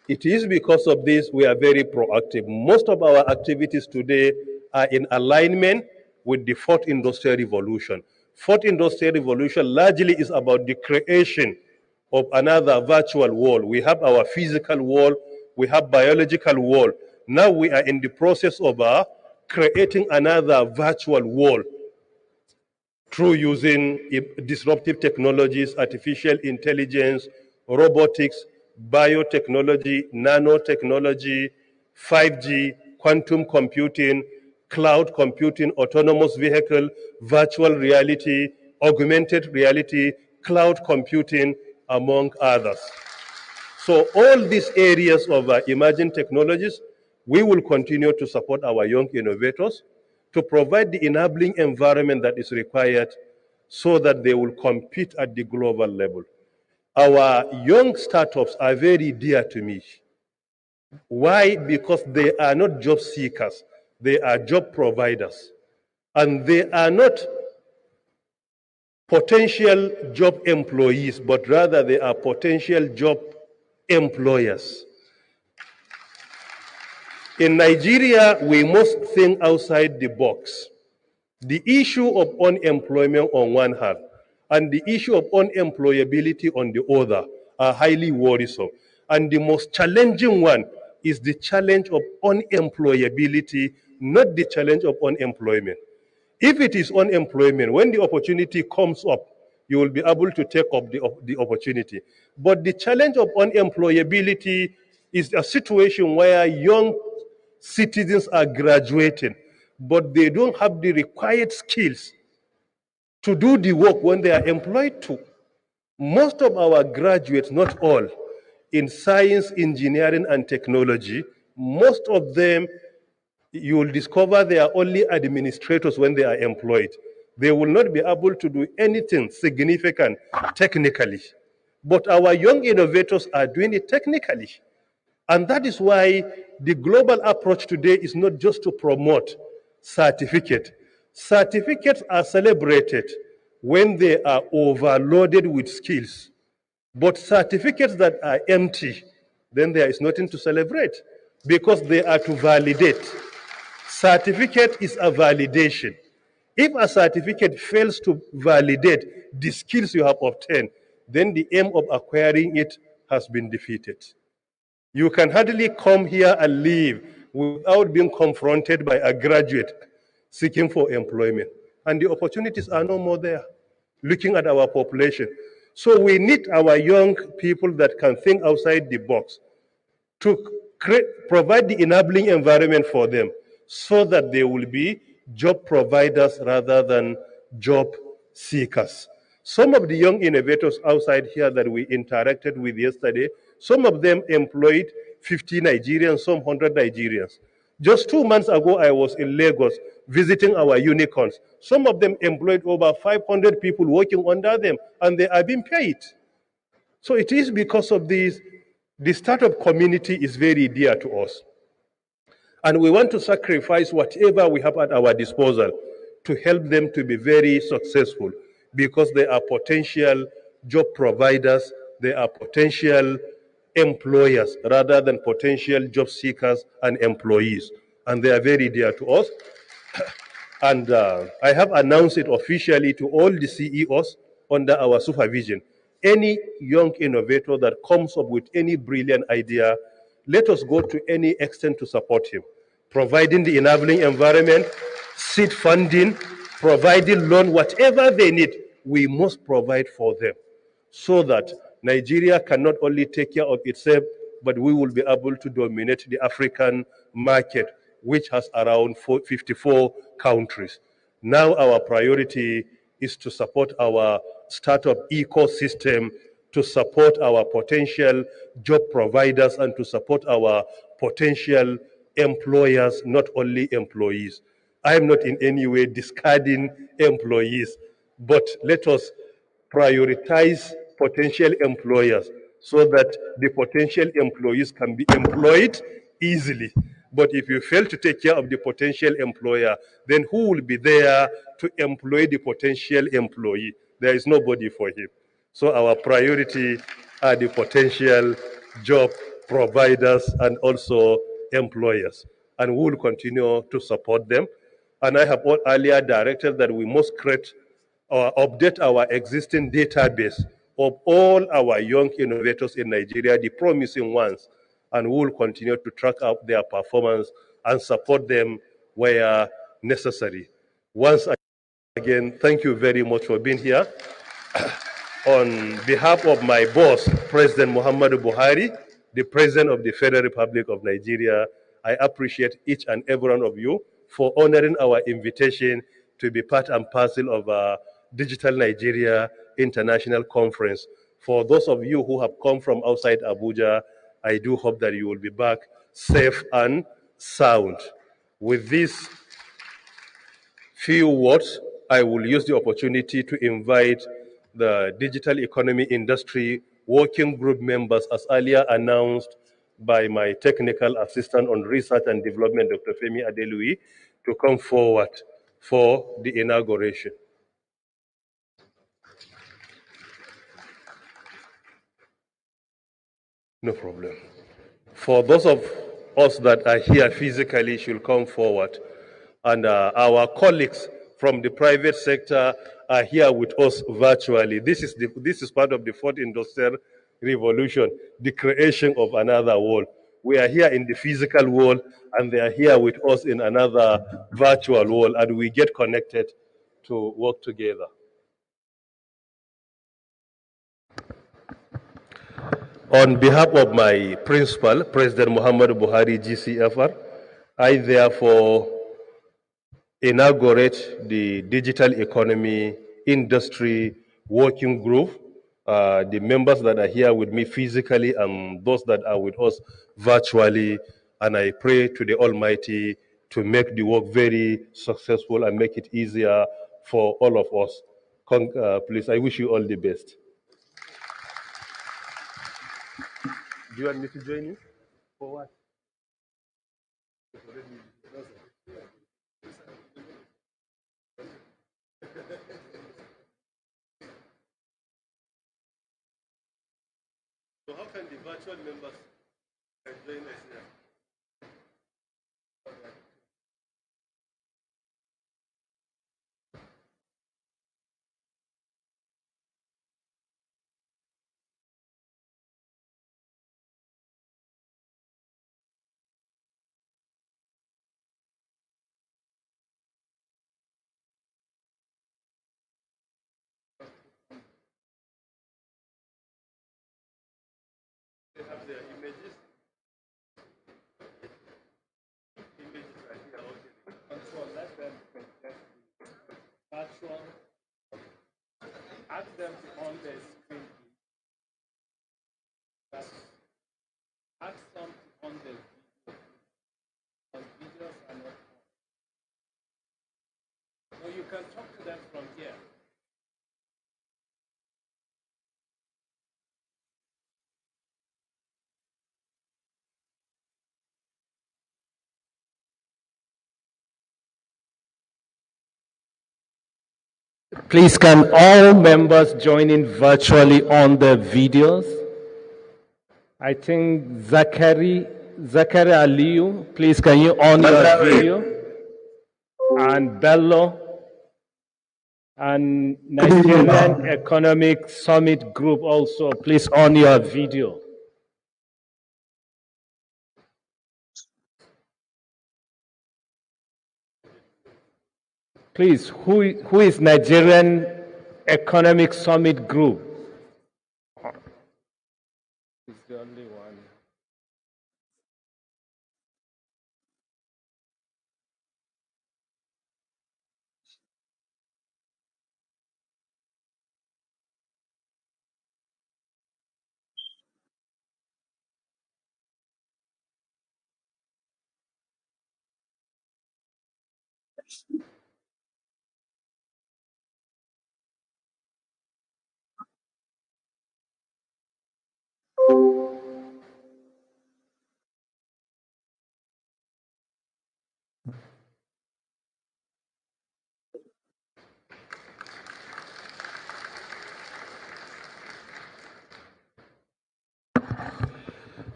It is because of this we are very proactive. Most of our activities today are in alignment with the fourth industrial revolution. Fourth industrial revolution largely is about the creation of another virtual world. We have our physical world, we have biological world. Now we are in the process of creating another virtual world through using disruptive technologies, artificial intelligence, robotics, biotechnology, nanotechnology, 5G, quantum computing, cloud computing, autonomous vehicle, virtual reality, augmented reality, cloud computing, among others. So all these areas of emerging technologies, we will continue to support our young innovators to provide the enabling environment that is required so that they will compete at the global level. Our young startups are very dear to me. Why? Because they are not job seekers, they are job providers. And they are not potential job employees, but rather they are potential job employers. In Nigeria, we must think outside the box. The issue of unemployment on one hand and the issue of unemployability on the other are highly worrisome. And the most challenging one is the challenge of unemployability, not the challenge of unemployment. If it is unemployment, when the opportunity comes up, you will be able to take up the opportunity. But the challenge of unemployability is a situation where young citizens are graduating, but they don't have the required skills to do the work when they are employed to. Most of our graduates, not all, in science, engineering, and technology, most of them, you will discover they are only administrators when they are employed. They will not be able to do anything significant technically. But our young innovators are doing it technically. And that is why the global approach today is not just to promote certificates. Certificates are celebrated when they are overloaded with skills. But certificates that are empty, then there is nothing to celebrate because they are to validate. Certificate is a validation. If a certificate fails to validate the skills you have obtained, then the aim of acquiring it has been defeated. You can hardly come here and leave without being confronted by a graduate seeking for employment. And the opportunities are no more there, looking at our population. So we need our young people that can think outside the box to provide the enabling environment for them so that they will be job providers rather than job seekers. Some of the young innovators outside here that we interacted with yesterday, some of them employed 50 Nigerians, some 100 Nigerians. Just 2 months ago, I was in Lagos visiting our unicorns. Some of them employed over 500 people working under them, and they are being paid. So it is because of these. The startup community is very dear to us. And we want to sacrifice whatever we have at our disposal to help them to be very successful because they are potential job providers, they are potential employers rather than potential job seekers and employees. And they are very dear to us. And I have announced it officially to all the CEOs under our supervision. Any young innovator that comes up with any brilliant idea, let us go to any extent to support him, providing the enabling environment, seed funding, providing loan, whatever they need, we must provide for them so that Nigeria can not only take care of itself, but we will be able to dominate the African market, which has around 54 countries. Now our priority is to support our startup ecosystem, to support our potential job providers, and to support our potential employers, not only employees. I am not in any way discarding employees, but let us prioritize potential employers so that the potential employees can be employed easily. But if you fail to take care of the potential employer, then who will be there to employ the potential employee? There is nobody for him. So our priority are the potential job providers and also employers. And we will continue to support them. And I have earlier directed that we must create or update our existing database of all our young innovators in Nigeria, the promising ones, and we will continue to track out their performance and support them where necessary. Once again, thank you very much for being here. On behalf of my boss, President Muhammadu Buhari, the President of the Federal Republic of Nigeria, I appreciate each and every one of you for honoring our invitation to be part and parcel of our Digital Nigeria International Conference. For those of you who have come from outside Abuja, I do hope that you will be back safe and sound. With these few words, I will use the opportunity to invite the digital economy industry working group members, as earlier announced by my technical assistant on research and development, Dr. Femi Adelui, to come forward for the inauguration. No problem. For those of us that are here physically should come forward. And our colleagues from the private sector are here with us virtually. This is part of the fourth industrial revolution, the creation of another world. We are here in the physical world, and they are here with us in another virtual world, and we get connected to work together. On behalf of my principal, President Muhammadu Buhari, GCFR, I therefore inaugurate the digital economy industry working group. The members that are here with me physically and those that are with us virtually, and I pray to the Almighty to make the work very successful and make it easier for all of us. Please, I wish you all the best. Do you want me to join you? For what? So how can the virtual members join us here? They have their images.
Ask them to on their screen, please. Ask them to on their video. Because videos are not on. So you can talk to them from here. Please, can all members join in virtually on the videos? I think Zachary Aliyu, please can you on your video? And Bello and Nigerian Economic Summit Group also, please on your video. Please, who is Nigerian Economic Summit Group? It's the only one.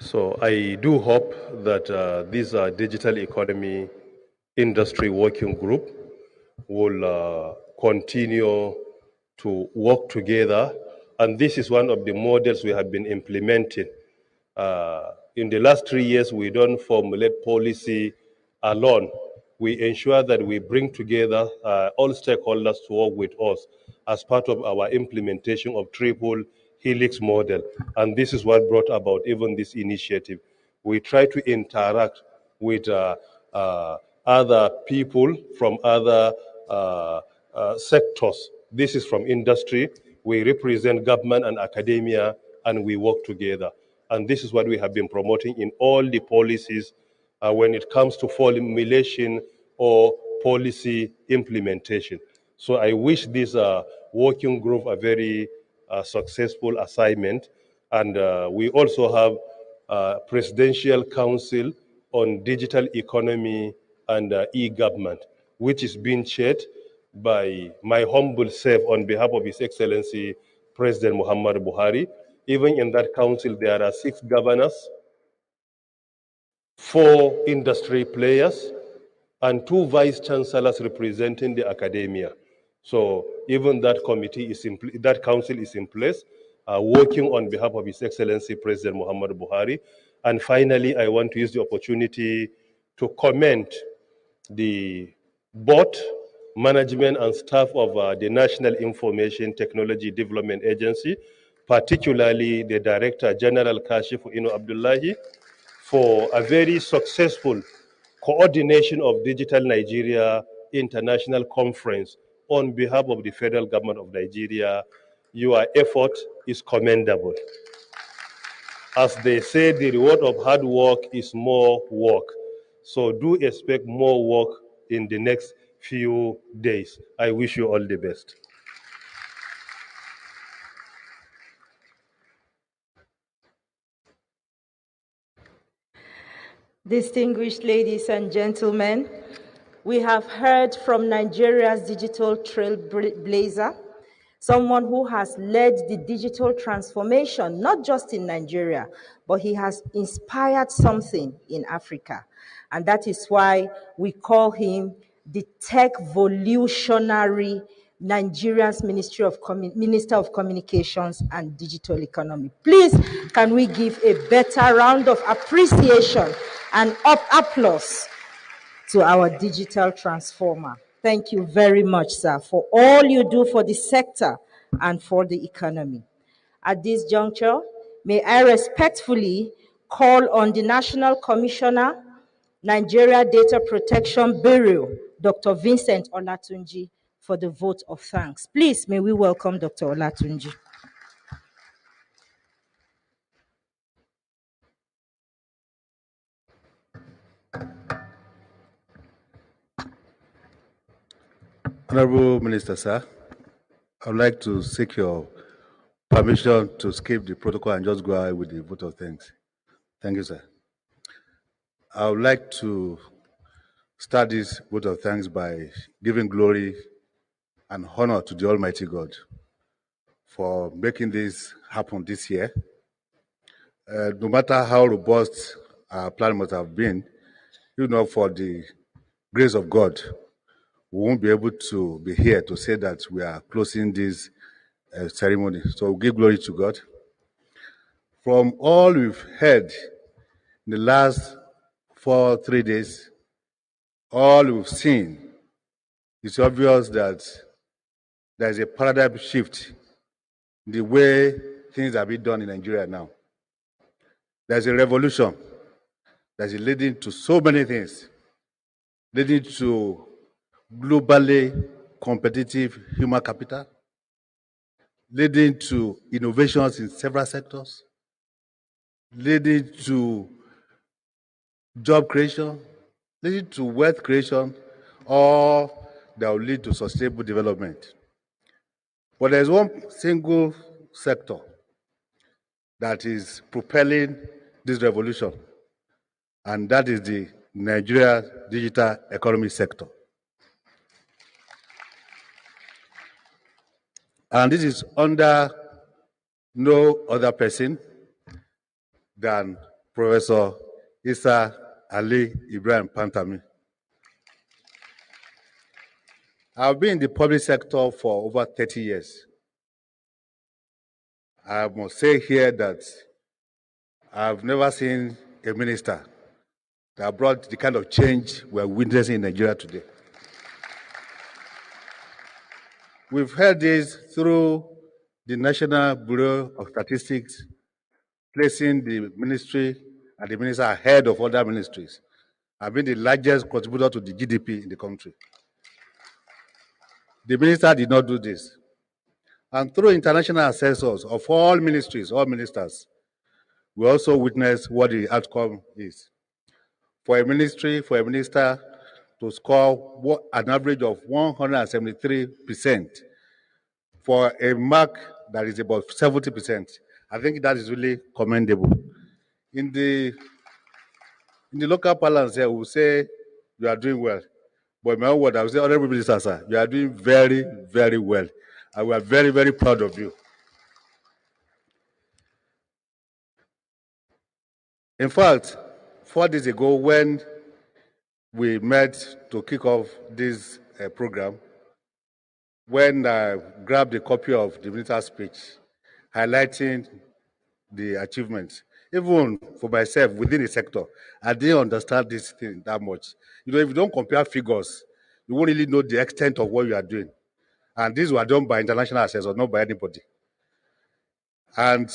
So I do hope that this digital economy industry working group will continue to work together. And this is one of the models we have been implementing. In the last 3 years, we don't formulate policy alone. We ensure that we bring together all stakeholders to work with us as part of our implementation of triple helix model. And this is what brought about even this initiative. We try to interact with other people from other sectors. This is from industry. We represent government and academia, and we work together. And this is what we have been promoting in all the policies when it comes to formulation or policy implementation. So I wish this working group a very successful assignment. And we also have a Presidential Council on Digital Economy and e-government, which is being chaired by my humble self on behalf of His Excellency President Muhammadu Buhari. Even in that council, there are 6 governors, 4 industry players, and 2 vice chancellors representing the academia. So even that committee is that council is in place, working on behalf of His Excellency President Muhammadu Buhari. And finally, I want to use the opportunity to commend the board, management, and staff of the National Information Technology Development Agency, particularly the Director General Kashifu Ino Abdullahi, for a very successful coordination of Digital Nigeria International Conference on behalf of the federal government of Nigeria. Your effort is commendable. As they say, the reward of hard work is more work. So do expect more work in the next few days. I wish you all the best.
Distinguished ladies and gentlemen, we have heard from Nigeria's digital trailblazer, someone who has led the digital transformation, not just in Nigeria, but he has inspired something in Africa. And that is why we call him the tech-volutionary Nigeria's Minister of Communications and Digital Economy. Please, can we give a better round of appreciation and applause to our digital transformer? Thank you very much, sir, for all you do for the sector and for the economy. At this juncture, may I respectfully call on the National Commissioner, Nigeria Data Protection Bureau, Dr. Vincent Olatunji, for the vote of thanks. Please, may we welcome Dr. Olatunji.
Honorable Minister, sir, I would like to seek your permission to skip the protocol and just go ahead with the vote of thanks. Thank you, sir. I would like to start this vote of thanks by giving glory and honor to the Almighty God for making this happen this year. No matter how robust our plan must have been, for the grace of God, we won't be able to be here to say that we are closing this ceremony. So we give glory to God. From all we've heard in the last 3 days, all we've seen, it's obvious that there's a paradigm shift in the way things are being done in Nigeria now. There's a revolution that's leading to so many things, leading to globally competitive human capital, leading to innovations in several sectors, leading to job creation, leading to wealth creation, all that will lead to sustainable development. But there's one single sector that is propelling this revolution, and that is the Nigeria digital economy sector. And this is under no other person than Professor Isa Ali Ibrahim Pantami. I've been in the public sector for over 30 years. I must say here that I've never seen a minister that brought the kind of change we're witnessing in Nigeria today. We've heard this through the National Bureau of Statistics, placing the ministry and the minister ahead of other ministries. I've been the largest contributor to the GDP in the country. The minister did not do this. And through international assessors of all ministries, all ministers, we also witness what the outcome is. For a ministry, for a minister to score an average of 173%, for a mark that is about 70%, I think that is really commendable. In the local parlance here, we will say you are doing well. But in my own word, I will say, Honorable Minister, sir, you are doing very, very well. And we are very, very proud of you. In fact, 4 days ago, when we met to kick off this program, when I grabbed a copy of the minister's speech, highlighting the achievements, even for myself within the sector, I didn't understand this thing that much. If you don't compare figures, you won't really know the extent of what you are doing. And these were done by international assessors, not by anybody. And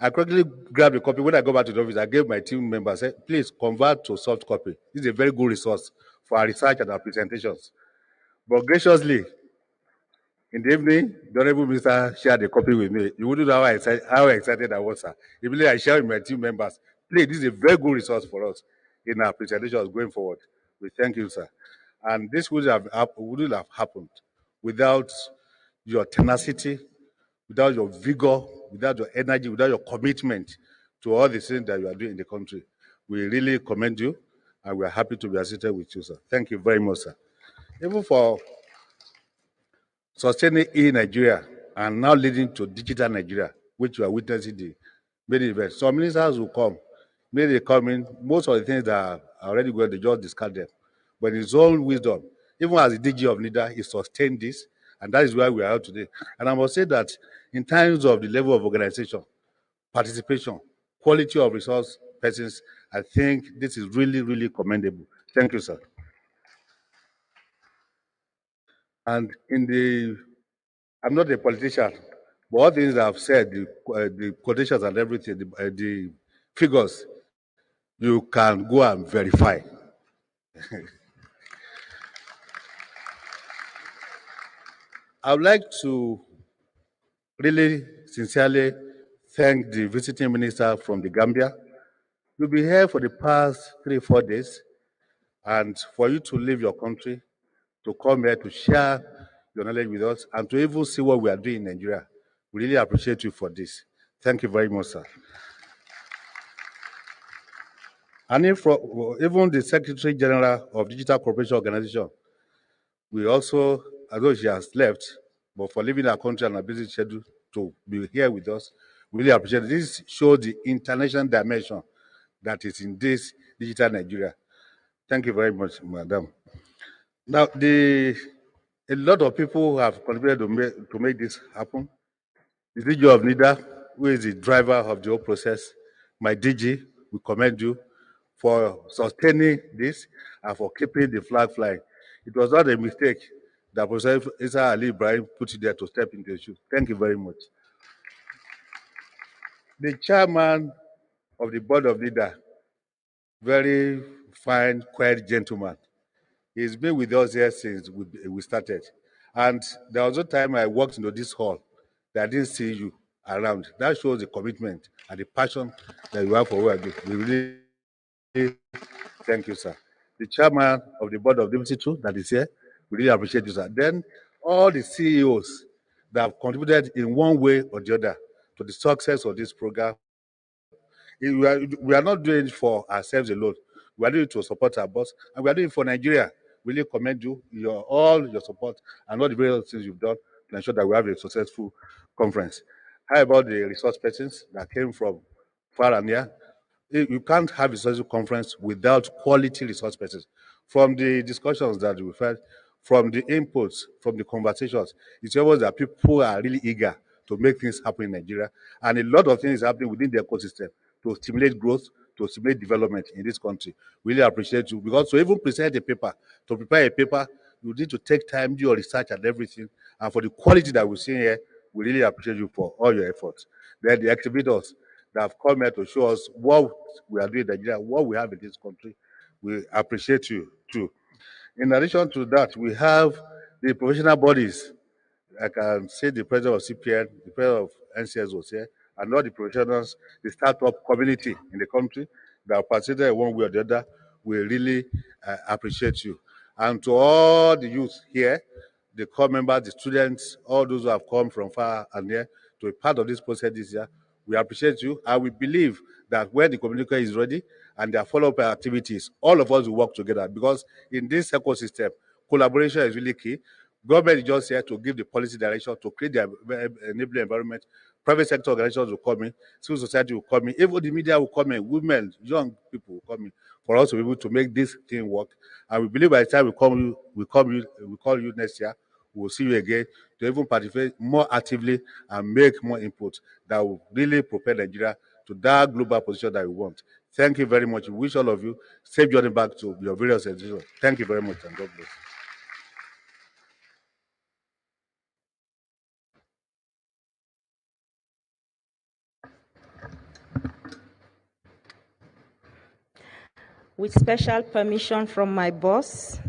I quickly grabbed a copy. When I go back to the office, I gave my team members, said, please convert to soft copy. This is a very good resource for our research and our presentations. But graciously, in the evening, the Honorable Minister shared a copy with me. You wouldn't know how excited I was, sir. Immediately I shared with my team members, please, this is a very good resource for us in our presentations going forward. We thank you, sir. And this wouldn't have happened without your tenacity, without your vigor, without your energy, without your commitment to all the things that you are doing in the country. We really commend you, and we are happy to be associated with you, sir. Thank you very much, sir. Even for sustaining Nigeria and now leading to digital Nigeria, which you are witnessing the many events. Some ministers will come. Maybe they come in, most of the things that are already going, they just discard them. But in his own wisdom, even as the DG of NIDA, he sustained this, and that is why we are here today. And I must say that in terms of the level of organization, participation, quality of resource persons, I think this is really, really commendable. Thank you, sir. And I'm not a politician, but all things I've said, the quotations and everything, the figures, you can go and verify. I would like to really sincerely thank the visiting minister from the Gambia. You've been here for the past 3-4 days, and for you to leave your country to come here to share your knowledge with us and to even see what we are doing in Nigeria, we really appreciate you for this. Thank you very much, sir. And even the Secretary General of Digital Cooperation Organization, we also, although she has left, but for leaving our country on a busy schedule to be here with us, we really appreciate it. This shows the international dimension that is in this digital Nigeria. Thank you very much, madam. Now, a lot of people have contributed to make this happen. The DG of NIDA, who is the driver of the whole process, my DG, we commend you for sustaining this and for keeping the flag flying. It was not a mistake that Professor Isa Ali Ibrahim put you there to step into the shoes. Thank you very much. The chairman of the board of NIDA, very fine, quiet gentleman. He's been with us here since we started. And there was a time I walked into this hall that I didn't see you around. That shows the commitment and the passion that you have for what we do. We really thank you, sir. The chairman of the board of Deputy 2 that is here, we really appreciate you, sir. Then all the CEOs that have contributed in one way or the other to the success of this program. We are not doing it for ourselves alone. We are doing it to support our boss, and we are doing it for Nigeria. We really commend you, all your support, and all the various things you've done to ensure that we have a successful conference. How about the resource persons that came from far and near? You can't have a successful conference without quality resource persons. From the discussions that we've had, from the inputs, from the conversations, it's always that people are really eager to make things happen in Nigeria, and a lot of things is happening within the ecosystem to stimulate growth, to stimulate development in this country. Really appreciate you, because to even present a paper, to prepare a paper, you need to take time, do your research and everything. And for the quality that we're seeing here, we really appreciate you for all your efforts. Then the exhibitors that have come here to show us what we are doing in Nigeria, what we have in this country, we appreciate you too. In addition to that, we have the professional bodies. I can say the president of CPN, the president of NCS was here, and all the professionals, the startup community in the country that participated in one way or the other. We really appreciate you. And to all the youth here, the core members, the students, all those who have come from far and near to be part of this process this year, we appreciate you. And we believe that when the communique is ready and their follow-up activities, all of us will work together, because in this ecosystem, collaboration is really key. Government is just here to give the policy direction, to create the enabling environment. Private sector organizations will come in, civil society will come in, even the media will come in, women, young people will come in, for us to be able to make this thing work. And we believe by the time we call you next year, we'll see you again to even participate more actively and make more input that will really propel Nigeria to that global position that we want. Thank you very much. We wish all of you safe journey back to your various institutions. Thank you very much, and God bless.
With special permission from my boss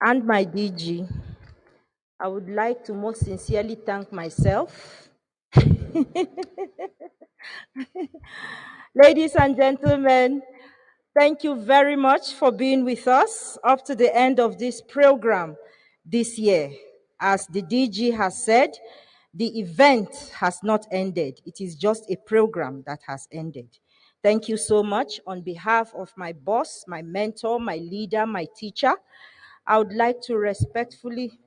and my DG, I would like to most sincerely thank myself. Ladies and gentlemen, thank you very much for being with us up to the end of this program this year. As the DG has said, the event has not ended. It is just a program that has ended. Thank you so much. On behalf of my boss, my mentor, my leader, my teacher, I would like to respectfully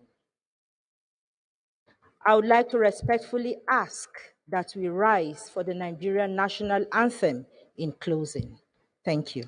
ask that we rise for the Nigerian national anthem in closing. Thank you.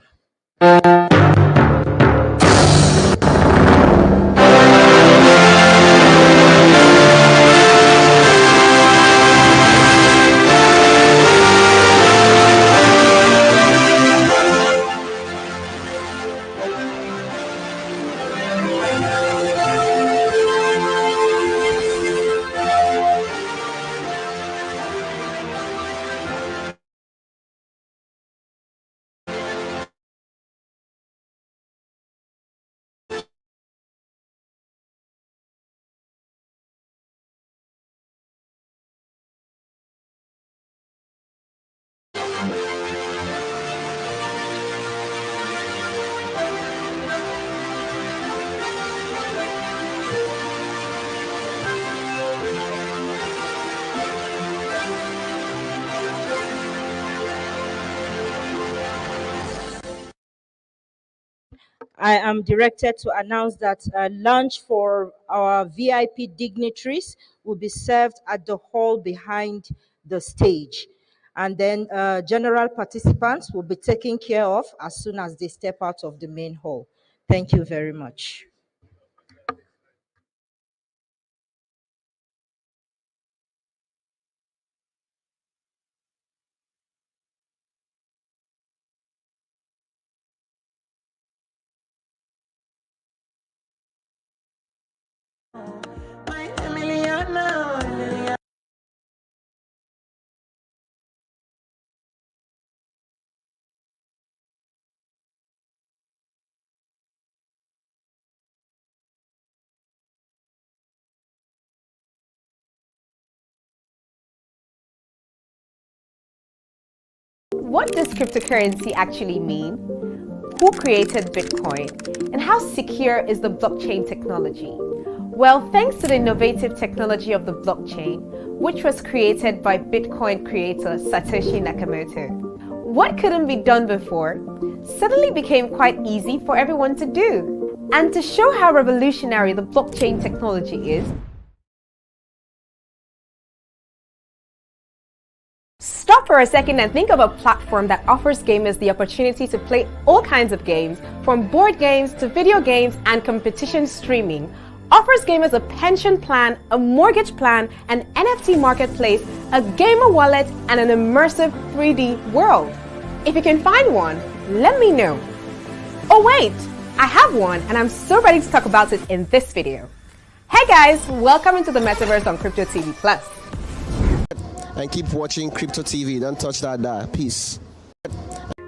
I am directed to announce that lunch for our VIP dignitaries will be served at the hall behind the stage. And then general participants will be taken care of as soon as they step out of the main hall. Thank you very much.
What does cryptocurrency actually mean? Who created Bitcoin? And how secure is the blockchain technology? Well, thanks to the innovative technology of the blockchain, which was created by Bitcoin creator Satoshi Nakamoto, what couldn't be done before suddenly became quite easy for everyone to do. And to show how revolutionary the blockchain technology is, stop for a second and think of a platform that offers gamers the opportunity to play all kinds of games, from board games to video games and competition streaming. Offers gamers a pension plan, a mortgage plan, an NFT marketplace, a gamer wallet, and an immersive 3D world. If you can find one, let me know. Oh wait, I have one and I'm so ready to talk about it in this video. Hey guys, welcome into the metaverse on Crypto TV Plus.
And keep watching Crypto TV. Don't touch that. Peace.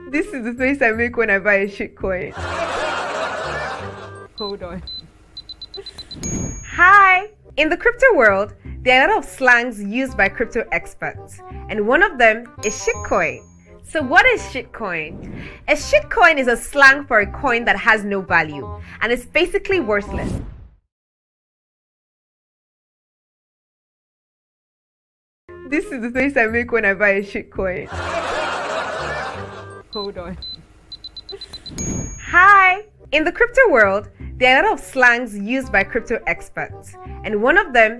This is the face I make when I buy a shitcoin. Hold on. Hi! In the crypto world, there are a lot of slangs used by crypto experts, and one of them is shitcoin. So what is shitcoin? A shitcoin is a slang for a coin that has no value, and it's basically worthless. This is the face I make when I buy a shitcoin. Hold on. Hi! In the crypto world, there are a lot of slangs used by crypto experts, and one of them